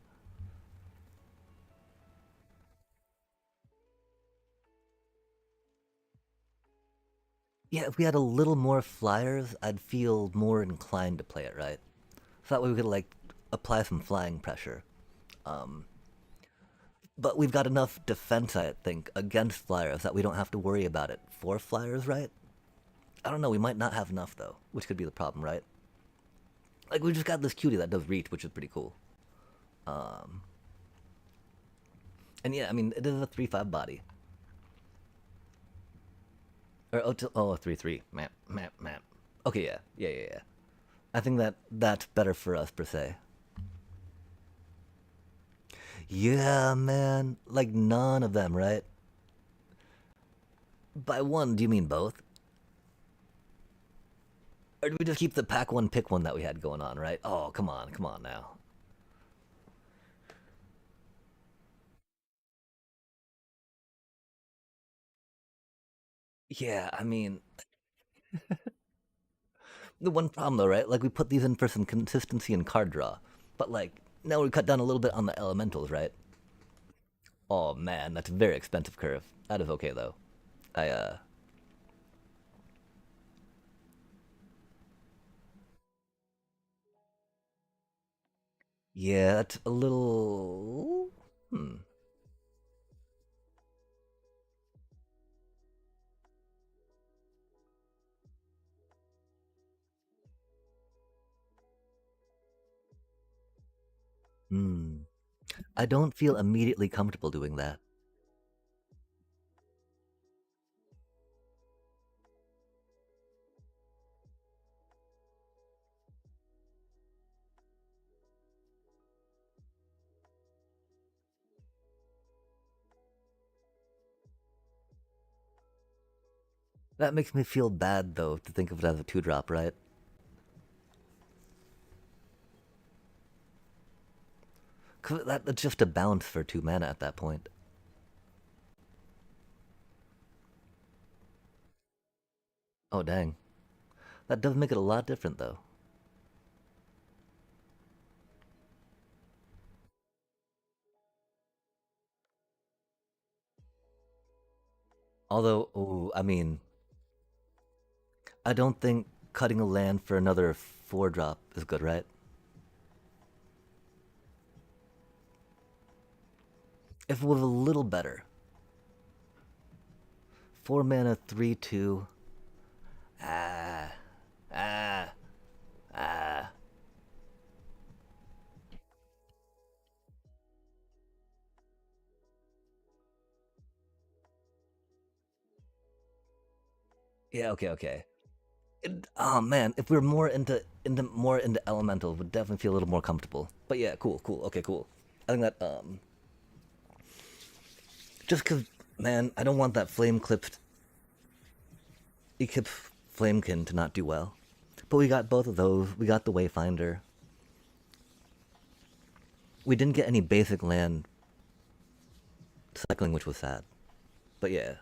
Yeah, if we had a little more flyers, I'd feel more inclined to play it, right? So that way we could, like, apply some flying pressure. Um, but we've got enough defense, I think, against flyers that we don't have to worry about it for flyers, right? I don't know, we might not have enough, though, which could be the problem, right? Like, we just got this cutie that does reach, which is pretty cool. Um, and yeah, I mean, it is a 3/5 body. Or, a 3/3. Map, map, map. Okay, yeah, yeah, yeah, yeah. I think that's better for us, per se. Yeah, man. Like, none of them, right? By one, do you mean both? Or do we just keep the pack one, pick one that we had going on, right? Oh, come on now. Yeah, I mean, the one problem though, right? Like we put these in for some consistency in card draw, but like now we cut down a little bit on the elementals, right? Oh man, that's a very expensive curve. That is okay though. I Yeah, that's a little. Hmm. Hmm. I don't feel immediately comfortable doing that. That makes me feel bad though to think of it as a two drop, right? 'Cause that's just a bounce for 2 mana at that point. Oh dang, that does make it a lot different though. Although, oh, I mean, I don't think cutting a land for another 4 drop is good, right? If it was a little better, 4 mana, 3/2. Ah, ah, ah. Yeah, okay, okay. Oh man, if we are more into elemental, would definitely feel a little more comfortable. But yeah, cool, cool. Okay, cool. I think that just cause man, I don't want that flame clipped Eclipse Flamekin to not do well. But we got both of those. We got the Wayfinder. We didn't get any basic land cycling, which was sad. But yeah.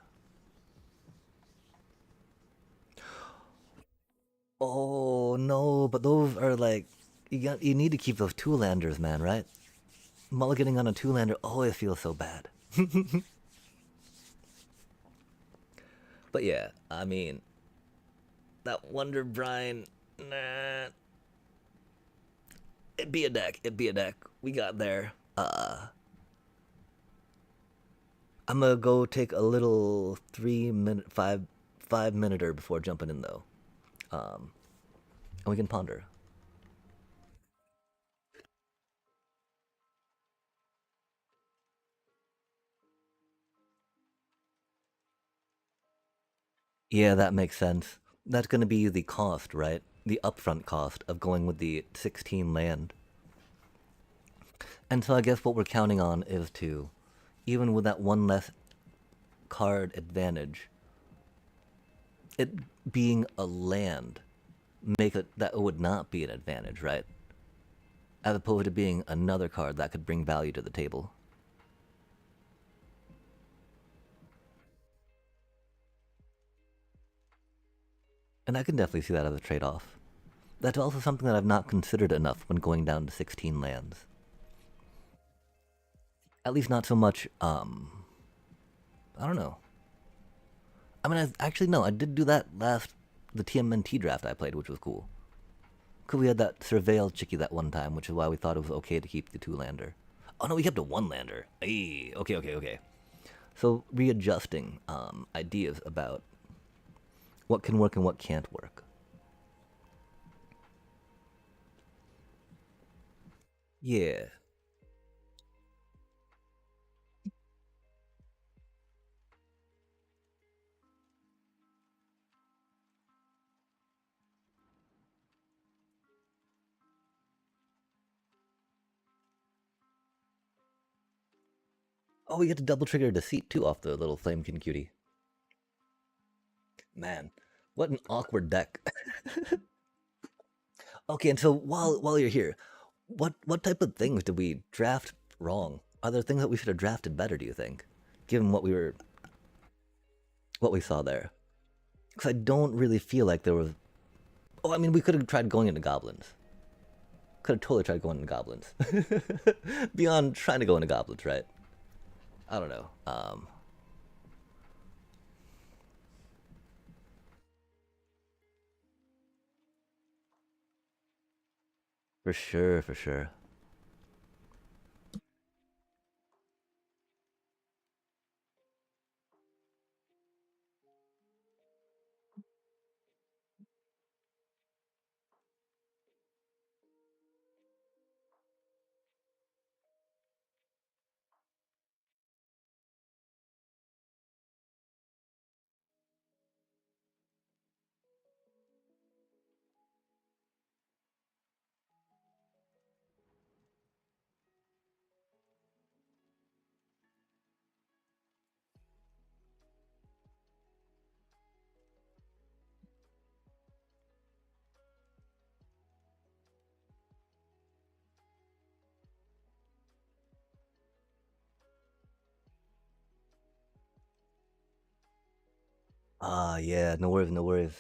Oh no, but those are like you need to keep those two landers, man, right? Mulliganing on a two lander always feels so bad. But yeah, I mean that Wonder Brine, nah, it'd be a deck. It'd be a deck. We got there. I'm gonna go take a little 3 minute, 5 minuter before jumping in though, and we can ponder. Yeah, that makes sense. That's gonna be the cost, right? The upfront cost of going with the 16 land. And so I guess what we're counting on is to, even with that one less card advantage, it being a land, make it that it would not be an advantage, right? As opposed to being another card that could bring value to the table. And I can definitely see that as a trade off. That's also something that I've not considered enough when going down to 16 lands. At least not so much, I don't know. I mean, actually, no, I did do that the TMNT draft I played, which was cool. Because we had that Surveil Chicky that one time, which is why we thought it was okay to keep the 2 lander. Oh no, we kept a 1 lander. Hey, okay, okay, okay. So readjusting ideas about what can work and what can't work. Yeah. Oh, we get to double trigger Deceit too off the little Flamekin cutie. Man, what an awkward deck. Okay, and so while you're here, what type of things did we draft wrong? Are there things that we should have drafted better? Do you think, given what we saw there? Because I don't really feel like there was. Oh, I mean, we could have tried going into goblins. Could have totally tried going into goblins. Beyond trying to go into goblins, right? I don't know. For sure, for sure. Ah, yeah, no worries, no worries.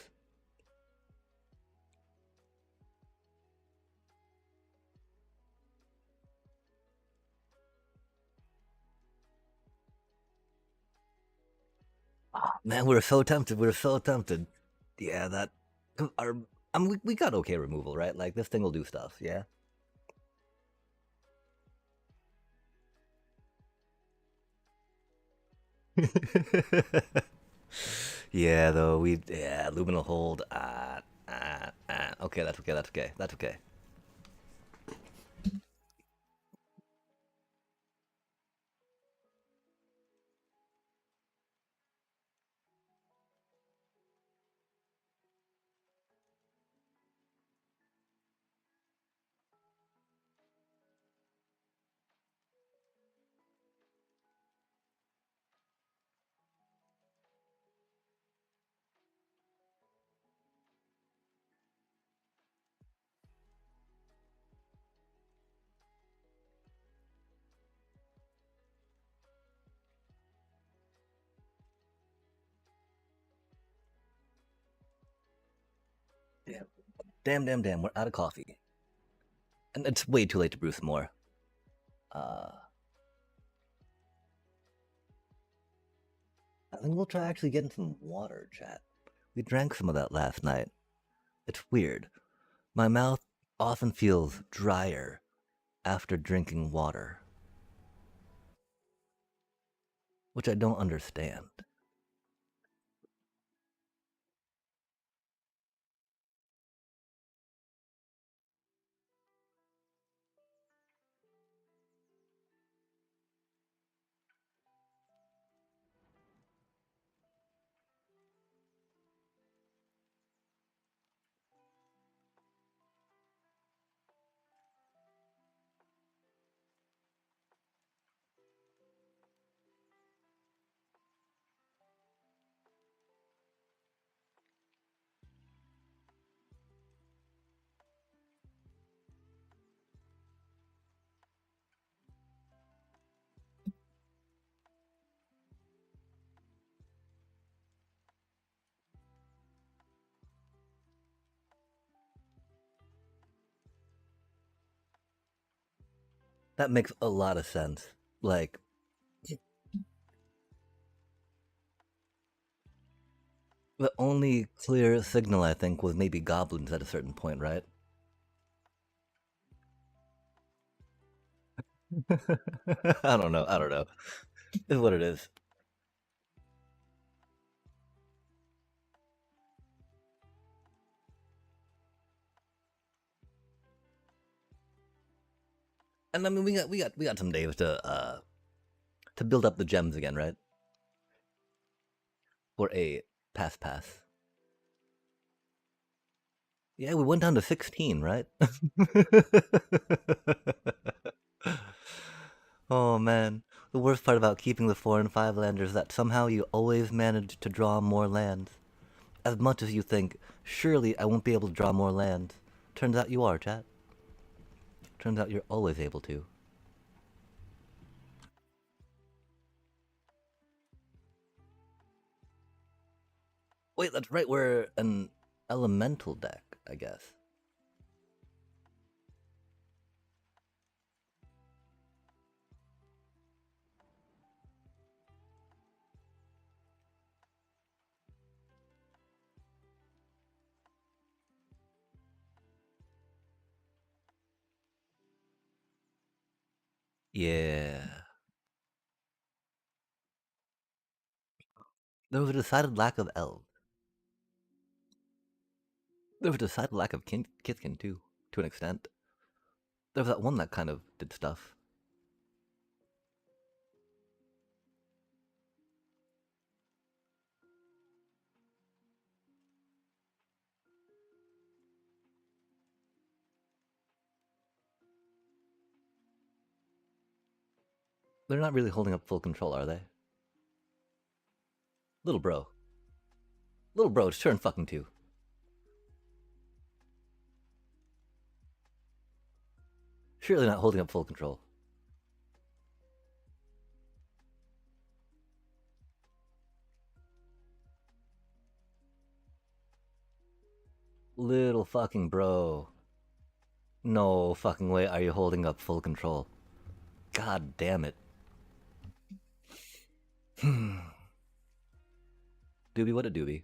Ah, man, we were so tempted. We were so tempted. Yeah, that. Our, I mean, we got okay removal, right? Like, this thing will do stuff, yeah? Yeah, though, we. Yeah, Luminal Hold. Okay, that's okay, that's okay, that's okay. Damn, damn, damn, damn, we're out of coffee. And it's way too late to brew some more. Uh, I think we'll try actually getting some water, chat. We drank some of that last night. It's weird. My mouth often feels drier after drinking water, which I don't understand. That makes a lot of sense. Like, the only clear signal I think was maybe goblins at a certain point, right? I don't know. I don't know. It's what it is. And I mean, we got some days to build up the gems again, right? For a pass. Yeah, we went down to 16, right? Oh man, the worst part about keeping the 4 and 5 landers is that somehow you always manage to draw more lands. As much as you think, surely I won't be able to draw more lands. Turns out you are, chat. Turns out you're always able to. Wait, that's right. We're an elemental deck, I guess. Yeah. There was a decided lack of elves. There was a decided lack of Kithkin, too, to an extent. There was that one that kind of did stuff. They're not really holding up full control, are they? Little bro. Little bro, it's turn fucking two. Surely not holding up full control. Little fucking bro. No fucking way are you holding up full control. God damn it. Doobie, what a doobie.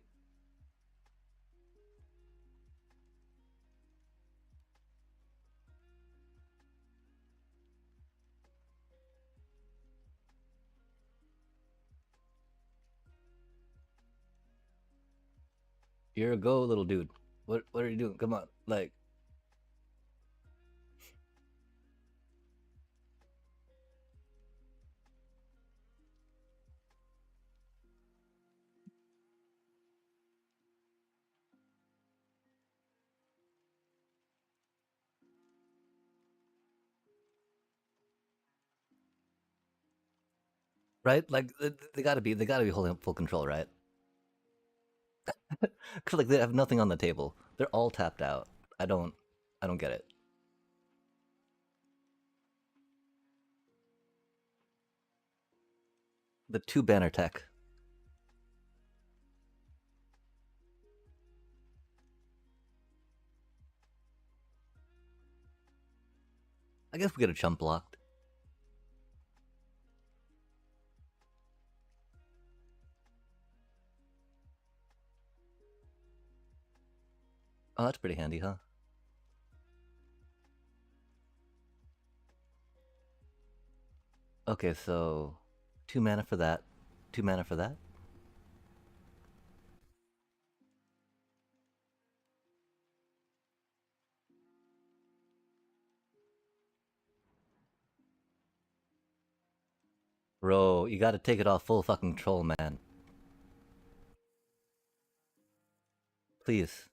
You're a go, little dude. What are you doing? Come on, like. Right? Like they gotta be holding up full control, right? Cause like they have nothing on the table. They're all tapped out. I don't get it. The two banner tech. I guess we get a chump blocked. Oh, that's pretty handy, huh? Okay, so 2 mana for that. 2 mana for that. Bro, you gotta take it off full fucking control, man. Please.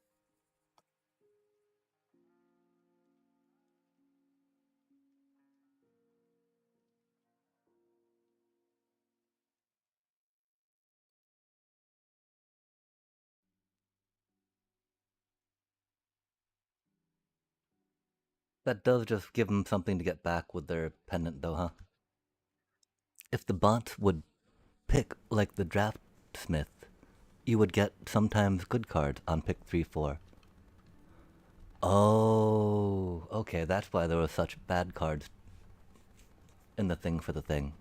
That does just give them something to get back with their pendant, though, huh? If the bot would pick like the draftsmith, you would get sometimes good cards on pick 3-4. Oh, okay, that's why there were such bad cards in the thing for the thing.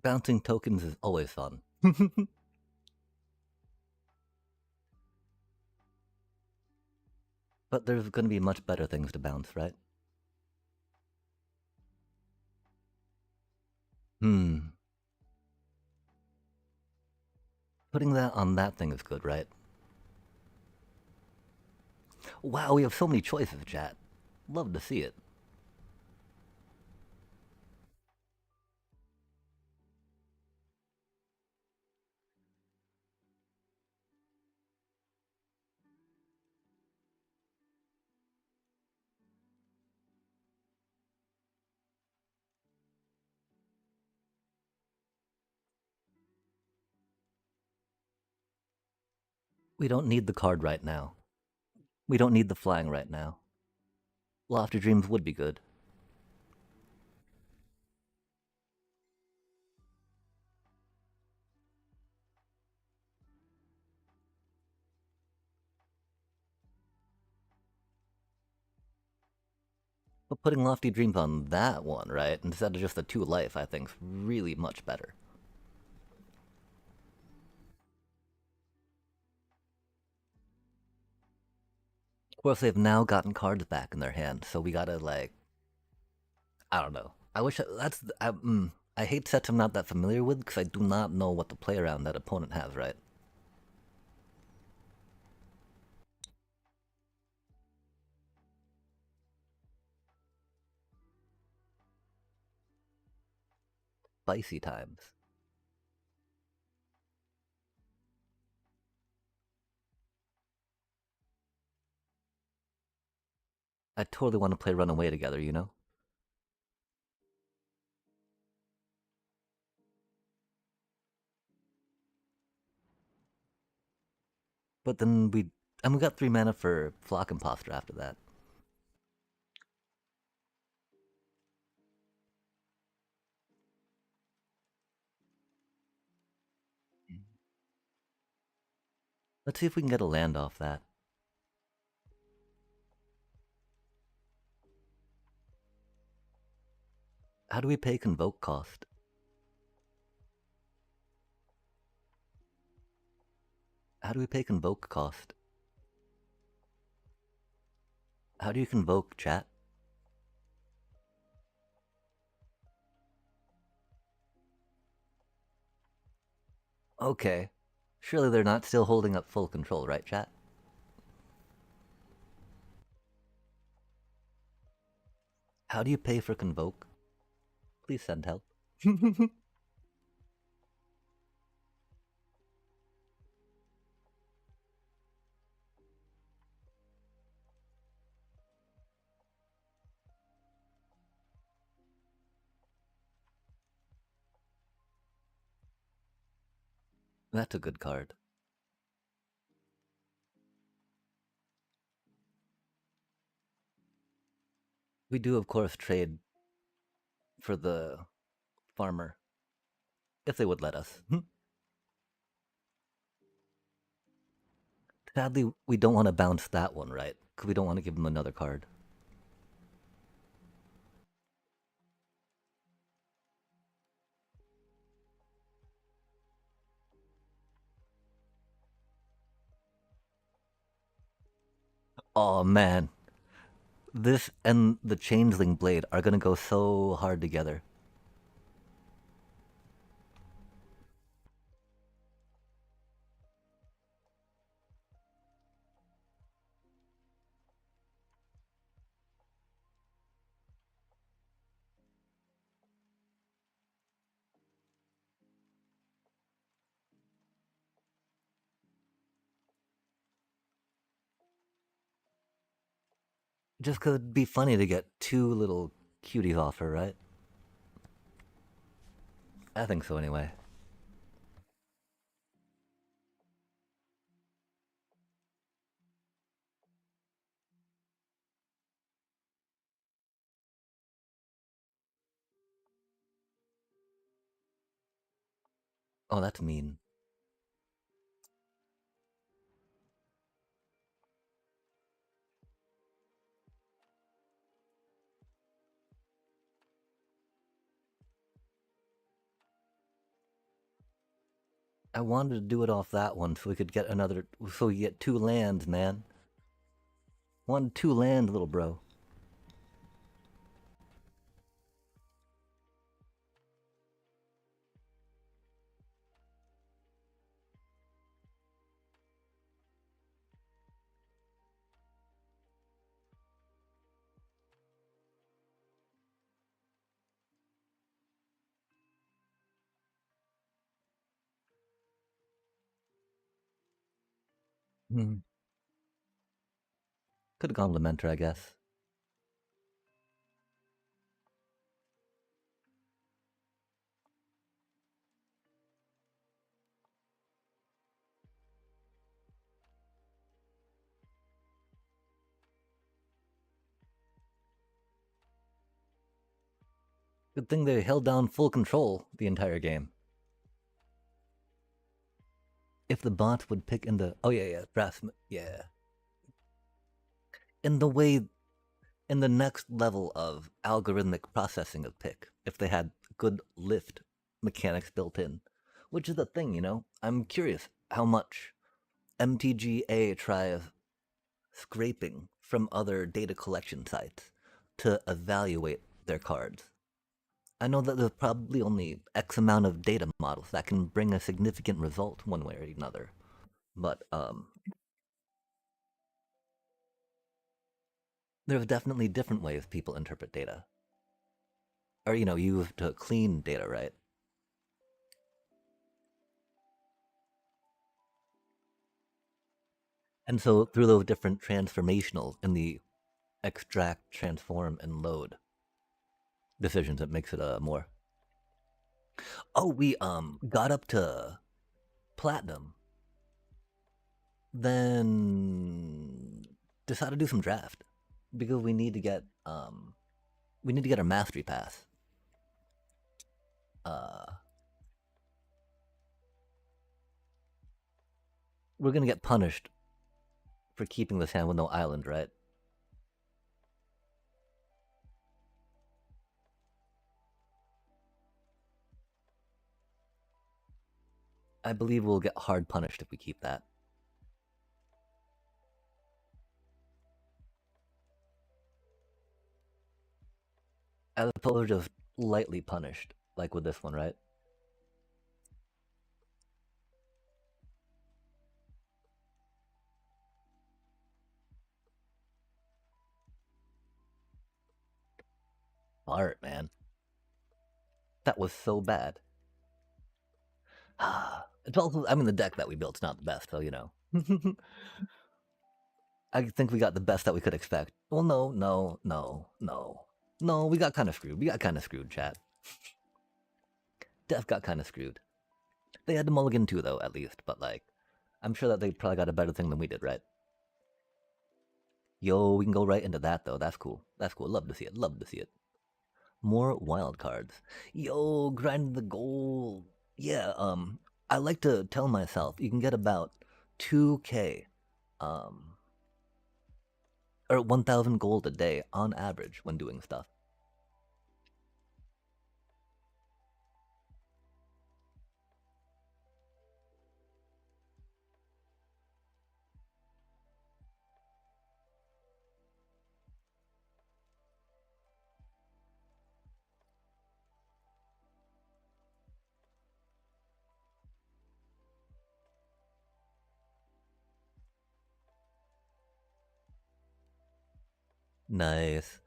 Bouncing tokens is always fun. But there's gonna be much better things to bounce, right? Hmm. Putting that on that thing is good, right? Wow, we have so many choices, chat. Love to see it. We don't need the card right now. We don't need the flying right now. Lofty Dreams would be good. But putting Lofty Dreams on that one, right, instead of just the 2 life, I think's really much better. Of course, they've now gotten cards back in their hand, so we gotta, like, I don't know. I wish that's I hate sets I'm not that familiar with because I do not know what to play around that opponent has, right? Spicy times. I totally want to play Runaway together, you know? But then we got 3 mana for Flock Imposter after that. Let's see if we can get a land off that. How do we pay Convoke cost? How do we pay Convoke cost? How do you Convoke, chat? Okay. Surely they're not still holding up full control, right, chat? How do you pay for Convoke? Please send help. That's a good card. We do, of course, trade for the farmer. If they would let us. Sadly, we don't want to bounce that one, right? Because we don't want to give them another card. Oh man. This and the Changeling Blade are gonna go so hard together. Just because it'd be funny to get 2 little cuties off her, right? I think so anyway. Oh, that's mean. I wanted to do it off that one so we could get another. So we get 2 lands, man. Wanted 2 land, little bro. Hmm. Could have gone Lamenter, I guess. Good thing they held down full control the entire game. If the bots would pick in the draftsman, in the way, in the next level of algorithmic processing of pick, if they had good lift mechanics built in, which is the thing, you know. I'm curious how much MTGA tries scraping from other data collection sites to evaluate their cards. I know that there's probably only X amount of data models that can bring a significant result one way or another. But there's definitely different ways people interpret data. Or, you know, use to clean data, right? And so through those different transformational in the extract, transform, and load decisions, it makes it more. Oh, we got up to platinum, then decided to do some draft because we need to get our mastery pass. Uh, we're gonna get punished for keeping this hand with no island, right? I believe we'll get hard punished if we keep that. As opposed to just lightly punished, like with this one, right? Art, man. That was so bad. It's also, I mean, the deck that we built's not the best, so you know. I think we got the best that we could expect. Well, no. We got kind of screwed. We got kind of screwed, chat. Def got kind of screwed. They had to mulligan too, though, at least. But like, I'm sure that they probably got a better thing than we did, right? Yo, we can go right into that though. That's cool. That's cool. Love to see it. Love to see it. More wild cards. Yo, grind the gold. Yeah, I like to tell myself you can get about 2k or 1000 gold a day on average when doing stuff. Nice.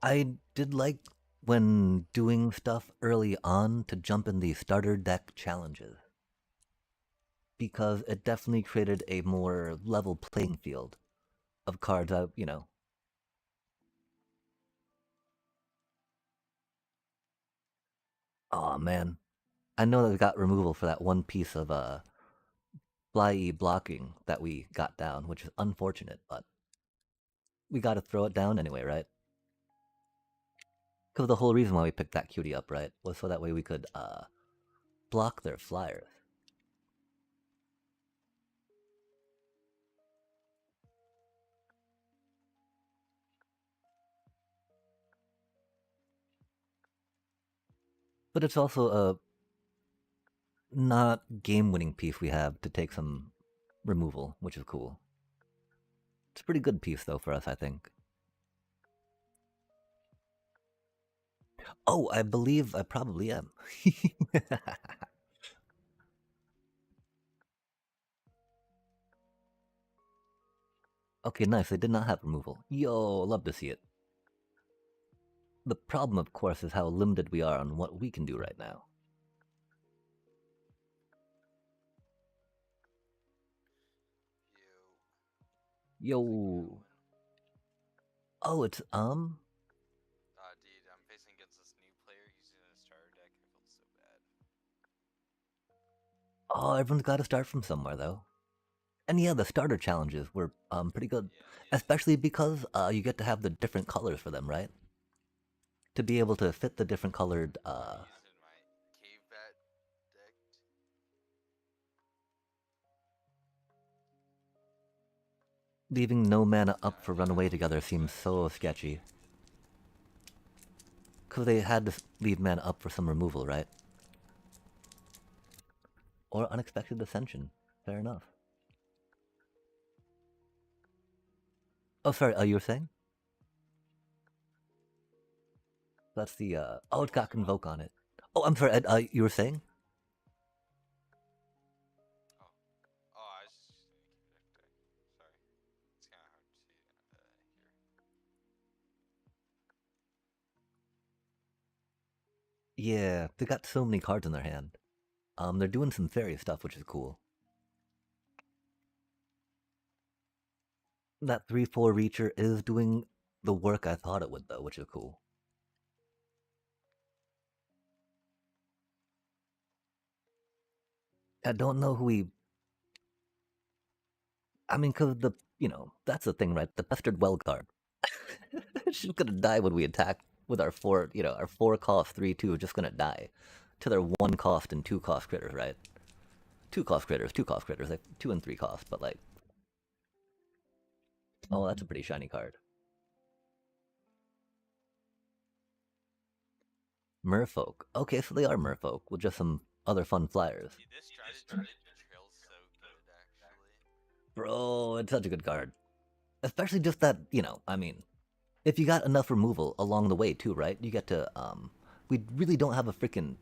I did like when doing stuff early on to jump in the starter deck challenges because it definitely created a more level playing field of cards I, you know. Oh man. I know that we got removal for that one piece of fly blocking that we got down, which is unfortunate, but we got to throw it down anyway, right? Because the whole reason why we picked that cutie up, right, was so that way we could block their flyers. But it's also a not game-winning piece we have to take some removal, which is cool. It's a pretty good piece though for us, I think. Oh, I believe I probably am. Okay, nice. They did not have removal. Yo, love to see it. The problem, of course, is how limited we are on what we can do right now. Yo. Oh, it's Dude, I'm facing against this new player using a starter deck. I feel so bad. Oh, everyone's got to start from somewhere though. And yeah, the starter challenges were pretty good, Yeah, especially because you get to have the different colors for them, right? to be able to fit the different colored, Using my cave bat deck. leaving no mana up for I don't runaway know together if seems that so sketchy. Because they had to leave mana up for some removal, right? Or unexpected ascension. Fair enough. Oh, sorry, you were saying? That's the, oh, it's got Convoke on it. Oh, I'm sorry, Ed, you were saying? Oh, I was just using the cave deck. Sorry, it's kind of hard to see here. Yeah, they got so many cards in their hand. They're doing some fairy stuff, which is cool. That 3/4 Reacher is doing the work I thought it would, though, which is cool. I don't know who he. I mean, because the, that's the thing, right? The Pestered Well card. She's gonna die when we attack with our our 4 cost 3/2 just gonna die to their 1 cost and 2 cost critters, right? 2 cost critters, 2 cost critters, like 2 and 3 cost, but like, oh, that's a pretty shiny card. Merfolk. Okay, so they are Merfolk with just some other fun flyers. See, this strategy trails so good, actually. Bro, it's such a good card. Especially just that, I mean, if you got enough removal along the way too, right? You get to, we really don't have a freaking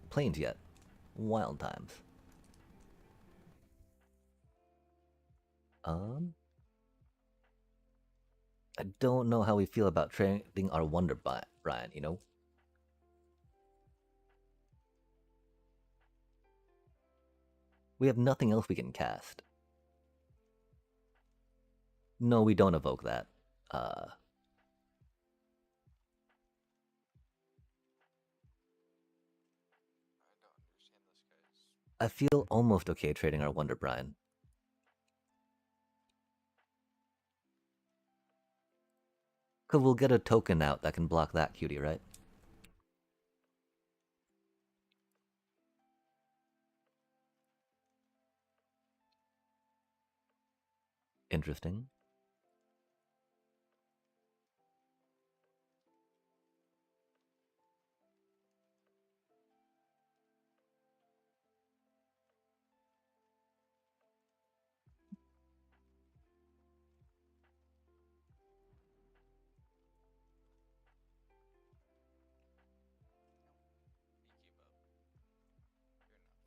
planes yet. Wild times. I don't know how we feel about trading our Wonder Brian, We have nothing else we can cast. No, we don't evoke that. I don't understand this, guys. I feel almost okay trading our Wonder Brian. Because we'll get a token out that can block that cutie, right? Interesting.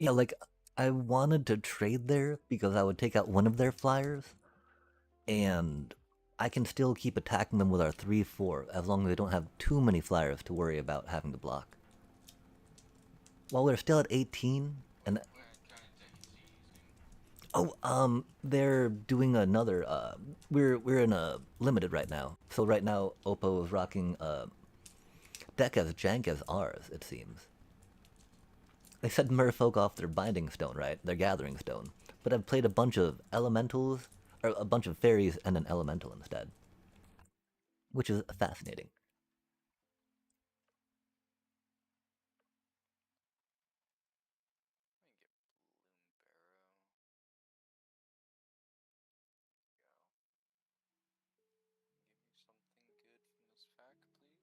Yeah, like, I wanted to trade there because I would take out one of their flyers, and I can still keep attacking them with our 3/4 as long as they don't have too many flyers to worry about having to block. While we're still at 18, and What kind of deck is he using? they're doing another. We're in a limited right now, so right now Oppo is rocking a deck as jank as ours. It seems. They said Merfolk off their Binding Stone, right? Their Gathering Stone. But I've played a bunch of elementals, or a bunch of fairies and an elemental instead. Which is fascinating. Let me get Bloom Barrow. Go. Give me something good from this pack, please.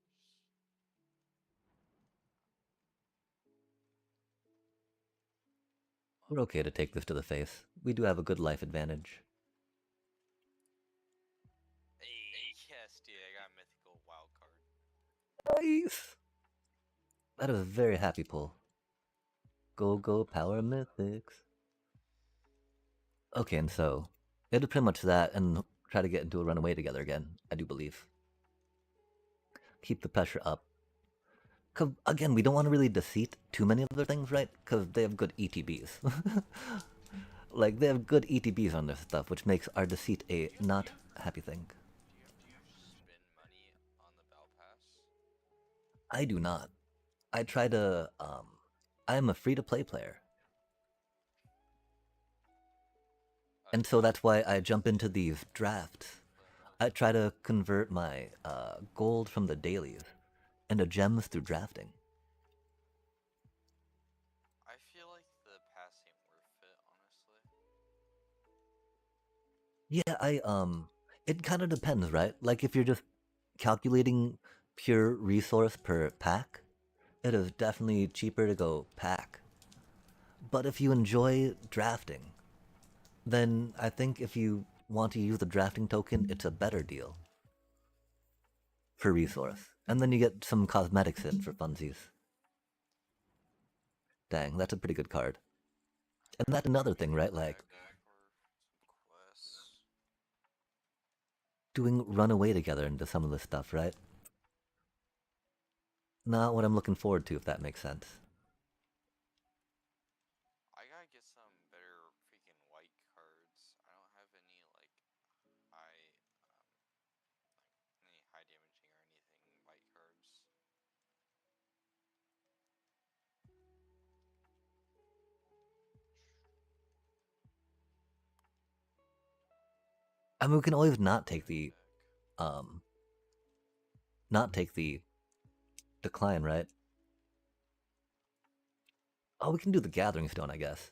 We're okay to take this to the face. We do have a good life advantage. Hey, yes, dude, I got a mythical wild card. Nice! That is a very happy pull. Go, go, power mythics. Okay, and so, it'll pretty much that and try to get into a runaway together again, I do believe. Keep the pressure up. Cause again, we don't want to really defeat too many other things, right? Because they have good ETBs. Like, they have good ETBs on this stuff, which makes our deceit a not happy thing. Do you spend money on the Battle Pass? I do not. I try to, I am a free-to-play player. Oh, And you so just that's why I jump into these drafts. play I try to convert my gold from the dailies into gems through drafting. I feel like the pass ain't worth it, honestly. Yeah, it kind of depends, right? Like if you're just calculating pure resource per pack, it is definitely cheaper to go pack. But if you enjoy drafting, then I think if you want to use the drafting token, it's a better deal for resource. And then you get some cosmetics in for funsies. Dang, that's a pretty good card. And Alright, that's another should thing, we right? go Like back for some quests? doing runaway together into some of this stuff, right? Not what I'm looking forward to, if that makes sense. I gotta get some better freaking white cards. I don't have any like high any high damaging or anything white cards. I mean, we can always Go back. um, not take the decline, right? Oh, we can do the gathering stone, I guess.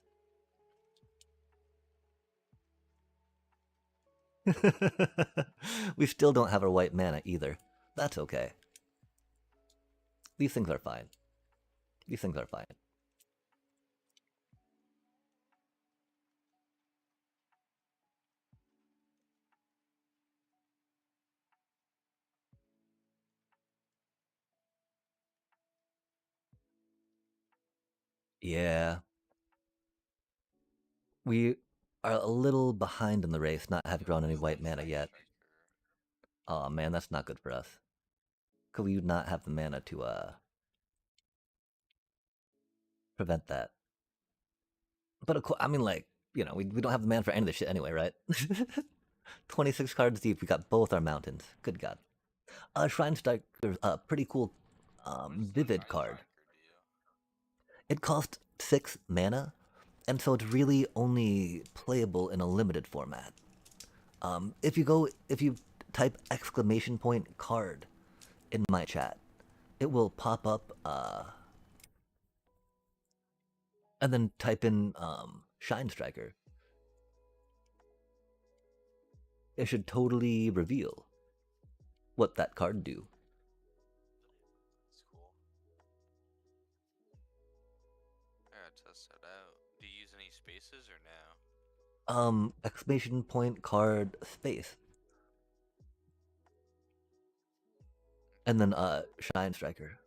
We still don't have our white mana either. That's okay. These things are fine. These things are fine. Yeah, we are a little behind in the race, not having Yo, drawn any what's white that mana Shine yet. Striker? Oh man, that's not good for us. Could we not have the mana to prevent that? But of course, I mean, like, we don't have the mana for any of this shit anyway, right? 26 cards deep, we got both our mountains. Good god. Shrine Striker's a pretty cool What does the vivid Shine card. Striker do? It costs 6 mana, and so it's really only playable in a limited format. If you type exclamation point card in my chat, it will pop up, and then type in Shine Striker. It should totally reveal what that card do. That's cool. I gotta test that out. Do you use any spaces or no? Exclamation point card space, and Okay. then Shine Striker.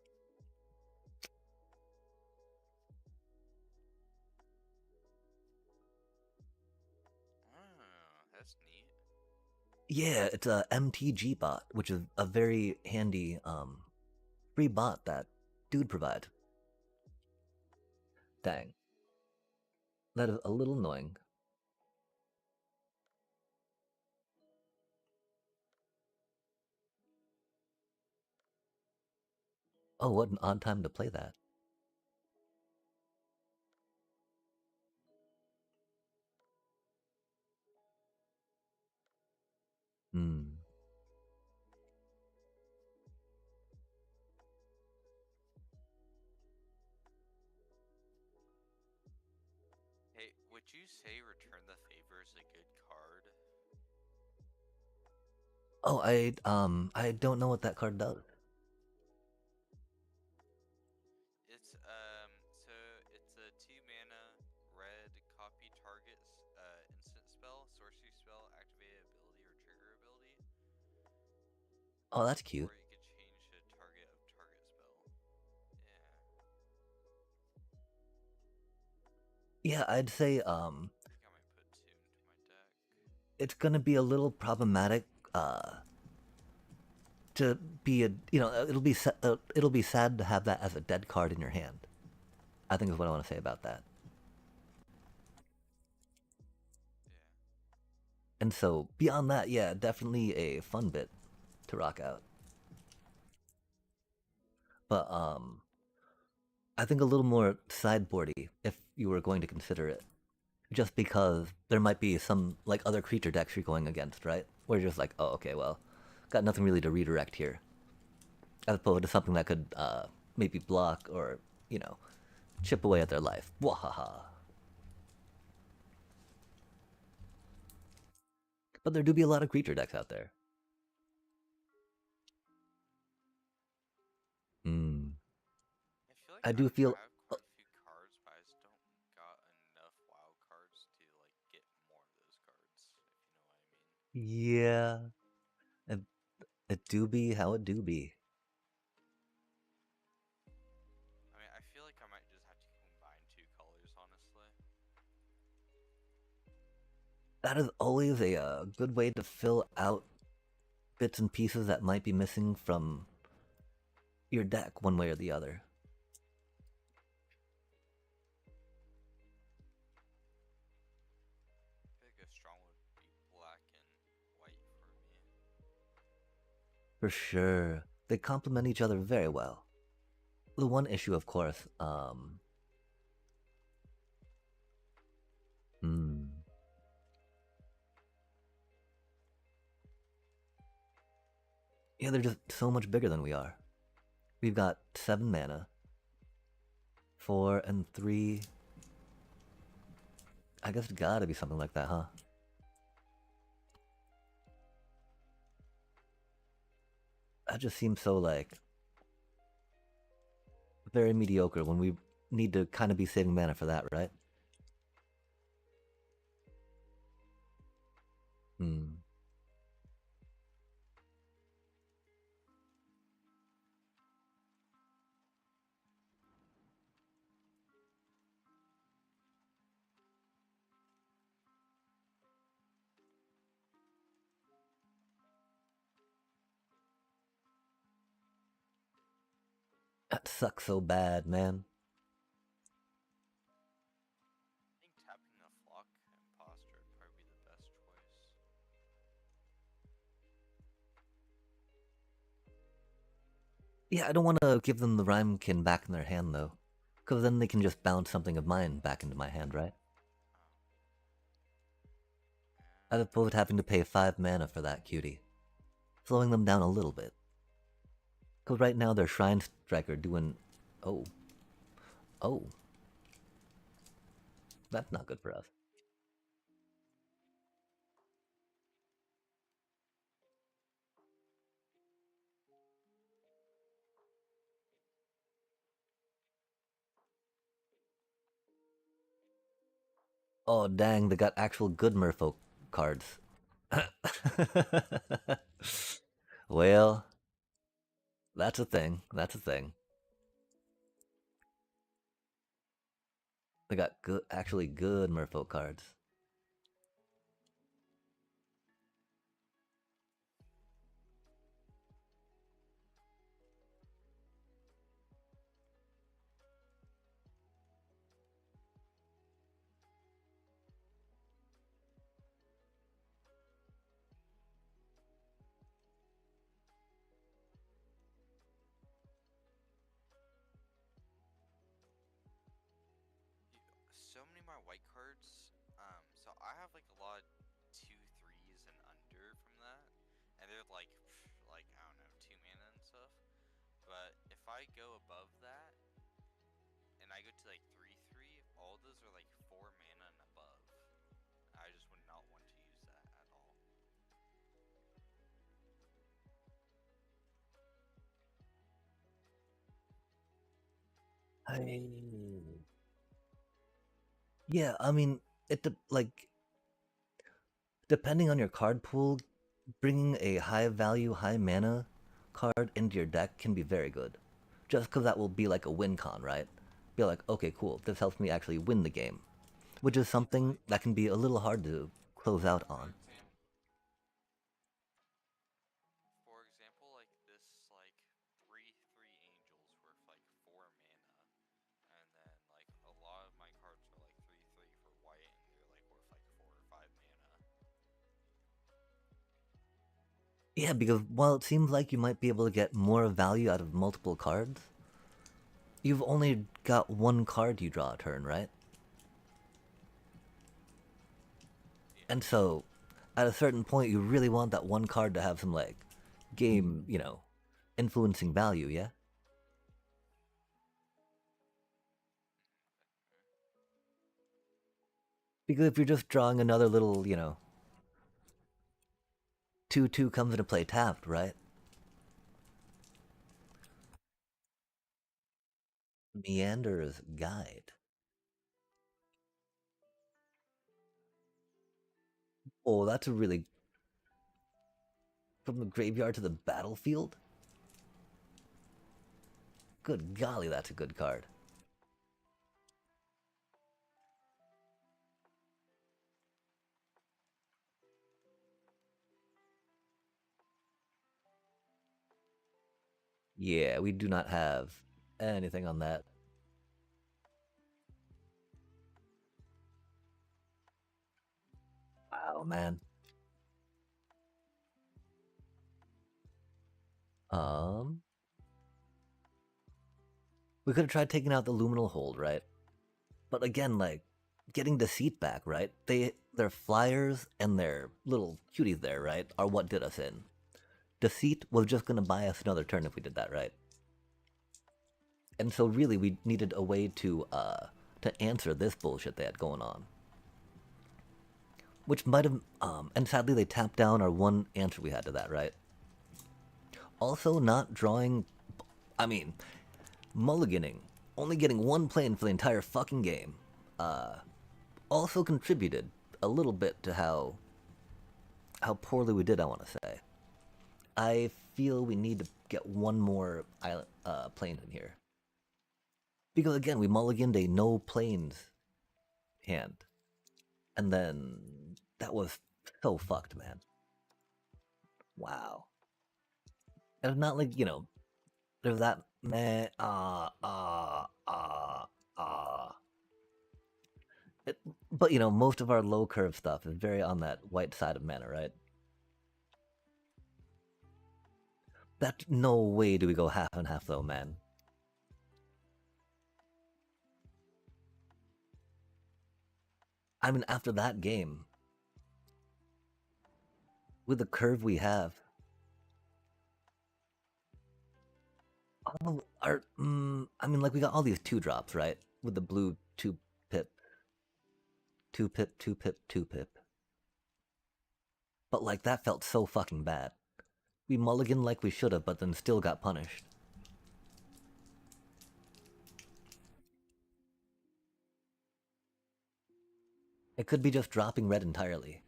Oh, that's neat. Yeah, it's a MTG bot, which is a very handy free bot that dude provides. Dang, that is a little annoying. Oh, what an odd time to play that. Hmm. Hey, would you say Return the Favor is a good card? Oh, I don't know what that card does. So it's a 2 mana red copy target's instant spell, sorcery spell, activated ability, or trigger ability. Oh, that's cute. Or you could change the target of target spell. Yeah. Yeah, I'd say I think I might put two into my deck. it's gonna be a little problematic to be a it'll be sad to have that as a dead card in your hand. I think is what I want to say about that. Yeah. And so beyond that, yeah, definitely a fun bit to rock out. But I think a little more sideboardy if you were going to consider it, just because there might be some like other creature decks you're going against, right? Where you're just like, oh, okay, well, got nothing really to redirect here, as opposed to something that could maybe block or you know chip away at their life. Wahaha. But there do be a lot of creature decks out there. Hmm. I feel like I I do feel. have quite a few cards, but I just don't got enough wild cards to like get more of those cards, if you know what I mean. Yeah, it, it do be how it do be. I mean, I feel like I might just have to combine two colors, honestly. That is always a good way to fill out bits and pieces that might be missing from your deck, one way or the other. I feel like a strong would be black and white for me. For sure, they complement each other very well. The one issue, of course, hmm, yeah, they're just so much bigger than we are. We've got 7 mana, 4 and 3. I guess it's gotta be something like that, huh? That just seems so like very mediocre when we need to kind of be saving mana for that, right? Hmm. That sucks so bad, man. I think tapping the flock imposter would probably be the best choice. Yeah, I don't want to give them the Rhymekin back in their hand, though. Because then they can just bounce something of mine back into my hand, right? As opposed to having to pay 5 mana for that cutie. Slowing them down a little bit. Because right now their Shrine Striker doing... Oh. Oh. That's not good for us. Oh, dang, they got actual good merfolk cards. Well, that's a thing. That's a thing. They got good, actually good merfolk cards. So many of my white cards. So I have like a lot of 2/3s and under from that, and they're like I don't know, 2 mana and stuff. But if I go above that and I go to like 3/3, all those are like 4 mana and above. I just would not want to use that at all. I... Yeah, I mean, like depending on your card pool, bringing a high value, high mana card into your deck can be very good. Just because that will be like a win con, right? Be like, okay, cool, this helps me actually win the game, which is something that can be a little hard to close out on. For example, like this like 3/3 angels worth like 4 mana, and then like a lot of my cards are like 3/3 for white, and they're like worth like 4 or 5 mana. Yeah, because while it seems like you might be able to get more value out of multiple cards, you've only got one card you draw a turn, right? Yeah. And so at a certain point, you really want that one card to have some, like, game, influencing value, yeah? Because if you're just drawing another little, 2/2 comes into play tapped, right? Meander's Guide. Oh, that's a really. From the graveyard to the battlefield? Good golly, that's a good card. Yeah, we do not have anything on that. Wow, man. Um, we could have tried taking out the luminal hold, right? But again, like getting Deceit back, right? Their flyers and their little cuties there, right, are what did us in. Deceit was just gonna buy us another turn if we did that, right? And so really we needed a way to answer this bullshit they had going on. Which might have and sadly they tapped down our one answer we had to that, right? Also not drawing I mean, mulliganing, only getting one plane for the entire fucking game, also contributed a little bit to how poorly we did. I want to say, I feel we need to get one more island plane in here because again we mulliganed a no planes hand, and then that was so fucked, man. Wow, and it's not like there's that meh but most of our low curve stuff is very on that white side of mana, right? That no way do we go half and half though, man. I mean, after that game, with the curve we have, all of our, I mean, like we got all these 2 drops, right? With the blue 2 pip, 2 pip, 2 pip, 2 pip. But like that felt so fucking bad. We mulliganed like we should have, but then still got punished. It could be just dropping red entirely.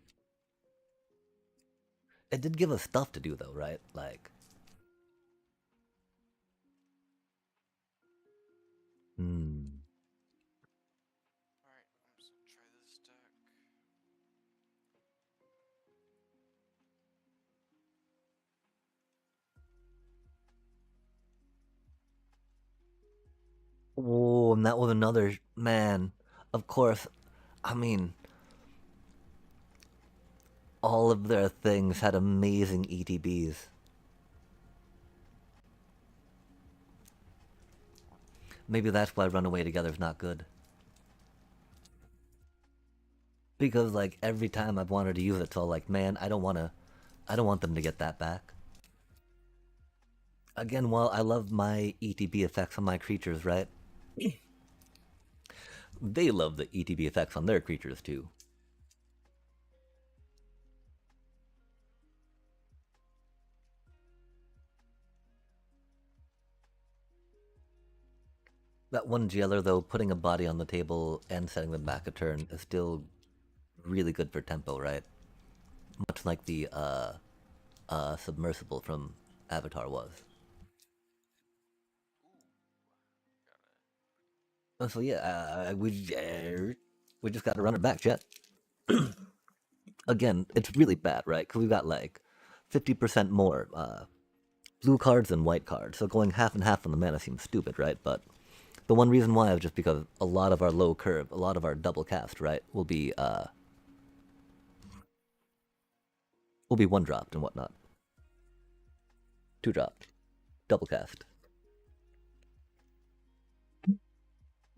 It did give us stuff to do though, right? Like, hmm. Alright, I'm just gonna try this deck. Oh, and that was another man. Of course, I mean, all of their things had amazing ETBs. Maybe that's why Runaway Together is not good. Because like every time I've wanted to use it, so like, man, I don't want them to get that back. Again, while I love my ETB effects on my creatures, right? They love the ETB effects on their creatures too. That one jailer, though, putting a body on the table and setting them back a turn is still really good for tempo, right? Much like the submersible from Avatar was. So yeah, we just got to run it back, chat. Again, it's really bad, right? Because we've got like 50% more blue cards than white cards. So going half and half on the mana seems stupid, right? But the one reason why is just because a lot of our low curve, a lot of our double cast, right, will be 1 dropped and whatnot. 2 dropped. Double cast.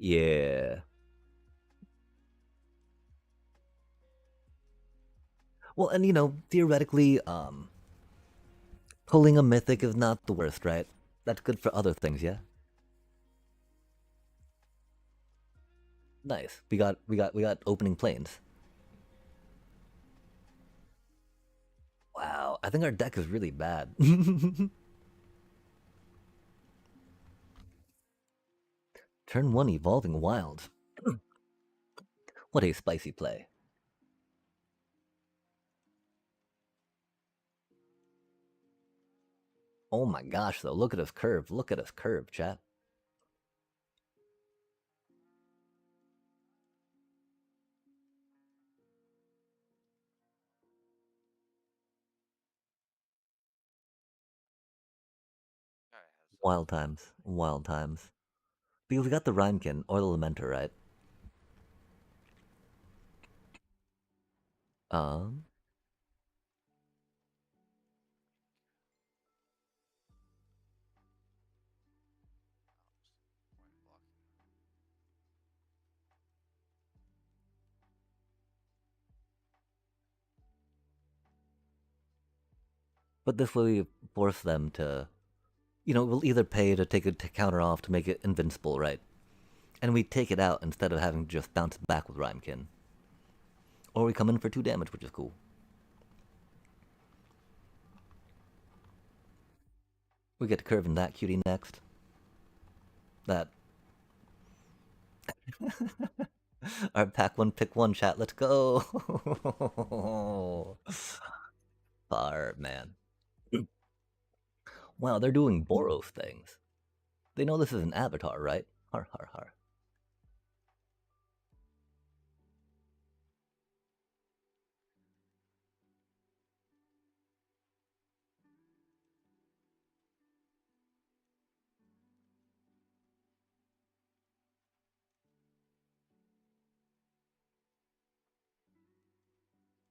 Yeah. Well, and theoretically, pulling a mythic is not the worst, right? That's good for other things, yeah. Nice. We got opening planes. Wow, I think our deck is really bad. Turn one, evolving wilds. What a spicy play. Oh my gosh, though, look at us curve. Look at us curve, chat. Guy has Wild times. Wild times. Because we got the Rhymekin or the Lamenter, right? Um, point blocking. but this way we force them to, we'll either pay to take it to counter off to make it invincible, right? And we take it out instead of having to just bounce back with Rhymekin. Or we come in for 2 damage, which is cool. We get to curve in that cutie next. That. Our pack one, pick one chat, let's go! Far, man. Wow, they're doing Boros things. They know this is an avatar, right? Har har har.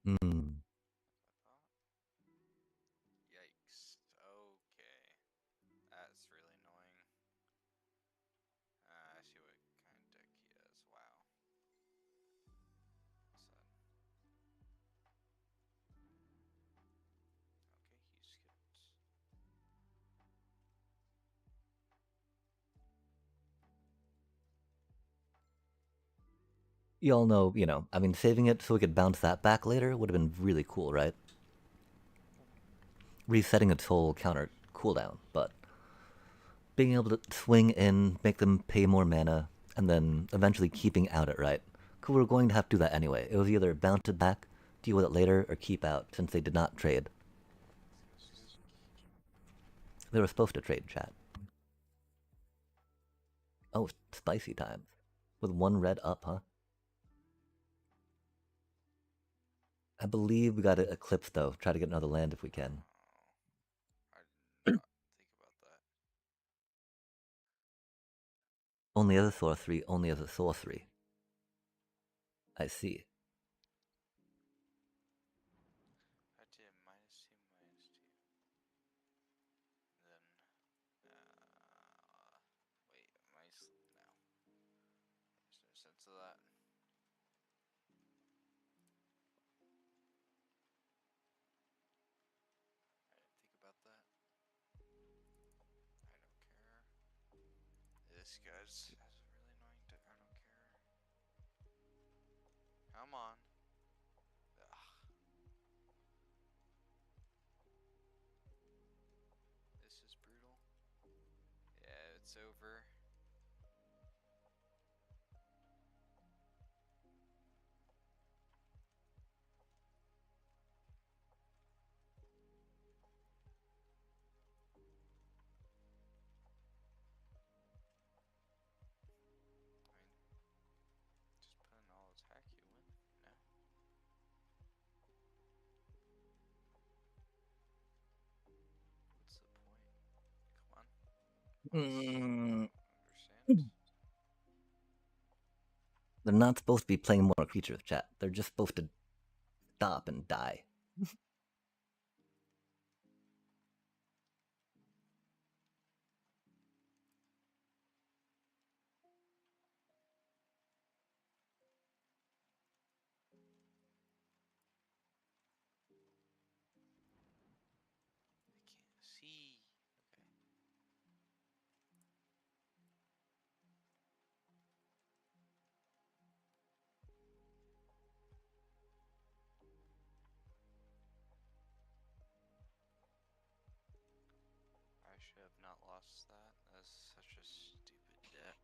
Hmm. Yikes. Okay. That's really annoying. I see what kind of deck he has. Wow. Sad. Okay, he skipped. You all know, I mean, saving it so we could bounce that back later would have been really cool, right? Resetting its whole counter cooldown, but being able to swing in, make them pay more mana, and then eventually keeping out it, right? Because we're going to have to do that anyway. It was either bounce it back, deal with it later, or keep out, since they did not trade. They were supposed to trade, chat. Oh, spicy times. With 1 red up, huh? I believe we got to Eclipse, though. Try to get another land if we can. I did not think about that. Only as a sorcery, only as a sorcery. I see. I did -2, -2. Then, wait, no. There's no sense of that. I didn't think about that. I don't care. This guy's has a really annoying deck. I don't care. Come on. Ugh. This is brutal. Yeah, it's over. I mean, just put in all attack, you win, you know? What's the point? Come on. Mm, Understand? they're not supposed to be playing more creatures, chat. They're just supposed to stop and die. see. Okay. I should have not lost that. That's such a stupid deck.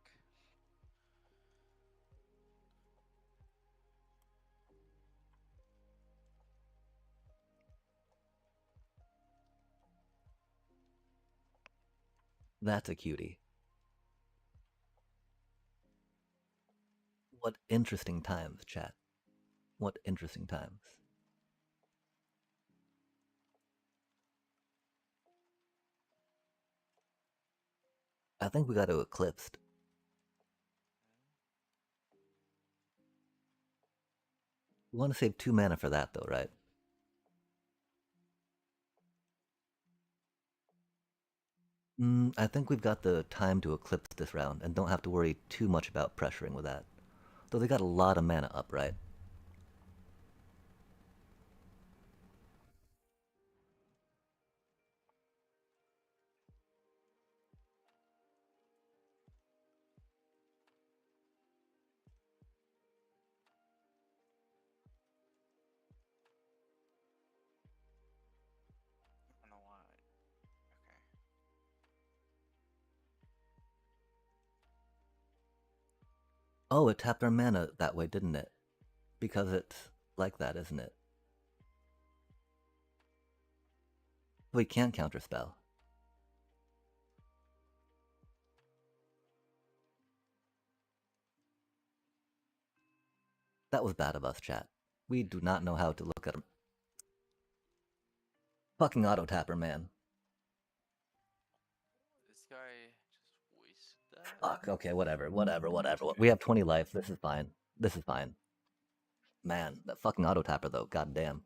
That's a cutie. What interesting times, chat. What interesting times. I think we got to Eclipsed. We want to save 2 mana for that, though, right? I think we've got the time to Eclipse this round and don't have to worry too much about pressuring with that. Though they got a lot of mana up, right? I don't know why. Okay. Oh, it tapped our mana that way, didn't it? Because it's like that, isn't it? We can't counterspell. That was bad of us, chat. We do not know how to look at him. Fucking auto tapper, man. This guy just wasted that. Fuck, okay, whatever. We have 20 life. This is fine. This is fine. Man, that fucking auto tapper though, goddamn.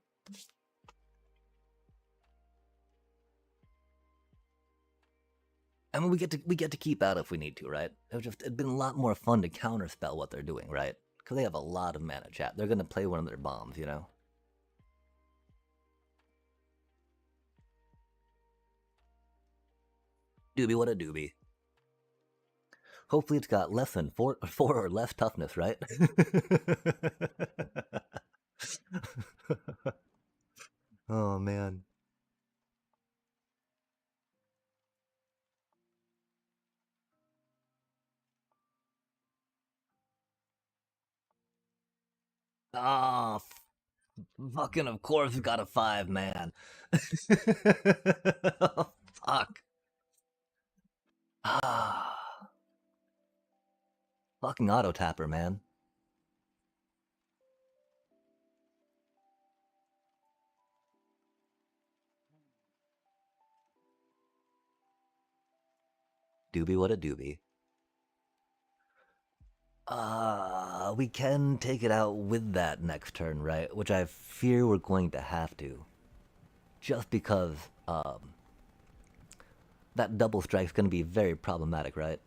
I mean, we get to keep out if we need to, right? It'd been a lot more fun to counterspell what they're doing, right? Because they have a lot of mana, chat. They're gonna play one of their bombs, you know. Doobie, what a doobie. Hopefully, it's got less than four or less toughness, right? Oh man. Ah, fucking of course we got a 5, man. Oh, fuck. Ah. Fucking auto tapper, man. Doobie, what a doobie. We can take it out with that next turn, right? Which I fear we're going to have to. Just because, that double strike's gonna be very problematic, right?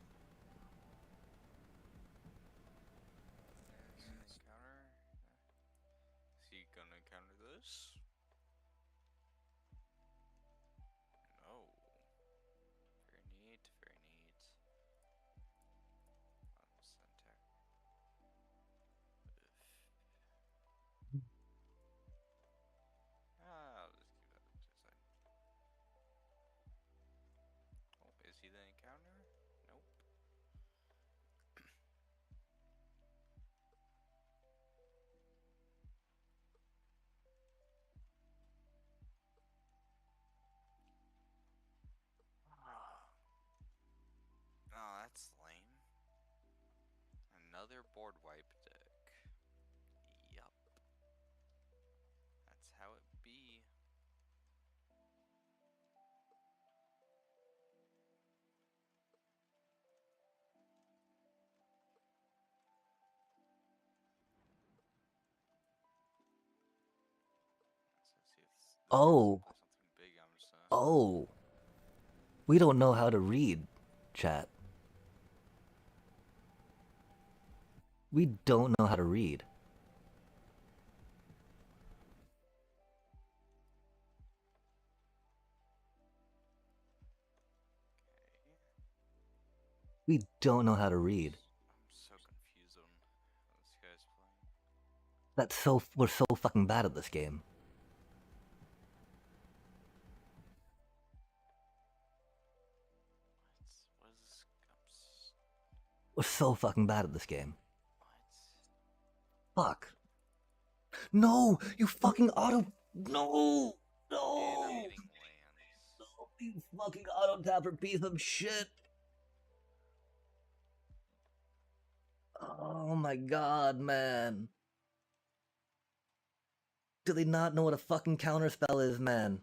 Counter. Is he gonna counter this? No. Very neat. Very neat. Syntax. I'll just keep that to the side. Oh, is he the encounter? Nope. Oh, that's lame. Another board wipe deck. Yup. That's how it be. Let's see if this Oh, guy's something big. I'm just oh. We don't know how to read, chat. We don't know how to read. We don't know how to read. I'm so confused on how this guy's playing. That's so. We're so fucking bad at this game. What is this? We're so fucking bad at this game. What? Fuck. No! You fucking auto. No! Dude, I'm No! getting lands. No! You fucking auto tapper piece of shit! Oh my god, man. Do they not know what a fucking counterspell is, man?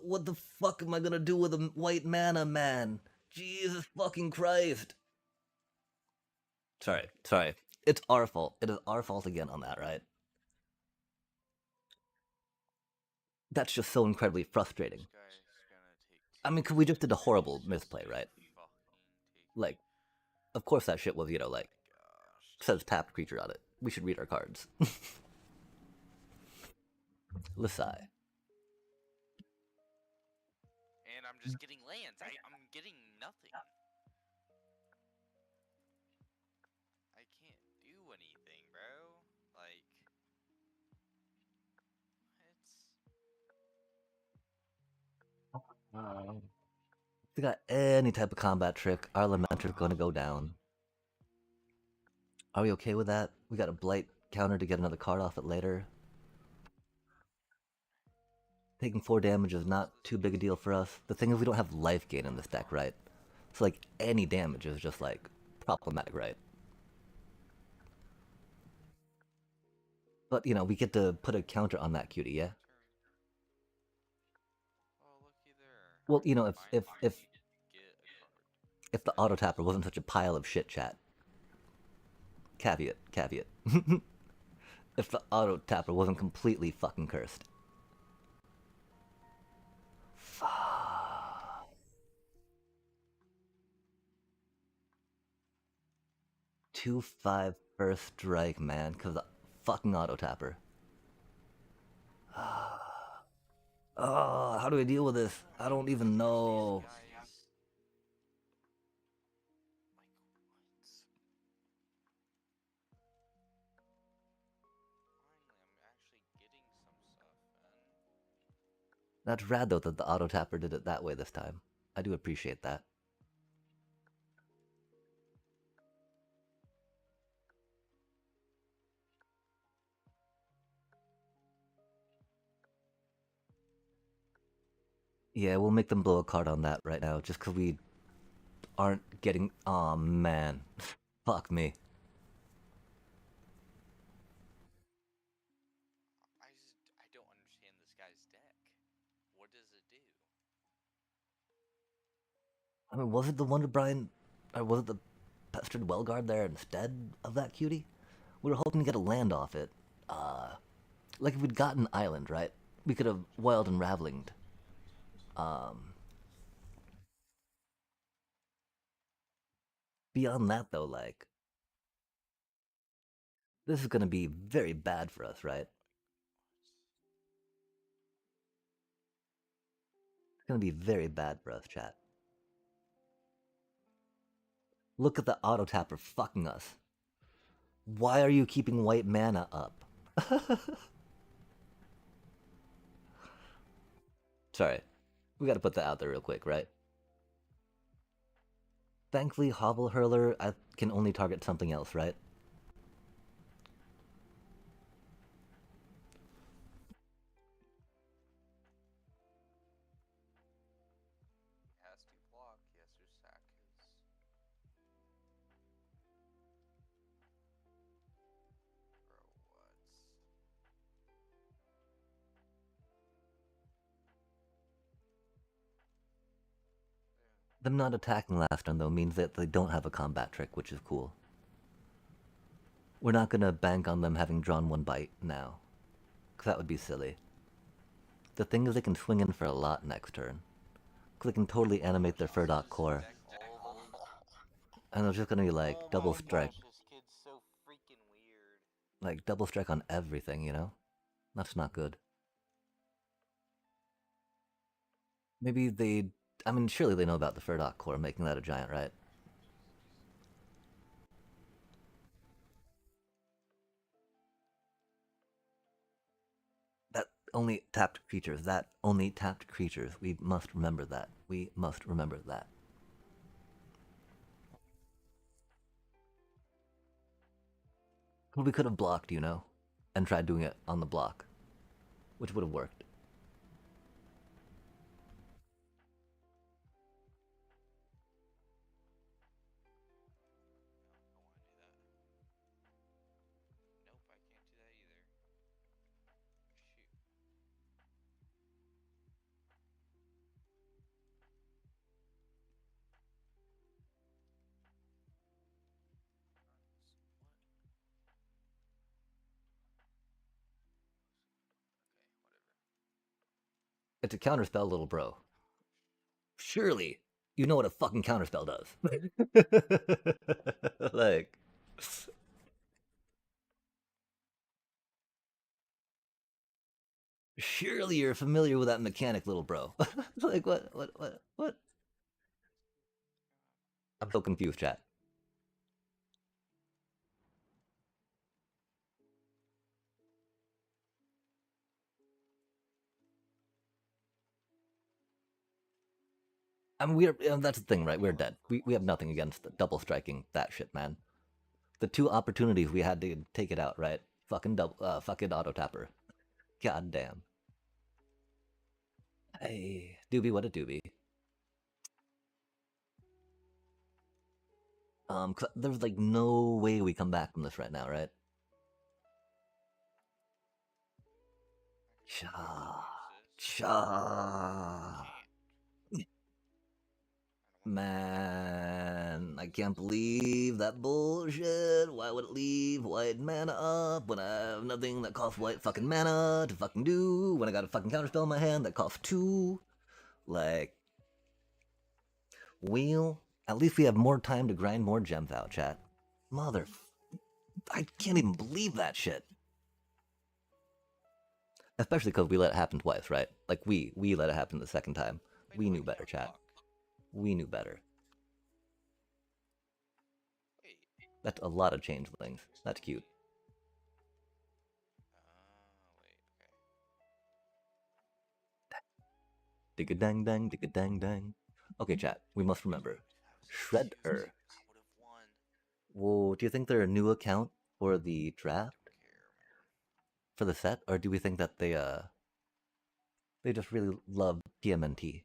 What the fuck am I gonna do with a white mana, man? Jesus fucking Christ. Sorry. It's our fault. It is our fault again on that, right? That's just so incredibly frustrating. This guy's gonna take I two mean, cause we just did a turns. horrible He's just misplay, gonna right? fucking take. Like, of course that shit was, Oh like, my gosh. says tapped creature on it. We should read our cards. Lisai. And I'm just getting lands. I'm getting nothing. I can't do anything, bro. Like, what? If we got any type of combat trick, our Lamenter's gonna go down. Are we okay with that? We got a Blight counter to get another card off it later. Taking 4 damage is not too big a deal for us. The thing is, we don't have life gain in this deck, right? So, like, any damage is just, like, problematic, right? But, we get to put a counter on that cutie, yeah? Oh, looky there. Well, Finally get a card. if the auto tapper wasn't such a pile of shit, chat. Caveat. If the auto tapper wasn't completely fucking cursed. Fuck. 2/5 first strike, man, because the fucking auto tapper. Oh, how do I deal with this? I don't even know. These guys. Finally, I'm actually getting some stuff, and That's rad though that the auto tapper did it that way this time. I do appreciate that. Yeah, we'll make them blow a card on that right now, just because we aren't getting. Aw, oh, man. Fuck me. I don't understand this guy's deck. What does it do? I mean, was it the Wonder Brian. Or was it the Pestered Wellguard there instead of that cutie? We were hoping to get a land off it. Like if we'd gotten Island, right? We could have Wild and Ravelinged. Beyond that, though, like. This is gonna be very bad for us, right? It's gonna be very bad for us, chat. Look at the auto tapper fucking us. Why are you keeping white mana up? Sorry. We gotta put that out there real quick, right? Thankfully, Hobble Hurler I can only target something else, right? He has to block. He has to sack his. Bro, what? Them not attacking last turn, though, means that they don't have a combat trick, which is cool. We're not gonna bank on them having drawn one bite now, because that would be silly. The thing is, they can swing in for a lot next turn. Because they can totally animate their Furdock core. And they're just gonna be like, Oh double my strike. gosh, this kid's so freaking weird. Like, double strike on everything, you know? That's not good. Maybe they. I mean, surely they know about the Furdock core making that a giant, right? Only tapped creatures. That only tapped creatures. We must remember that. We must remember that. We could have blocked, and tried doing it on the block, which would have worked. Nope, I can't do that either. Shoot. It's a counterspell, little bro. Gosh. Surely, you know what a fucking counterspell does. Like, surely you're familiar with that mechanic, little bro. Like, what? I'm so confused, chat. I mean, that's the thing, right? We're dead. We have nothing against the double striking that shit, man. The two opportunities we had to take it out, right? Fucking auto tapper. God damn. Hey, doobie, what a doobie. There's like no way we come back from this right now, right? Cha, cha. Man, I can't believe that bullshit. Why would it leave white mana up when I have nothing that costs white fucking mana to fucking do? When I got a fucking counterspell in my hand that costs two? Like, well, at least we have more time to grind more gems out, chat. Mother. I can't even believe that shit. Especially because we let it happen twice, right? Like, we let it happen the second time. We knew better, chat. We knew better. Wait. That's a lot of changelings. That's cute. Wait, Digga dang dang, digga dang dang. Okay, chat, we must remember. okay. Shredder. I would have won. Whoa, do you think they're a new account for the draft? Don't care, man. For the set? Or do we think that they just really love TMNT?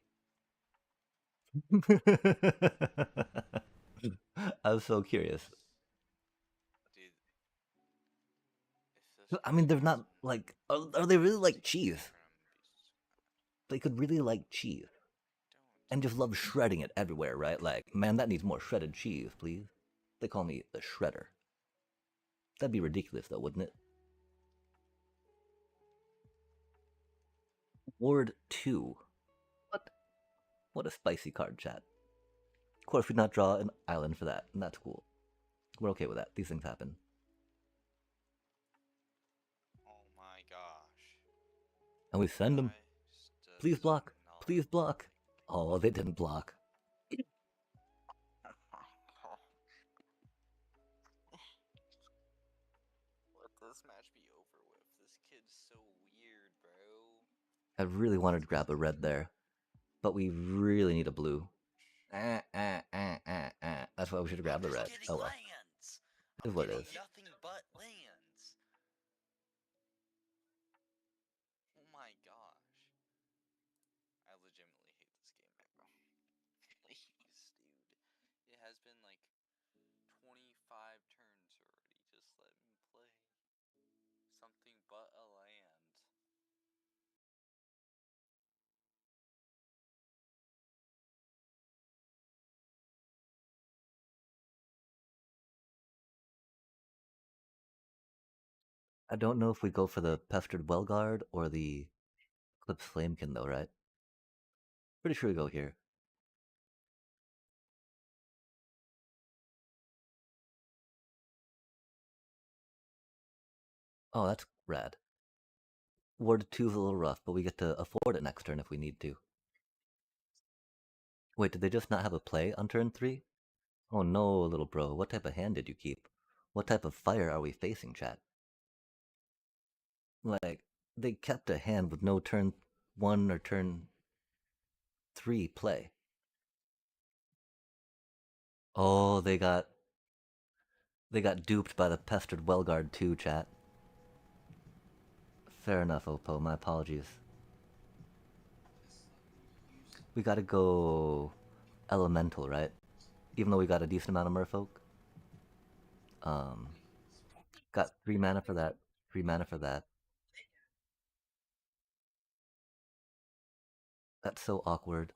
I was so curious. Dude, if this I mean, they're dragon not wasn't like. Are they really like cheese? different, They could really like cheese and just love shredding it everywhere, right? Like, man, that needs more shredded cheese, please. They call me the shredder. That'd be ridiculous, though, wouldn't it? Ward 2. What? What a spicy card, chat. Of course, we not draw an island for that, and that's cool. We're okay with that. These things happen. Oh my gosh. And we send them. Does Please block. not Please block. Oh, they didn't block. Let this match be over with. This kid's so weird, bro. I really wanted to grab a red there, but we really need a blue. That's why we should have grabbed the red. Oh well. Lands. It is what it is. Nothing but lands. Oh my gosh. I legitimately hate this game, bro. Please, dude. It has been like 25 turns already. Just let me play. Something but a land. I don't know if we go for the Pestered Wellguard or the Eclipse Flamekin, though, right? Pretty sure we go here. Oh, that's rad. Ward 2 is a little rough, but we get to afford it next turn if we need to. Wait, did they just not have a play on turn 3? Oh no, little bro, what type of hand did you keep? What type of fire are we facing, chat? Like, They kept a hand with no turn 1 or turn 3 play. Oh, they got duped by the pestered Wellguard too, chat. Fair enough, Oppo. My apologies. We gotta go elemental, right? Even though we got a decent amount of merfolk. Um, got 3 mana for that. 3 mana for that. That's so awkward.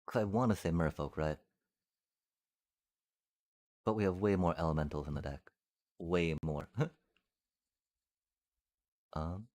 Cause I want to say merfolk, right? But we have way more elementals in the deck. Way more. um,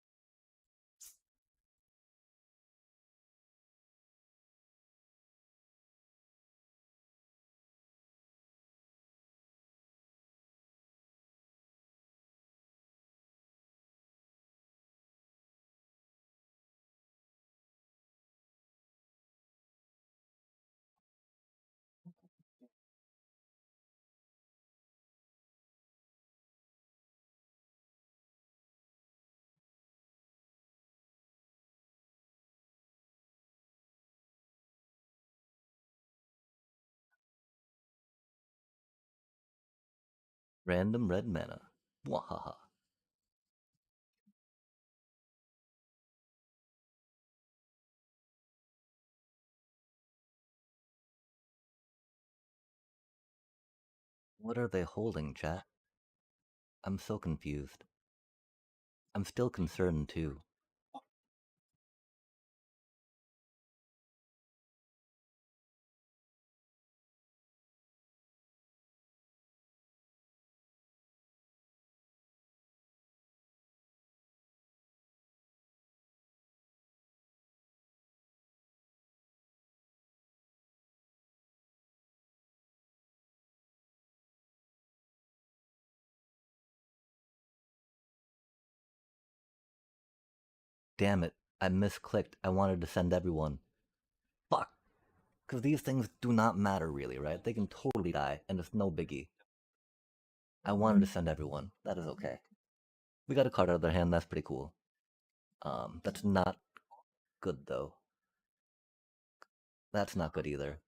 random red mana. Wahaha. What are they holding, chat? I'm so confused. I'm still concerned too. Damn it. I misclicked. I wanted to send everyone. Fuck. Because these things do not matter really, right? They can totally die, and it's no biggie. I wanted to send everyone. That is okay. We got a card out of their hand. That's pretty cool. That's not good though. That's not good either.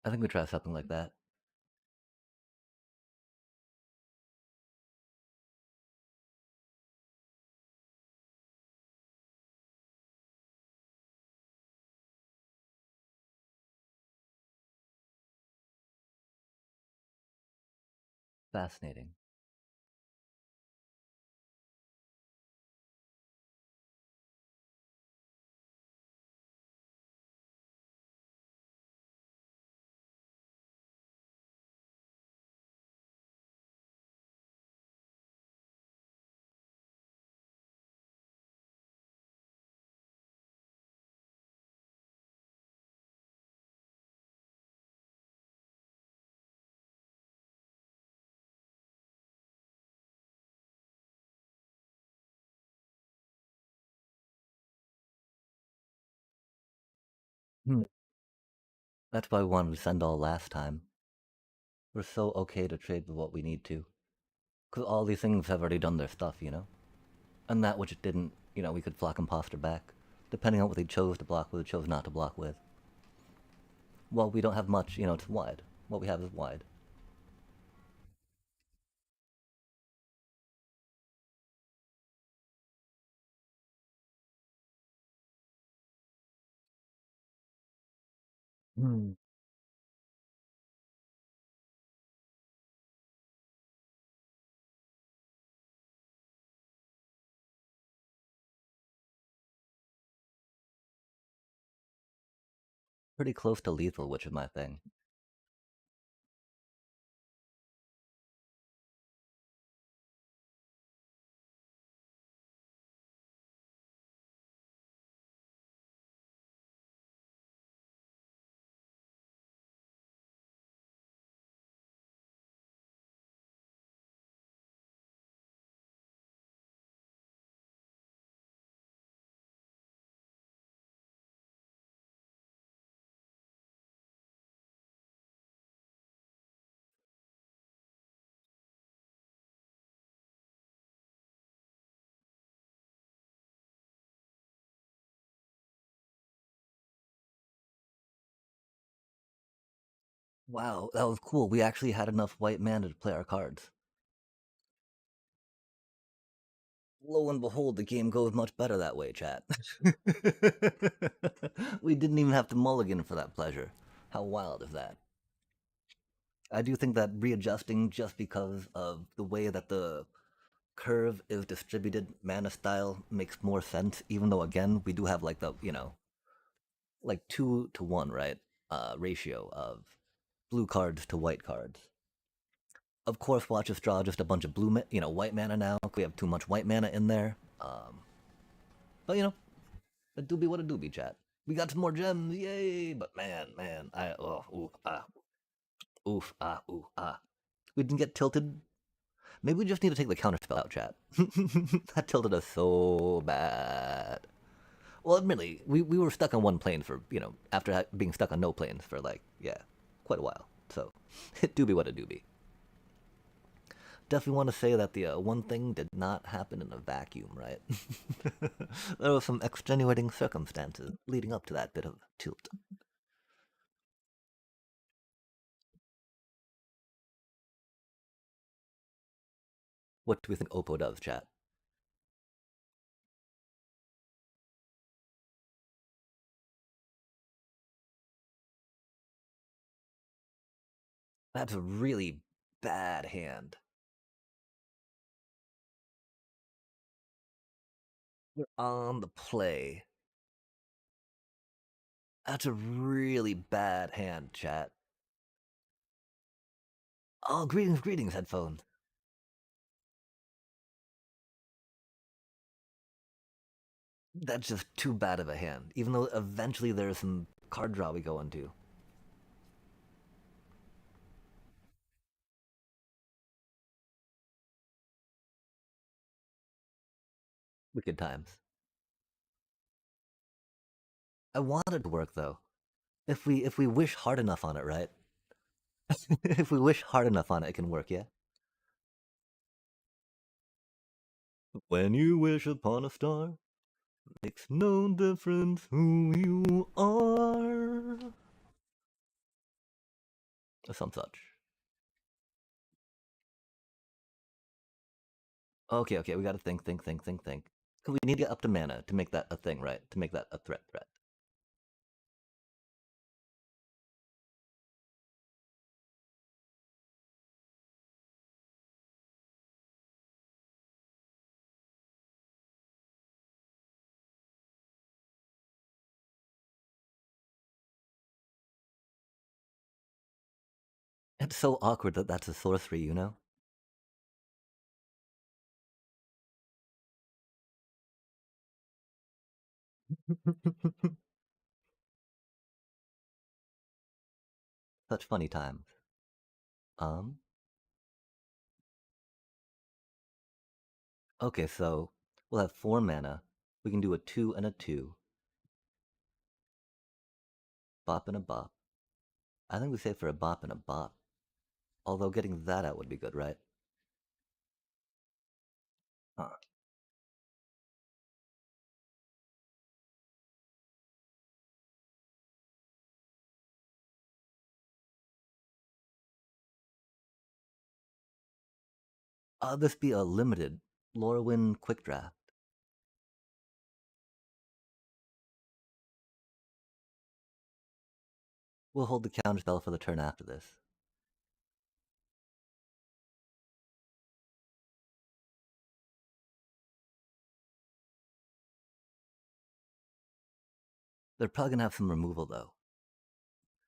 I think we try something like that. Fascinating. Hmm. That's why we wanted to send all last time. We're so okay to trade with what we need to. Because all these things have already done their stuff, you know? And that which didn't, we could flock imposter back. Depending on what they chose to block with, chose not to block with. Well, we don't have much, it's wide. What we have is wide. Hmm. Pretty close to lethal, which is my thing. Wow, that was cool. We actually had enough white mana to play our cards. Lo and behold, the game goes much better that way, chat. We didn't even have to mulligan for that pleasure. How wild is that? I do think that readjusting just because of the way that the curve is distributed mana style makes more sense, even though again we do have like the, like 2 to 1, right? Ratio of blue cards to white cards. Of course, watch us draw just a bunch of white mana now. We have too much white mana in there. But a doobie what a doobie, chat. We got some more gems, yay! But man, ooh ah. We didn't get tilted. Maybe we just need to take the counter spell out, chat. That tilted us so bad. Well, admittedly, we were stuck on one plane for after being stuck on no planes for like quite a while. So, it doobie what a doobie. Definitely want to say that the one thing did not happen in a vacuum, right? There were some extenuating circumstances leading up to that bit of tilt. What do we think Oppo does, chat? That's a really bad hand. We're on the play. That's a really bad hand, chat. Oh, greetings, headphones. That's just too bad of a hand, even though eventually there's some card draw we go into. Wicked times. I want it to work though. If we wish hard enough on it, right? If we wish hard enough on it, it can work, yeah? When you wish upon a star, makes no difference who you are. Or some such. Okay, we gotta think. We need to get up to mana to make that a thing, right? To make that a threat. It's so awkward that that's a sorcery, you know? Such funny times. Um, okay, so we'll have 4 mana. We can do a 2 and a 2. Bop and a bop. I think we say for a bop and a bop. Although getting that out would be good, right? Huh. This be a limited Lorwyn quick draft. We'll hold the counterspell for the turn after this. They're probably gonna have some removal though.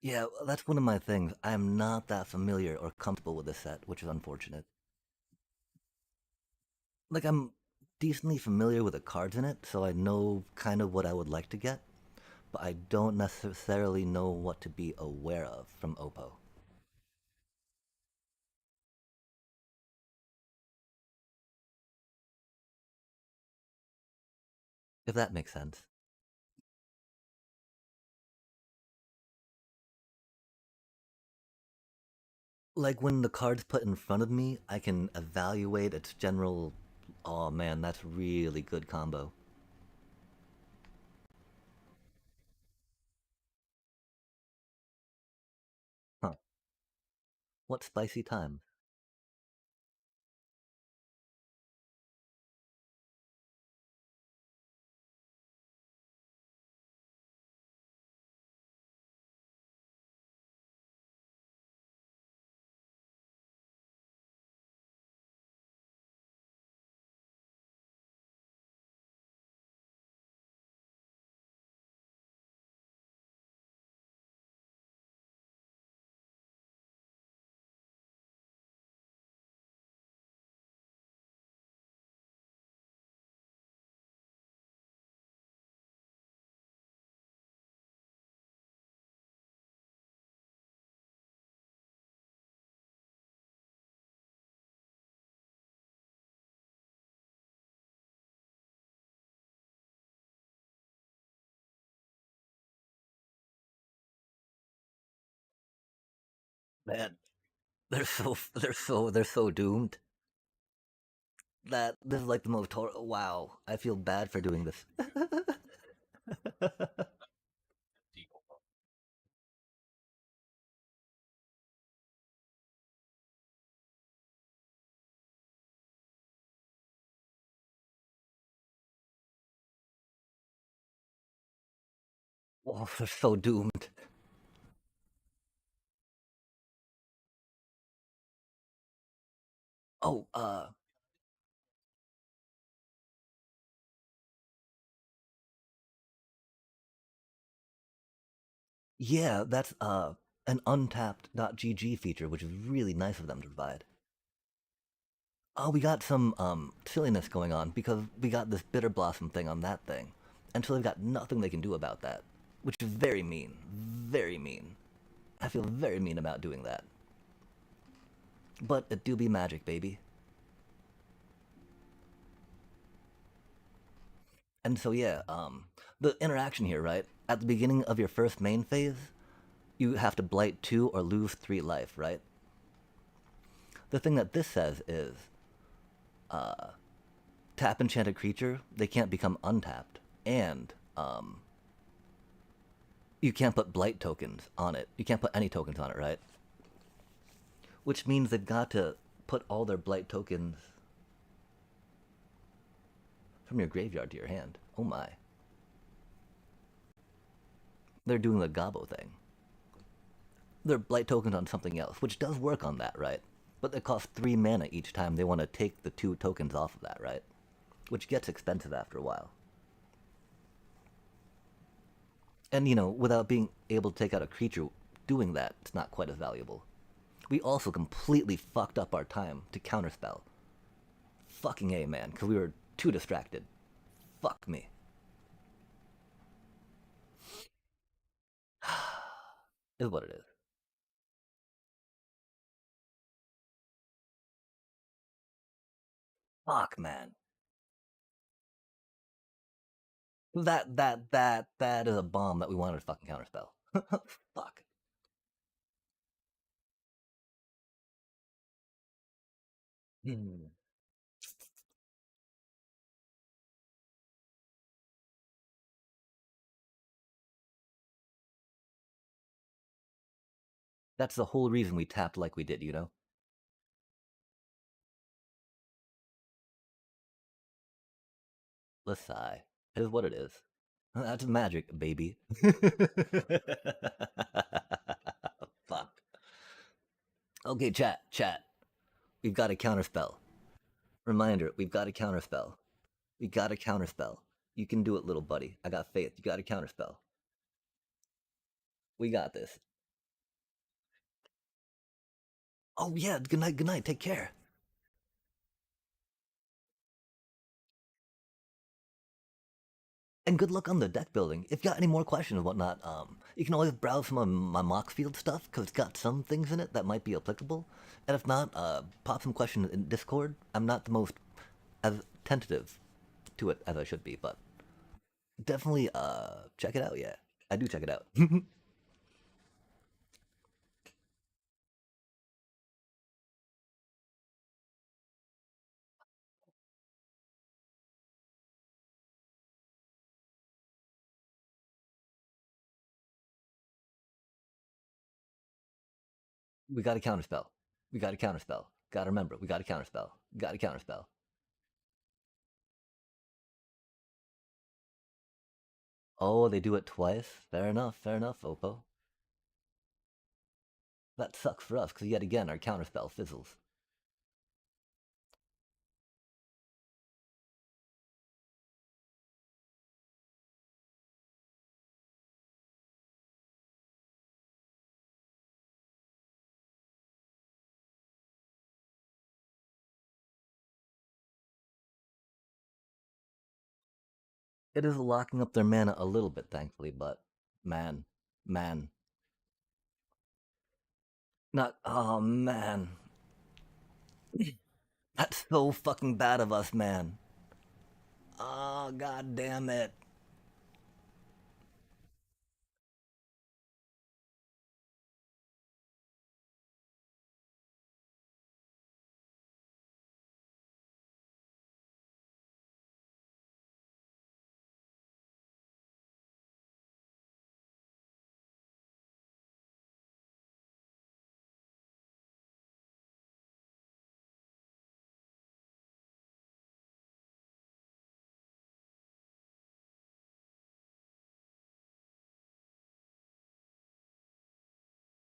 Yeah, that's one of my things. I'm not that familiar or comfortable with this set, which is unfortunate. Like, I'm decently familiar with the cards in it, so I know kind of what I would like to get, but I don't necessarily know what to be aware of from Oppo. If that makes sense. Like, when the card's put in front of me, I can evaluate its general. Oh man, that's really good combo. Huh. What spicy time? Man, they're so doomed. That this is like the most wow. I feel bad for doing this. Oh, they're so doomed. Oh, yeah, that's an untapped .gg feature, which is really nice of them to provide. Oh, we got some silliness going on because we got this bitter blossom thing on that thing, and so they've got nothing they can do about that, which is very mean, very mean. I feel very mean about doing that, but it do be magic, baby. And so yeah, the interaction here, right? At the beginning of your first main phase, you have to blight 2 or lose 3 life, right? The thing that this says is tap enchanted creature, they can't become untapped. And you can't put blight tokens on it. You can't put any tokens on it, right? Which means they've got to put all their blight tokens from your graveyard to your hand. Oh my. They're doing the Gobbo thing. They're blight tokens on something else, which does work on that, right? But they cost 3 mana each time they want to take the 2 tokens off of that, right? Which gets expensive after a while. And, without being able to take out a creature doing that, it's not quite as valuable. We also completely fucked up our time to counterspell. Fucking A, man, because we were too distracted. Fuck me. Is what it is. Fuck, man. That is a bomb that we wanted to fucking counterspell. Fuck. Hmm. That's the whole reason we tapped like we did. Let's sigh. It is what it is. That's magic, baby. Fuck. Okay, chat. We've got a counterspell. Reminder, we've got a counterspell. We got a counterspell. You can do it, little buddy. I got faith. You got a counterspell. We got this. Oh yeah, good night, good night. Take care. And good luck on the deck building. If you got any more questions and whatnot, you can always browse some of my Moxfield stuff because it's got some things in it that might be applicable. And if not, pop some questions in Discord. I'm not the most as tentative to it as I should be, but definitely check it out. Yeah, I do check it out. We got a counterspell. We got a counterspell. Gotta remember, we got a counterspell. Got a counterspell. Oh, they do it twice? Fair enough, Oppo. That sucks for us, because yet again our counterspell fizzles. It is locking up their mana a little bit, thankfully, but man, man. Not, oh man. That's so fucking bad of us, man. Oh, god damn it.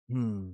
Hmm.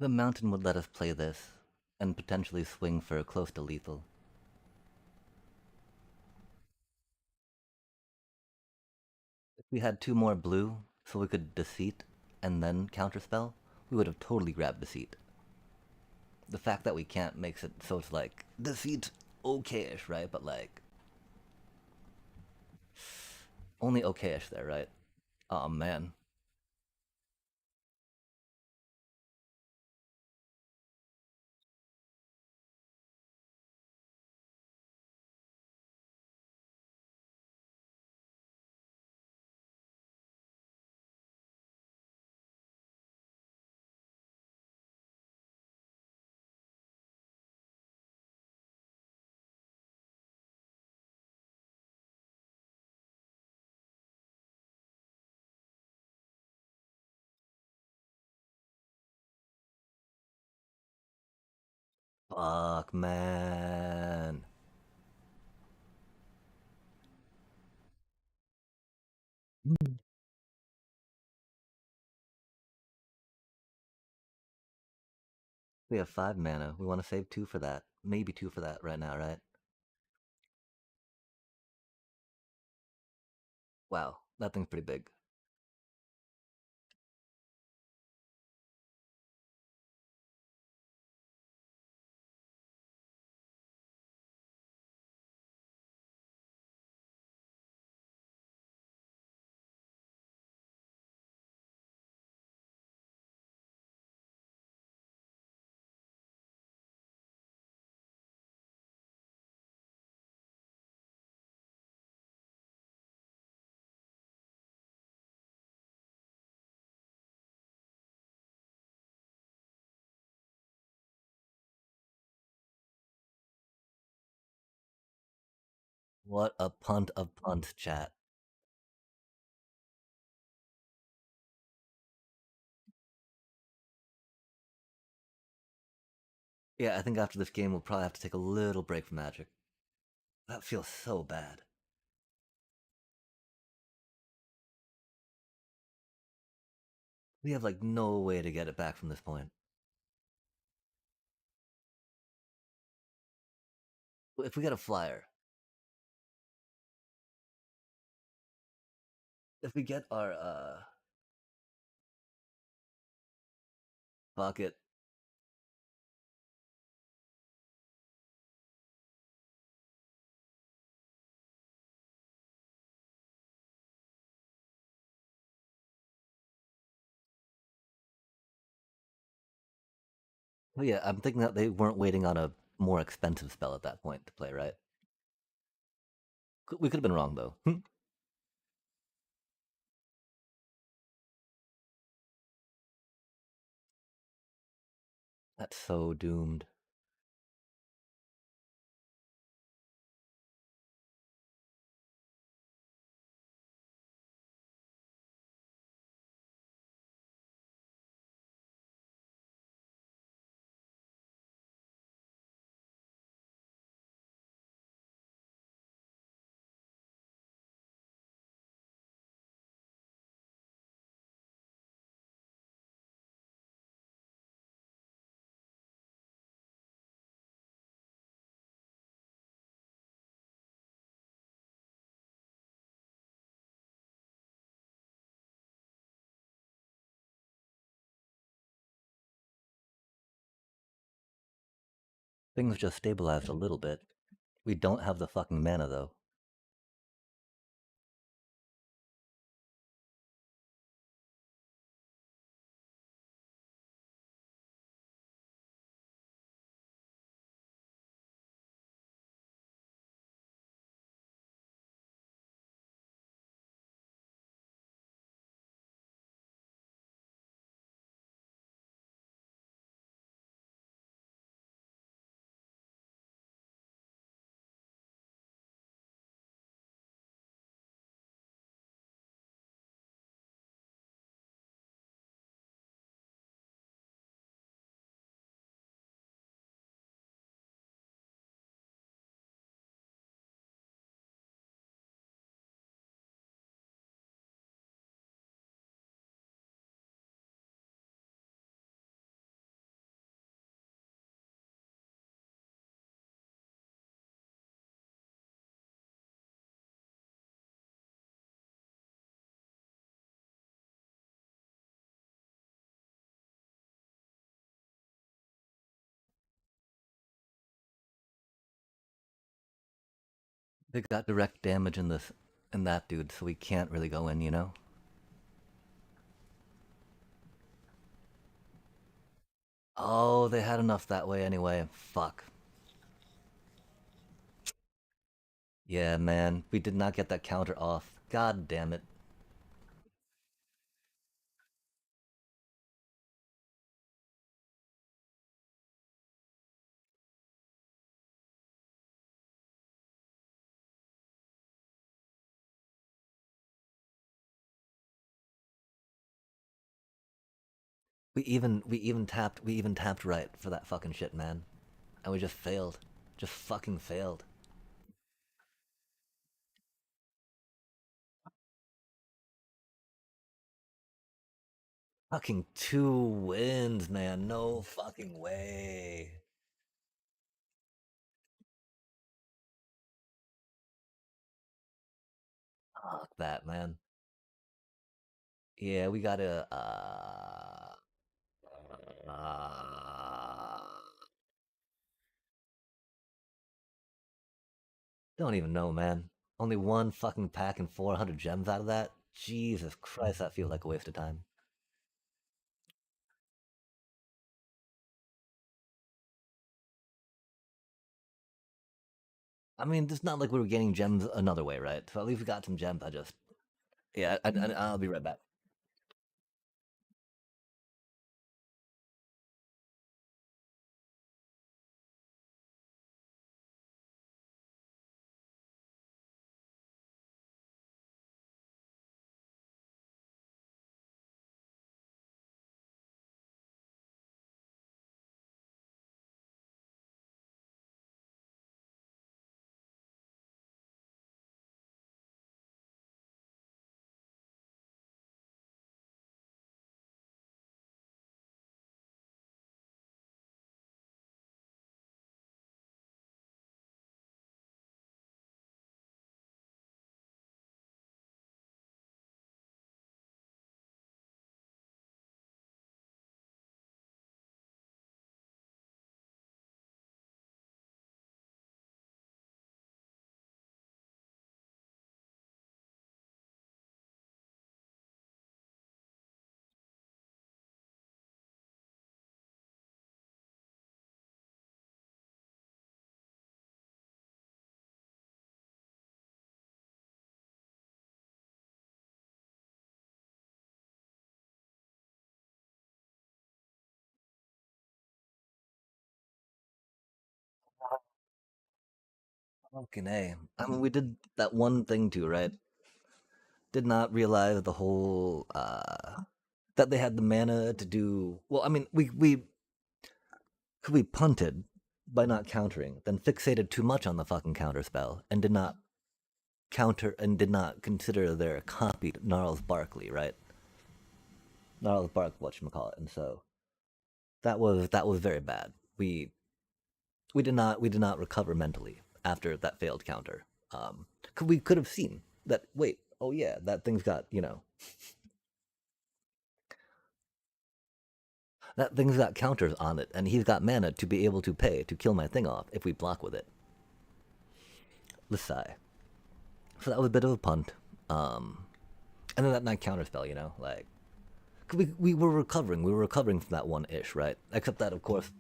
The mountain would let us play this, and potentially swing for close to lethal. If we had two more blue, so we could deceit and then counterspell, we would have totally grabbed deceit. The fact that we can't makes it so it's like, deceit okayish, right? But like, only okayish there, right? Oh man. Fuck, man. We have 5 mana. We want to save 2 for that. Maybe 2 for that right now, right? Wow, that thing's pretty big. What a punt of punts, chat. Yeah, I think after this game we'll probably have to take a little break from Magic. That feels so bad. We have like no way to get it back from this point. If we get a flyer, if we get our bucket, well, yeah, I'm thinking that they weren't waiting on a more expensive spell at that point to play, right? We could have been wrong though. That's so doomed. Things just stabilized a little bit. We don't have the fucking mana though. They got direct damage in that dude, so we can't really go in, you know? Oh, they had enough that way anyway. Fuck. Yeah, man. We did not get that counter off. God damn it. We even tapped right for that fucking shit, man. And we just failed. Just fucking failed. Fucking 2 wins, man. No fucking way. Fuck that, man. Yeah, we gotta uh don't even know, man. Only one fucking pack and 400 gems out of that? Jesus Christ, that feels like a waste of time. I mean, it's not like we were getting gems another way, right? So at least we got some gems. Yeah, I'll be right back. Fucking A. I mean, we did that one thing too, right? Did not realize the whole that they had the mana to do. Well, I mean, we punted by not countering, then fixated too much on the fucking counter spell, and did not counter and did not consider their copied Gnarls Barkley, right? Gnarls Bark, whatchamacallit. And so that was very bad. We did not recover mentally after that failed counter. We could have seen that. Wait, oh yeah, that thing's got that thing's got counters on it, and he's got mana to be able to pay to kill my thing off if we block with it. Lesai. So that was a bit of a punt. And then that night counter spell, like we were recovering. We were recovering from that one ish, right? Except that, of course,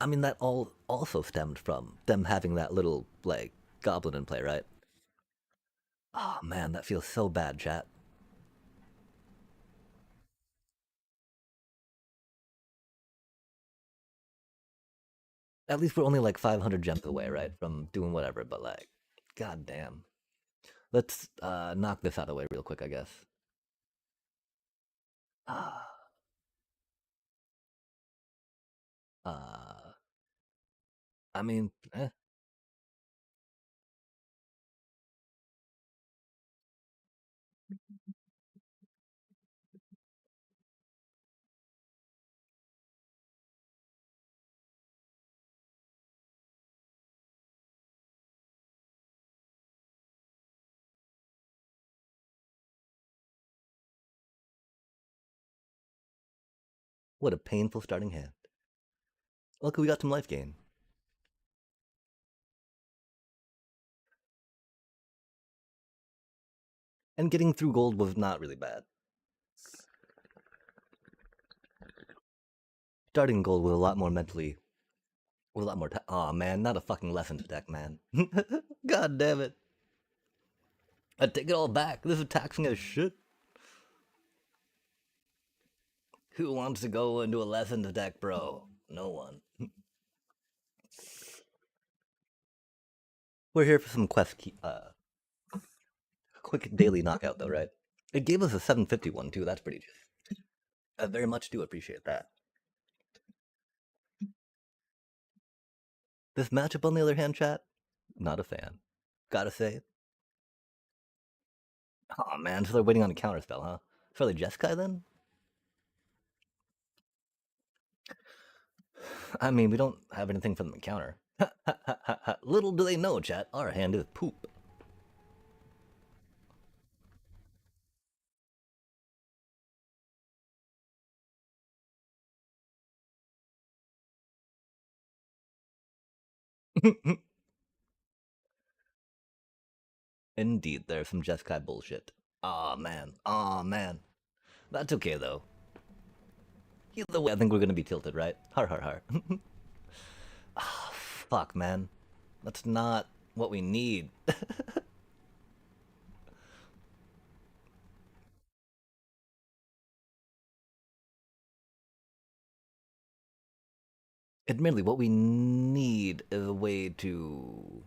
I mean that all also stemmed from them having that little like goblin in play, right? Oh man, that feels so bad, chat. At least we're only like 500 gems away, right, from doing whatever. But like, god damn. Let's knock this out of the way real quick, I guess. Ah, uh, I mean, what a painful starting hand. Look, we got some life gain, and getting through gold was not really bad. Starting gold with a lot more mentally, with a lot more. Oh man, not a fucking lessons deck, man. God damn it! I take it all back. This is taxing as shit. Who wants to go into a lessons deck, bro? No one. We're here for some quick daily knockout, though, right? It gave us a 751 too. That's pretty. I very much do appreciate that. This matchup, on the other hand, chat, not a fan. Gotta say. Oh man, so they're waiting on a counterspell, huh? Probably Jeskai then? I mean, we don't have anything for them to counter. Little do they know, chat, our hand is poop. Indeed, there's some Jeskai bullshit. Aw, man. Aw, man. That's okay, though. Either way, I think we're gonna be tilted, right? Har har har. Ah, fuck, man. That's not what we need. Admittedly, what we need is a way to.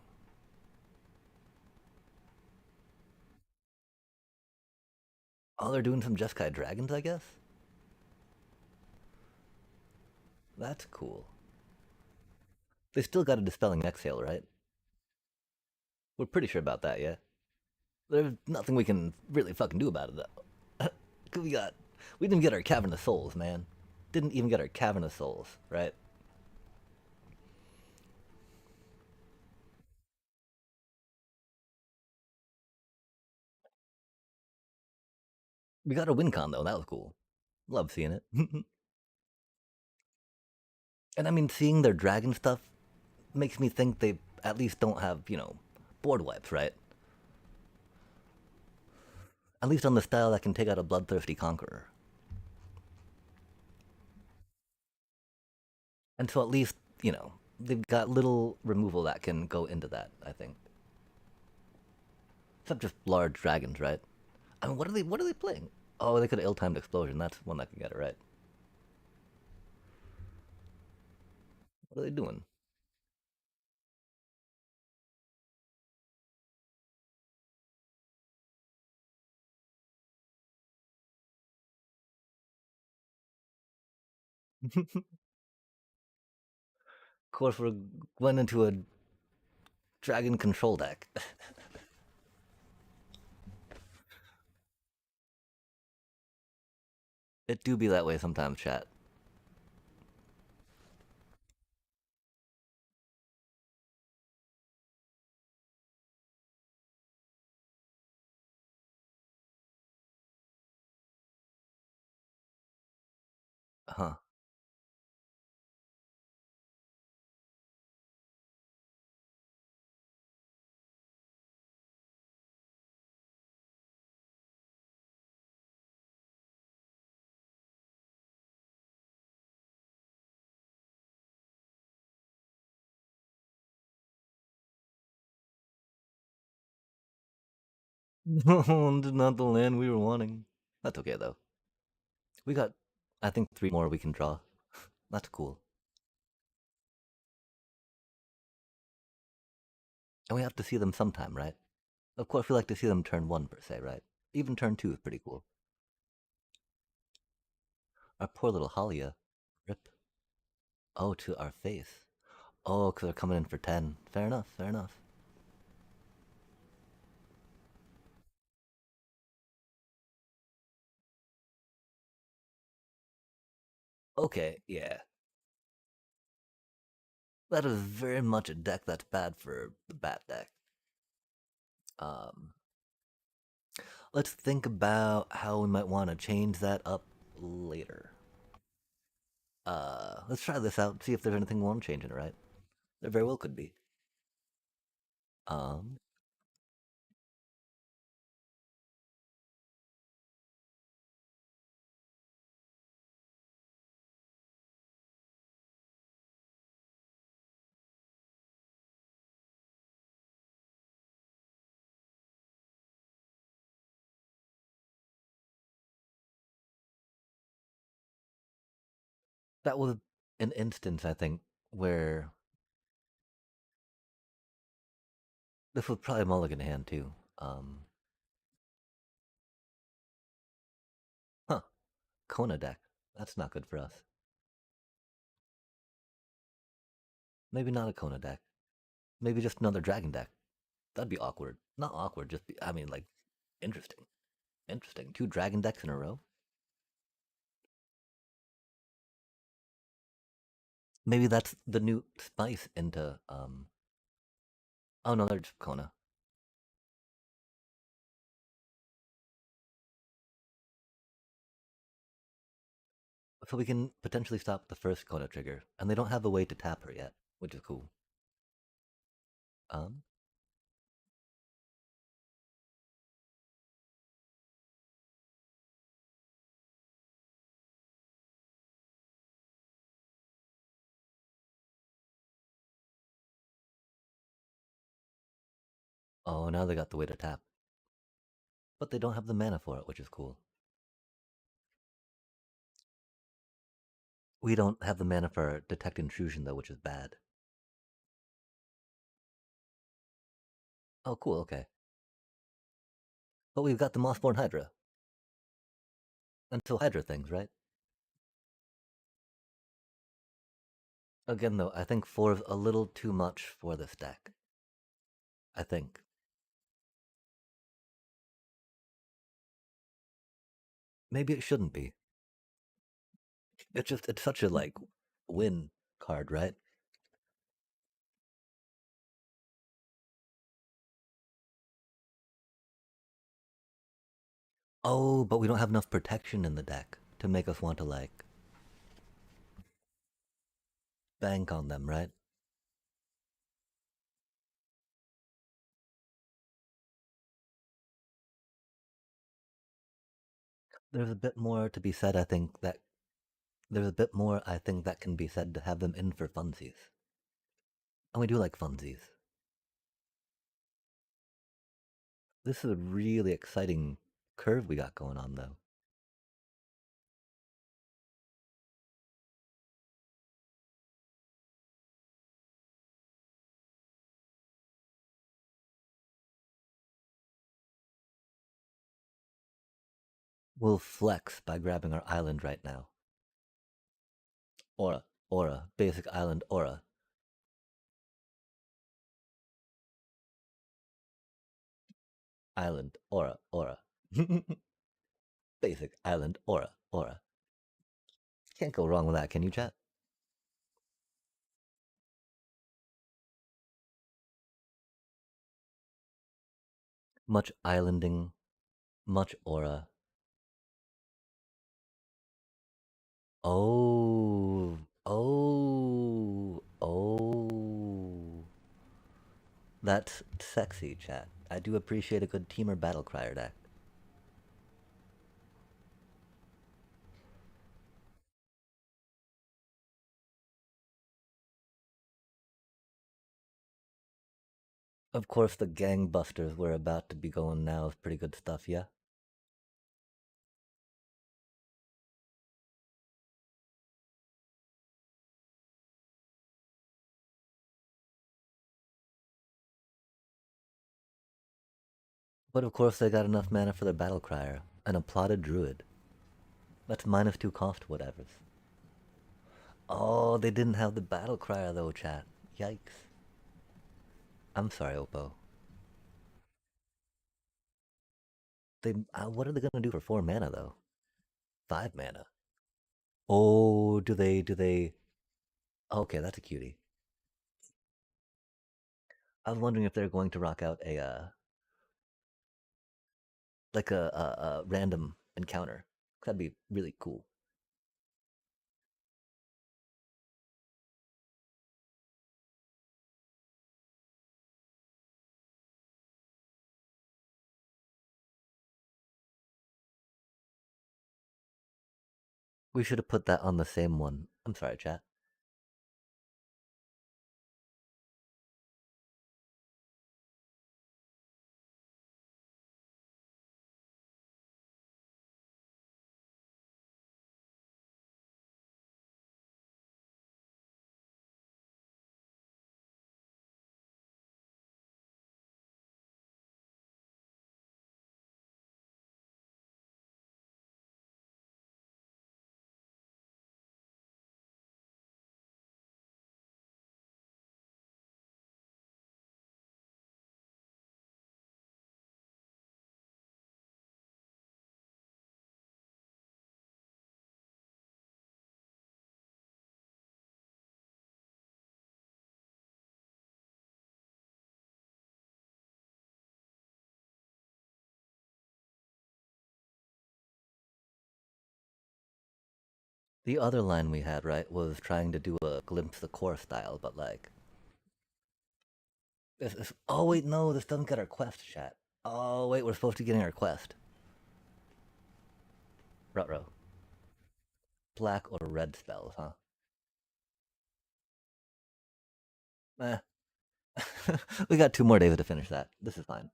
Oh, they're doing some Jeskai dragons, I guess? That's cool. They still got a Dispelling Exhale, right? We're pretty sure about that, yeah? There's nothing we can really fucking do about it, though. We didn't get our Cavern of Souls, man. Didn't even get our Cavern of Souls, right? We got a win con, though. That was cool. Love seeing it. And I mean, seeing their dragon stuff makes me think they at least don't have, board wipes, right? At least on the style that can take out a bloodthirsty conqueror. And so at least, they've got little removal that can go into that, I think. Except just large dragons, right? I mean, what are they playing? Oh, they could have ill-timed explosion. That's one that can get it right. What are they doing? Of course, we went into a dragon control deck. It do be that way sometimes, chat. Huh. No, not the land we were wanting. That's okay though. We got, I think, 3 more we can draw. That's cool. And we have to see them sometime, right? Of course, we like to see them turn 1 per se, right? Even turn 2 is pretty cool. Our poor little Halia. Rip. Oh, to our face. Oh, because they're coming in for 10. Fair enough, fair enough. Okay, yeah. That is very much a deck that's bad for the bat deck. Um, let's think about how we might want to change that up later. Let's try this out, see if there's anything we want to change in it, right? There very well could be. Um, that was an instance, I think, where this was probably a mulligan hand too. Huh, Kona deck. That's not good for us. Maybe not a Kona deck. Maybe just another dragon deck. That'd be awkward. Not awkward, just be, I mean, like, interesting. Interesting. 2 dragon decks in a row? Maybe that's the new spice into, oh no, they're just Kona. So we can potentially stop the first Kona trigger, and they don't have a way to tap her yet, which is cool. Um, oh, now they got the way to tap. But they don't have the mana for it, which is cool. We don't have the mana for Detect Intrusion, though, which is bad. Oh, cool, okay. But we've got the Mossborn Hydra. Until Hydra things, right? Again, though, I think 4 is a little too much for this deck. I think. Maybe it shouldn't be. It's just, it's such a, like, win card, right? Oh, but we don't have enough protection in the deck to make us want to, like, bank on them, right? There's a bit more to be said, I think, that there's a bit more I think that can be said to have them in for funsies. And we do like funsies. This is a really exciting curve we got going on, though. We'll flex by grabbing our island right now. Aura. Aura. Basic island aura. Island aura. Aura. Basic island aura. Aura. Can't go wrong with that, can you, chat? Much islanding. Much aura. Oh. Oh. Oh. That's sexy, chat. I do appreciate a good teamer battle crier deck. Of course, the gangbusters we're about to be going now is pretty good stuff, yeah? But of course, they got enough mana for their battle crier. An applauded druid. That's -2 cost, whatevers. Oh, they didn't have the battle crier though, chat. Yikes. I'm sorry, Oppo. They what are they gonna do for 4 mana though? 5 mana. Oh, do they okay, that's a cutie. I was wondering if they're going to rock out a like a random encounter. That'd be really cool. We should have put that on the same one. I'm sorry, chat. The other line we had, right, was trying to do a glimpse the core style, but like oh wait, no, this doesn't get our quest, chat. Oh wait, we're supposed to be getting our quest. Rutro. Black or red spells, huh? Eh. We got 2 more days to finish that. This is fine.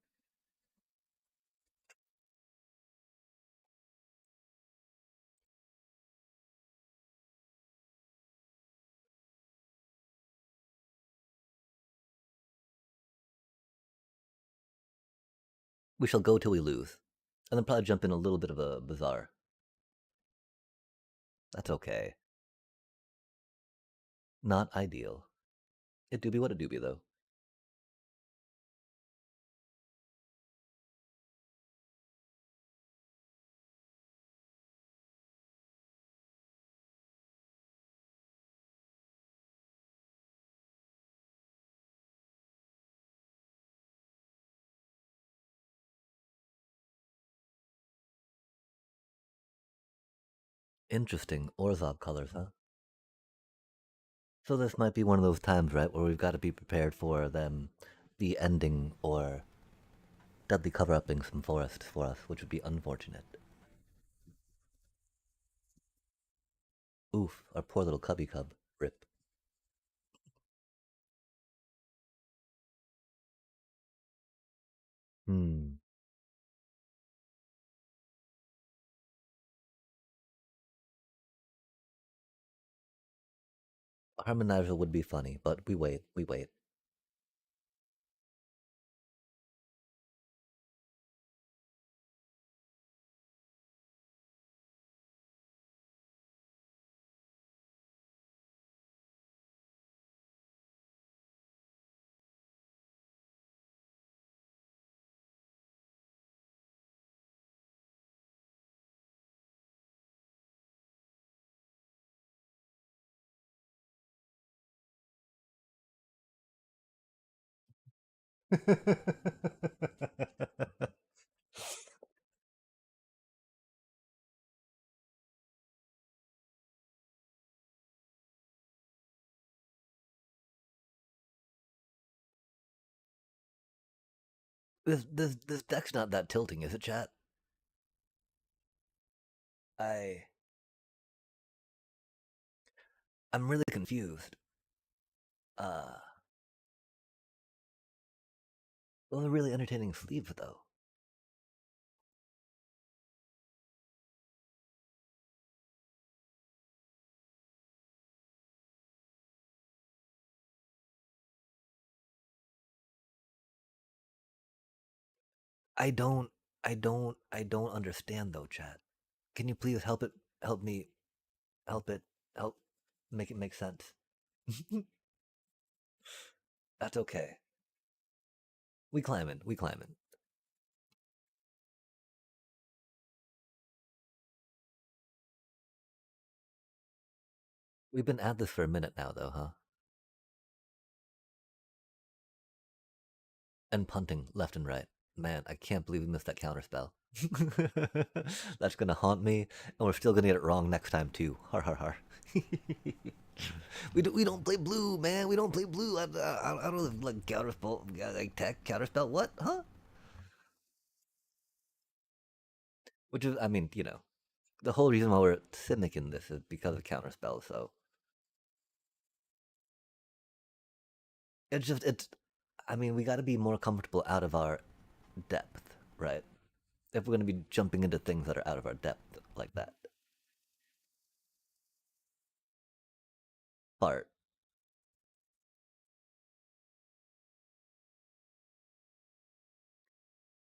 We shall go till we lose. And then probably jump in a little bit of a bazaar. That's okay. Not ideal. It do be what it do be, though. Interesting. Orzhov colors, huh? So this might be one of those times, right, where we've got to be prepared for them the ending or deadly cover-upping some forests for us, which would be unfortunate. Oof, our poor little cubby cub. Rip. Hmm. Harmonizer would be funny, but we wait, we wait. this deck's not that tilting, is it, chat? I I'm really confused. Uh, those are really entertaining sleeves, though. I don't, I don't understand though, chat. Can you please help me, help it, help make it make sense? That's okay. We climbing. We've been at this for a minute now, though, huh? And punting left and right. Man, I can't believe we missed that counter spell. That's gonna haunt me, and we're still gonna get it wrong next time too. Har har har. We don't play blue, man. We don't play blue. I don't like counter spell, like tech counter spell. What? Huh? Which is, I mean, the whole reason why we're cynic in this is because of counter spell. So it's. I mean, we got to be more comfortable out of our depth, right? If we're going to be jumping into things that are out of our depth like that. Part.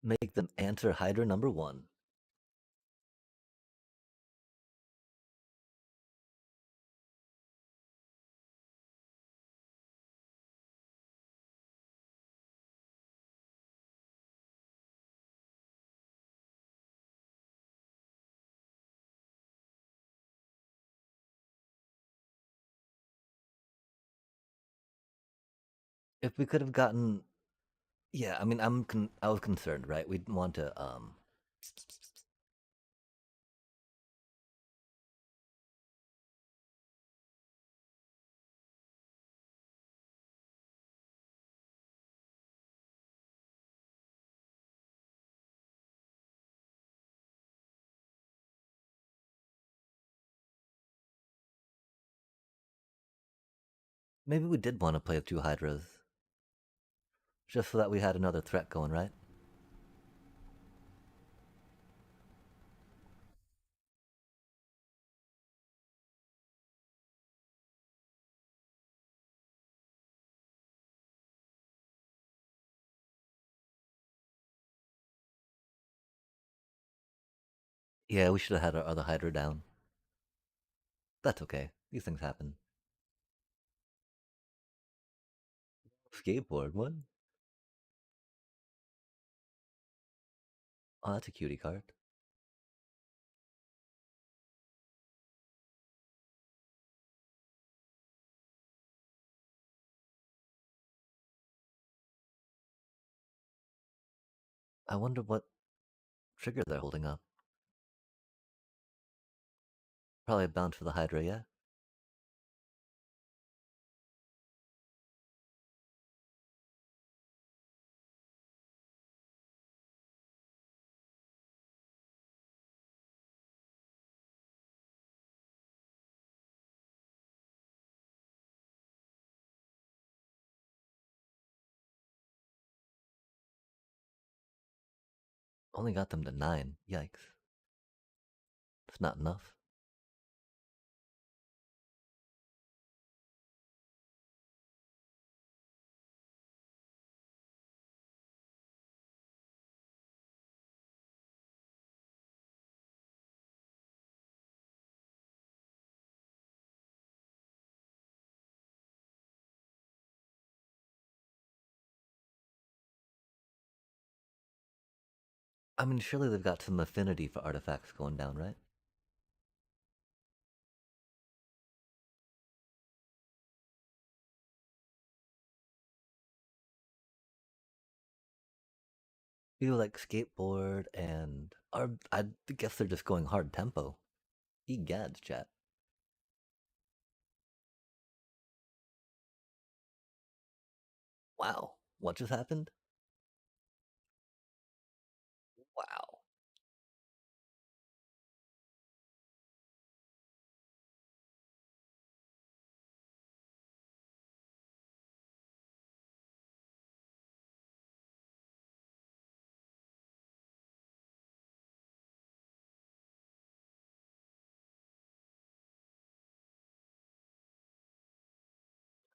Make them answer Hydra number one. If we could have gotten, yeah, I mean, I was concerned, right? We'd want to, maybe we did want to play with two Hydras, just so that we had another threat going, right? Yeah, we should have had our other Hydra down. That's okay. These things happen. Skateboard, what? Oh, that's a cutie card. I wonder what trigger they're holding up. Probably a bounce for the Hydra, yeah? Only got them to 9. Yikes. It's not enough. I mean, surely they've got some affinity for artifacts going down, right? You like skateboard and are I guess they're just going hard tempo. Egads, chat. Wow. What just happened? Wow.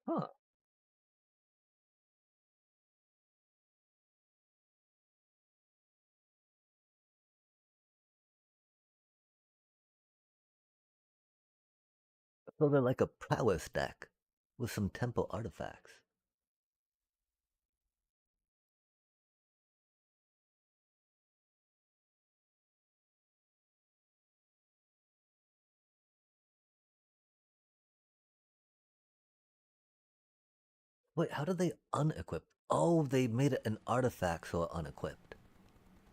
Huh. So they're like a prowess deck with some tempo artifacts. Wait, how did they unequip? Oh, they made it an artifact so it unequipped.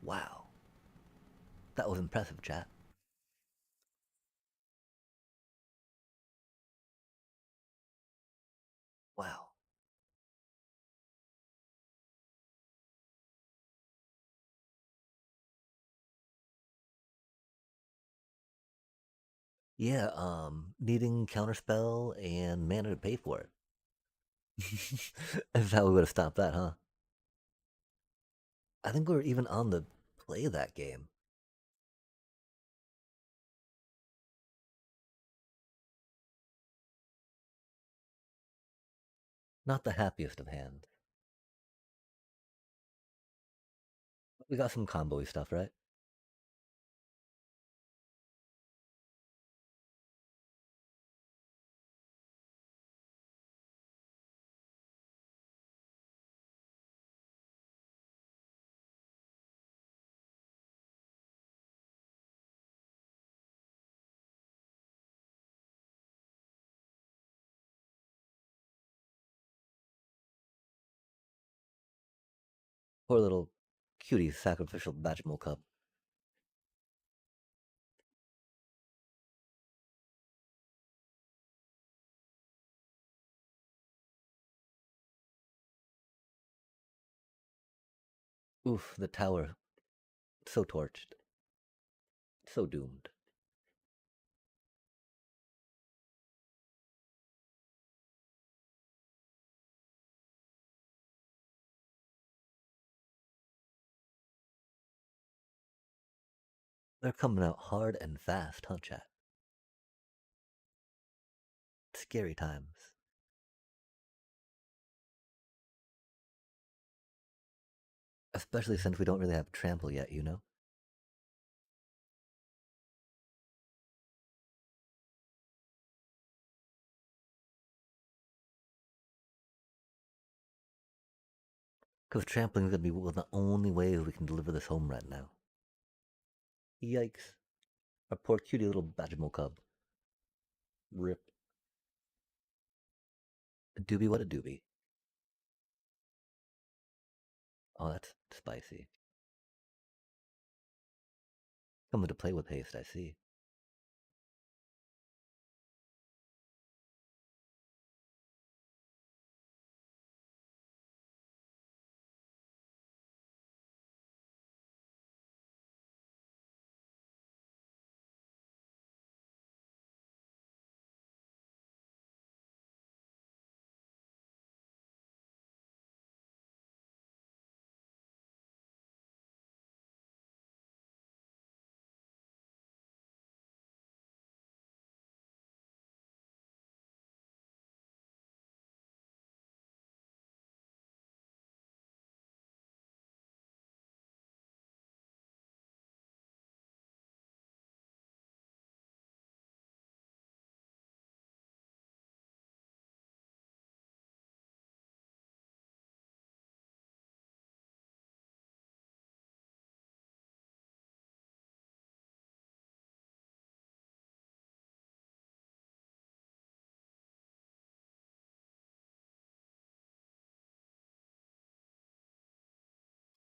Wow. That was impressive, chat. Wow. Yeah, needing counterspell and mana to pay for it. That's how we would have stopped that, huh? I think we were even on the play that game. Not the happiest of hands. We got some combo stuff, right? Poor little cutie sacrificial Bajimo Cup. Oof, the tower. So torched. So doomed. They're coming out hard and fast, huh, chat? Scary times. Especially since we don't really have trample yet, you know? Because trampling is going to be one of the only ways we can deliver this home right now. Yikes. Our poor cutie little Bajimo Cub. Rip. A doobie what a doobie. Oh, that's spicy. Coming to play with haste, I see.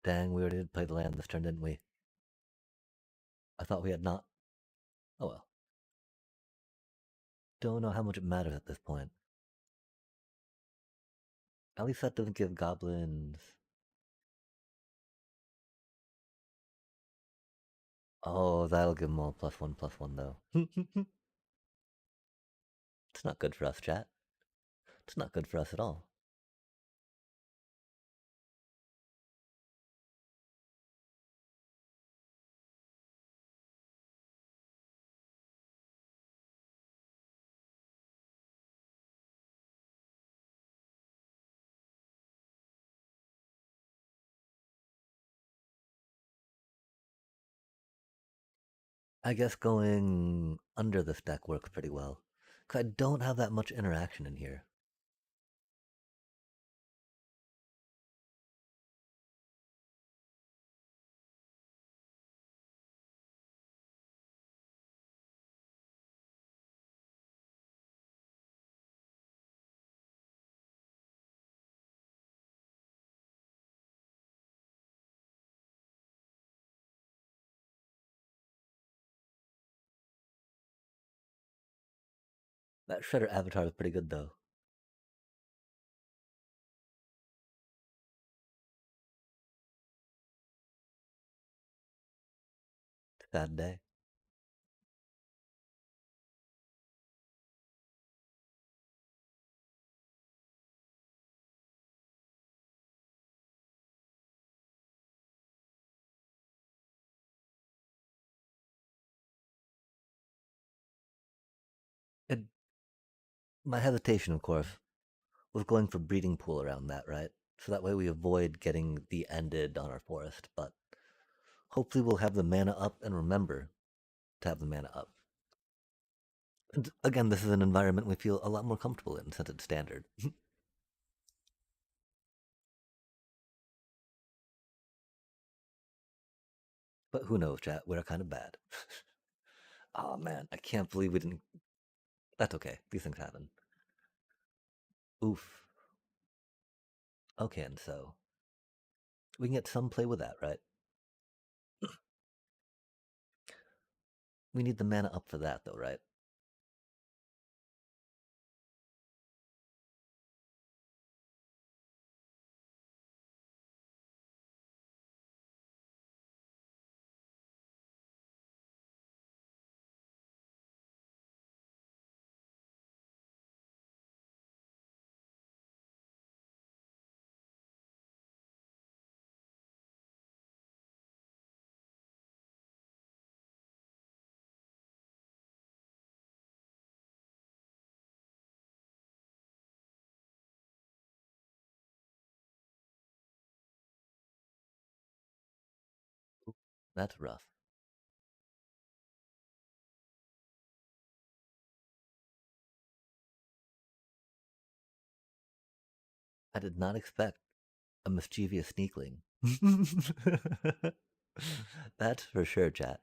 Dang, we already did play the land this turn, didn't we? I thought we had not. Oh well. Don't know how much it matters at this point. At least that doesn't give goblins. Oh, that'll give them all +1/+1 though. It's not good for us, chat. It's not good for us at all. I guess going under this deck works pretty well. Because I don't have that much interaction in here. That Shredder avatar is pretty good though. Sad day. It, my hesitation, of course, was going for breeding pool around that, right? So that way we avoid getting the ended on our forest, but hopefully we'll have the mana up and remember to have the mana up. And again, this is an environment we feel a lot more comfortable in since it's standard. But who knows, chat? We're kind of bad. Oh man, I can't believe we didn't. That's okay. These things happen. Oof. Okay, and so we can get some play with that, right? We need the mana up for that, though, right? That's rough. I did not expect a mischievous sneakling. That's for sure, chat.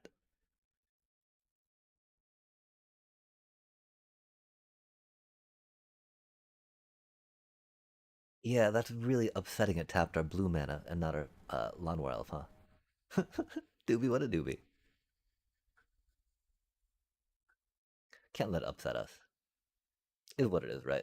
Yeah, that's really upsetting. It tapped our blue mana and not our Lawnmower Elf, huh? Doobie, what a doobie. Can't let it upset us. Is what it is, right?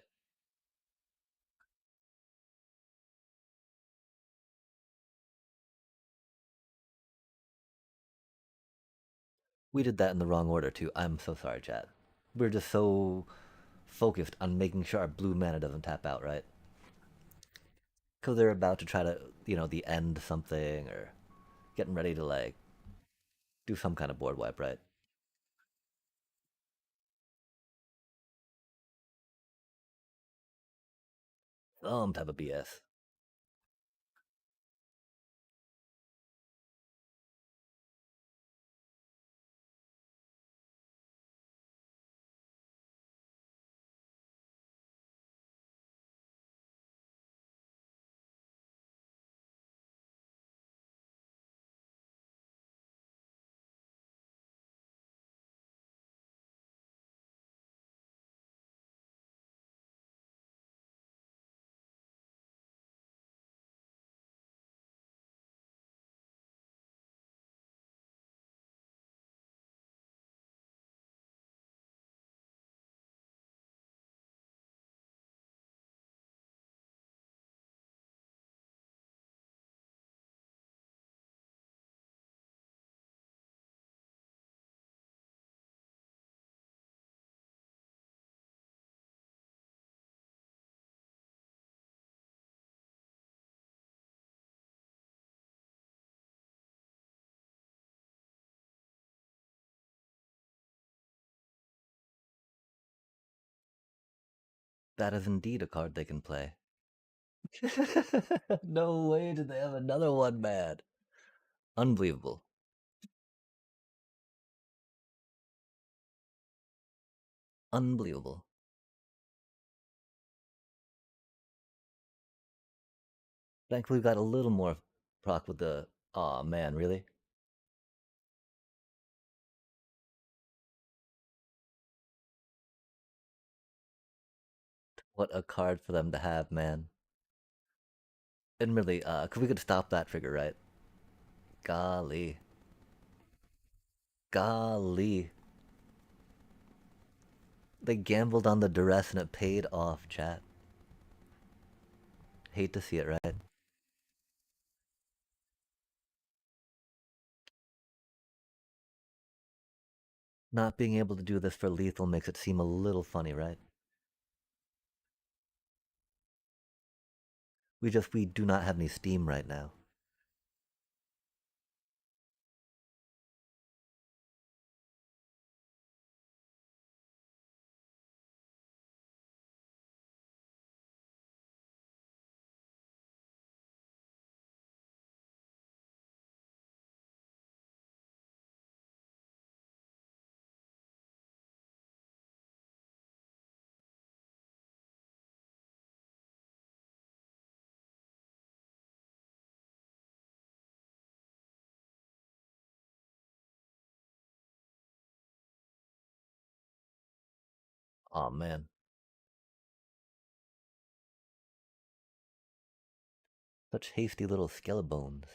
We did that in the wrong order, too. I'm so sorry, chat. We're just so focused on making sure our blue mana doesn't tap out, right? Because they're about to try to, the end something or getting ready to, like, do some kind of board wipe, right? Some type of BS. That is indeed a card they can play. No way did they have another one, man. Unbelievable. Unbelievable. Thankfully, we got a little more proc with the. Aw, man, really? What a card for them to have, man. Admittedly, we could stop that trigger, right? Golly. Golly. They gambled on the duress and it paid off, chat. Hate to see it, right? Not being able to do this for lethal makes it seem a little funny, right? We do not have any steam right now. Aw, man. Such hasty little skelebones.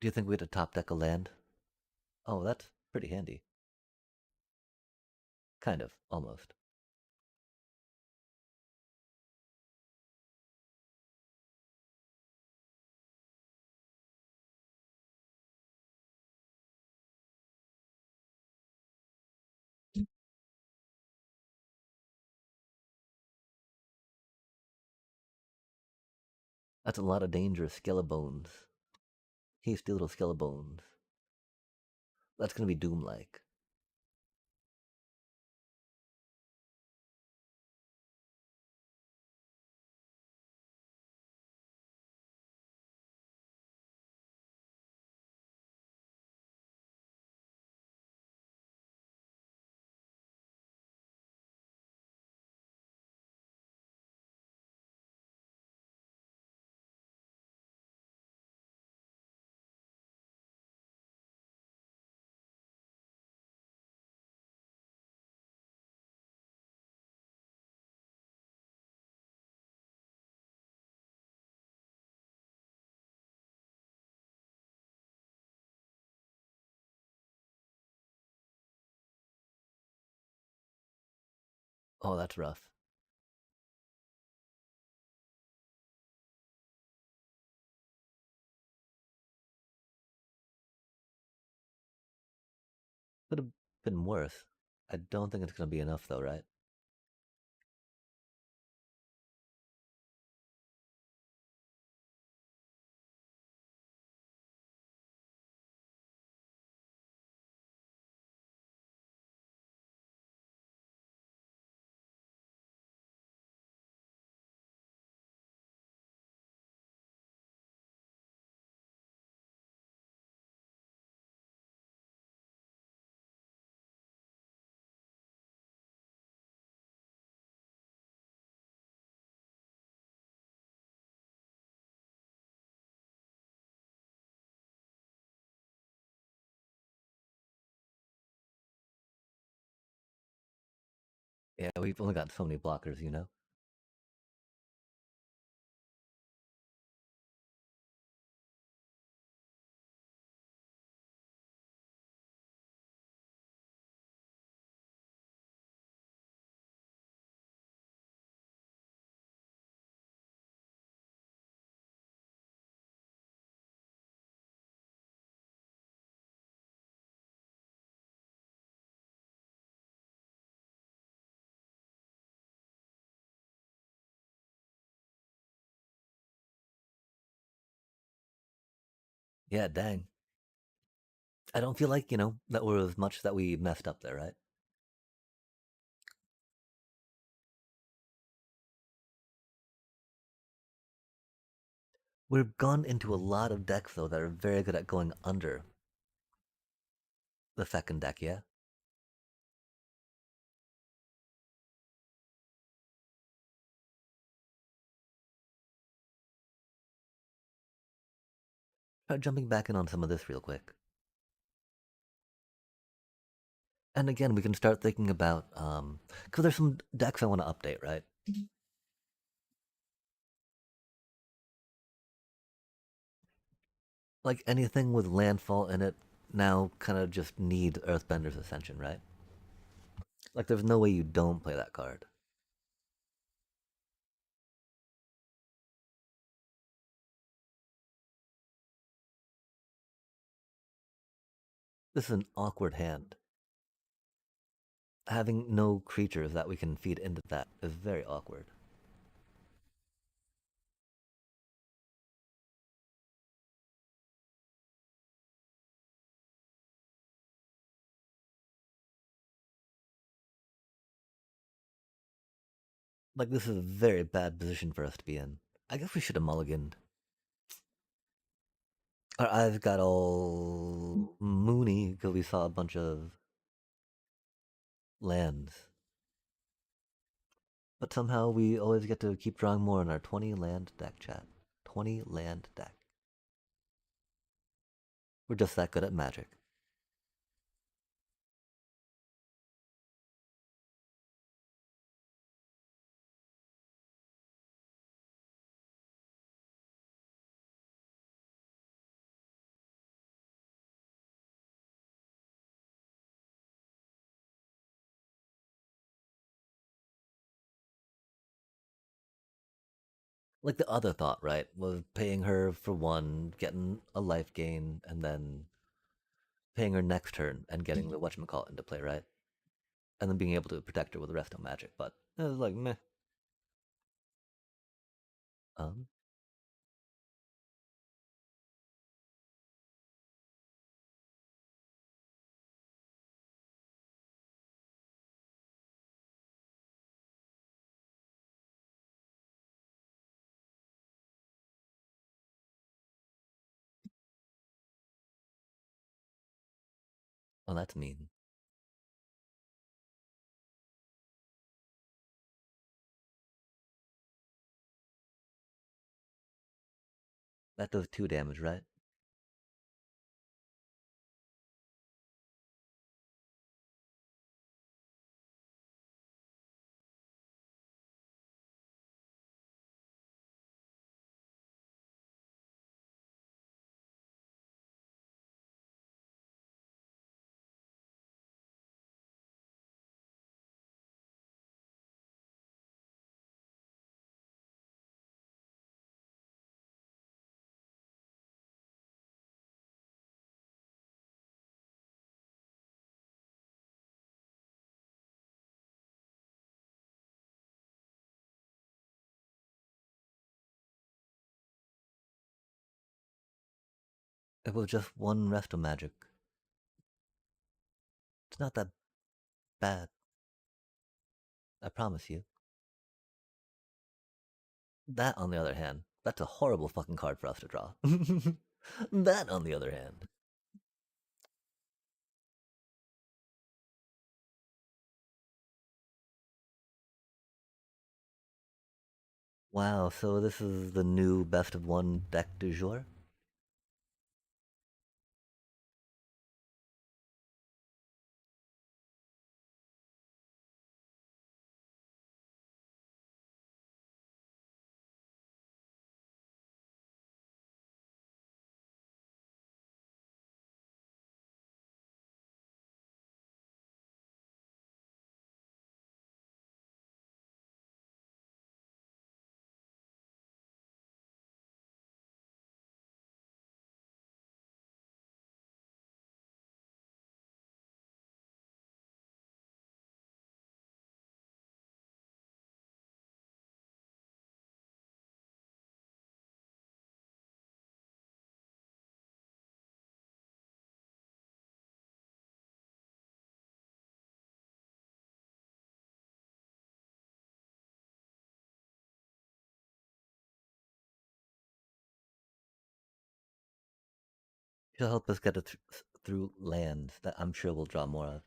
Do you think we had to top deck a land? Oh, that's pretty handy. Kind of, almost. That's a lot of dangerous skelebones. Hasty little skelebones. That's gonna be Doom-like. Oh, that's rough. Could have been worse. I don't think it's gonna be enough though, right? Yeah, we've only got so many blockers, you know? Yeah, dang. I don't feel like, that was much that we messed up there, right? We've gone into a lot of decks, though, that are very good at going under the second deck, yeah? Try jumping back in on some of this real quick. And again, we can start thinking about, because there's some decks I want to update, right? Like anything with landfall in it now kind of just needs Earthbender's Ascension, right? Like there's no way you don't play that card. This is an awkward hand. Having no creatures that we can feed into that is very awkward. Like this is a very bad position for us to be in. I guess we should have mulliganed. Our eyes got all moony because we saw a bunch of lands. But somehow we always get to keep drawing more in our 20 land deck chat. 20 land deck. We're just that good at magic. Like the other thought, right, was paying her for one, getting a life gain, and then paying her next turn and getting the whatchamacallit into play, right? And then being able to protect her with the resto magic, but it was like meh. Um, oh, that's mean. That does 2 damage, right? It was just one resto magic. It's not that bad, I promise you. That, on the other hand, that's a horrible fucking card for us to draw. That, on the other hand. Wow, so this is the new best of one deck du jour? She'll help us get it through lands that I'm sure we'll draw more of.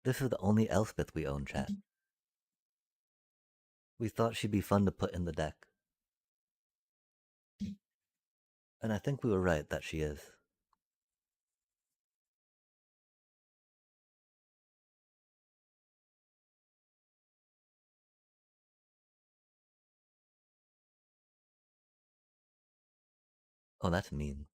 This is the only Elspeth we own, chat. We thought she'd be fun to put in the deck. And I think we were right that she is. Oh, that's mean.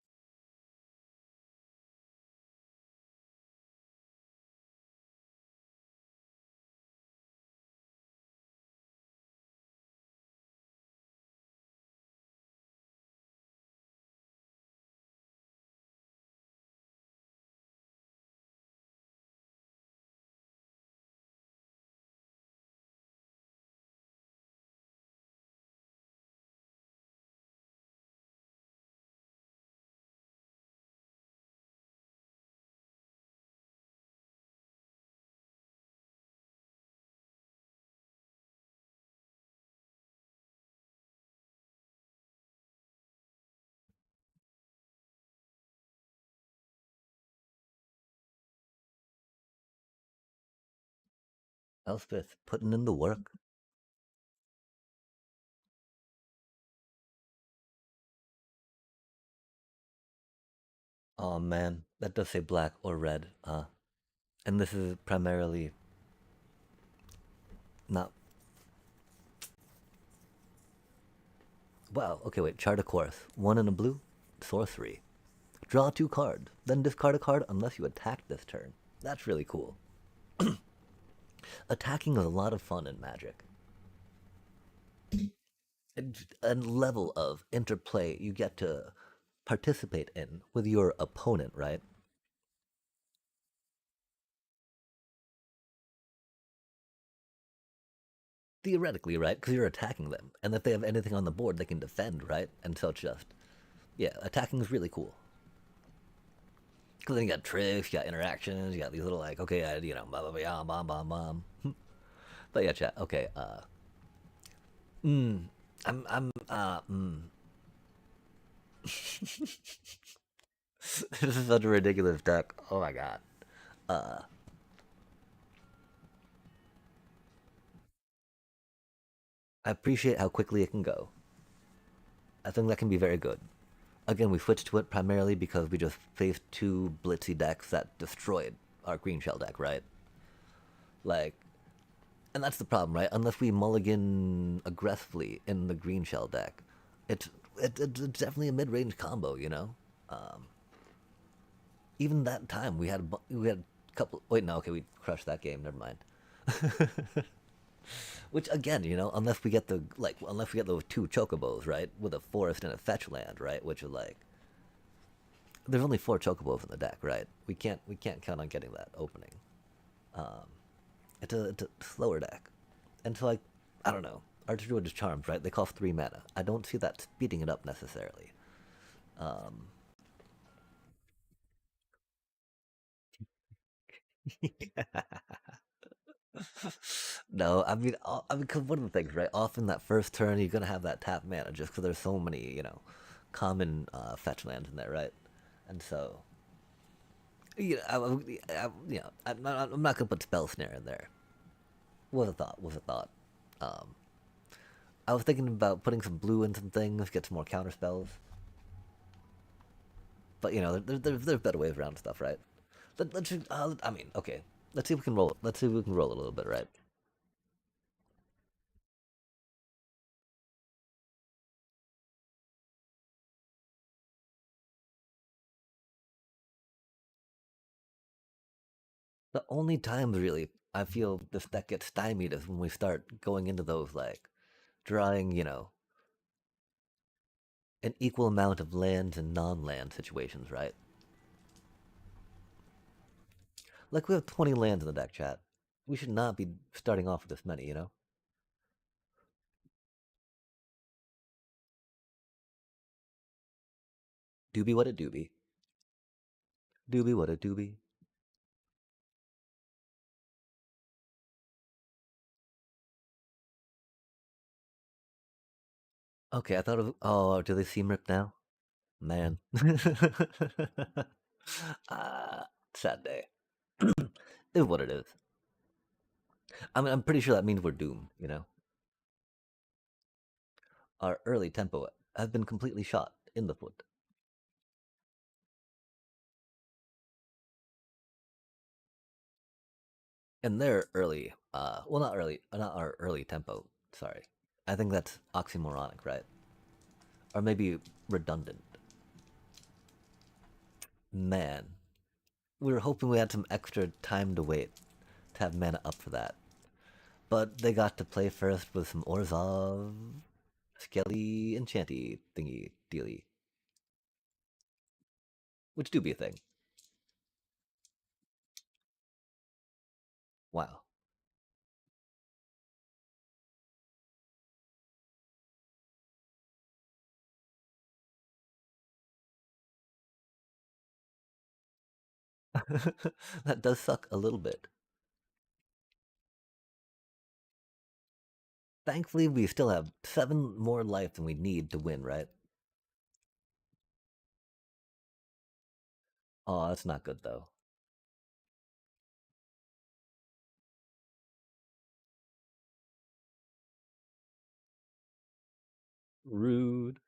Elspeth putting in the work. Oh man, that does say black or red. And this is primarily not. Wow. Okay, wait. Chart a course. One in a blue. Sorcery. Draw two cards. Then discard a card unless you attack this turn. That's really cool. Attacking is a lot of fun in Magic. A level of interplay you get to participate in with your opponent, right? Theoretically, right? Because you're attacking them. And if they have anything on the board, they can defend, right? And so it's just, yeah, attacking is really cool. Because then you got tricks, you got interactions, you got these little, like, okay, blah, blah, blah, blah, blah, blah. But yeah, chat, okay, mm, this is such a ridiculous deck. Oh my god. Uh, I appreciate how quickly it can go. I think that can be very good. Again, we switched to it primarily because we just faced two blitzy decks that destroyed our green shell deck, right? Like, and that's the problem, right? Unless we mulligan aggressively in the green shell deck, it's it's definitely a mid range combo, you know. Um, Even that time, we had a couple. Wait, no, okay, we crushed that game. Never mind. Which again, unless we get unless we get those two chocobos, right, with a forest and a fetch land, right, which is like, there's only four chocobos in the deck, right? We can't count on getting that opening. Um, it's a slower deck, and so, like, I don't know. Archdruid's Charms, right? They cost 3 mana. I don't see that speeding it up necessarily. Um, no, because one of the things, right? Often that first turn, you're gonna have that tap mana just because there's so many, common fetch lands in there, right? And so, I'm not gonna put spell snare in there. Was a thought. Was a thought. Um, I was thinking about putting some blue in some things, get some more counter spells. But there's better ways around stuff, right? Let's. I mean, okay. Let's see if we can roll. Let's see if we can roll a little bit, right? The only times really I feel this deck gets stymied is when we start going into those, like, drawing, an equal amount of lands and non-land situations, right? Like, we have 20 lands in the deck, chat. We should not be starting off with this many. Doobie what a doobie. Doobie what a doobie. Okay, I thought of. Oh, do they seem ripped now? Man. Ah, sad day. Is what it is. I mean, I'm pretty sure that means we're doomed. Our early tempo has been completely shot in the foot. And their early, well, not early, not our early tempo, sorry. I think that's oxymoronic, right? Or maybe redundant. Man, we were hoping we had some extra time to wait to have mana up for that. But they got to play first with some Orzhov, Skelly, Enchanty thingy dealy. Which do be a thing. Wow. That does suck a little bit. Thankfully, we still have 7 more life than we need to win, right? Oh, that's not good though. Rude.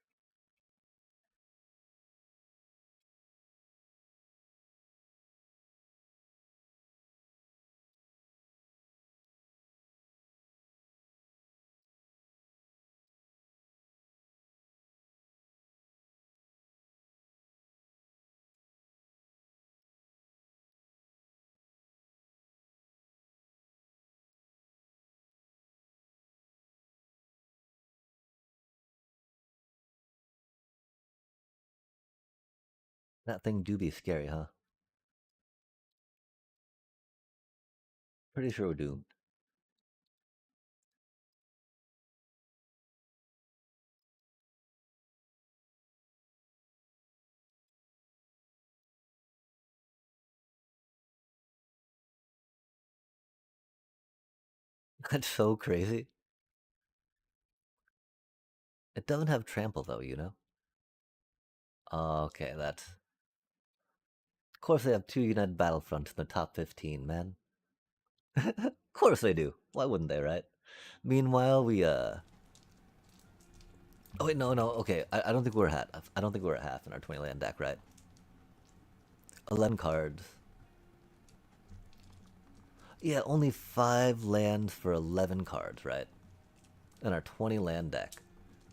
That thing do be scary, huh? Pretty sure we're doomed. That's so crazy. It doesn't have trample though. Okay, that's. Of course, they have 2 United Battlefronts in the top 15, man. Of course they do. Why wouldn't they, right? Meanwhile, we. Oh wait, no, no. Okay, I don't think we're at half. I don't think we're at half in our 20 land deck, right? 11 cards. Yeah, only 5 lands for 11 cards, right? In our 20 land deck.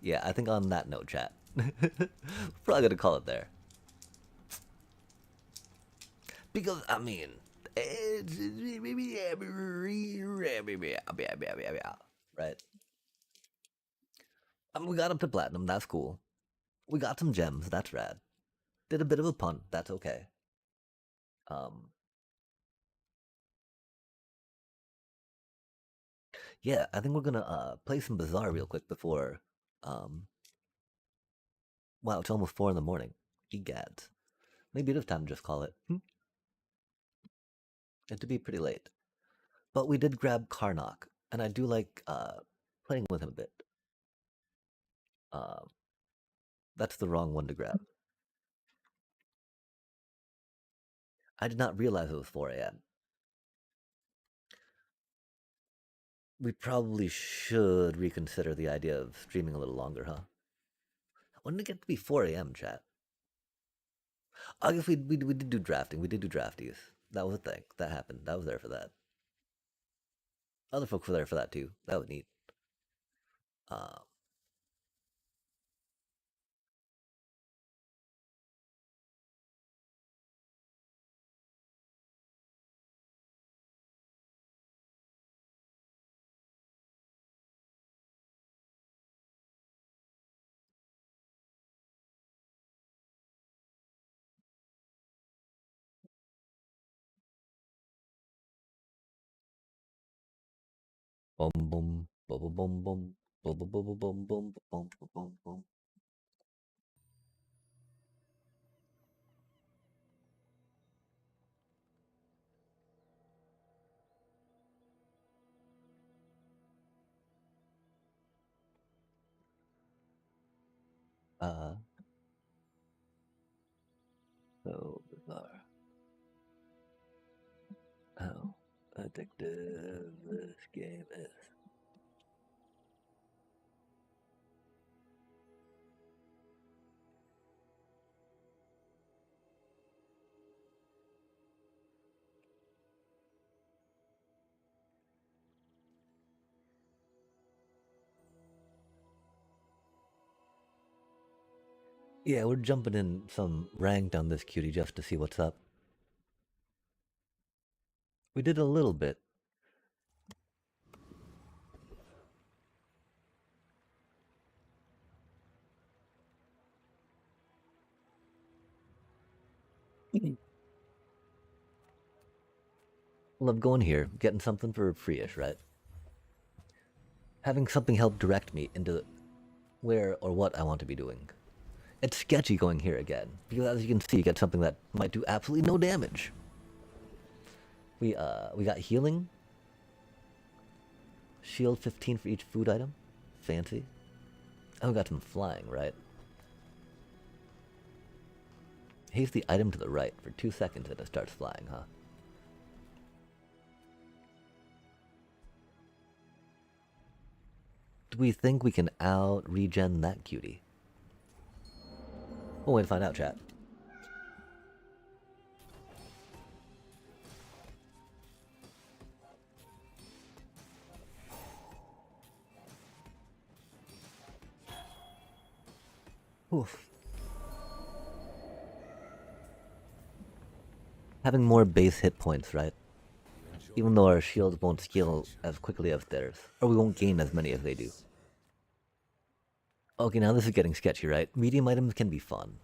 Yeah, I think on that note, chat. Probably gonna call it there. Because, I mean, right? I mean, we got up to platinum, that's cool. We got some gems, that's rad. Did a bit of a pun, that's okay. Um, yeah, I think we're gonna play some Bazaar real quick before. Um, wow, it's almost 4 in the morning. Egad. Maybe it is time to just call it. It'd be pretty late. But we did grab Karnak, and I do like playing with him a bit. Uh, that's the wrong one to grab. I did not realize it was 4 a.m. We probably should reconsider the idea of streaming a little longer, huh? When did it get to be 4 a.m., chat? I guess we did do drafting. We did do drafties. That was a thing. That happened. That was there for that. Other folks were there for that too. That was neat. Uh, boom, boom, boom, boom, boom, boom, boom, boom, boom, boom, boom, boom, boom, boom, boom. Uh, so bizarre. How addictive this game is. Yeah, we're jumping in some ranked on this cutie just to see what's up. We did a little bit. Love going here, getting something for free-ish, right? Having something help direct me into where or what I want to be doing. It's sketchy going here again, because as you can see, you get something that might do absolutely no damage. We got healing. Shield 15 for each food item. Fancy. Oh, we got some flying, right? Haste the item to the right for 2 seconds and it starts flying, huh? Do we think we can out-regen that cutie? We'll wait to find out, chat. Oof. Having more base hit points, right? Even though our shields won't scale as quickly as theirs. Or we won't gain as many as they do. Okay, now this is getting sketchy, right? Medium items can be fun.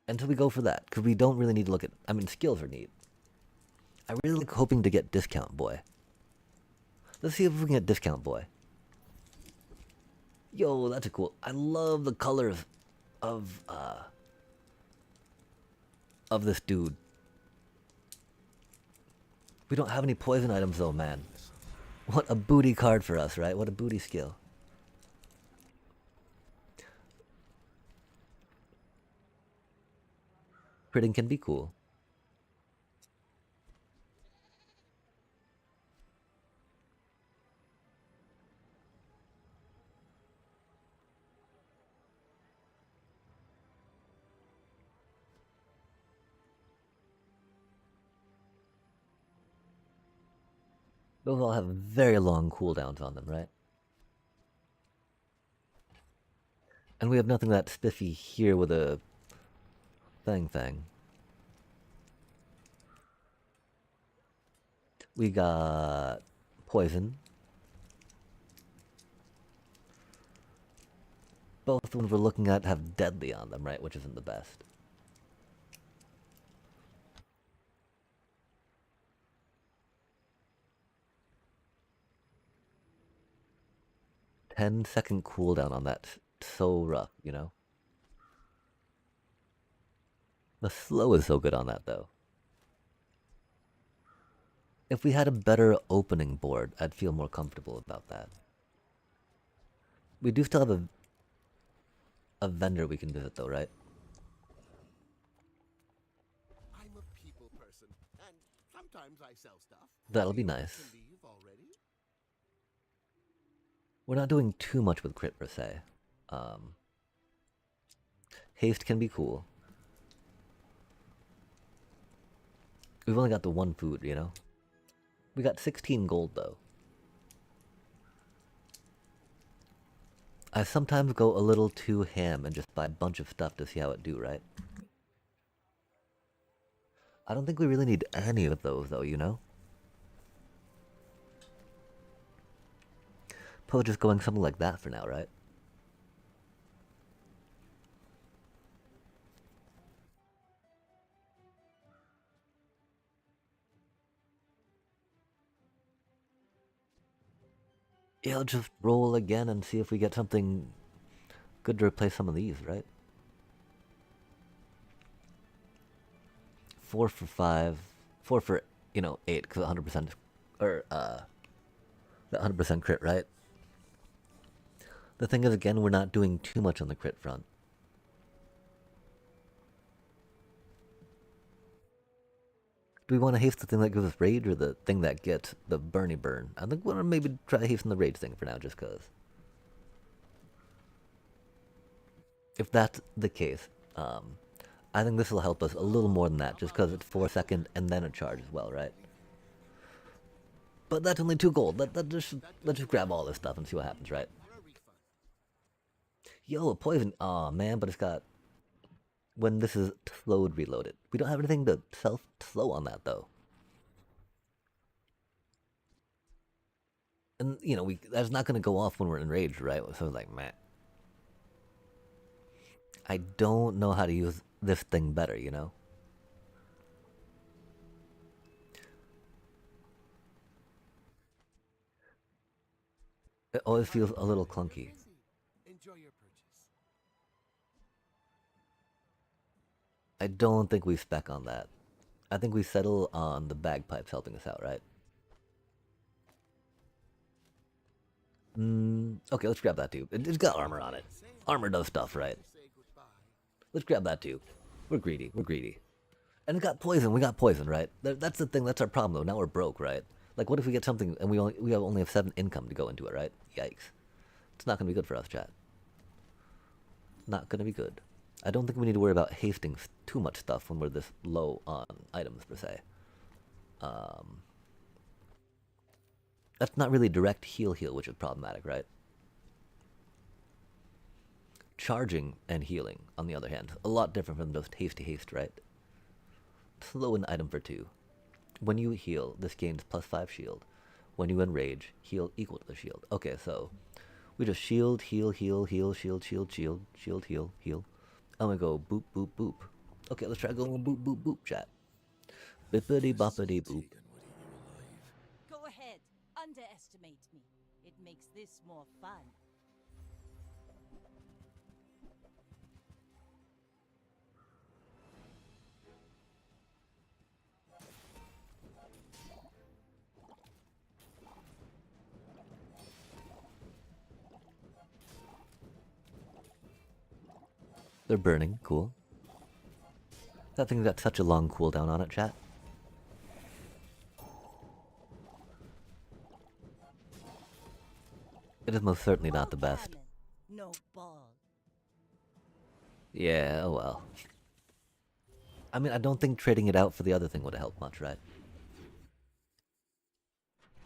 And so we go for that, because we don't really need to look at... I mean, skills are neat. I really like hoping to get Discount Boy. Let's see if we can get Discount Boy. Yo, that's a cool... I love the colors of this dude. We don't have any poison items though, man. What a booty card for us, right? What a booty skill. Critting can be cool. Those all have very long cooldowns on them, right? And we have nothing that spiffy here with a thing. We got poison. Both the ones we're looking at have deadly on them, right? Which isn't the best. Ten-second cooldown on that. So rough, you know? The slow is so good on that, though. If we had a better opening board, I'd feel more comfortable about that. We do still have a vendor we can visit, though, right? I'm a people person, and sometimes I sell stuff. That'll be nice. We're not doing too much with crit, per se. Haste can be cool. We've only got the one food, you know? We got 16 gold, though. I sometimes go a little too ham and just buy a bunch of stuff to see how it do, right? I don't think we really need any of those, though, you know? Probably just going something like that for now, right? Yeah, I'll just roll again and see if we get something good to replace some of these, right? 4 for 5. 4 for, 8, because 100%... Or, the 100% crit, right? The thing is, again, we're not doing too much on the crit front. Do we want to haste the thing that gives us rage or the thing that gets the burny burn? I think we're gonna maybe try hasting the rage thing for now, just cause. If that's the case, I think this will help us a little more than that, just cause it's 4 seconds and then a charge as well, right? But that's only 2 gold. Let's just grab all this stuff and see what happens, right? Yo, a poison. Aw, man, but it's got... When this is slowed reloaded. We don't have anything to self-slow on that, though. And, you know, that's not going to go off when we're enraged, right? So it's like, man. I don't know how to use this thing better, you know? It always feels a little clunky. Enjoy your purchase. I don't think we spec on that. I think we settle on the bagpipes helping us out, right? Okay, let's grab that too. It's got armor on it. Armor does stuff, right? Let's grab that too. We're greedy. We're greedy. And it got poison. We got poison, right? That's the thing. That's our problem, though. Now we're broke, right? Like, what if we get something and we only have 7 income to go into it, right? Yikes. It's not gonna be good for us, chat. Not gonna be good. I don't think we need to worry about hasting too much stuff when we're this low on items, per se. That's not really direct heal, which is problematic, right? Charging and healing, on the other hand, a lot different from those hasty haste, right? Slow an item for 2. When you heal, this gains +5 shield. When you enrage, heal equal to the shield. Okay, so we just shield, heal, heal, heal, shield, shield, shield, shield, heal, heal. And we go boop, boop, boop. Okay, let's try going boop, boop, boop, chat. Bippity boppity boop. Go ahead, underestimate me. It makes this more fun. They're burning, cool. That thing's got such a long cooldown on it, chat. It is most certainly not the best. No ball. Yeah, oh well. I mean, I don't think trading it out for the other thing would have helped much, right?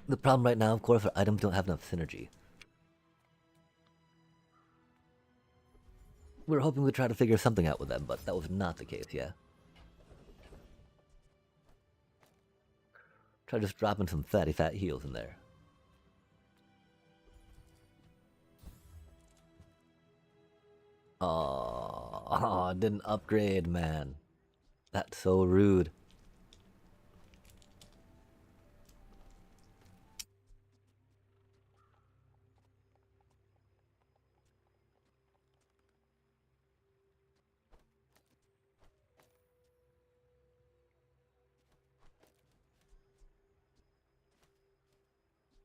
The problem right now, of course, our items don't have enough synergy. We were hoping we'd try to figure something out with them, but that was not the case, yeah? Try just dropping some fatty fat heals in there. Oh, didn't upgrade, man. That's so rude.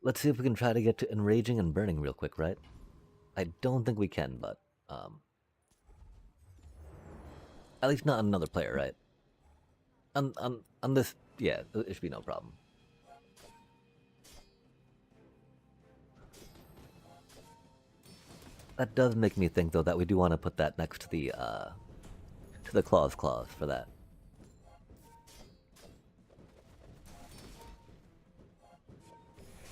Let's see if we can try to get to enraging and burning real quick, right? I don't think we can, but at least not on another player, right? On this, yeah, it should be no problem. That does make me think, though, that we do want to put that next to the claws for that.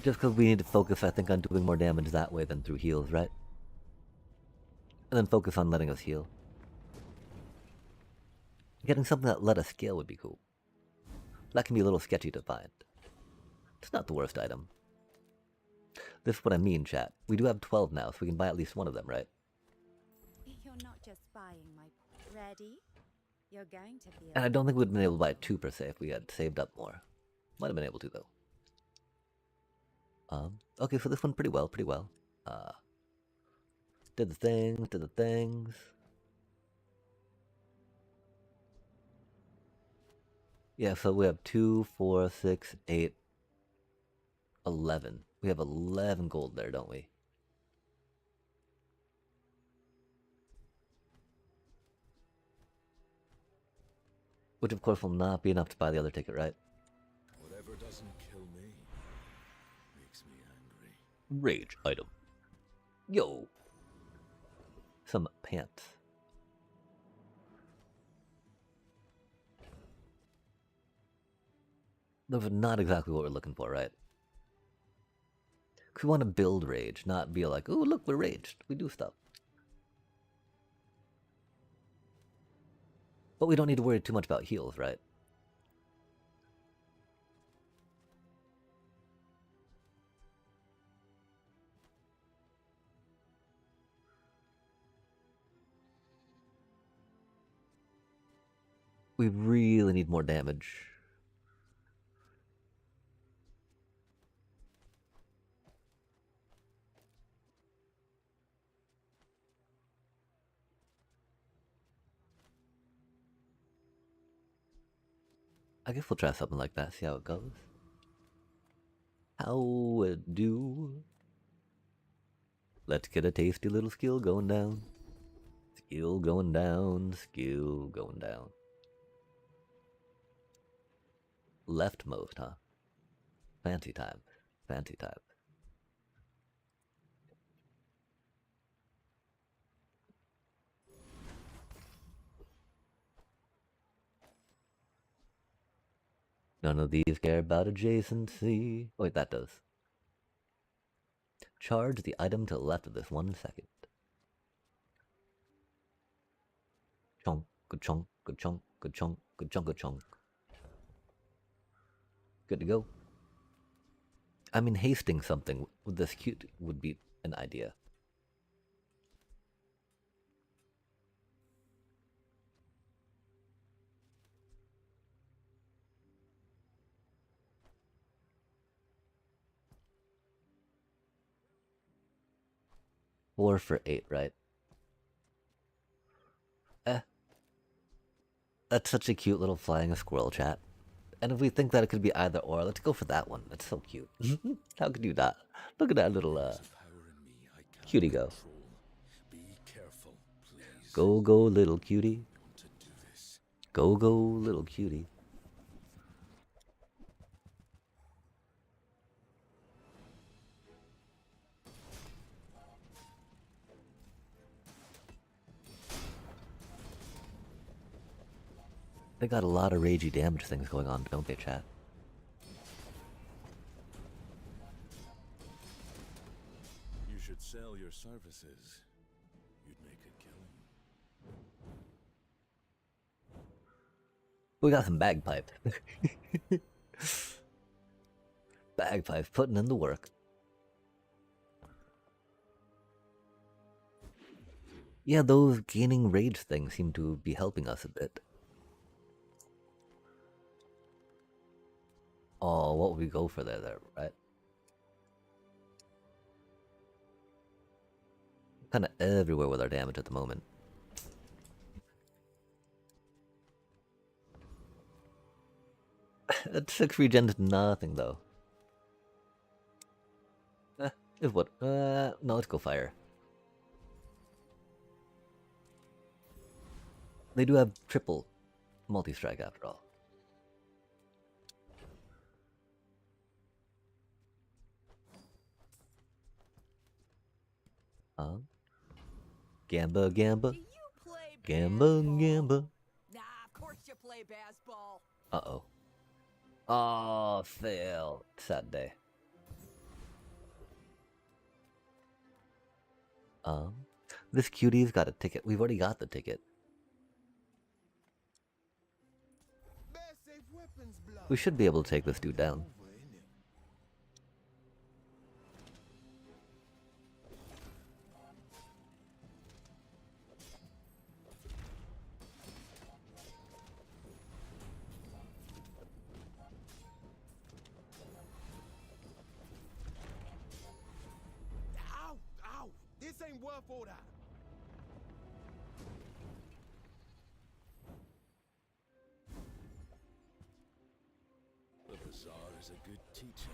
Just because we need to focus, I think, on doing more damage that way than through heals, right? And then focus on letting us heal. Getting something that let us scale would be cool. That can be a little sketchy to find. It's not the worst item. This is what I mean, chat. We do have 12 now, so we can buy at least one of them, right? You're not just buying my... Ready? You're going to be... And I don't think we'd been able to buy 2 per se if we had saved up more. Might have been able to, though. Okay, so this one pretty well. Did the things. Yeah, so we have 2, 4, 6, 8, 11. We have 11 gold there, don't we? Which of course will not be enough to buy the other ticket, right? Whatever doesn't kill me makes me angry. Rage item. Yo. Some pants. Those are not exactly what we're looking for, right? 'Cause we want to build rage, not be like, oh, look, we're raged. We do stuff. But we don't need to worry too much about heals, right? We really need more damage. I guess we'll try something like that, see how it goes. How it do? Let's get a tasty little skill going down. Skill going down, skill going down. Leftmost, huh? Fancy time, fancy time. None of these care about adjacency. Oh, wait, that does. Charge the item to the left of this 1 second. Chunk, a chunk, a chunk, a chunk, a chunk, a chunk. Good to go. I mean, hasting something with this cute would be an idea. Four for 8, right? That's such a cute little flying squirrel, chat. And if we think that it could be either or, let's go for that one. That's so cute. How could you not? Look at that little cutie go. Be careful, please. Go, go, little cutie. Go, go, little cutie. They got a lot of ragey damage things going on, don't they, chat? You should sell your services. You'd make a killing. We got some bagpipes. Bagpipes putting in the work. Yeah, those gaining rage things seem to be helping us a bit. Oh, what would we go for there, right? Kind of everywhere with our damage at the moment. That 6 regen is nothing, though. Is what? No, let's go fire. They do have triple multi-strike after all. Gamba, gamba. Do you play Gamba, baseball? gamba. Nah, of course you play baseball. Uh-oh. Oh, fail. Sad day. This cutie's got a ticket. We've already got the ticket. We should be able to take this dude down. Ow! Ow! This ain't worth all that. The bazaar is a good teacher.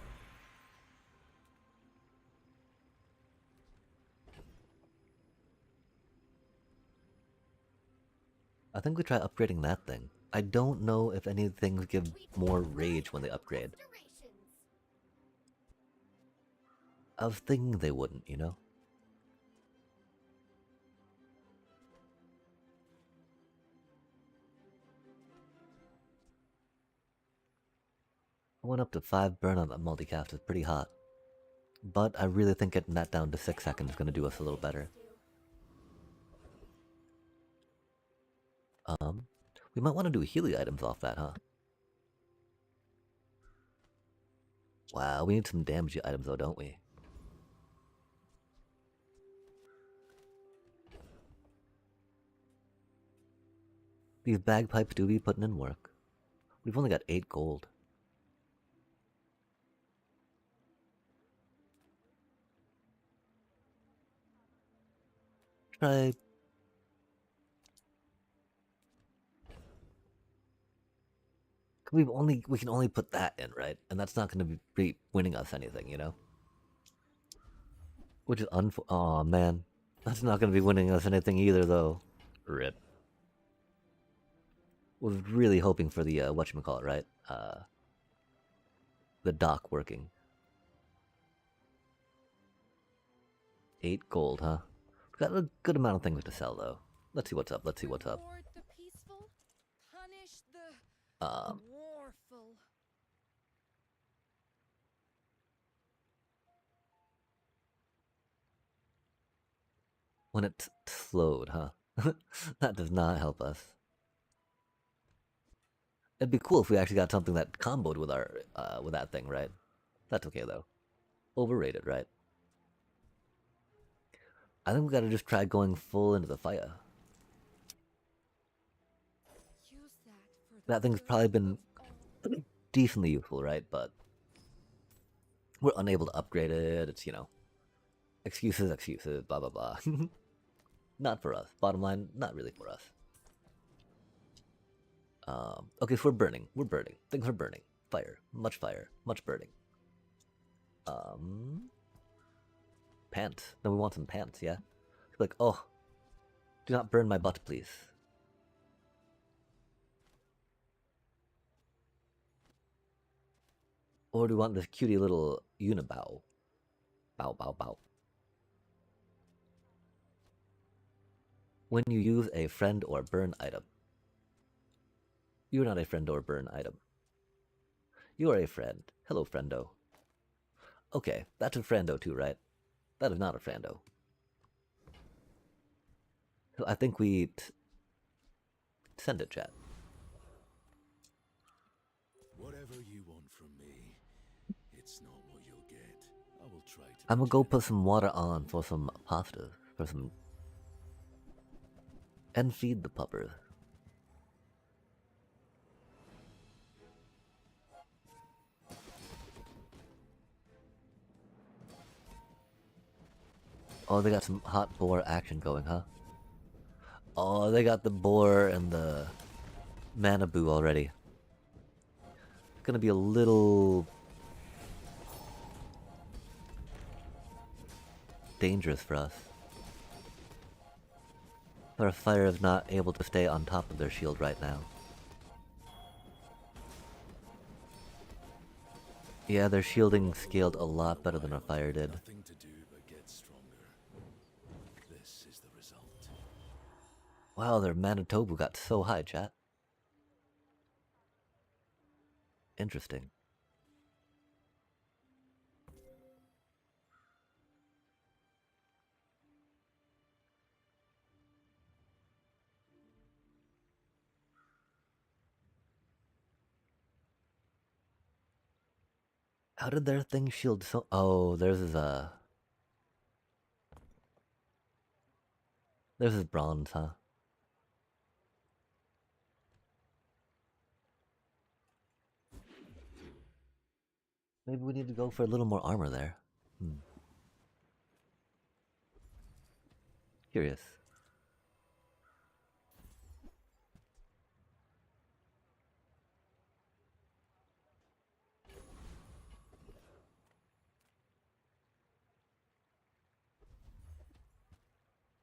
I think we try upgrading that thing. I don't know if any things give more rage when they upgrade. I was thinking they wouldn't, you know? I went up to 5 burn on that multicast is pretty hot. But I really think getting that down to 6 seconds is going to do us a little better. We might want to do Healy items off that, huh? Wow, we need some damage items though, don't we? These bagpipes do be putting in work. We've only got 8 gold. Try... We can only put that in, right? And that's not going to be winning us anything, you know? Which is Aw, man. That's not going to be winning us anything either, though. Rip. Was really hoping for the, whatchamacallit, right? The dock working. 8 gold, huh? We've got a good amount of things to sell, though. Let's see what's up, let's see what's up. Reward the peaceful, punish the warful. When it's slowed, huh? That does not help us. It'd be cool if we actually got something that comboed with our, with that thing, right? That's okay, though. Overrated, right? I think we gotta just try going full into the fire. Use that for the That thing's good probably been of all. decently useful, right? But we're unable to upgrade it. It's, you know, excuses, blah, blah, blah. Not for us. Bottom line, not really for us. Okay, so we're burning. We're burning. Things are burning. Fire. Much burning. Pants. Then we want some pants, yeah? Like, oh, do not burn my butt, please. Or do we want this cutie little unibow? Bow, bow, bow. When you use a friend or burn item. You're not a friend or burn item. You are a friend. Hello, friendo. Okay, that's a friendo too, right? That is not a friendo. So I think we send it, chat. Whatever you want from me, it's not what you'll get. I will try to. I'm gonna go put some water on for some pasta, for some... And feed the puppers. Oh, they got some hot boar action going, huh? Oh, they got the boar and the Manaboo already. It's gonna be a little... dangerous for us. Our fire is not able to stay on top of their shield right now. Yeah, their shielding scaled a lot better than our fire did. Nothing to do but get stronger. This is the result. Wow, their Manitobu got so high, chat. Interesting. How did their thing shield so... Oh, theirs is theirs is bronze, huh? Maybe we need to go for a little more armor there. Curious.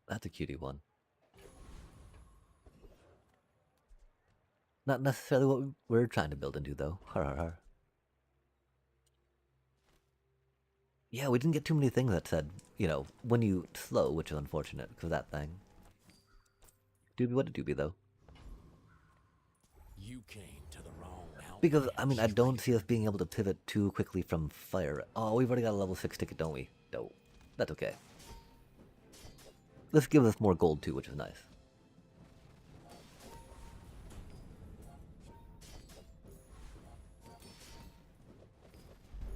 That's a cutie one. Not necessarily what we're trying to build into, though. Har har har. Yeah, we didn't get too many things that said, you know, when you slow, which is unfortunate because of that thing. Doobie, what a doobie, though. You came to the wrong outfit. Because, I mean, I don't see us being able to pivot too quickly from fire. Oh, we've already got a level 6 ticket, don't we? No. That's okay. This gives us more gold, too, which is nice.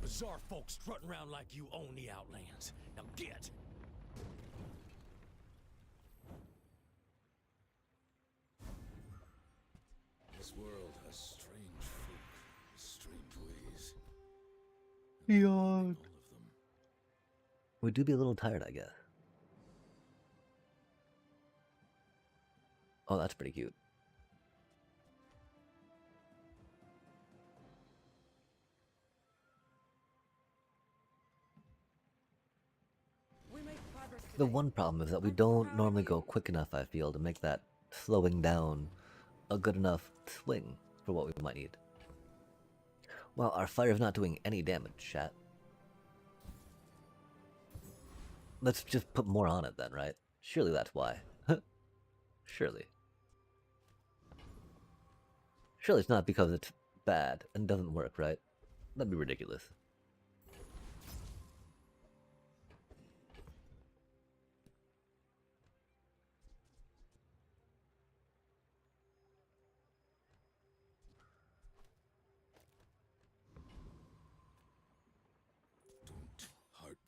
Bizarre folks strutting around like you own the Outlands. Now get! This world has strange folk, strange ways. Yeah. All of them. We do be a little tired, I guess. Oh, that's pretty cute. The one problem is that we don't normally go quick enough, I feel, to make that slowing down a good enough swing for what we might need. Well, our fire's not doing any damage, chat. Let's just put more on it then, right? Surely that's why. Surely. Surely it's not because it's bad and doesn't work, right? That'd be ridiculous.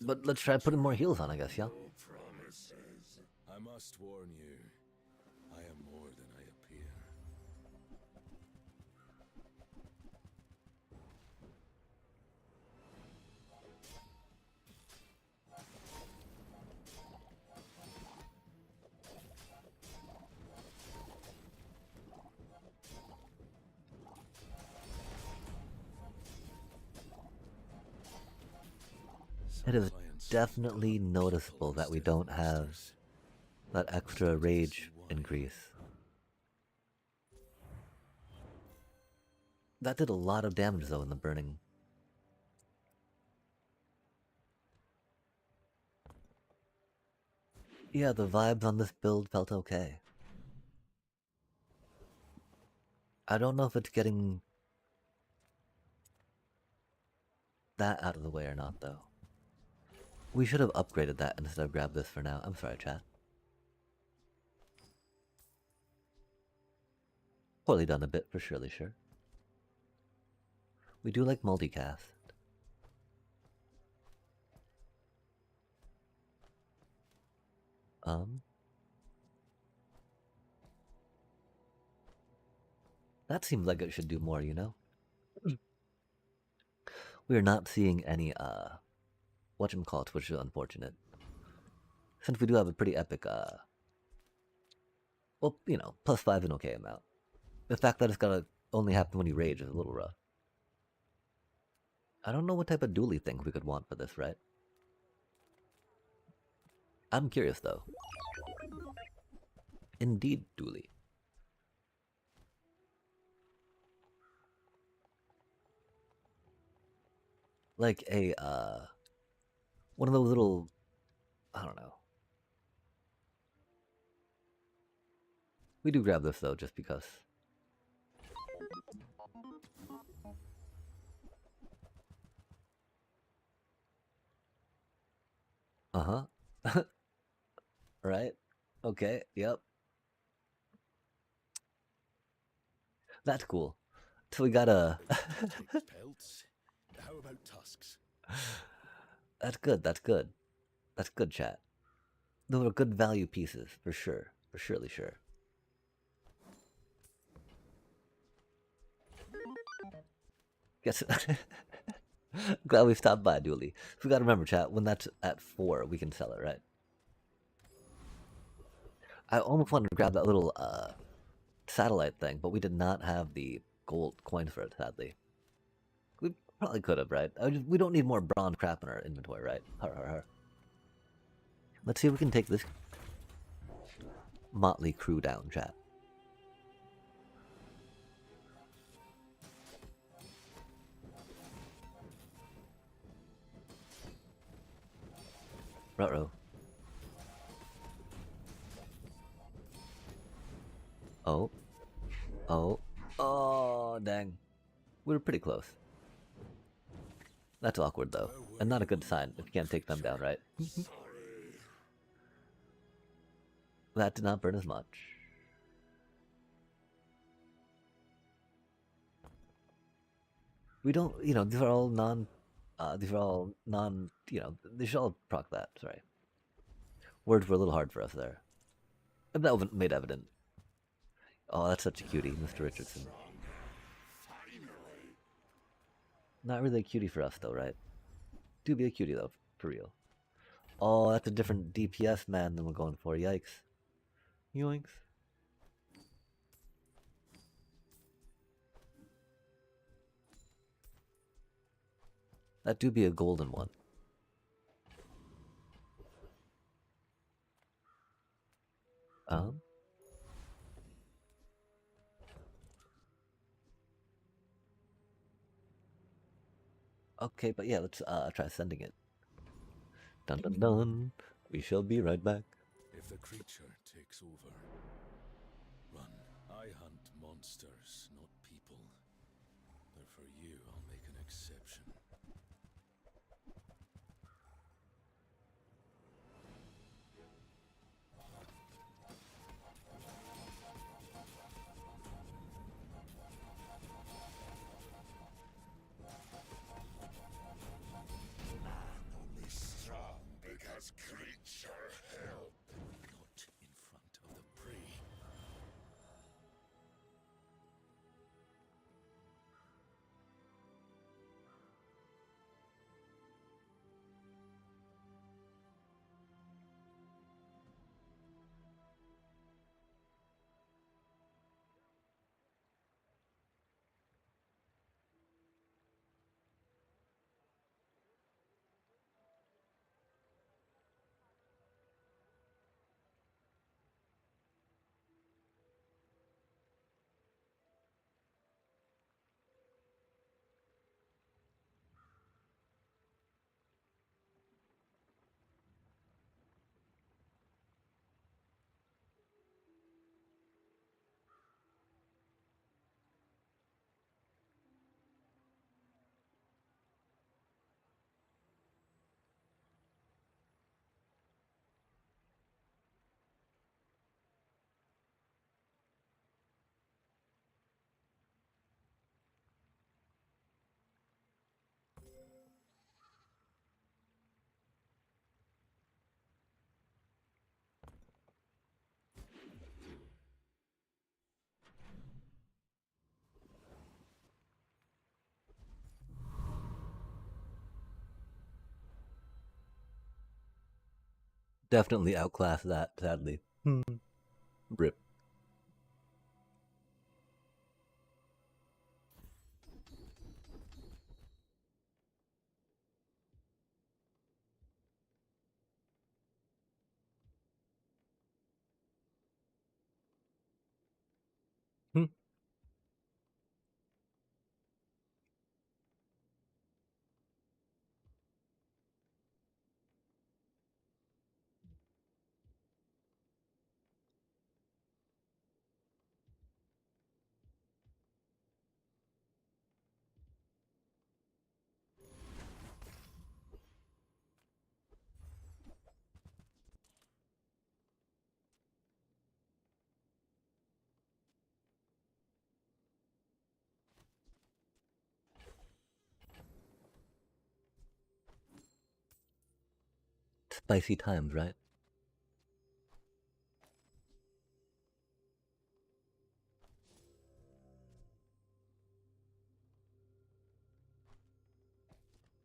But let's try putting more heals on, I guess, yeah? I must warn you, I am more than I appear. It is definitely noticeable that we don't have that extra rage increase. That did a lot of damage though in the burning. Yeah, the vibes on this build felt okay. I don't know if it's getting that out of the way or not though. We should have upgraded that instead of grabbed this for now. I'm sorry, chat. Poorly done a bit, for surely sure. We do like multicast. That seems like it should do more, you know? We are not seeing any, whatchamacallit, which is unfortunate. Since we do have a pretty epic, well, you know, +5 an okay amount. The fact that it's gotta only happen when you rage is a little rough. I don't know what type of dually thing we could want for this, right? I'm curious, though. Indeed, dually. Like a, one of those little, I don't know. We do grab this, though, just because. Uh-huh. Right? Okay, yep. That's cool. So we got a... Pelts? How about tusks? That's good, that's good. That's good, chat. Those are good value pieces, for sure. For surely sure. Guess... Glad we stopped by, Dooley. We gotta remember, chat, when that's at 4, we can sell it, right? I almost wanted to grab that little, satellite thing, but we did not have the gold coins for it, sadly. We probably could have, right? We don't need more bronze crap in our inventory, right? Har har har. Let's see if we can take this motley crew down, chat. Ruh-roh. Oh. Oh. Oh, dang. We were pretty close. That's awkward, though. And not a good sign if you can't take them down, right? That did not burn as much. We don't, these are all they should all proc that, sorry. Words were a little hard for us there. And that wasn't made evident. Oh, that's such a cutie, Mr. Richardson. Not really a cutie for us, though, right? Do be a cutie, though, for real. Oh, that's a different DPS man than we're going for. Yikes. Yoinks. That do be a golden one. Okay, but yeah, let's try sending it. Dun dun dun. We shall be right back. If the creature takes over, run. I hunt monsters, not people. But for you, I'll make an exception. Only strong because creature help. Not in front of the prey. Definitely outclass that, sadly. Rip. Hmm. Spicy times, right?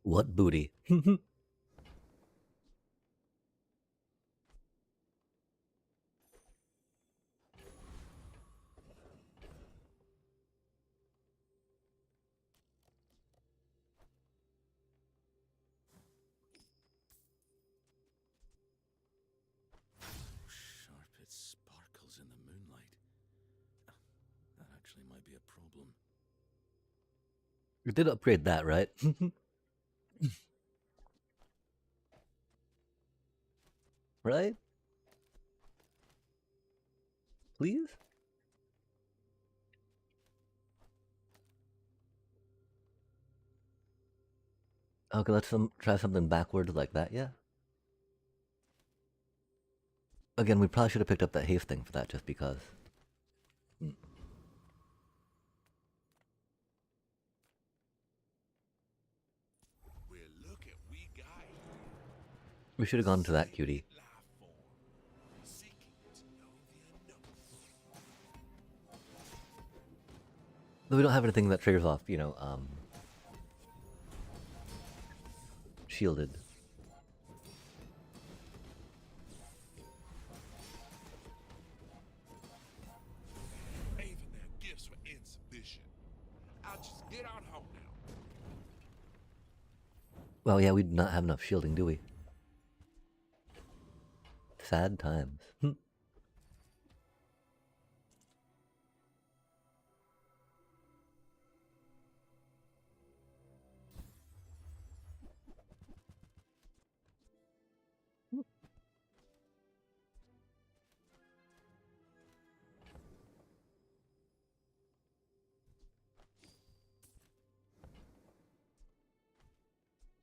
What booty? How sharp it sparkles in the moonlight. That actually might be a problem. You did upgrade that, right? Right? Please? Okay, let's try something backwards like that, yeah? Again, we probably should have picked up that haste thing for that just because. Well, look at we got here. We should have gone to that cutie. Life form. Seeking to know the unknown. Though we don't have anything that triggers off, you know, shielded. Even their gifts were insufficient. I'll just get on home now. Well, yeah, we do not have enough shielding, do we? Sad times.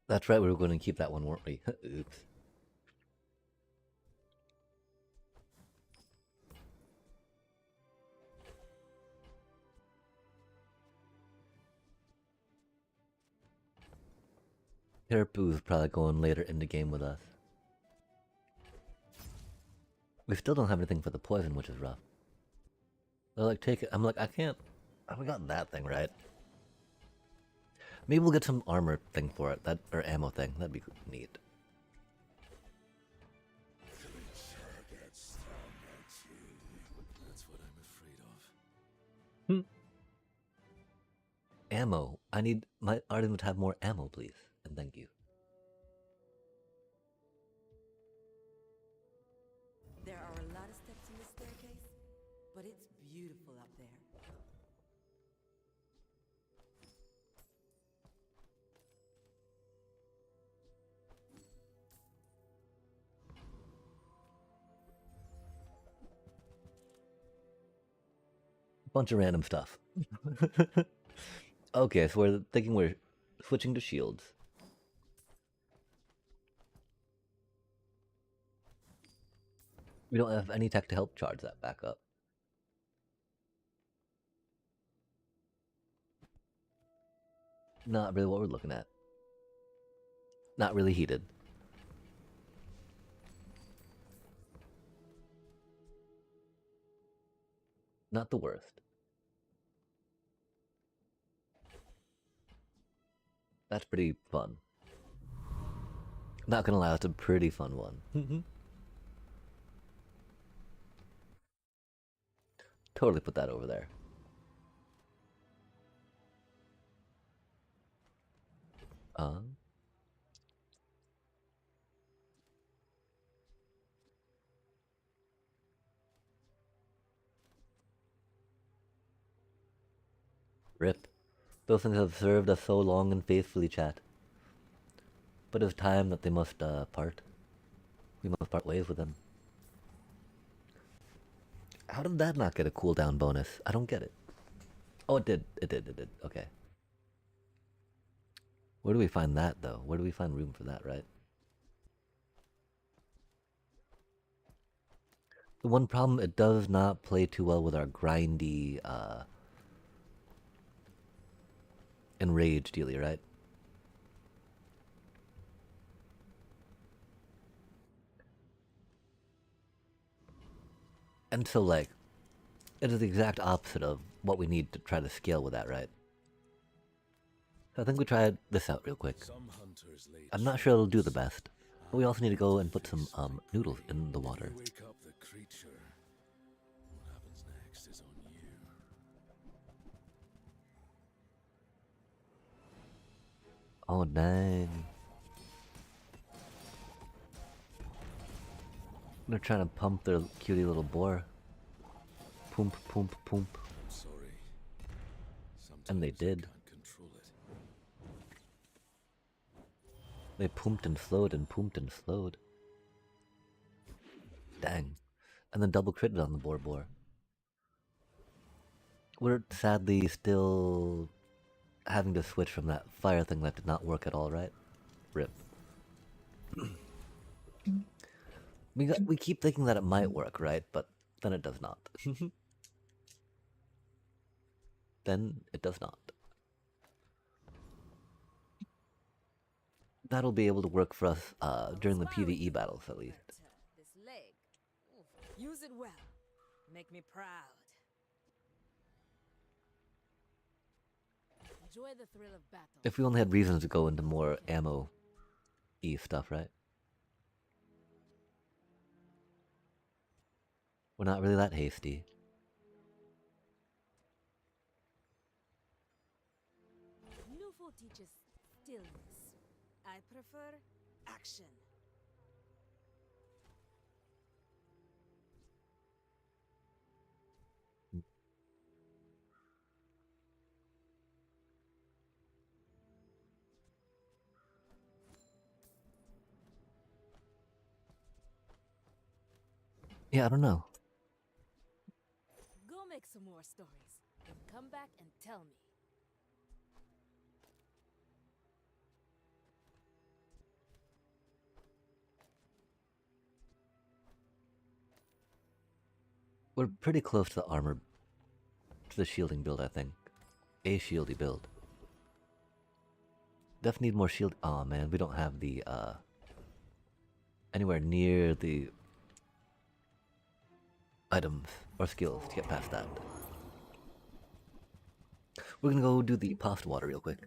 That's right, we were going to keep that one, weren't we? Oops. Caribou's probably going later in the game with us. We still don't have anything for the poison, which is rough. They're like, take it. I'm like, I can't. I got that thing, right? Maybe we'll get some armor thing for it, that or ammo thing. That'd be neat. That's what I'm afraid of. Ammo. I need my Arden to have more ammo, please. And thank you. There are a lot of steps in the staircase, but it's beautiful up there. Bunch of random stuff. Okay, so we're thinking we're switching to shields. We don't have any tech to help charge that back up. Not really what we're looking at. Not really heated. Not the worst. That's pretty fun. Not gonna lie, that's a pretty fun one. Totally put that over there. Rip. Those things have served us so long and faithfully, chat. But it's time that they must part. We must part ways with them. How did that not get a cooldown bonus? I don't get it. Oh, it did. It did. Okay. Where do we find that, though? Where do we find room for that, right? The one problem, it does not play too well with our grindy, enraged dealer, right? And so, like, it is the exact opposite of what we need to try to scale with that, right? So I think we try this out real quick. I'm not sure it'll do the best, but we also need to go and put some noodles in the water. Wake up the creature. What happens next is on you. Oh, dang. They're trying to pump their cutie little boar. Poomp, poomp, poomp. I'm sorry. And they Sometimes I did. can't control it. They poomped and slowed and poomped and slowed. Dang. And then double critted on the Boar. We're sadly still having to switch from that fire thing that did not work at all, right? Rip. We keep thinking that it might work, right? But then it does not. Then it does not. That'll be able to work for us during the PvE battles, at least. This leg. Oof. Use it well. Make me proud. Enjoy the thrill of battle. If we only had reasons to go into more ammo-y stuff, right? We're not really that hasty. Nufo teaches stillness. I prefer action. Yeah, I don't know. Go make some more stories. And come back and tell me. We're pretty close to the armor, to the shielding build, I think. A shieldy build. Definitely need more shield. Oh man, we don't have the anywhere near the items or skills to get past that. We're gonna go do the pasta water real quick.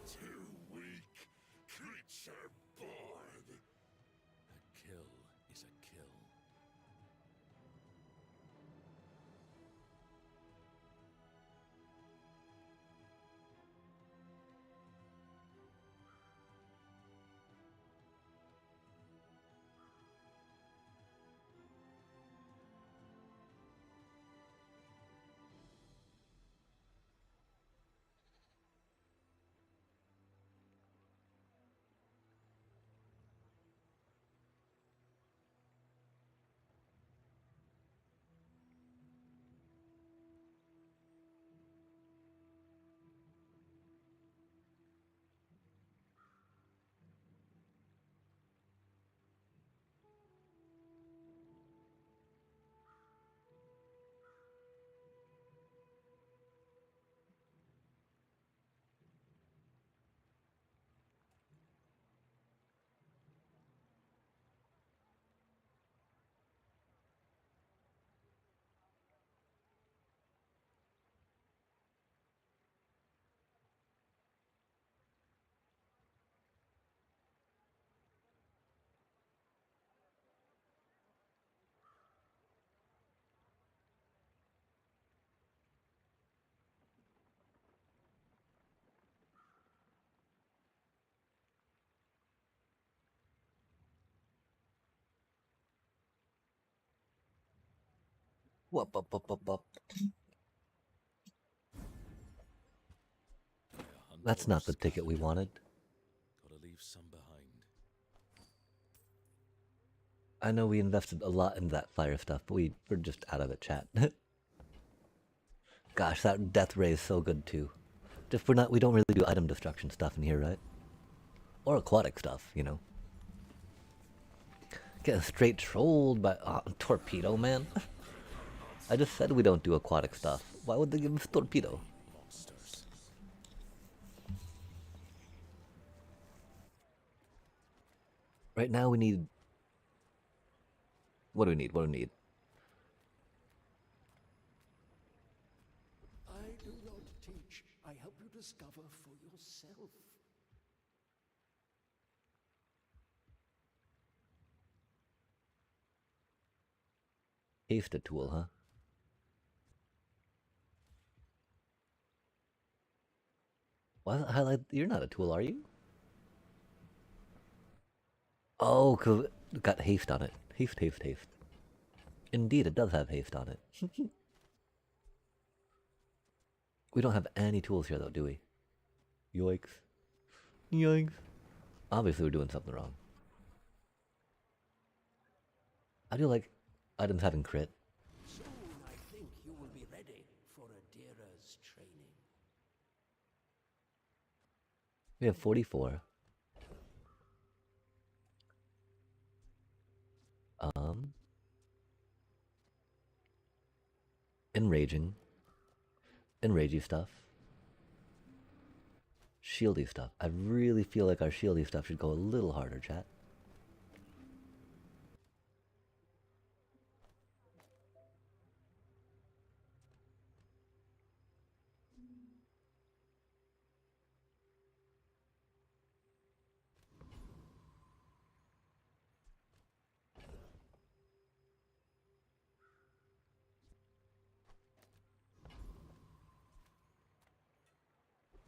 Too weak. Creature born. A kill is a kill. Whoop, up, up, up, up. That's not the ticket we wanted. Gotta leave some behind. I know we invested a lot in that fire stuff, but we're just out of it, chat. Gosh, that death ray is so good too. Just we don't really do item destruction stuff in here, right? Or aquatic stuff, you know. Getting straight trolled by torpedo, man. I just said we don't do aquatic stuff. Why would they give us torpedo? Monsters. Right now we need... What do we need? What do we need? discover for yourself. Haste a tool, huh? Why does it highlight? You're not a tool, are you? Oh, cause it got haste on it. Haste, haste, haste. Indeed, it does have haste on it. We don't have any tools here, though, do we? Yoinks. Yoinks. Obviously, we're doing something wrong. I do like items having crit. Soon I think you will be ready for Adira's training. We have 44. Enraging. Enragey stuff. Shieldy stuff. I really feel like our shieldy stuff should go a little harder, chat.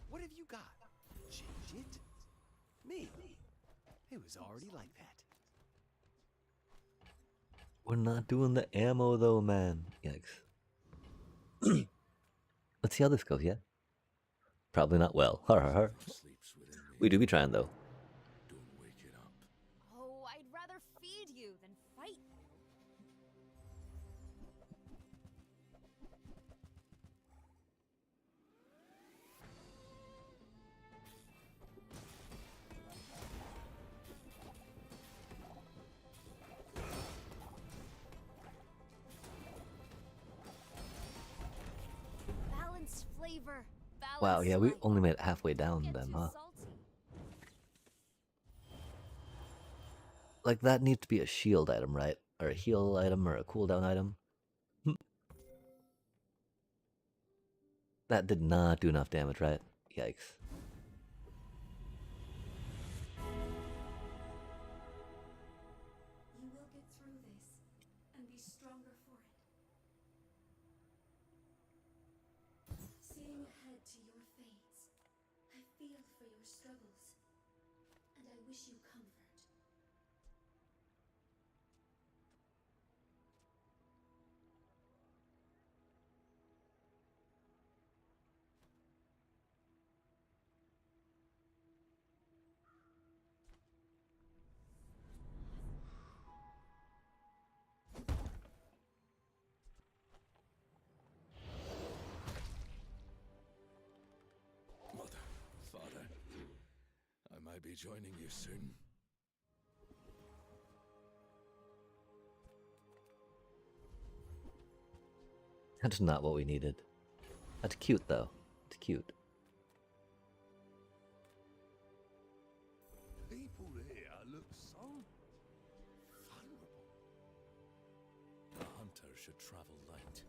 What have you got? Change it? Me? It was already like that. We're not doing the ammo though, man. Yikes. Let's see how this goes, yeah? Probably not well. Har har har. Sleeps within me. We do be trying though. Don't wake it up. Oh, I'd rather feed you than fight you. Balanced flavor. Wow, yeah, we light. only made it halfway down Get them, too huh? salty. Like, that needs to be a shield item, right? Or a heal item, or a cooldown item. That did not do enough damage, right? Yikes. You will get through this and be stronger for it. Seeing ahead to your fates, I feel for your struggles, and I wish you comfort. Mother, father, I might be joining you soon. That's not what we needed. That's cute, though. It's cute. People here look so vulnerable. A hunter should travel light.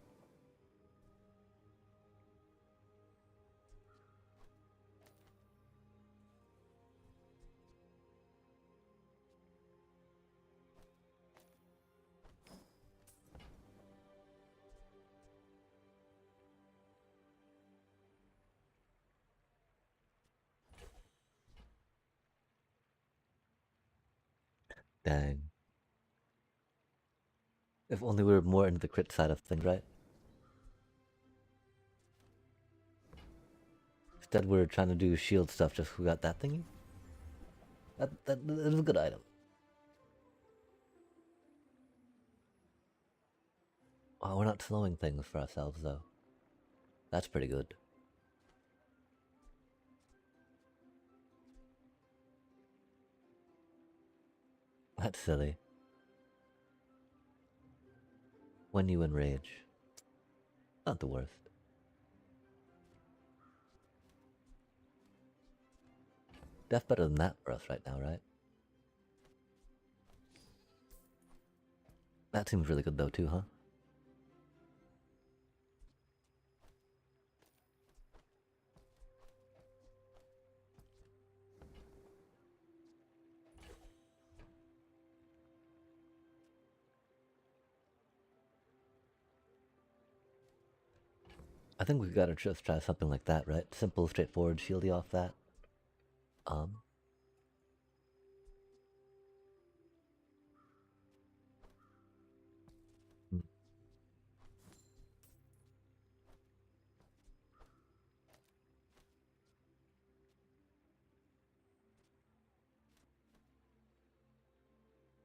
Dang. If only we were more into the crit side of things, right? Instead, we're trying to do shield stuff just who got that thingy. That is a good item. Oh, we're not slowing things for ourselves, though. That's pretty good. That's silly. When you enrage. Not the worst. That's better than that for us right now, right? That seems really good though too, huh? I think we gotta just try something like that, right? Simple, straightforward, shieldy off that. Hmm.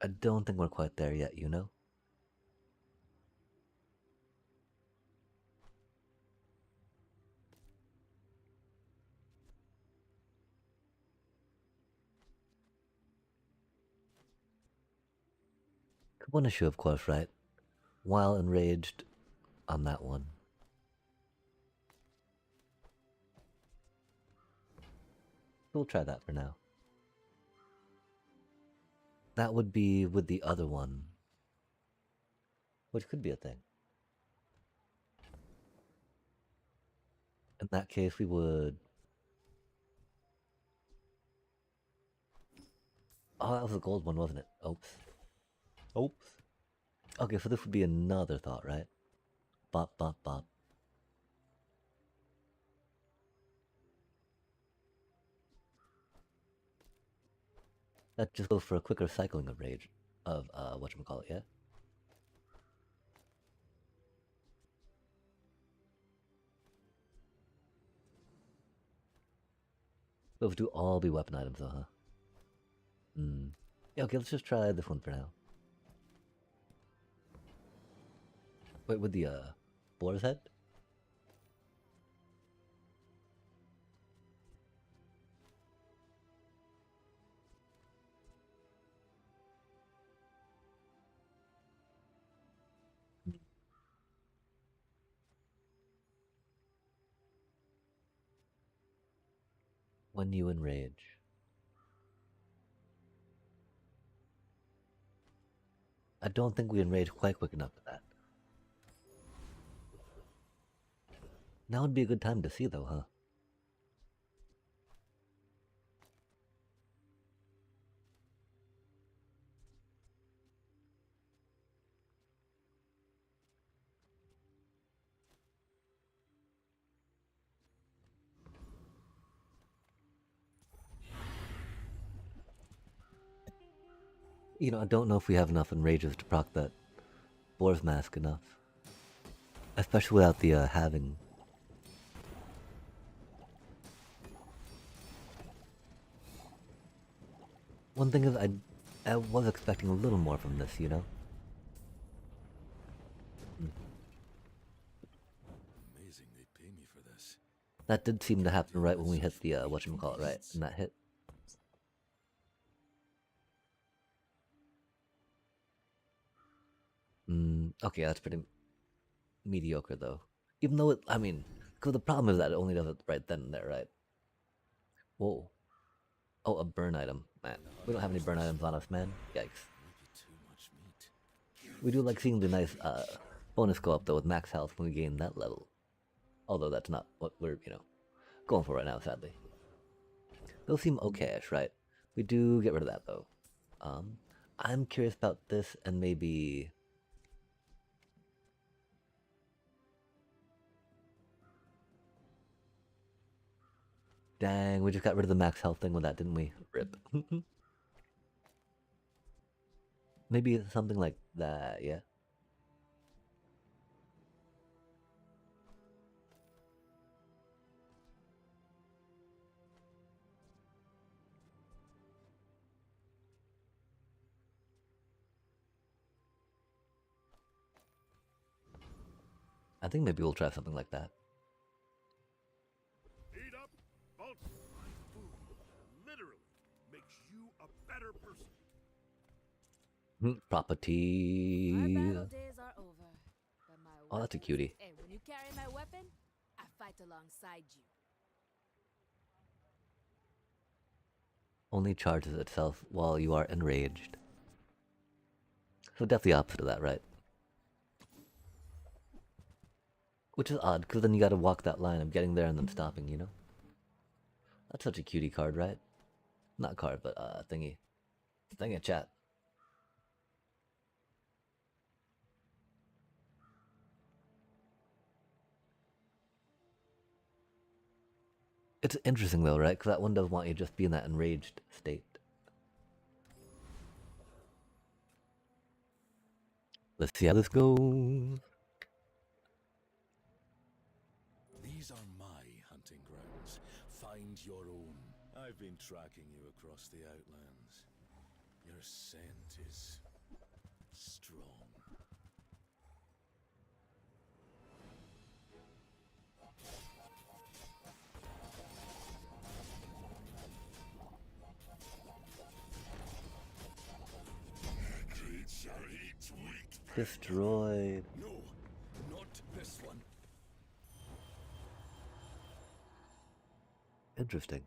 I don't think we're quite there yet, you know? One issue, of course, right? While enraged on that one. We'll try that for now. That would be with the other one, which could be a thing. In that case, we would... Oh, that was a gold one, wasn't it? Oops. Oops. Okay, so this would be another thought, right? Bop, bop, bop. That just goes for a quicker cycling of rage. Of, whatchamacallit, yeah? Those do all be weapon items, though, huh? Hmm. Yeah, okay, let's just try this one for now. Wait, with the, boar's head? When you enrage. I don't think we enrage quite quick enough for that. Now would be a good time to see, though, huh? You know, I don't know if we have enough enrages to proc that Boar's Mask enough. Especially without the, halving. One thing is, I was expecting a little more from this, you know? Amazing they pay me for this. That did seem to happen right when we hit the, whatchamacallit, right? And that hit. Okay, that's pretty mediocre, though. Even though it, I mean, because the problem is that it only does it right then and there, right? Whoa. Oh, a burn item. Man, we don't have any burn items on us, man. Yikes. Maybe too much meat. We do like seeing the nice, bonus go up, though, with max health when we gain that level. Although that's not what we're, you know, going for right now, sadly. Those seem okayish, right? We do get rid of that, though. I'm curious about this and maybe... Dang, we just got rid of the max health thing with that, didn't we? Rip. Maybe something like that, yeah? I think maybe we'll try something like that. Eat up, Bolt. My food literally makes you a better person. Property. My battle days are over. But my Oh, that's a weapons- cutie. Hey, when you carry my weapon, I fight alongside you. Only charges itself while you are enraged. So definitely opposite of that, right? Which is odd, because then you gotta walk that line of getting there and then stopping, you know? That's such a cutie card, right? Not card, but thingy. Thingy chat. It's interesting though, right? Because that one does want you to just be in that enraged state. Let's see how this goes. These are my hunting grounds. Find your own. I've been tracking you across the Outlands. Your scent is strong. Destroyed. No, not this one. Interesting.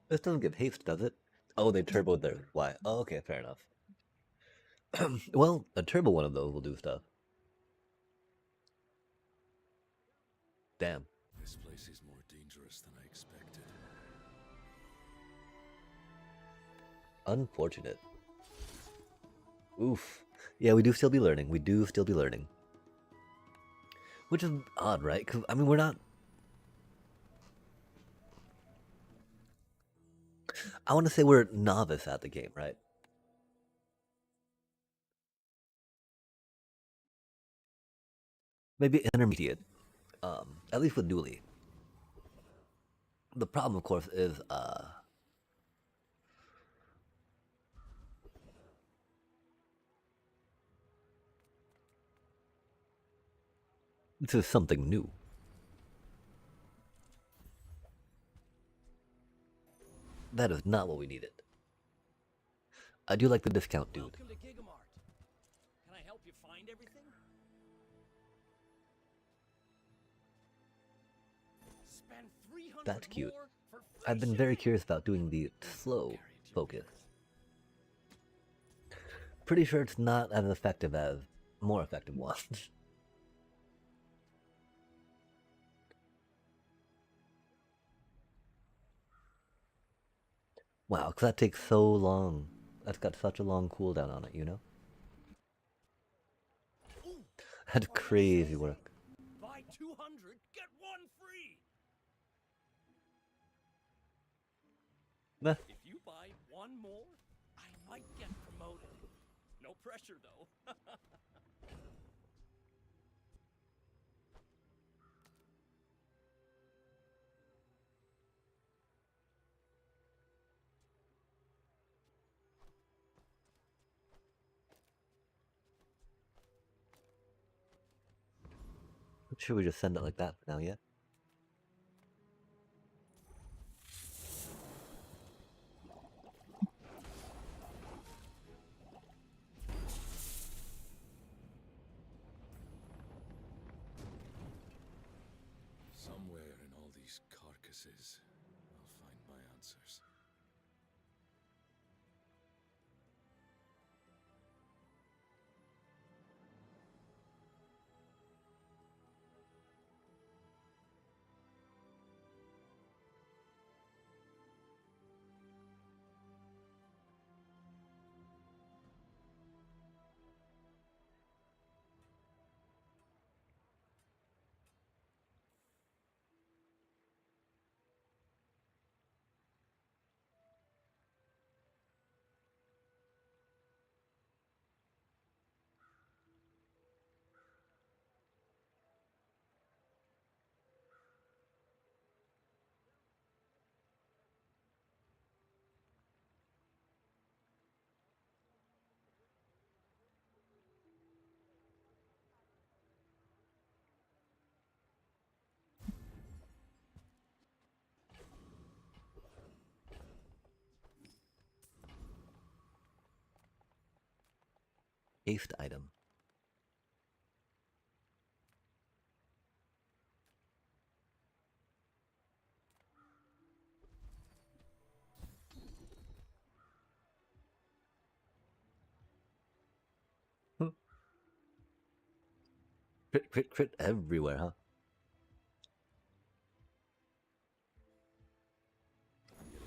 This doesn't give haste, does it? Oh, they turboed their why? Oh, okay, fair enough. Well, a turbo one of those will do stuff. Damn. This place is more dangerous than I expected. Unfortunate. Oof. Yeah, we do still be learning. We do still be learning. Which is odd, right? Because, I mean, we're not... I want to say we're novice at the game, right? Maybe intermediate. At least with Dooley. The problem, of course, is, this is something new. That is not what we needed. I do like the discount, dude. Welcome to Gigamart. Can I help you find everything? Spend 300 That's cute. more for free I've been very shipping? curious about doing the slow focus. Pretty sure it's not as effective as more effective ones. Wow, because that takes so long. That's got such a long cooldown on it, you know? Ooh, That's what crazy says work. it? Buy 200, get one free. Meh. If you buy one more, I might get promoted. No pressure though. Should we just send it like that for now, yeah? Somewhere in all these carcasses, I'll find my answers. Haste item. Crit, crit, crit everywhere, huh?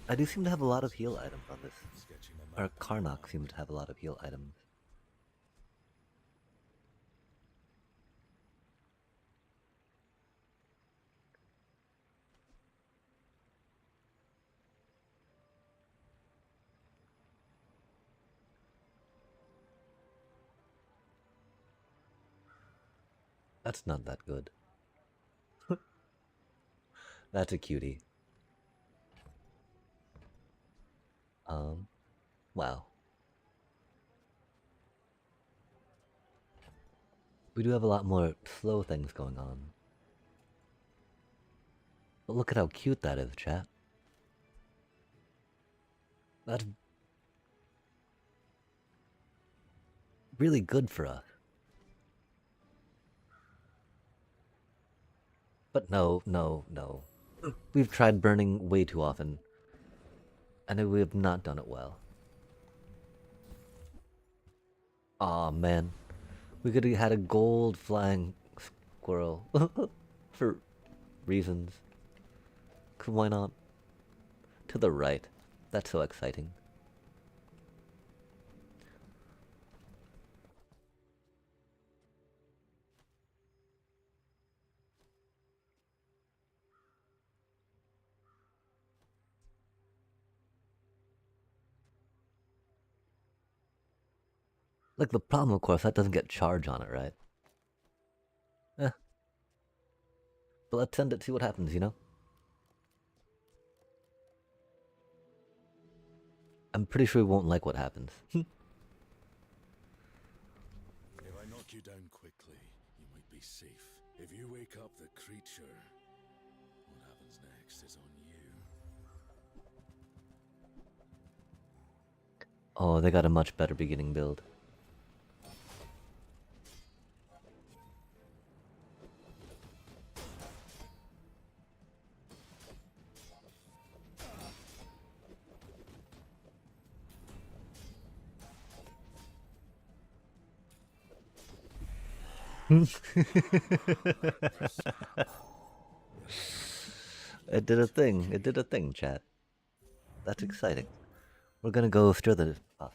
I do seem to have a lot of heal items on this. Sketching a Or map in Karnak mind. seems to have a lot of heal items. That's not that good. That's a cutie. Wow. We do have a lot more slow things going on. But look at how cute that is, chat. That's really good for us. But no, no, no. We've tried burning way too often. And we have not done it well. Aw, man. We could have had a gold flying squirrel. For reasons. Why not? To the right. That's so exciting. Like, the problem, of course, that doesn't get charge on it, right? Eh. But let's send it, see what happens, you know? I'm pretty sure we won't like what happens. If I knock you down quickly, you might be safe. If you wake up the creature, what happens next is on you. Oh, they got a much better beginning build. It did a thing. It did a thing, chat. That's exciting. We're gonna go stir the pot.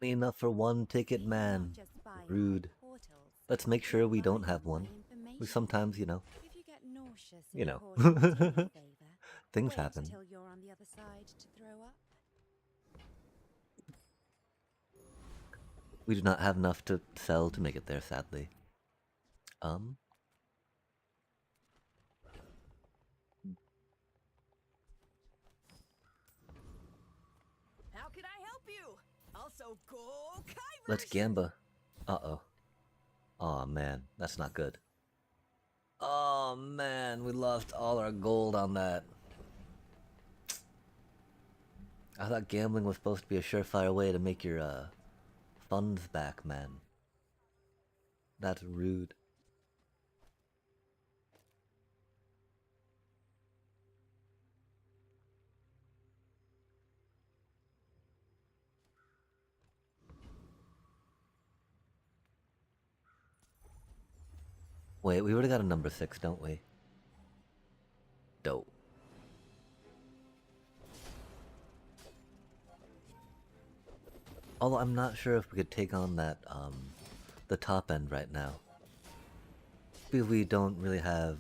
Only enough for one ticket, You're man. not just buying my Rude. portals, Let's make sure you're we don't buying have one. my We information. sometimes, you know, If you get nauseous You in know. a cause you don't favor, things wait happen. till you're on the other side to throw up. We do not have enough to sell to make it there, sadly. help you. Also, go Kyrish. Let's gamba. Uh-oh. Oh man, that's not good. Oh man, we lost all our gold on that. I thought gambling was supposed to be a surefire way to make your funds back, man. That's rude. Wait, we already got a number 6, don't we? Dope. Although I'm not sure if we could take on that, the top end right now. Because we don't really have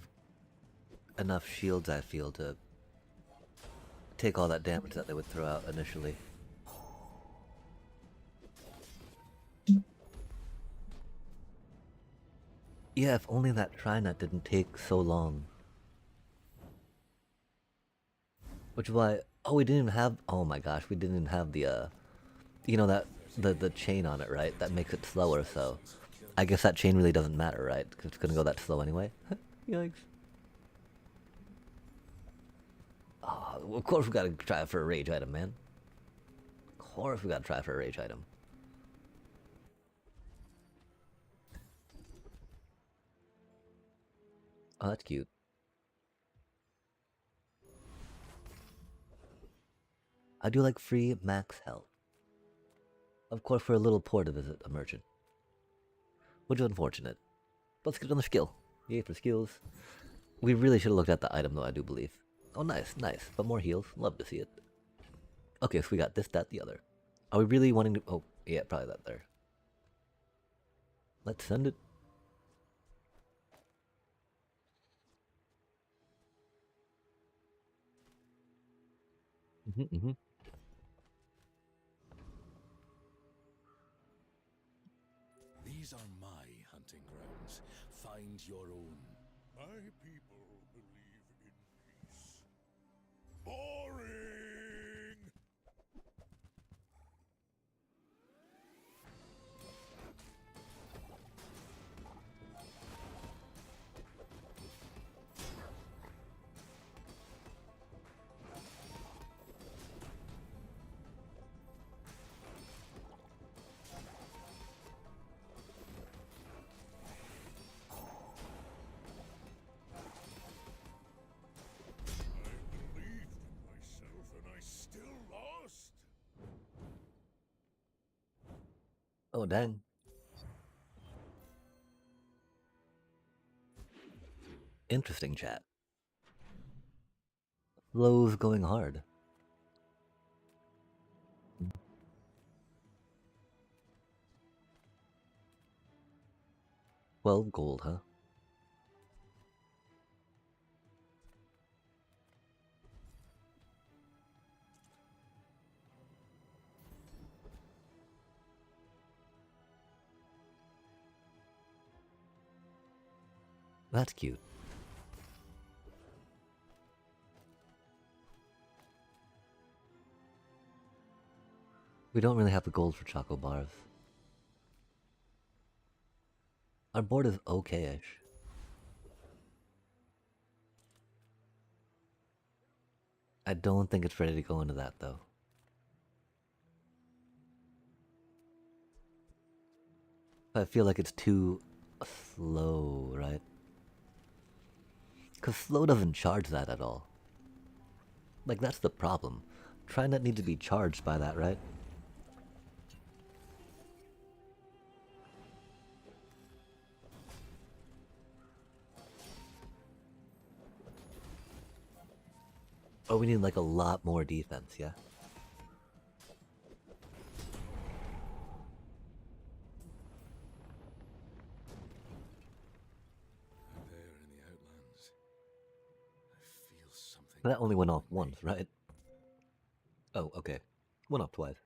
enough shields, I feel, to take all that damage that they would throw out initially. Yeah, if only that Trinet didn't take so long. Which is why, oh, we didn't even have, oh my gosh, we didn't even have the, you know, that, the chain on it, right? That makes it slower, so I guess that chain really doesn't matter, right? Because it's gonna go that slow anyway. Yikes. Oh, well, of course we gotta try for a rage item, man. Of course we gotta try for a rage item. Oh, that's cute. I do like free max health. Of course, we're a little poor to visit a merchant. Which is unfortunate. Let's get on the skill. Yay for skills. We really should have looked at the item though, I do believe. Oh, nice, nice. But more heals. Love to see it. Okay, so we got this, that, the other. Are we really wanting to... Oh, yeah, probably that there. Let's send it. These are my hunting grounds. Find your own. My people believe in peace. Boring! Oh, dang. Interesting chat. Flow's going hard. 12 gold, huh? That's cute. We don't really have the gold for choco bars. Our board is okay-ish. I don't think it's ready to go into that, though. I feel like it's too slow, right? Because slow doesn't charge that at all. Like, that's the problem. Trinet needs to be charged by that, right? Or we need like a lot more defense, yeah? Out there in the outlands, I feel something. That only went off once, right? Oh, okay. Went off twice.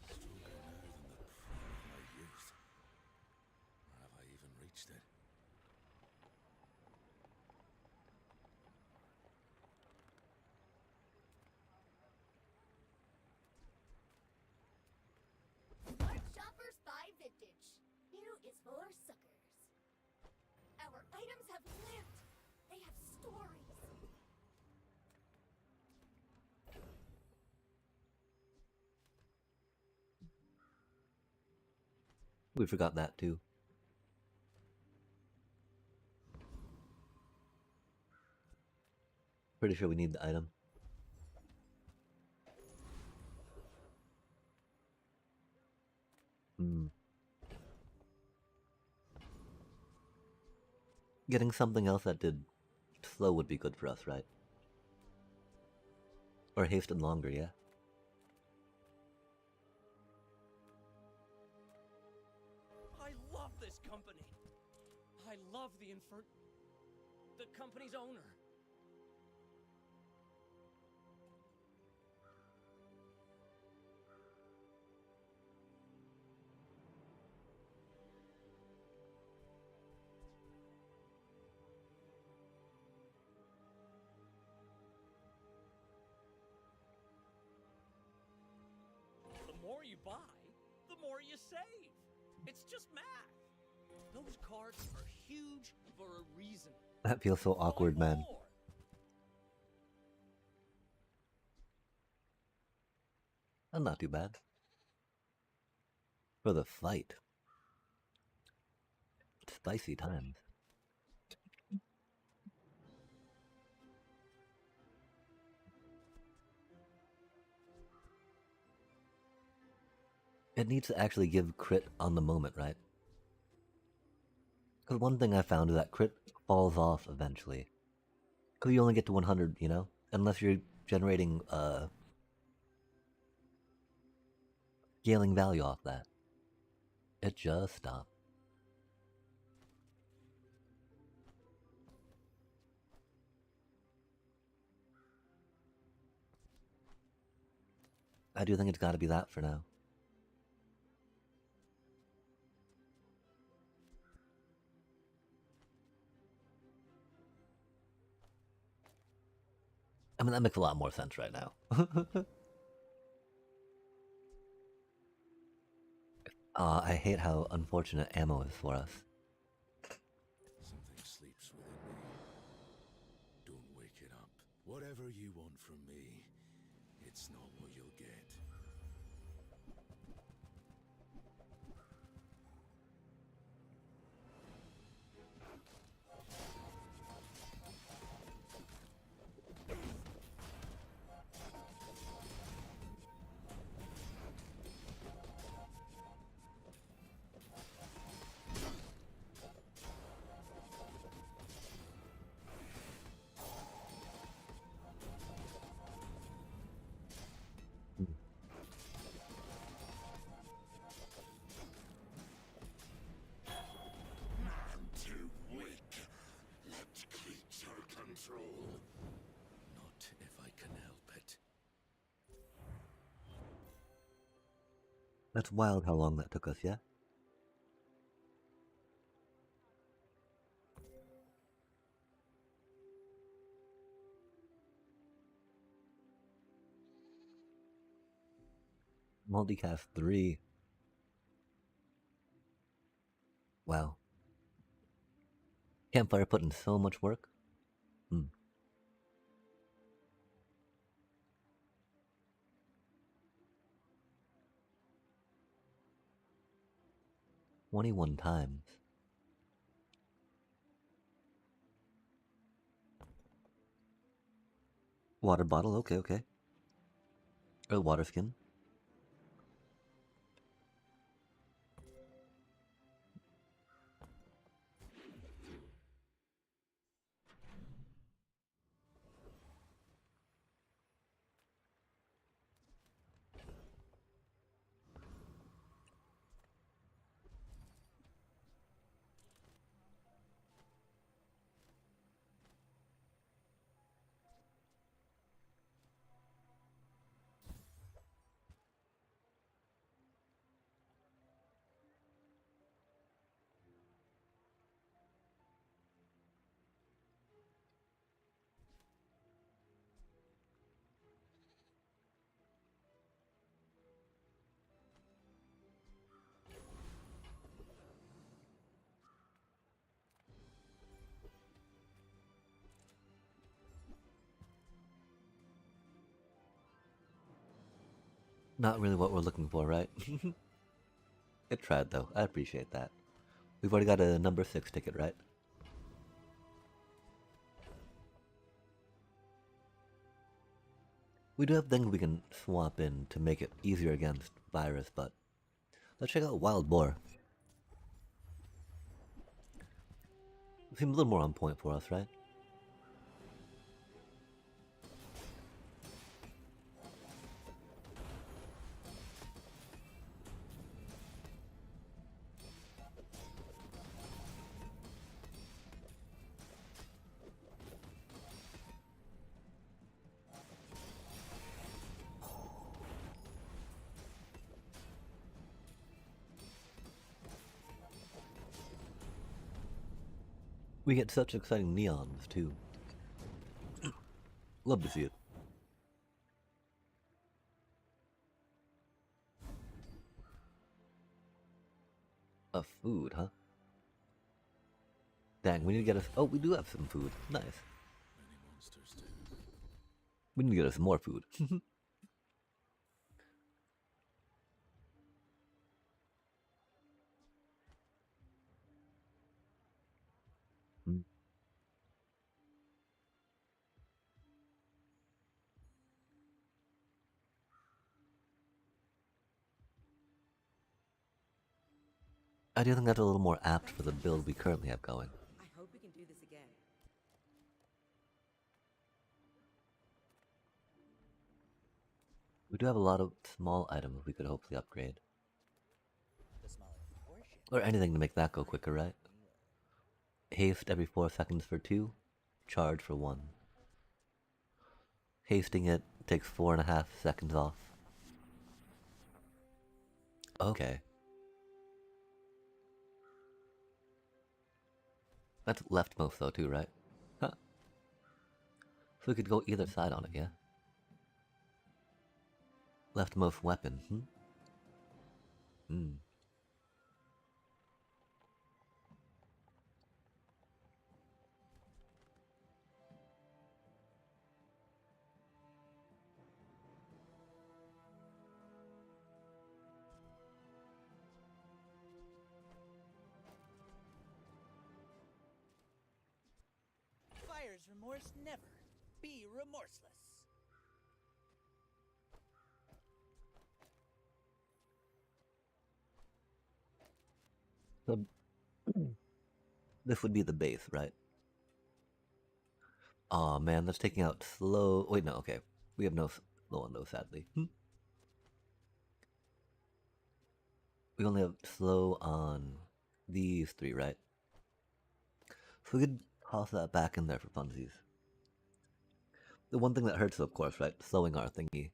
Stronger now than the prime of my youth. Or have I even is for suckers. Our items have lived. They have stories. We forgot that too. Pretty sure we need the item. Getting something else that did slow would be good for us, right? Or hasten longer, yeah? I love this company. I love the company's owner. The more you buy, the more you save. It's just math. Those cards are huge for a reason. That feels so awkward, Buy man. more. And not too bad. For the fight. Spicy times. It needs to actually give crit on the moment, right? Because one thing I found is that crit falls off eventually. Because you only get to 100, you know? Unless you're generating scaling value off that. It just stopped. I do think it's gotta be that for now. I mean, that makes a lot more sense right now. I hate how unfortunate ammo is for us. Something sleeps within me. Don't wake it up. Whatever you want from me, it's not what you'll get. I'm too weak. Let creature control. Not if I can help it. That's wild how long that took us, yeah? Multicast 3. Wow. Campfire put in so much work. 21 times. Water bottle, okay, okay. Or water skin. Not really what we're looking for, right? It tried though. I appreciate that. We've already got a number 6 ticket, right? We do have things we can swap in to make it easier against virus, but let's check out Wild Boar. Seems a little more on point for us, right? We get such exciting neons, too. Love to see it. A food, huh? Dang, we need to get us... Oh, we do have some food. Nice. Many monsters do. We need to get us more food. Hmm. I do think that's a little more apt for the build we currently have going. I hope we can do this again. We do have a lot of small items we could hopefully upgrade. The smaller the portion, Or anything to make that go quicker, right? Haste every 4 seconds for 2, charge for 1. Hasting it takes 4.5 seconds off. Okay. That's leftmost though too, right? Huh. So we could go either side on it, yeah? Leftmost weapon, Hmm. fire's remorse never. Be remorseless. So this would be the base, right? Aw, man, that's taking out slow... Wait, no, okay. We have no slow on those, sadly. We only have slow on these 3, right? So we could toss that back in there for funsies. The one thing that hurts, of course, right? Slowing our thingy.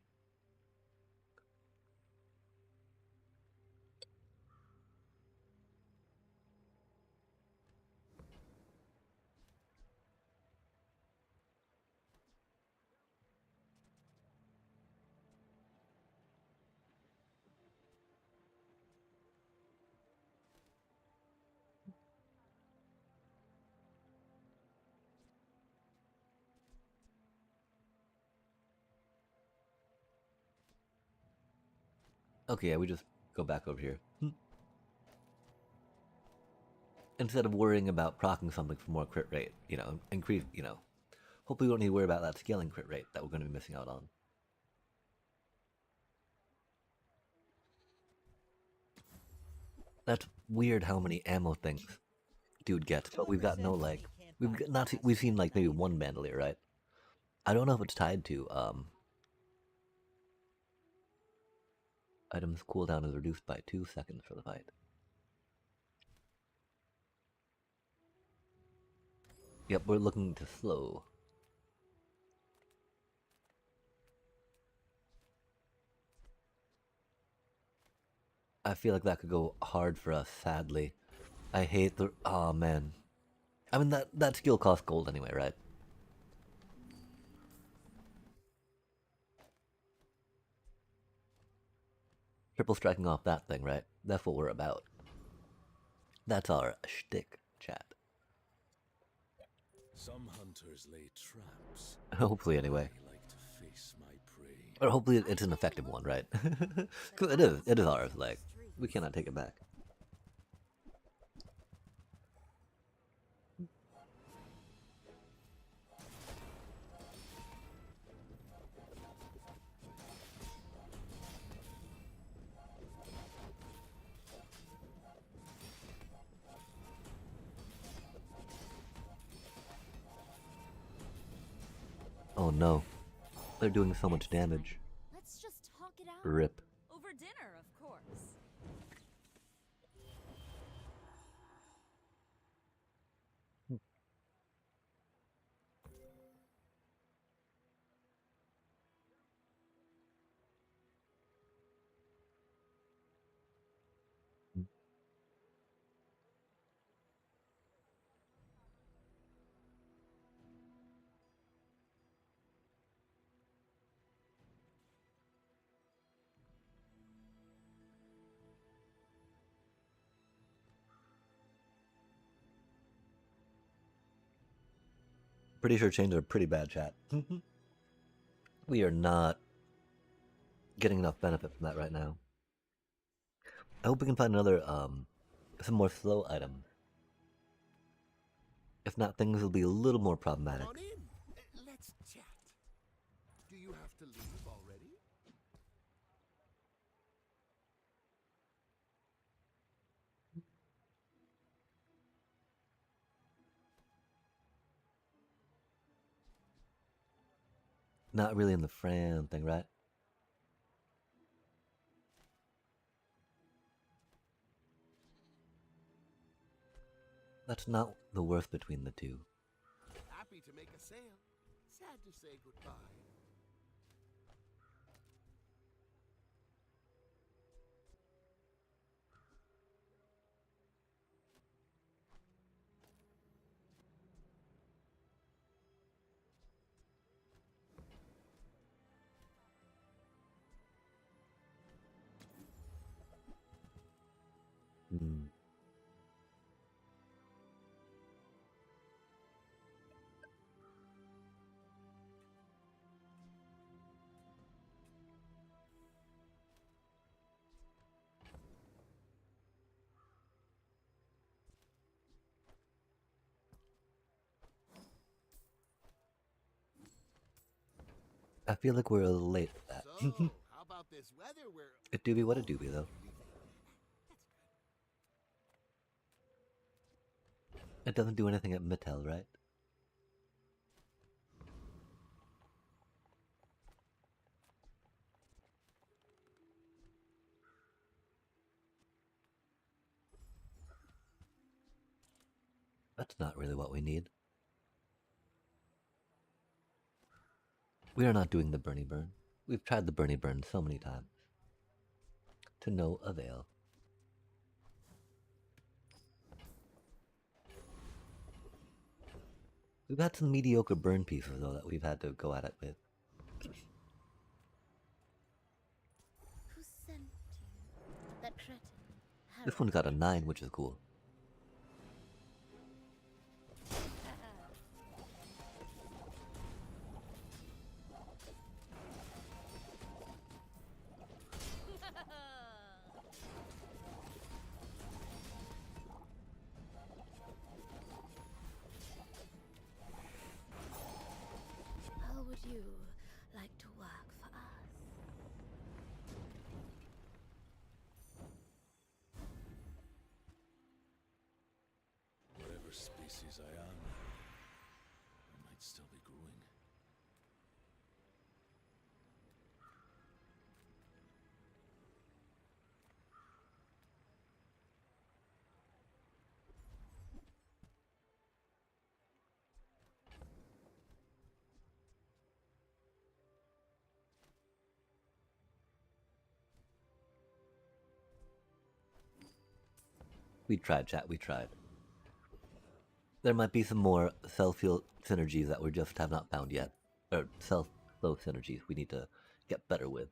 Okay, yeah, we just go back over here. Instead of worrying about proccing something for more crit rate, increase, hopefully we don't need to worry about that scaling crit rate that we're going to be missing out on. That's weird how many ammo things dude gets, but we've got no, like, we've seen, like, maybe one bandolier, right? I don't know if it's tied to, items cooldown is reduced by 2 seconds for the fight. Yep, we're looking to slow. I feel like that could go hard for us, sadly. I hate the... Oh, man. I mean, that skill costs gold anyway, right? Triple striking off that thing, right? That's what we're about. That's our shtick, chat. Some hunters lay traps. Hopefully, anyway. I like to face my prey. Or hopefully it's an effective one, right? 'Cause it is ours, like, we cannot take it back. Oh no, they're doing so much damage. Let's just talk it out. Rip. Over dinner, of course. Pretty sure chains are pretty bad, chat. We are not getting enough benefit from that right now. I hope we can find another, some more slow items. If not, things will be a little more problematic. Come on in. Let's chat. Do you have to leave already? Not really in the Fran thing, right? That's not the worth between the two. Happy to make a sale. Sad to say goodbye. Hmm. I feel like we're a little late for that. So, how about this weather? It doobie what a doobie, though. It doesn't do anything at Mittel, right? That's not really what we need. We are not doing the Bernie Burn. We've tried the Bernie Burn so many times. To no avail. We've had some mediocre burn pieces, though, that we've had to go at it with. Who sent you? That cretin. This one got a 9, which is cool. How would you like to work for us? Whatever species I am, I might still be growing. We tried, chat, we tried. There might be some more self-heal synergies that we just have not found yet. Or self-flow synergies we need to get better with.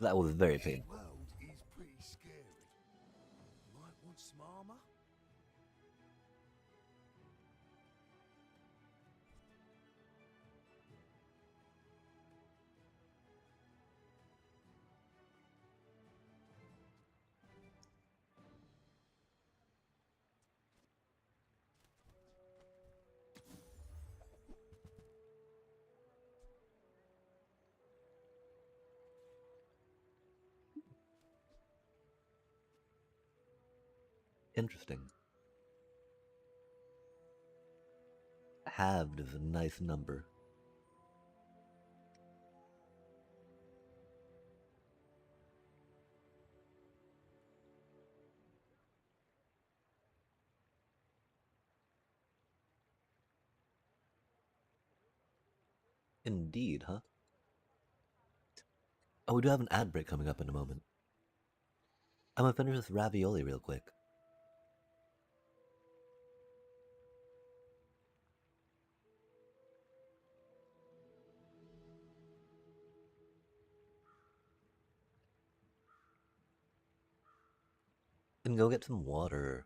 That was very This painful. world is pretty scary. Might want some armor? Interesting. Halved is a nice number. Indeed, huh? Oh, we do have an ad break coming up in a moment. I'm gonna finish this ravioli real quick. And go get some water.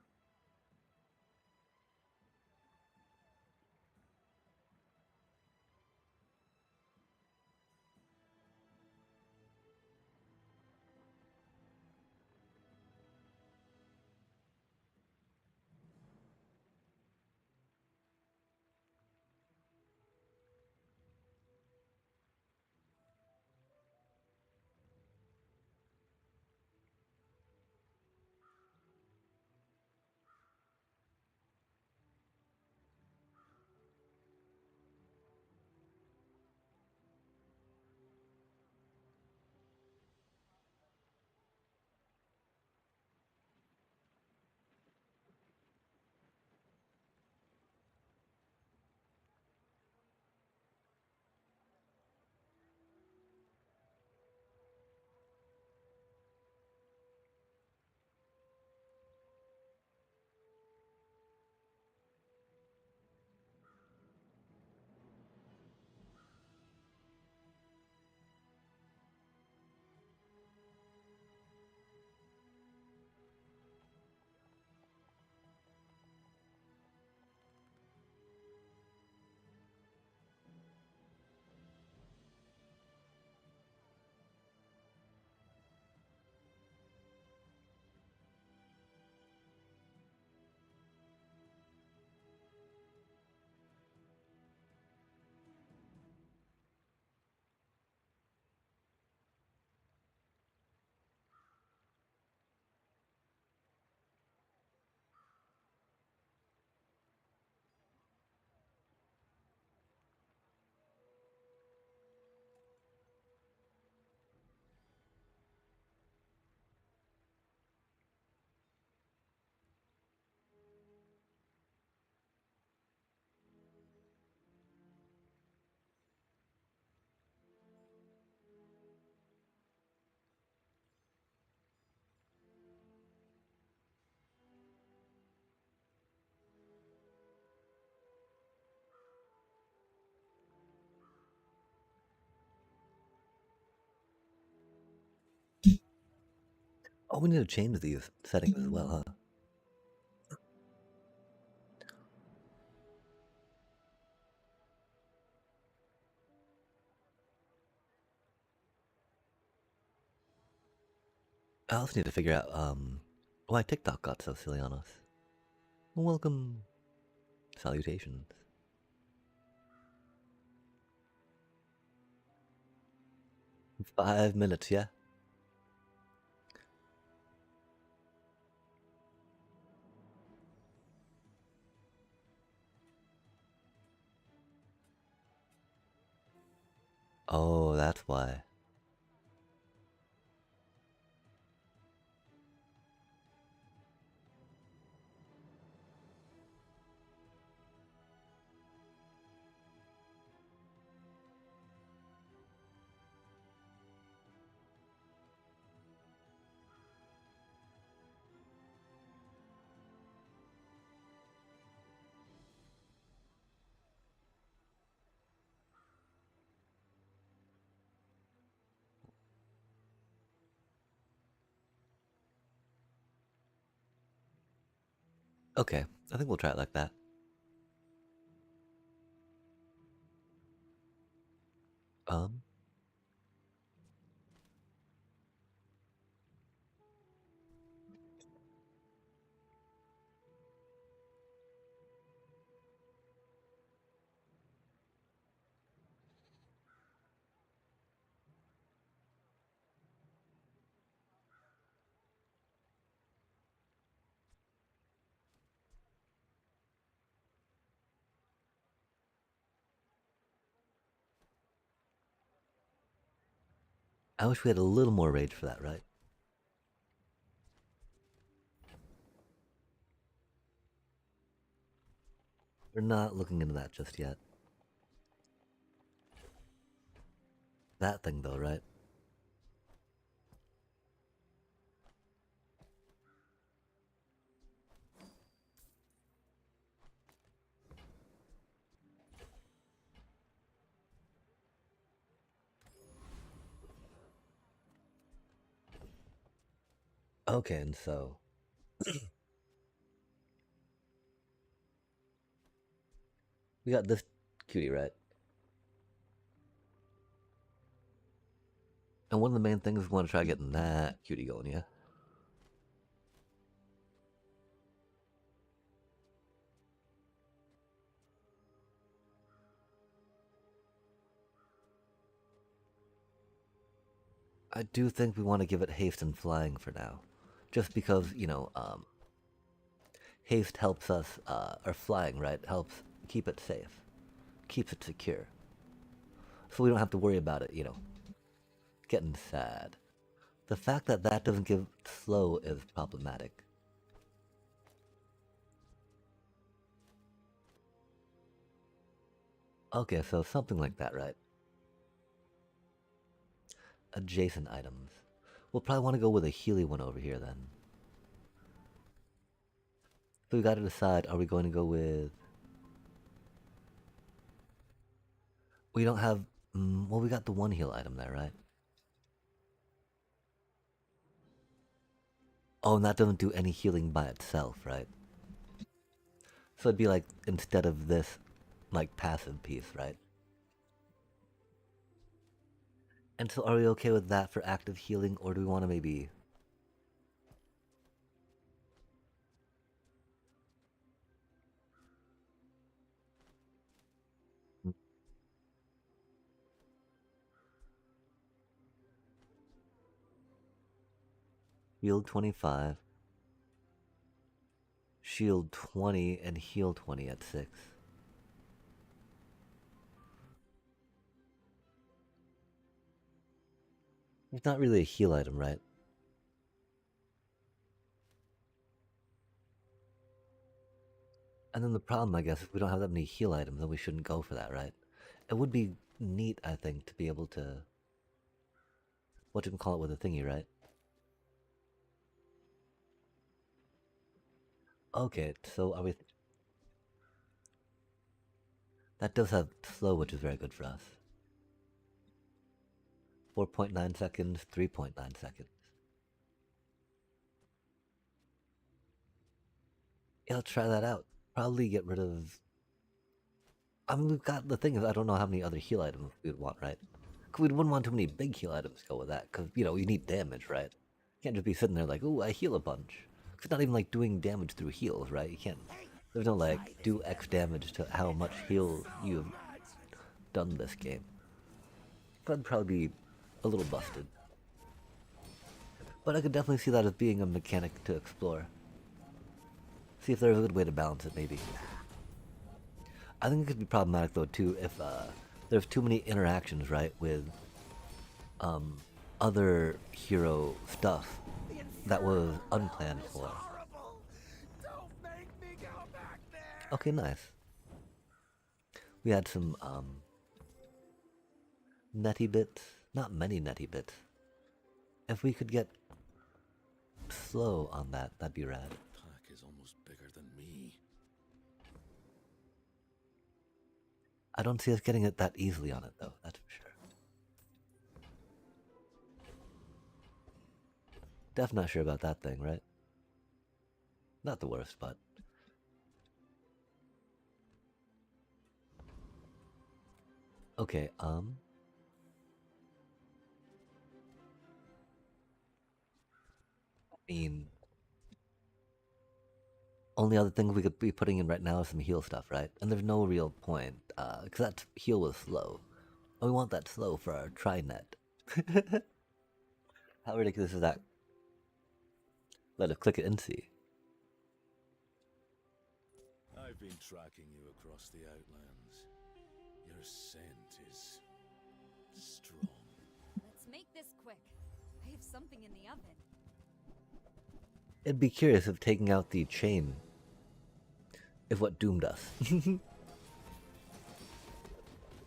Oh, we need to change these settings as well, huh? I also need to figure out why TikTok got so silly on us. Welcome. Salutations. 5 minutes, yeah? Oh, that's why. Okay, I think we'll try it like that. Um, I wish we had a little more rage for that, right? We're not looking into that just yet. That thing though, right? Okay, and so we got this cutie, right? And one of the main things we want to try getting that cutie going, yeah? I do think we want to give it haste and flying for now. Just because, you know, haste helps us, or flying, right? Helps keep it safe. Keeps it secure. So we don't have to worry about it, you know, getting sad. The fact that that doesn't give slow is problematic. Okay, so something like that, right? Adjacent items. We'll probably want to go with a Healy one over here then. So we gotta decide, are we going to go with... We don't have... well, we got the one heal item there, right? Oh, and that doesn't do any healing by itself, right? So it'd be like, instead of this, like, passive piece, right? And so are we okay with that for active healing, or do we want to maybe... Heal 25. Shield 20 and heal 20 at 6. It's not really a heal item, right? And then the problem, I guess, if we don't have that many heal items, then we shouldn't go for that, right? It would be neat, I think, to be able to... What you can call it with a thingy, right? Okay, so are we... That does have slow, which is very good for us. 4.9 seconds, 3.9 seconds. Yeah, let's try that out. Probably get rid of... I mean, we've got... The thing is, I don't know how many other heal items we'd want, right? We wouldn't want too many big heal items to go with that, because, you know, you need damage, right? You can't just be sitting there like, ooh, I heal a bunch. It's not even like doing damage through heals, right? You can't... There's no, like, do X damage to how much heal you've done this game. That'd probably be a little busted. But I could definitely see that as being a mechanic to explore. See if there's a good way to balance it, maybe. I think it could be problematic, though, too, if there's too many interactions, right, with other hero stuff that was unplanned for. Okay, nice. We had some netty bits. Not many netty bits. If we could get slow on that, that'd be rad. Pack is almost bigger than me. I don't see us getting it that easily on it, though, that's for sure. Def not sure about that thing, right? Not the worst, but... Okay, I mean... Only other things we could be putting in right now is some heal stuff, right? And there's no real point, because that heal was slow. And we want that slow for our Trinet. How ridiculous is that? Let us click it and see. I've been tracking you across the Outlands. Your scent is strong. Let's Make this quick. I have something in the oven. It'd be curious if taking out the chain is what doomed us.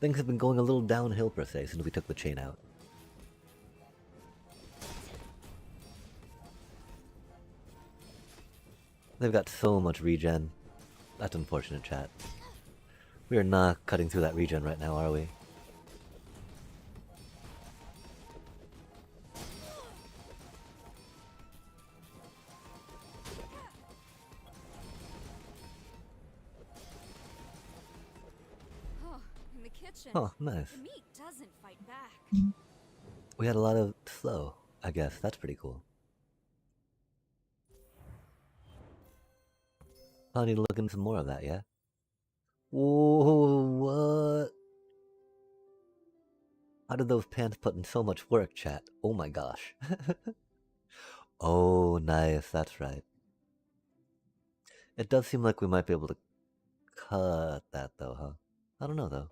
Things have been going a little downhill per se since we took the chain out. They've got so much regen. That's unfortunate, chat. We are not cutting through that regen right now, are we? Oh, in the kitchen. Oh, nice. The meat doesn't fight back. We had a lot of slow, I guess. That's pretty cool. I need to look into some more of that, yeah? Whoa, what? How did those pants put in so much work, chat? Oh my gosh. Oh, nice, that's right. It does seem like we might be able to cut that though, huh? I don't know though.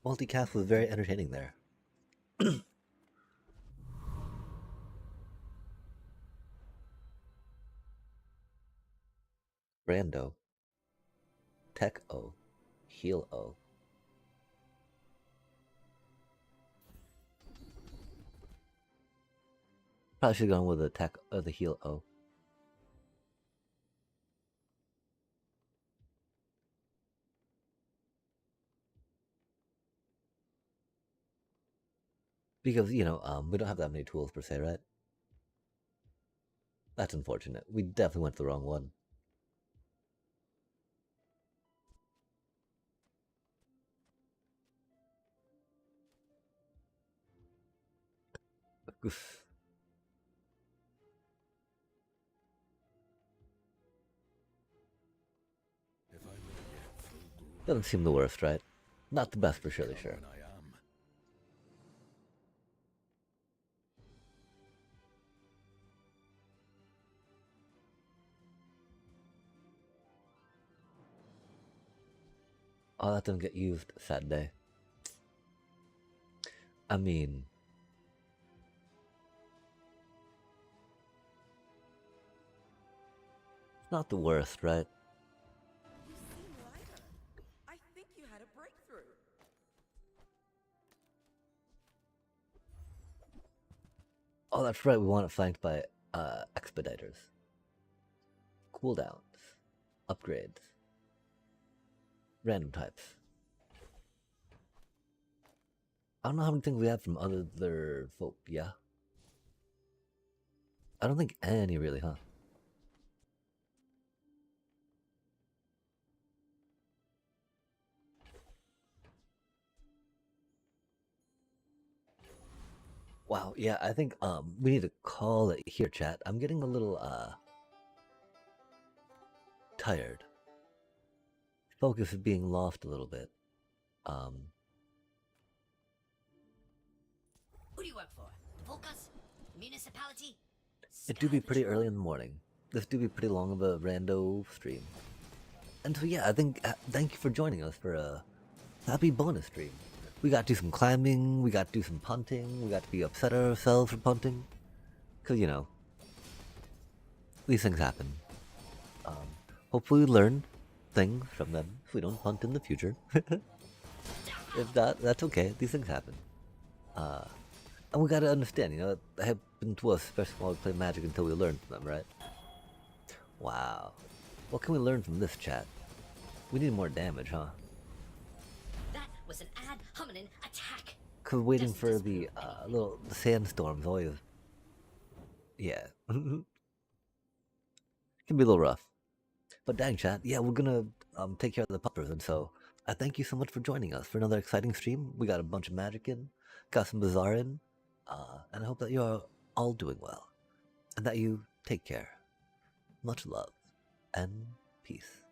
Multicast was very entertaining there. Brando. Tech O. Heal O. Probably should have gone with the tech or the heal O. Because, you know, we don't have that many tools per se, right? That's unfortunate. We definitely went the wrong one. Oof. Doesn't seem the worst, right? Not the best for surely sure. Oh, that didn't get used. Sad day. I mean... It's not the worst, right? You seem lighter. I think you had a breakthrough. Oh, that's right, we want it flanked by expediters. Cooldowns. Upgrades. Random types. I don't know how many things we have from other folk, yeah? I don't think any really, huh? Wow, yeah, I think we need to call it here, chat. I'm getting a little tired. Focus is being lost a little bit. Who do you work for? Volkas? Municipality? It do be pretty early in the morning. This do be pretty long of a rando stream. And so yeah, I think thank you for joining us for a happy bonus stream. We got to do some climbing, we got to do some punting, we got to be upset at ourselves for punting. Cause you know, these things happen. Hopefully we learn things from them if we don't punt in the future. If not, that's okay, these things happen. And we gotta understand, you know, it happened to us, especially while we play Magic until we learn from them, right? Wow. What can we learn from this, chat? We need more damage, huh? That was an ad hominin attack. Cause waiting for the little sandstorms always, yeah, can be a little rough. But dang, chat, yeah, we're gonna take care of the puppers, and so I thank you so much for joining us for another exciting stream. We got a bunch of magic in, got some bazaar in, and I hope that you're all doing well, and that you take care. Much love and peace.